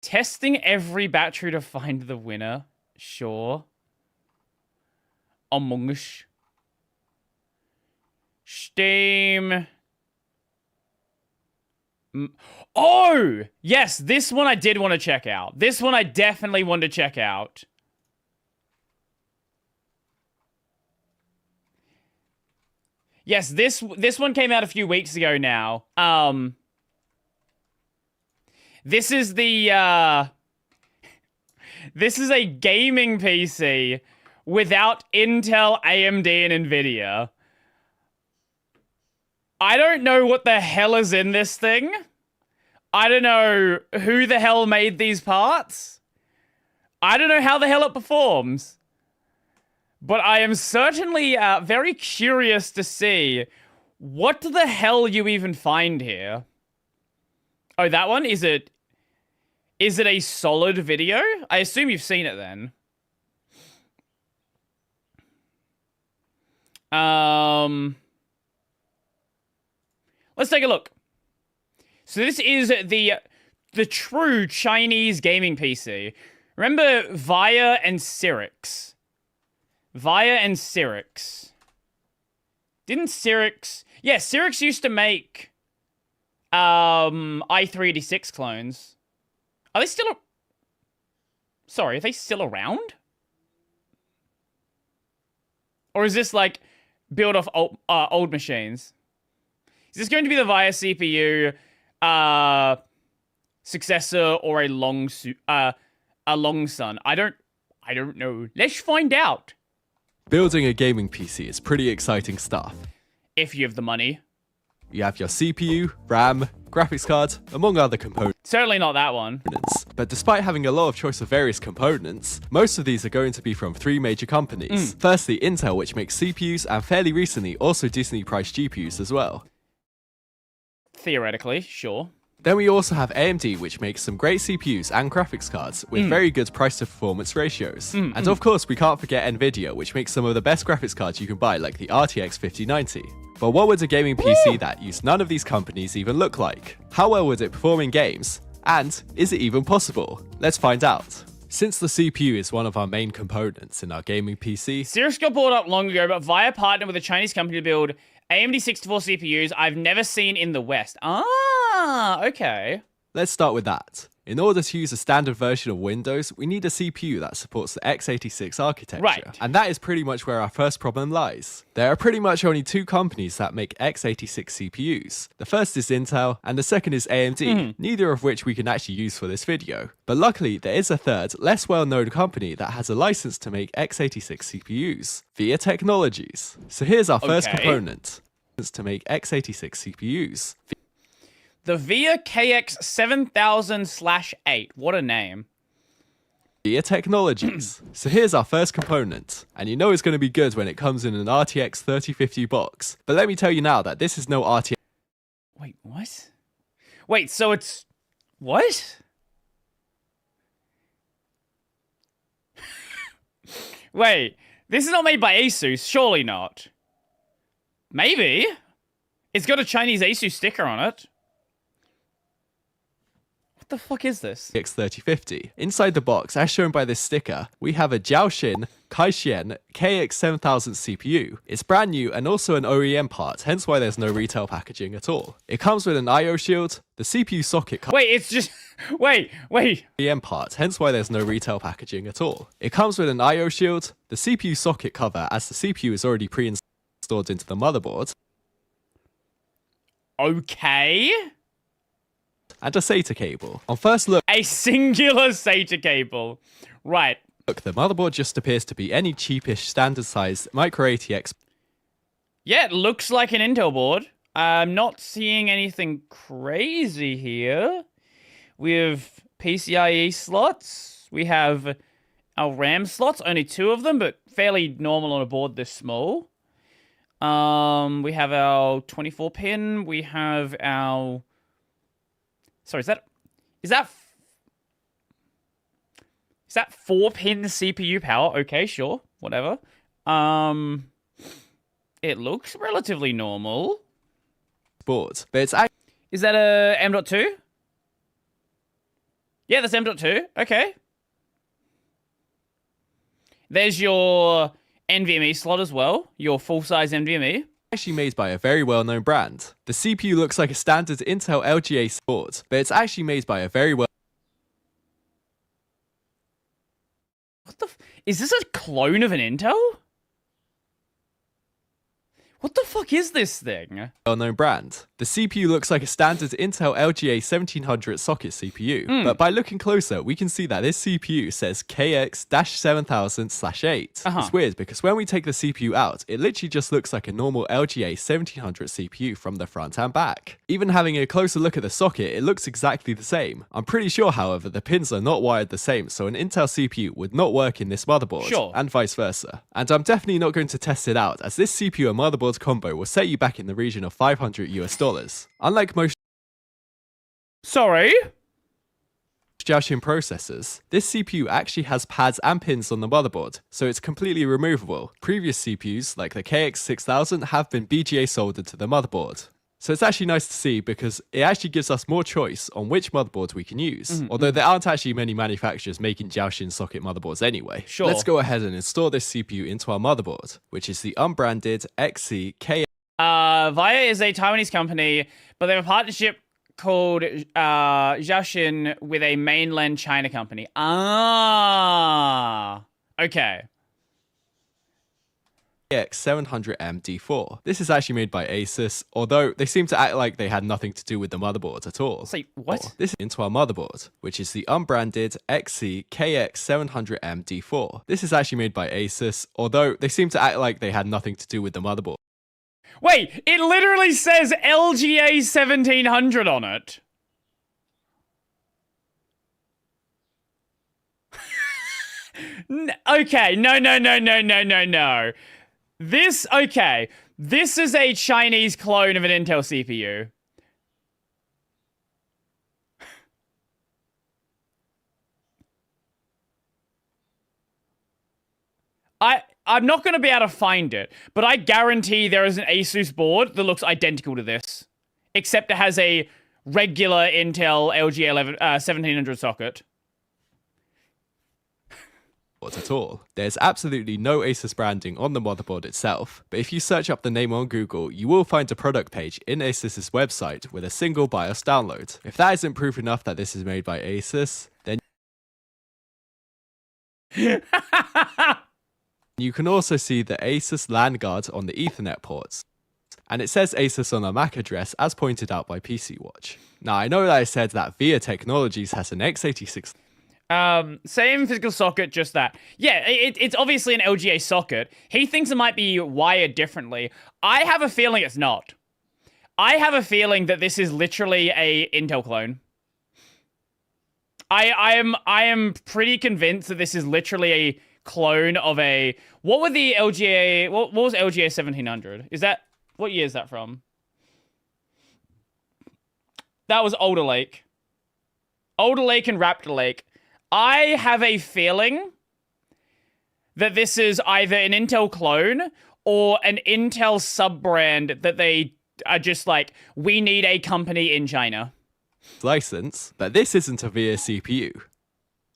Testing every battery to find the winner. Sure. Among Us. Steam. Oh! Yes, this one I did want to check out. This one I definitely want to check out. Yes, this one came out a few weeks ago now. This is the this is a gaming PC without Intel, AMD, and Nvidia. I don't know what the hell is in this thing. I don't know who the hell made these parts. I don't know how the hell it performs. But I am certainly very curious to see what the hell you even find here. Oh, that one? Is it a solid video? I assume you've seen it then. Let's take a look. So this is the true Chinese gaming PC. Remember Via and Cyrix? VIA and Cyrix. Didn't Cyrix... Yeah, Cyrix used to make i386 clones. Are they still... Sorry, are they still around? Or is this like built off old machines? Is this going to be the VIA CPU successor or a long son? I don't know. Let's find out. Building a gaming PC is pretty exciting stuff. If you have the money. You have your CPU, RAM, graphics card, among other components. Certainly not that one. But despite having a lot of choice of various components, most of these are going to be from 3 major companies. Firstly, Intel, which makes CPUs, and fairly recently also decently priced GPUs as well. Theoretically, sure. Then we also have AMD, which makes some great CPUs and graphics cards with very good price to performance ratios. And of course, we can't forget Nvidia, which makes some of the best graphics cards you can buy, like the RTX 5090. But what would a gaming PC that used none of these companies even look like? How well would it perform in games? And is it even possible? Let's find out. Since the CPU is one of our main components in our gaming PC, Cyrix got bought up long ago, but VIA partnered with a Chinese company to build AMD 64 CPUs I've never seen in the West. Ah, okay. Let's start with that. In order to use a standard version of Windows, we need a CPU that supports the x86 architecture. Right. And that is pretty much where our first problem lies. There are pretty much only 2 companies that make x86 CPUs. The first is Intel, and the second is AMD, neither of which we can actually use for this video. But luckily, there is a third, less well-known company that has a license to make x86 CPUs, VIA Technologies. So here's our first component, to make x86 CPUs. The VIA KX7000/8. What a name. VIA Technologies. So here's our first component. And you know it's going to be good when it comes in an RTX 3050 box. But let me tell you now that this is no RTX. Wait, what? Wait, so it's... What? Wait, this is not made by Asus. Surely not. Maybe. It's got a Chinese Asus sticker on it. What the fuck is this? X3050. Inside the box, as shown by this sticker, we have a Jiaoshin Kaixin KX7000 CPU. It's brand new and also an OEM part, hence why there's no retail packaging at all. It comes with an I/O shield, the CPU socket. Wait, it's just... Wait. OEM part, hence why there's no retail packaging at all. It comes with an I/O shield, the CPU socket cover, as the CPU is already pre-installed into the motherboard. Okay. And a SATA cable. On first look, a singular SATA cable. Right. Look, the motherboard just appears to be any cheapish standard sized micro ATX. Yeah, it looks like an Intel board. I'm not seeing anything crazy here. We have PCIe slots. We have our RAM slots, only 2 of them, but fairly normal on a board this small. We have our 24 pin. We have our... Sorry, is that 4-pin CPU power? Okay, sure, whatever. It looks relatively normal. Board, but it's is that a M.2? Yeah, that's M.2. Okay. There's your NVMe slot as well. Your full-size NVMe. Actually made by a very well-known brand. The CPU looks like a standard Intel LGA board, but it's actually made by a very well... What the is this a clone of an Intel? What the fuck is this thing? Well-known brand. The CPU looks like a standard Intel LGA 1700 socket CPU, but by looking closer, we can see that this CPU says KX-7000/8. It's weird because when we take the CPU out, it literally just looks like a normal LGA 1700 CPU from the front and back. Even having a closer look at the socket, it looks exactly the same. I'm pretty sure, however, the pins are not wired the same, so an Intel CPU would not work in this motherboard, and vice versa. And I'm definitely not going to test it out, as this CPU and motherboard combo will set you back in the region of $500 US. Unlike most Jiaoshin processors, this CPU actually has pads and pins on the motherboard, so it's completely removable. Previous CPUs, like the KX6000, have been BGA soldered to the motherboard. So it's actually nice to see because it actually gives us more choice on which motherboards we can use. Although there aren't actually many manufacturers making Jiaoshin socket motherboards anyway. Sure. Let's go ahead and install this CPU into our motherboard, which is the unbranded XCK. Via is a Taiwanese company, but they have a partnership called Jiaoshin with a mainland China company. Ah, okay. X700M D4. This is actually made by Asus, although they seem to act like they had nothing to do with the motherboard at all. Say, what? This is into our motherboard, which is the unbranded XCKX700M D4. This is actually made by Asus, although they seem to act like they had nothing to do with the motherboard. Wait, it literally says LGA 1700 on it. Okay, no. This is a Chinese clone of an Intel CPU. I'm not going to be able to find it, but I guarantee there is an Asus board that looks identical to this, except it has a regular Intel LGA 1700 socket. At all. There's absolutely no Asus branding on the motherboard itself, but if you search up the name on Google, you will find a product page in Asus's website with a single BIOS download. If that isn't proof enough that this is made by Asus, then you can also see the Asus LAN guard on the Ethernet ports. And it says Asus on the MAC address as pointed out by PC Watch. Now I know that I said that VIA Technologies has an x86 same physical socket, just that. Yeah, it's obviously an LGA socket. He thinks it might be wired differently. I have a feeling it's not. I have a feeling that this is literally a Intel clone. I am pretty convinced that this is literally a clone of a... What were the LGA... What was LGA 1700? Is that... What year is that from? That was Alder Lake. Alder Lake and Raptor Lake. I have a feeling that this is either an Intel clone or an Intel sub-brand that they are just like, we need a company in China. license, but this isn't a VIA CPU.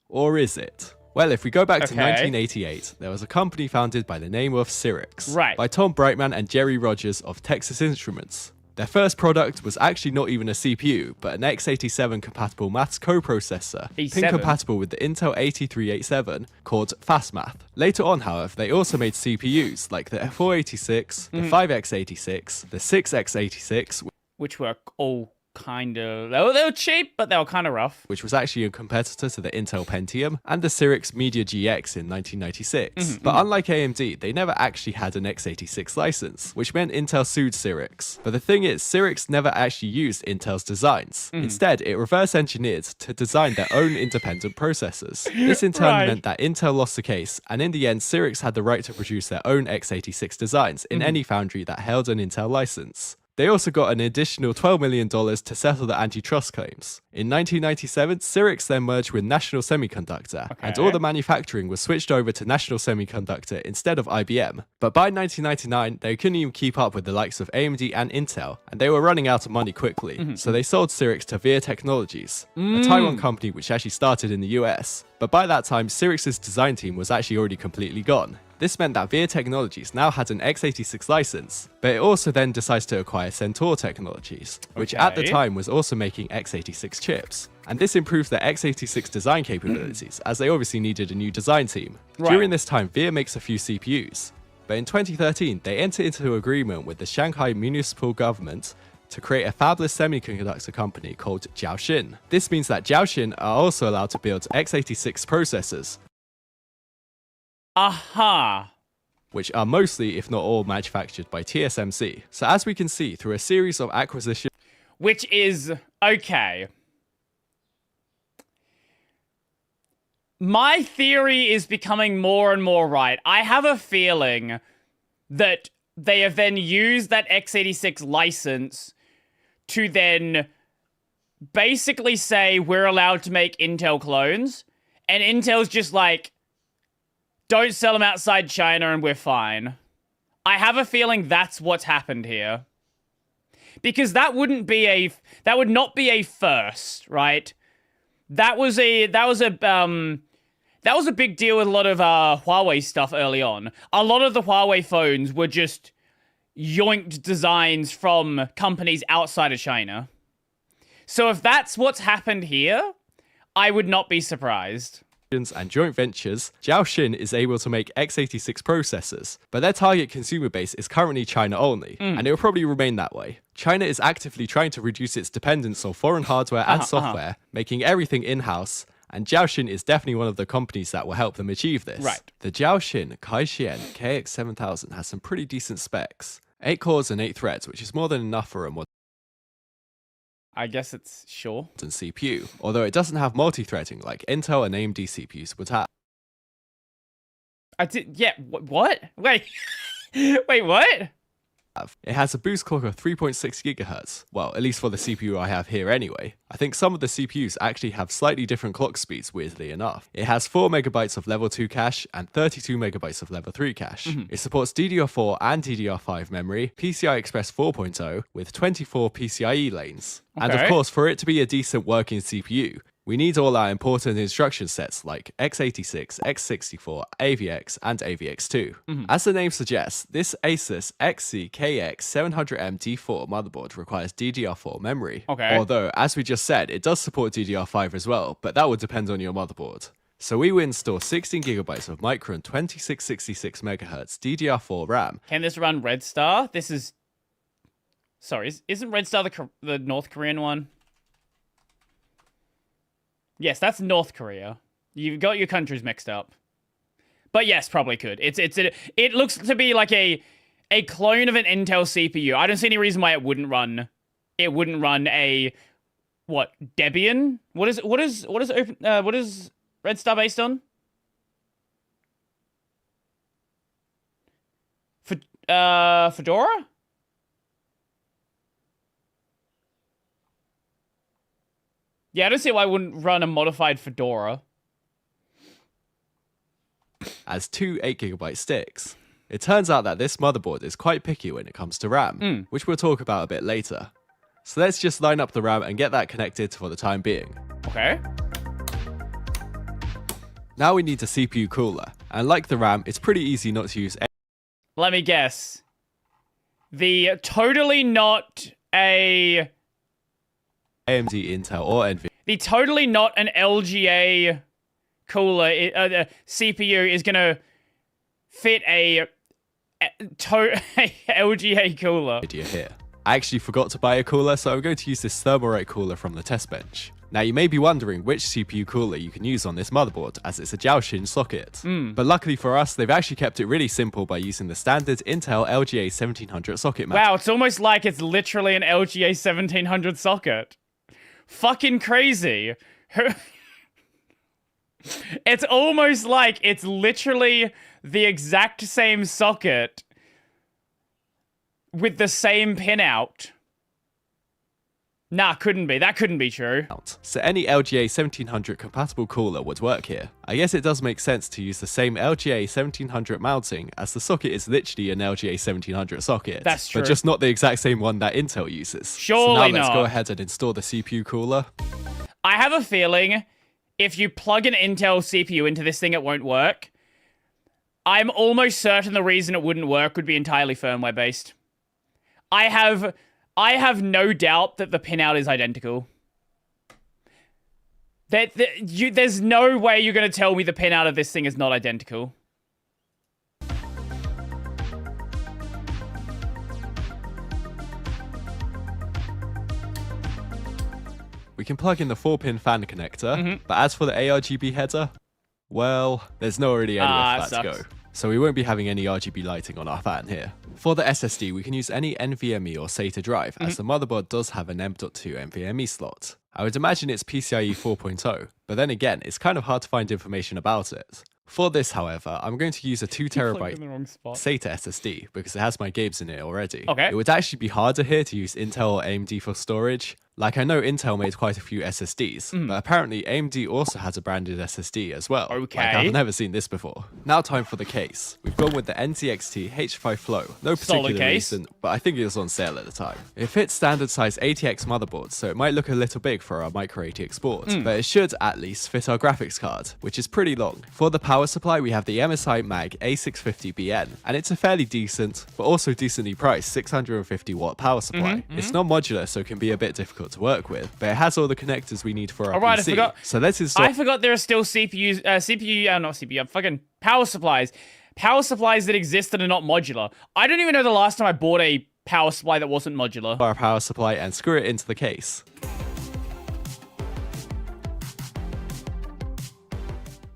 Or is it? Well, if we go back to 1988, there was a company founded by the name of Cyrix, by Tom Brightman and Jerry Rogers of Texas Instruments. Their first product was actually not even a CPU, but an x87 compatible maths coprocessor, pin compatible with the Intel 8387, called FastMath. Later on, however, they also made CPUs like the 486, the 5x86, the 6x86, which were all kind of... They were cheap, but they were kind of rough. Which was actually a competitor to the Intel Pentium, and the Cyrix Media GX in 1996. But unlike AMD, they never actually had an x86 license, which meant Intel sued Cyrix. But the thing is, Cyrix never actually used Intel's designs. Instead, it reverse engineered to design their own independent processors. This in turn meant that Intel lost the case, and in the end, Cyrix had the right to produce their own x86 designs in any foundry that held an Intel license. They also got an additional $12 million to settle the antitrust claims. In 1997, Cyrix then merged with National Semiconductor, and all the manufacturing was switched over to National Semiconductor instead of IBM. But by 1999, they couldn't even keep up with the likes of AMD and Intel, and they were running out of money quickly, so they sold Cyrix to VIA Technologies, a Taiwan company which actually started in the US. But by that time, Cyrix's design team was actually already completely gone. This meant that VIA Technologies now had an x86 license, but it also then decides to acquire Centaur Technologies, which at the time was also making x86 chips. And this improves their x86 design capabilities, as they obviously needed a new design team. During this time, VIA makes a few CPUs, but in 2013, they enter into an agreement with the Shanghai municipal government to create a fabless semiconductor company called Jiaoshin. This means that Jiaoshin are also allowed to build x86 processors, which are mostly, if not all, manufactured by TSMC. So as we can see, through a series of acquisitions... Which is... okay. My theory is becoming more and more right. I have a feeling that they have then used that x86 license to then basically say we're allowed to make Intel clones, and Intel's just like, don't sell them outside China and we're fine. I have a feeling that's what's happened here. because that would not be a first, right? That was a big deal with a lot of Huawei stuff early on. A lot of the Huawei phones were just yoinked designs from companies outside of China. So if that's what's happened here, I would not be surprised. And joint ventures, Jiaoxin is able to make x86 processors, but their target consumer base is currently China only, and it will probably remain that way. China is actively trying to reduce its dependence on foreign hardware and software, making everything in-house, and Jiaoxin is definitely one of the companies that will help them achieve this. Right. The Jiaoxin Kaixian KX7000 has some pretty decent specs. 8 cores and 8 threads, which is more than enough for a I guess it's sure. CPU, although it doesn't have multi-threading like Intel and AMD CPUs would have. Yeah, what? Wait. Wait, what? It has a boost clock of 3.6 GHz. Well, at least for the CPU I have here anyway. I think some of the CPUs actually have slightly different clock speeds, weirdly enough. It has 4 MB of level 2 cache and 32 MB of level 3 cache. It supports DDR4 and DDR5 memory, PCI Express 4.0 with 24 PCIe lanes. And of course, for it to be a decent working CPU, we need all our important instruction sets like x86, x64, AVX, and AVX2. As the name suggests, this Asus XC-KX700M D4 motherboard requires DDR4 memory. Although, as we just said, it does support DDR5 as well, but that would depend on your motherboard. So we will install 16GB of Micron 2666 MHz DDR4 RAM. Can this run Red Star? This is... Sorry, isn't Red Star the North Korean one? Yes, that's North Korea. You've got your countries mixed up. But yes, probably could. It looks to be like a clone of an Intel CPU. I don't see any reason why it wouldn't run a what, Debian? What is Red Star based on? Fedora? Yeah, I don't see why I wouldn't run a modified Fedora. As 2 8GB sticks. It turns out that this motherboard is quite picky when it comes to RAM, which we'll talk about a bit later. So let's just line up the RAM and get that connected for the time being. Okay. Now we need a CPU cooler, and like the RAM, it's pretty easy not to use. Let me guess. The totally not a... AMD, Intel, or NVIDIA. The totally not an LGA cooler, CPU is gonna fit a LGA cooler. Here. I actually forgot to buy a cooler, so I'm going to use this Thermalright cooler from the test bench. Now you may be wondering which CPU cooler you can use on this motherboard, as it's a Jiaoxin socket. But luckily for us, they've actually kept it really simple by using the standard Intel LGA 1700 socket mount. Wow, it's almost like it's literally an LGA 1700 socket. Fucking crazy. It's almost like it's literally the exact same socket with the same pinout. Nah, couldn't be. That couldn't be true. So any LGA 1700 compatible cooler would work here. I guess it does make sense to use the same LGA 1700 mounting, as the socket is literally an LGA 1700 socket. That's true. But just not the exact same one that Intel uses. Surely so now let's not. go ahead and install the CPU cooler. I have a feeling if you plug an Intel CPU into this thing, it won't work. I'm almost certain the reason it wouldn't work would be entirely firmware based. I have no doubt that the pinout is identical. There's no way you're going to tell me the pinout of this thing is not identical. We can plug in the 4-pin fan connector, but as for the ARGB header, well, there's not really anywhere for that to go. So we won't be having any RGB lighting on our fan here. For the SSD, we can use any NVMe or SATA drive, as the motherboard does have an M.2 NVMe slot. I would imagine it's PCIe 4.0, but then again, it's kind of hard to find information about it. For this, however, I'm going to use a 2TB SATA SSD because it has my games in it already. Okay. It would actually be harder here to use Intel or AMD for storage, Like, I know Intel made quite a few SSDs, but apparently AMD also has a branded SSD as well. Okay. Like, I've never seen this before. Now time for the case. We've gone with the NZXT H5 Flow. No particular Solid case. reason, but I think it was on sale at the time. It fits standard size ATX motherboards, so it might look a little big for our micro ATX board, but it should at least fit our graphics card, which is pretty long. For the power supply, we have the MSI Mag A650BN, and it's a fairly decent, but also decently priced 650 watt power supply. It's not modular, so it can be a bit difficult to work with, but it has all the connectors we need for our PC. I forgot. So let's install. I forgot there are still not CPU, fucking power supplies. Power supplies that exist that are not modular. I don't even know the last time I bought a power supply that wasn't modular. Our power supply and screw it into the case.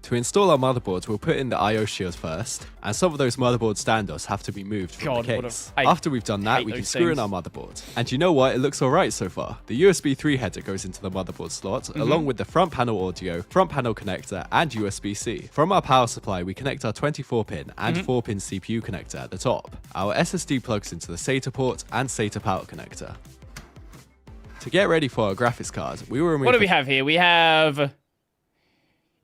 To install our motherboards, we'll put in the I/O shield first, and some of those motherboard standoffs have to be moved from the case. After we've done that, we can screw in our motherboard. And you know what? It looks alright so far. The USB 3 header goes into the motherboard slot, along with the front panel audio, front panel connector, and USB-C. From our power supply, we connect our 24-pin and 4-pin CPU connector at the top. Our SSD plugs into the SATA port and SATA power connector. To get ready for our graphics card, we will remove... What do we have here? We have...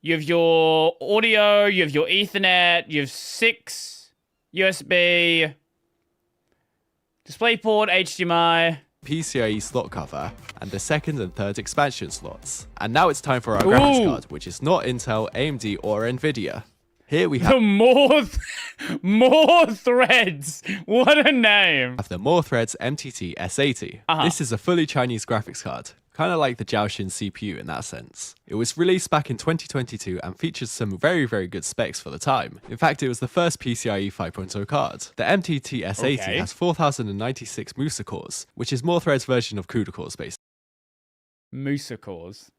You have your audio, you have your Ethernet, you have 6 USB, DisplayPort, HDMI, PCIe slot cover, and the second and third expansion slots. And now it's time for our graphics card, which is not Intel, AMD, or Nvidia. Here we have more threads. What a name! The More Threads MTT S80. This is a fully Chinese graphics card. Kind of like the Jiaoshin CPU in that sense. It was released back in 2022 and features some very, very good specs for the time. In fact, it was the first PCIe 5.0 card. The MTT S80 has 4096 Musa cores, which is More Threads' version of CUDA cores, basically. Musa cores.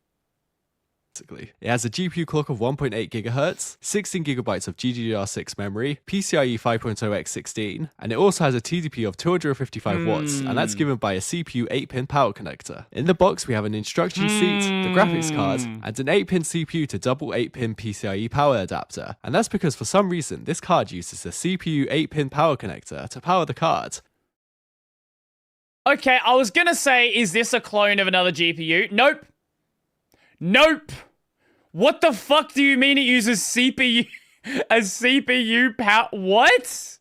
It has a GPU clock of 1.8 GHz, 16 GB of GDDR6 memory, PCIe 5.0x16, and it also has a TDP of 255 watts, and that's given by a CPU 8-pin power connector. In the box, we have an instruction sheet, the graphics card, and an 8-pin CPU to double 8-pin PCIe power adapter. And that's because for some reason, this card uses a CPU 8-pin power connector to power the card. Okay, I was gonna say, is this a clone of another GPU? Nope. Nope. What the fuck do you mean it uses CPU? A CPU power? What?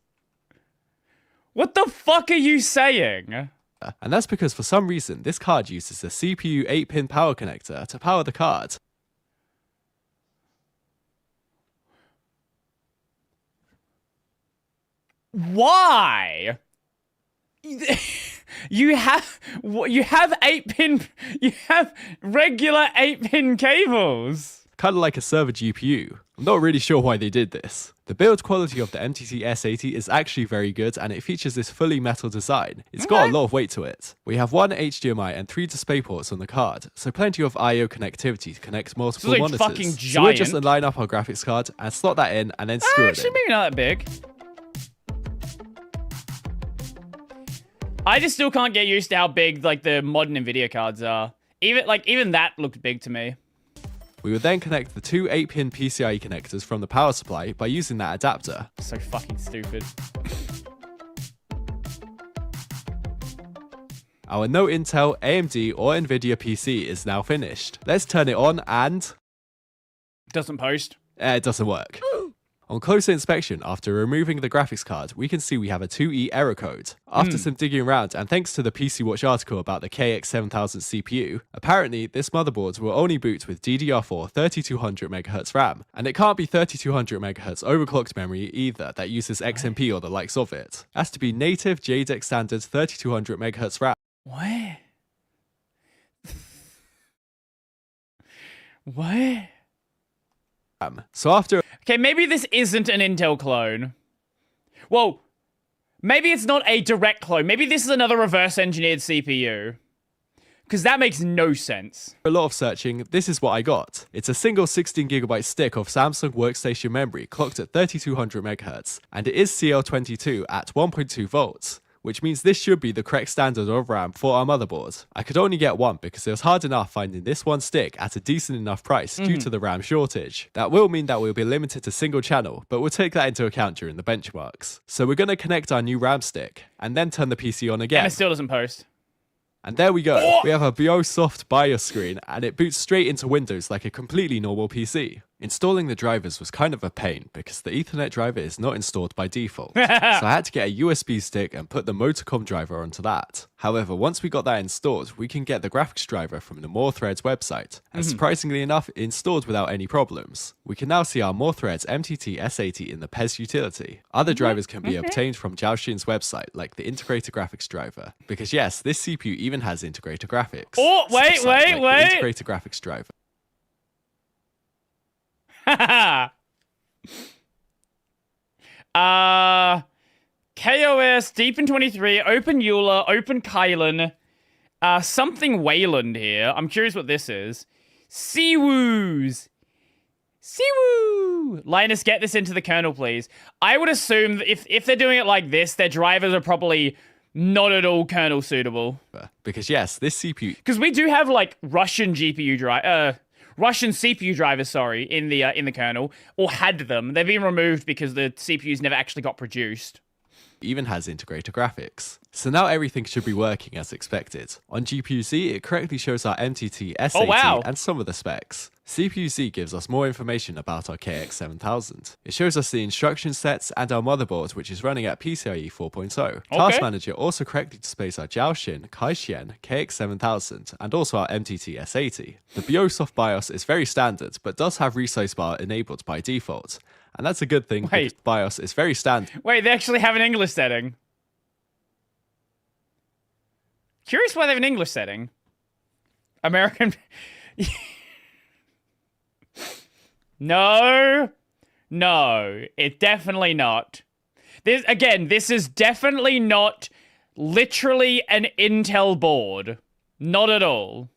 What the fuck are you saying? And that's because for some reason, this card uses a CPU 8-pin power connector to power the card. Why? You have 8-pin, you have regular 8-pin cables. Kind of like a server GPU. I'm not really sure why they did this. The build quality of the MTT S80 is actually very good, and it features this fully metal design. It's got a lot of weight to it. We have 1 HDMI and 3 display ports on the card, so plenty of I/O connectivity to connect multiple monitors. Fucking giant. So we'll just line up our graphics card and slot that in, and then screw it in. Actually, maybe not that big. I just still can't get used to how big like the modern Nvidia cards are. Even that looked big to me. We would then connect the 2 8-pin PCIe connectors from the power supply by using that adapter. So fucking stupid. Our no Intel, AMD, or Nvidia PC is now finished. Let's turn it on and... Doesn't post. It doesn't work. On closer inspection, after removing the graphics card, we can see we have a 2E error code. After some digging around, and thanks to the PC Watch article about the KX7000 CPU, apparently this motherboard will only boot with DDR4 3200MHz RAM, and it can't be 3200MHz overclocked memory either that uses XMP or the likes of it. It has to be native JEDEC standard 3200MHz RAM. What? What? So after... Okay, maybe this isn't an Intel clone. Well, maybe it's not a direct clone. Maybe this is another reverse engineered CPU. Because that makes no sense. A lot of searching, this is what I got. It's a single 16GB stick of Samsung workstation memory clocked at 3200MHz, and it is CL22 at 1.2 volts. Which means this should be the correct standard of RAM for our motherboard. I could only get one because it was hard enough finding this one stick at a decent enough price due to the RAM shortage. That will mean that we'll be limited to single channel, but we'll take that into account during the benchmarks. So we're going to connect our new RAM stick, and then turn the PC on again. And it still doesn't post. And there we go. We have a BioSoft BIOS screen, and it boots straight into Windows like a completely normal PC. Installing the drivers was kind of a pain because the Ethernet driver is not installed by default. So I had to get a USB stick and put the Motorcom driver onto that. However, once we got that installed, we can get the graphics driver from the More Threads website. And surprisingly enough, it installed without any problems. We can now see our More Threads MTT S80 in the PES utility. Other drivers can be obtained from Jiaoxin's website, like the integrated graphics driver. Because yes, this CPU even has integrated graphics. Oh, wait. The integrated graphics driver. KOS, Deepin 23, Open Euler, Open Kylan, something Wayland here. I'm curious what this is. Siwoos. Siwoo! Linus, get this into the kernel, please. I would assume that if they're doing it like this, their drivers are probably not at all kernel suitable. Because yes, this CPU... Because we do have, like, Russian CPU drivers, sorry, in the kernel, or had them. They've been removed because the CPUs never actually got produced. Even has integrated graphics. So now everything should be working as expected. On GPU-Z, it correctly shows our MTT S80 and some of the specs. CPU-Z gives us more information about our KX7000. It shows us the instruction sets and our motherboard, which is running at PCIe 4.0. Task Manager also correctly displays our Jiaoxin, Kaixian, KX7000, and also our MTT S80. The BioSoft BIOS is very standard, but does have resize bar enabled by default. And that's a good thing because BIOS is very standard. Wait, they actually have an English setting. Curious why they have an English setting. American... No, it's definitely not. This is definitely not literally an Intel board. Not at all.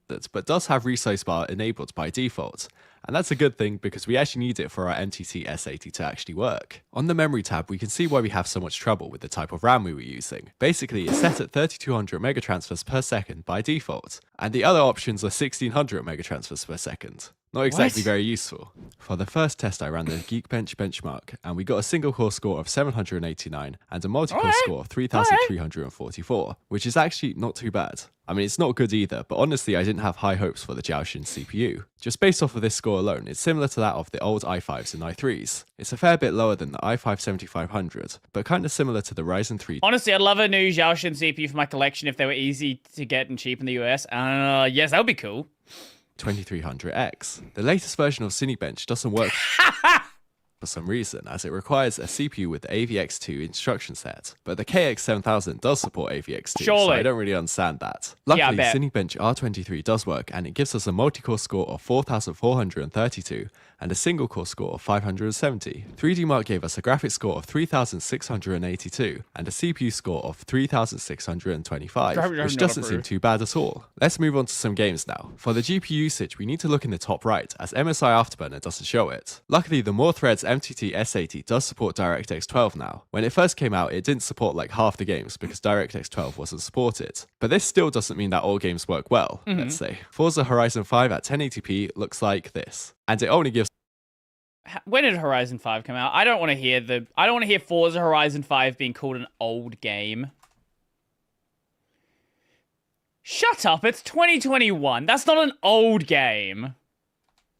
But does have resize bar enabled by default. And that's a good thing because we actually need it for our MTT S80 to actually work. On the memory tab, we can see why we have so much trouble with the type of RAM we were using. Basically, it's set at 3200 megatransfers per second by default, and the other options are 1600 megatransfers per second. Not exactly very useful. For the first test, I ran the Geekbench benchmark, and we got a single core score of 789 and a multi-core score of 3344, which is actually not too bad. I mean, it's not good either, but honestly, I didn't have high hopes for the Jiaoxin CPU. Just based off of this score alone, it's similar to that of the old i5s and i3s. It's a fair bit lower than the i5 7500, but kind of similar to the Ryzen 3. Honestly, I'd love a new Jiaoxin CPU for my collection if they were easy to get and cheap in the US. Yes, that would be cool. 2300X. The latest version of Cinebench doesn't work for some reason, as it requires a CPU with the AVX2 instruction set. But the KX7000 does support AVX2, so I don't really understand that. Luckily, Cinebench R23 does work, and it gives us a multi-core score of 4432 and a single-core score of 570. 3D Mark gave us a graphics score of 3682 and a CPU score of 3625, which doesn't seem too bad at all. Let's move on to some games now. For the GPU usage, we need to look in the top right, as MSI Afterburner doesn't show it. Luckily, the More Threads MTT S80 does support DirectX 12 now. When it first came out, it didn't support like half the games because DirectX 12 wasn't supported. But this still doesn't mean that all games work well, let's say. Forza Horizon 5 at 1080p looks like this, and it only gives... When did Horizon 5 come out? I don't want to hear Forza Horizon 5 being called an old game. Shut up, it's 2021. That's not an old game.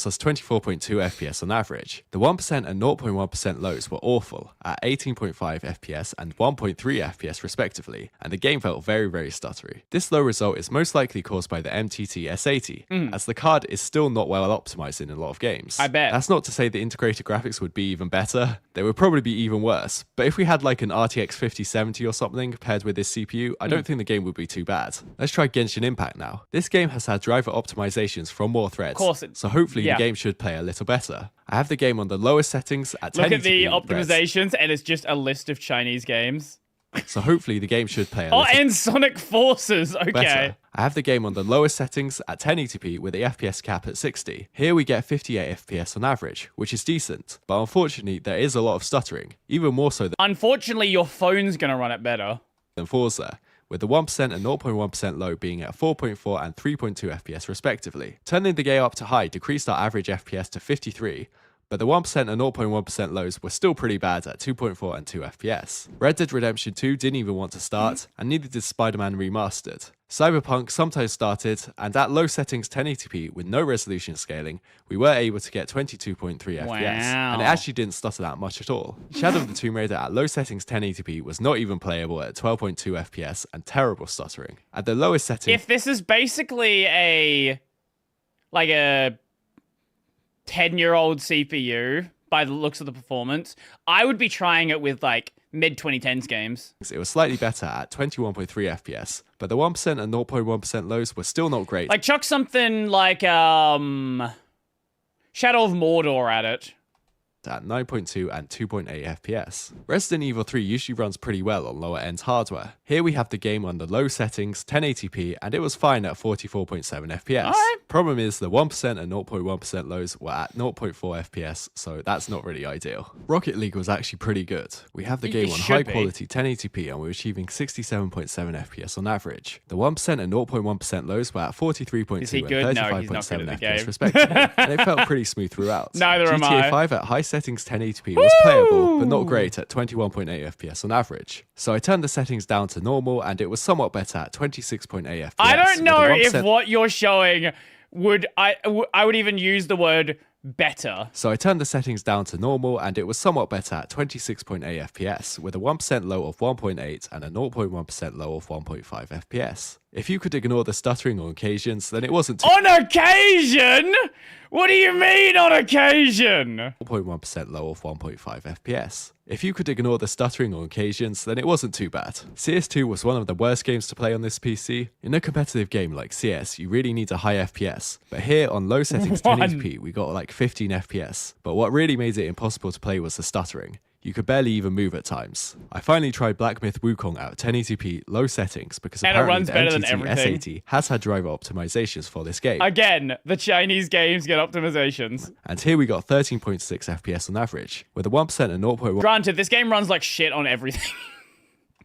Plus 24.2 FPS on average. The 1% and 0.1% lows were awful, at 18.5 FPS and 1.3 FPS respectively, and the game felt very stuttery. This low result is most likely caused by the MTT S80, as the card is still not well optimized in a lot of games. I bet. That's not to say the integrated graphics would be even better, they would probably be even worse, but if we had like an RTX 5070 or something paired with this CPU, I don't think the game would be too bad. Let's try Genshin Impact now. This game has had driver optimizations from More Threads, so hopefully the game should play a little better. I have the game on the lowest settings at 1080p. Look at the optimizations, and it's just a list of Chinese games. So hopefully the game should play a little and Sonic Forces, okay. better. I have the game on the lowest settings at 1080p with the FPS cap at 60. Here we get 58 FPS on average, which is decent, but unfortunately there is a lot of stuttering, even more so than... Unfortunately, your phone's gonna run it better than Forza, with the 1% and 0.1% low being at 4.4 and 3.2 FPS respectively. Turning the game up to high decreased our average FPS to 53, but the 1% and 0.1% lows were still pretty bad at 2.4 and 2 FPS. Red Dead Redemption 2 didn't even want to start, and neither did Spider-Man Remastered. Cyberpunk sometimes started, and at low settings 1080p with no resolution scaling, we were able to get 22.3 FPS, and it actually didn't stutter that much at all. Shadow of the Tomb Raider at low settings 1080p was not even playable at 12.2 FPS and terrible stuttering. At the lowest setting... If this is basically a 10-year-old CPU, by the looks of the performance, I would be trying it with like mid-2010s games. It was slightly better at 21.3 FPS, but the 1% and 0.1% lows were still not great. Like chuck something like Shadow of Mordor at it. At 9.2 and 2.8 FPS. Resident Evil 3 usually runs pretty well on lower end hardware. Here we have the game on the low settings, 1080p, and it was fine at 44.7 FPS. Alright. Problem is the 1% and 0.1% lows were at 0.4 FPS, so that's not really ideal. Rocket League was actually pretty good. We have the game on high quality 1080p and we're achieving 67.7 FPS on average. The 1% and 0.1% lows were at 43.2 and 35.7 FPS respectively, and it felt pretty smooth throughout. Neither am I. GTA 5 at high settings 1080p was playable, but not great at 21.8 FPS on average. So I turned the settings down to normal and it was somewhat better at 26.8 FPS. I don't know if what you're showing I would even use the word better. So I turned the settings down to normal and it was somewhat better at 26.8 FPS with a 1% low of 1.8 and a 0.1% low of 1.5 FPS. If you could ignore the stuttering on occasions, then it wasn't too... On occasion? What do you mean on occasion? 0.1% low of 1.5 FPS. If you could ignore the stuttering on occasions, then it wasn't too bad. CS2 was one of the worst games to play on this PC. In a competitive game like CS, you really need a high FPS. But here on low settings 1080p, we got like 15 FPS. But what really made it impossible to play was the stuttering. You could barely even move at times. I finally tried Black Myth Wukong at 1080p low settings because apparently the NTT S80 has had driver optimizations for this game. Again, the Chinese games get optimizations. And here we got 13.6 FPS on average, with a 1% and 0.1... Granted, this game runs like shit on everything.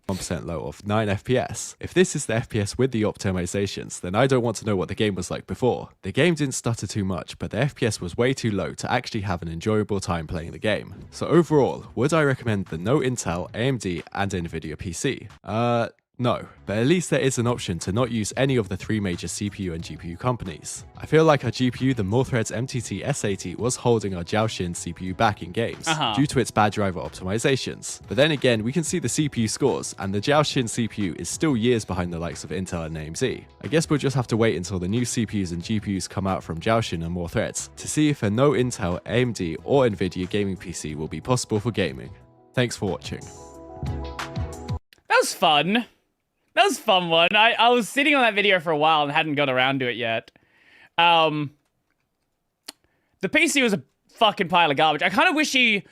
1% low of 9 FPS. If this is the FPS with the optimizations, then I don't want to know what the game was like before. The game didn't stutter too much, but the FPS was way too low to actually have an enjoyable time playing the game. So overall, would I recommend the no Intel, AMD, and Nvidia PC? No, but at least there is an option to not use any of the three major CPU and GPU companies. I feel like our GPU, the Moorthreads MTT S80, was holding our Jiaoshin CPU back in games due to its bad driver optimizations. But then again, we can see the CPU scores, and the Jiaoshin CPU is still years behind the likes of Intel and AMD. I guess we'll just have to wait until the new CPUs and GPUs come out from Jiaoshin and Moorthreads to see if a no Intel, AMD, or Nvidia gaming PC will be possible for gaming. Thanks for watching. That was fun. That was a fun one. I was sitting on that video for a while and hadn't got around to it yet. The PC was a fucking pile of garbage. I kind of wish he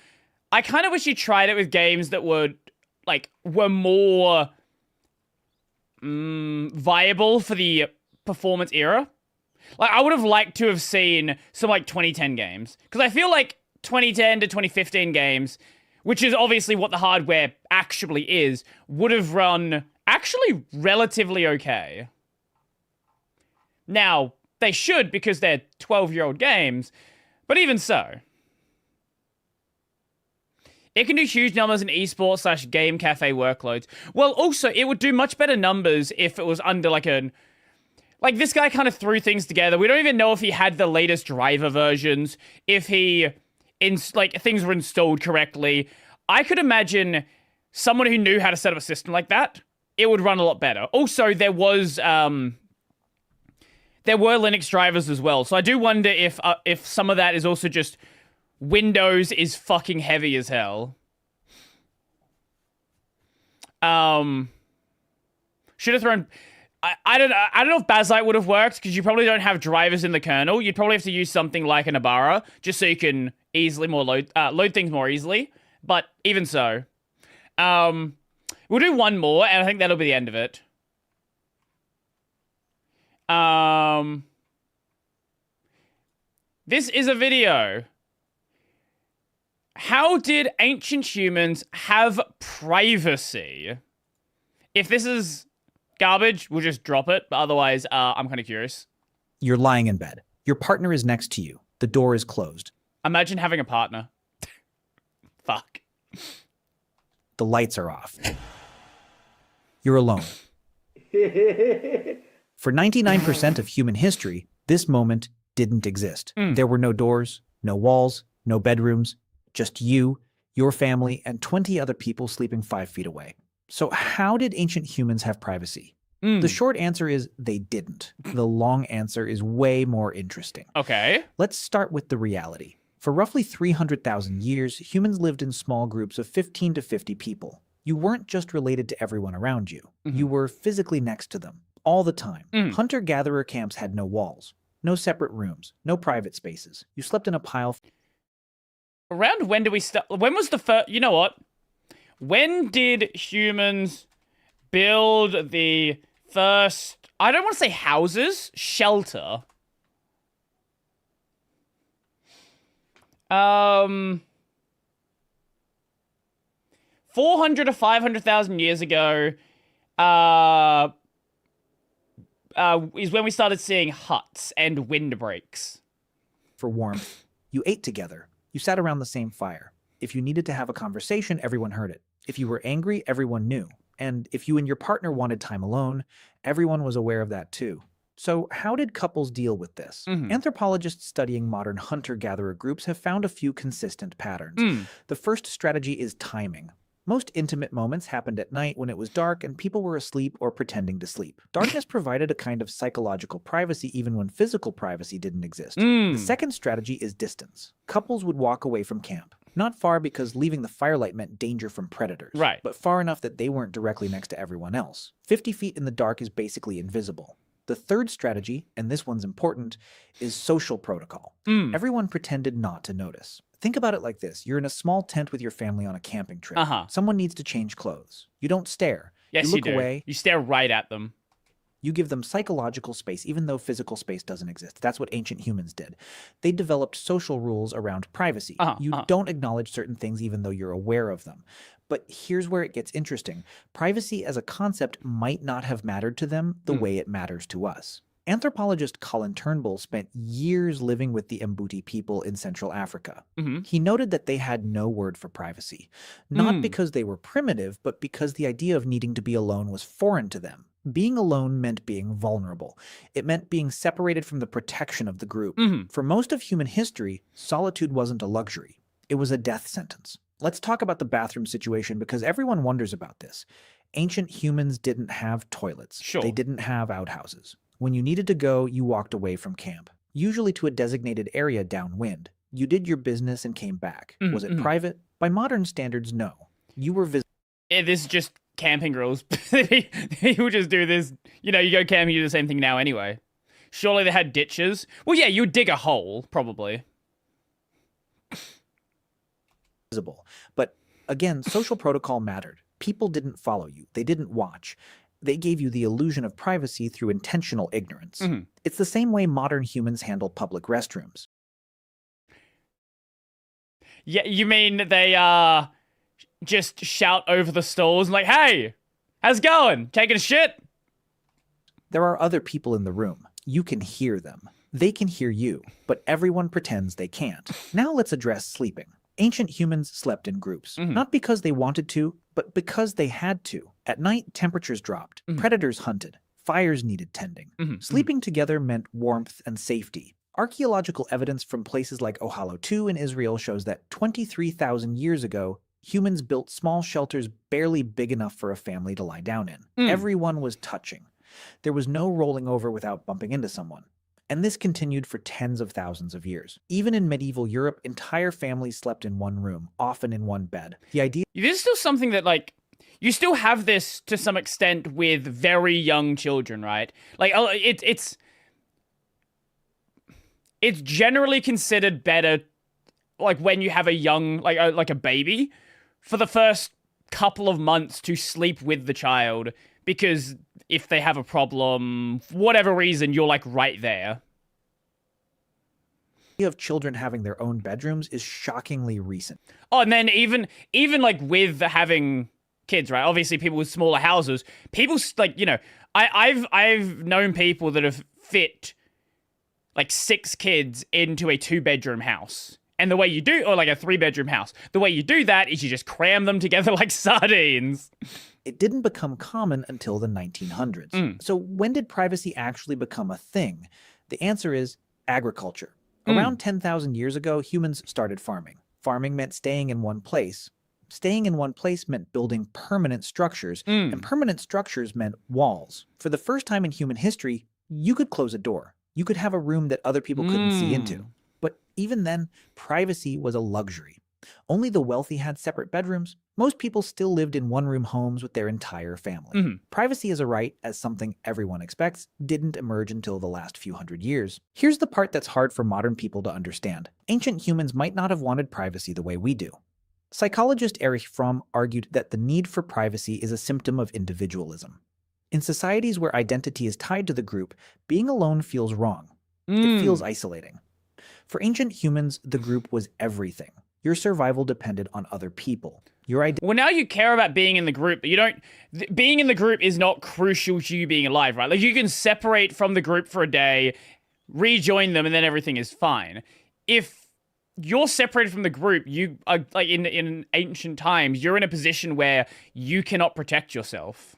tried it with games that were more viable for the performance era. Like, I would have liked to have seen some like 2010 games, because I feel like 2010 to 2015 games, which is obviously what the hardware actually is, would have run actually relatively okay. Now, they should because they're 12-year-old games, but even so. It can do huge numbers in esports / game cafe workloads. Well, also, it would do much better numbers if it was under like this guy kind of threw things together. We don't even know if he had the latest driver versions, if things were installed correctly. I could imagine someone who knew how to set up a system like that, it would run a lot better. Also, there were Linux drivers as well, so I do wonder if some of that is also just Windows is fucking heavy as hell. Should have thrown. I don't know if Bazzite would have worked, because you probably don't have drivers in the kernel. You'd probably have to use something like an Ibarra just so you can easily load things more easily. But even so, we'll do one more, and I think that'll be the end of it. This is a video. How did ancient humans have privacy? If this is garbage, we'll just drop it. But otherwise, I'm kind of curious. You're lying in bed. Your partner is next to you. The door is closed. Imagine having a partner. Fuck. The lights are off. You're alone. For 99% of human history, this moment didn't exist. There were no doors, no walls, no bedrooms, just you, your family, and 20 other people sleeping 5 feet away. So how did ancient humans have privacy? The short answer is they didn't. The long answer is way more interesting. Okay. Let's start with the reality. For roughly 300,000 years, humans lived in small groups of 15 to 50 people. You weren't just related to everyone around you. You were physically next to them, all the time. Hunter-gatherer camps had no walls, no separate rooms, no private spaces. You slept in a pile. Around when do we start? When was the first... You know what? When did humans build the first... I don't want to say houses, shelter. 400 to 500,000 years ago is when we started seeing huts and windbreaks. For warmth, you ate together. You sat around the same fire. If you needed to have a conversation, everyone heard it. If you were angry, everyone knew. And if you and your partner wanted time alone, everyone was aware of that too. So how did couples deal with this? Anthropologists studying modern hunter-gatherer groups have found a few consistent patterns. The first strategy is timing. Most intimate moments happened at night when it was dark and people were asleep or pretending to sleep. Darkness provided a kind of psychological privacy even when physical privacy didn't exist. The second strategy is distance. Couples would walk away from camp. Not far because leaving the firelight meant danger from predators. Right. But far enough that they weren't directly next to everyone else. 50 feet in the dark is basically invisible. The third strategy, and this one's important, is social protocol. Everyone pretended not to notice. Think about it like this. You're in a small tent with your family on a camping trip. Someone needs to change clothes. You don't stare. Yes, you look do. away. You stare right at them. You give them psychological space, even though physical space doesn't exist. That's what ancient humans did. They developed social rules around privacy. You don't acknowledge certain things even though you're aware of them. But here's where it gets interesting. Privacy as a concept might not have mattered to them the way it matters to us. Anthropologist Colin Turnbull spent years living with the Mbuti people in Central Africa. He noted that they had no word for privacy, not because they were primitive, but because the idea of needing to be alone was foreign to them. Being alone meant being vulnerable. It meant being separated from the protection of the group. For most of human history, solitude wasn't a luxury. It was a death sentence. Let's talk about the bathroom situation because everyone wonders about this. Ancient humans didn't have toilets. They didn't have outhouses. When you needed to go, you walked away from camp, usually to a designated area downwind. You did your business and came back. Was it private? By modern standards, no. You were visible. This is just camping rules. People just do this. You know, you go camping, you do the same thing now anyway. Surely they had ditches. Well, yeah, you would dig a hole, probably. But again, social protocol mattered. People didn't follow you. They didn't watch. They gave you the illusion of privacy through intentional ignorance. It's the same way modern humans handle public restrooms. Yeah, you mean they just shout over the stalls like, "Hey, how's it going? Taking a shit?" There are other people in the room. You can hear them. They can hear you, but everyone pretends they can't. Now let's address sleeping. Ancient humans slept in groups, not because they wanted to, but because they had to. At night, temperatures dropped, predators hunted, fires needed tending. Sleeping together meant warmth and safety. Archaeological evidence from places like Ohalo 2 in Israel shows that 23,000 years ago, humans built small shelters barely big enough for a family to lie down in. Everyone was touching. There was no rolling over without bumping into someone. And this continued for tens of thousands of years. Even in medieval Europe, entire families slept in one room, often in one bed. The idea... This is still something that, like, you still have this to some extent with very young children, right? Like, it's generally considered better, like, when you have a young, like a baby, for the first couple of months to sleep with the child, because if they have a problem, for whatever reason, you're, like, right there. The idea of children having their own bedrooms is shockingly recent. Oh, and then even like, with having kids, right? Obviously, people with smaller houses, people, like, you know, I've known people that have fit, like, 6 kids into a 2-bedroom house. And the way you do, or like a 3-bedroom house, the way you do that is you just cram them together like sardines. It didn't become common until the 1900s. So when did privacy actually become a thing? The answer is agriculture. Around 10,000 years ago, humans started farming. Farming meant staying in one place. Staying in one place meant building permanent structures, and permanent structures meant walls. For the first time in human history, you could close a door. You could have a room that other people couldn't see into. But even then, privacy was a luxury. Only the wealthy had separate bedrooms. Most people still lived in one-room homes with their entire family. Privacy as a right, as something everyone expects, didn't emerge until the last few hundred years. Here's the part that's hard for modern people to understand. Ancient humans might not have wanted privacy the way we do. Psychologist Erich Fromm argued that the need for privacy is a symptom of individualism. In societies where identity is tied to the group, being alone feels wrong. It feels isolating. For ancient humans, the group was everything. Your survival depended on other people. Well, now you care about being in the group, but you don't... Being in the group is not crucial to you being alive, right? Like, you can separate from the group for a day, rejoin them, and then everything is fine. If you're separated from the group, you are, like, in ancient times, you're in a position where you cannot protect yourself.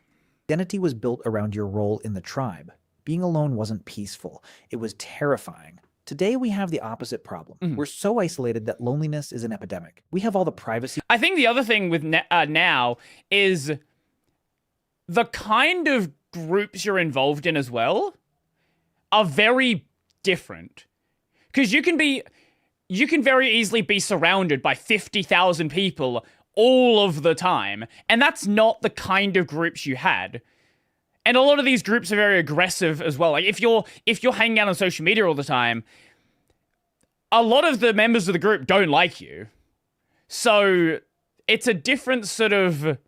Identity was built around your role in the tribe. Being alone wasn't peaceful. It was terrifying. Today, we have the opposite problem. We're so isolated that loneliness is an epidemic. We have all the privacy. I think the other thing with now is the kind of groups you're involved in as well are very different. Because you can very easily be surrounded by 50,000 people all of the time, and that's not the kind of groups you had. And a lot of these groups are very aggressive as well. Like, if you're hanging out on social media all the time, a lot of the members of the group don't like you. So it's a different sort of...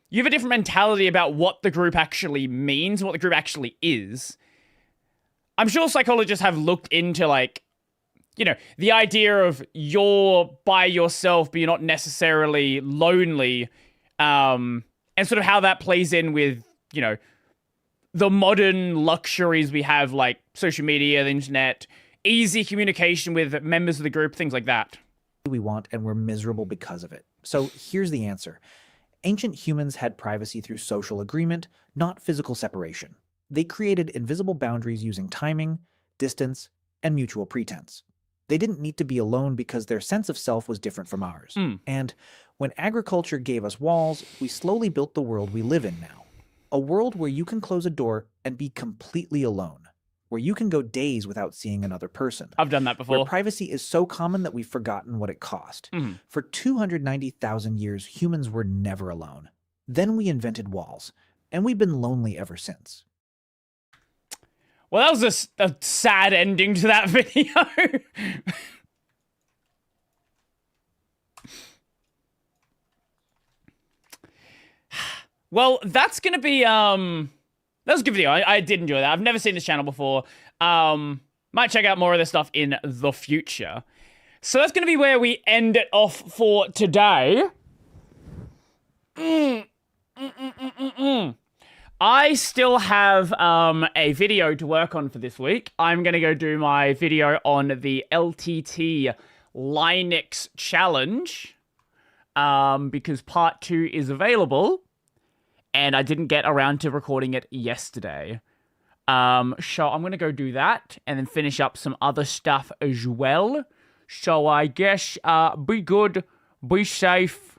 You have a different mentality about what the group actually means, what the group actually is. I'm sure psychologists have looked into, like, you know, the idea of you're by yourself, but you're not necessarily lonely, and sort of how that plays in with, you know, the modern luxuries we have, like social media, the internet, easy communication with members of the group, things like that. We want, and we're miserable because of it. So here's the answer. Ancient humans had privacy through social agreement, not physical separation. They created invisible boundaries using timing, distance, and mutual pretense. They didn't need to be alone because their sense of self was different from ours. And when agriculture gave us walls, we slowly built the world we live in now. A world where you can close a door and be completely alone. Where you can go days without seeing another person. I've done that before. Where privacy is so common that we've forgotten what it cost. For 290,000 years, humans were never alone. Then we invented walls, and we've been lonely ever since. Well, that was a sad ending to that video. Well, that's gonna be, that was a good video. I did enjoy that. I've never seen this channel before. Might check out more of this stuff in the future. So that's gonna be where we end it off for today. I still have a video to work on for this week. I'm gonna go do my video on the LTT Linux challenge, because part 2 is available. And I didn't get around to recording it yesterday. So I'm going to go do that and then finish up some other stuff as well. So I guess be good, be safe,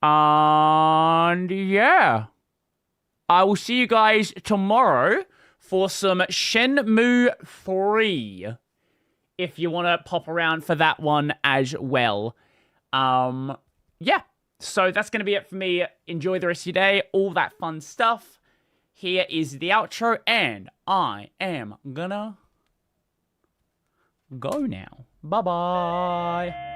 and yeah. I will see you guys tomorrow for some Shenmue 3. If you want to pop around for that one as well. Yeah. So that's going to be it for me. Enjoy the rest of your day. All that fun stuff. Here is the outro. And I am gonna go now. Bye-bye.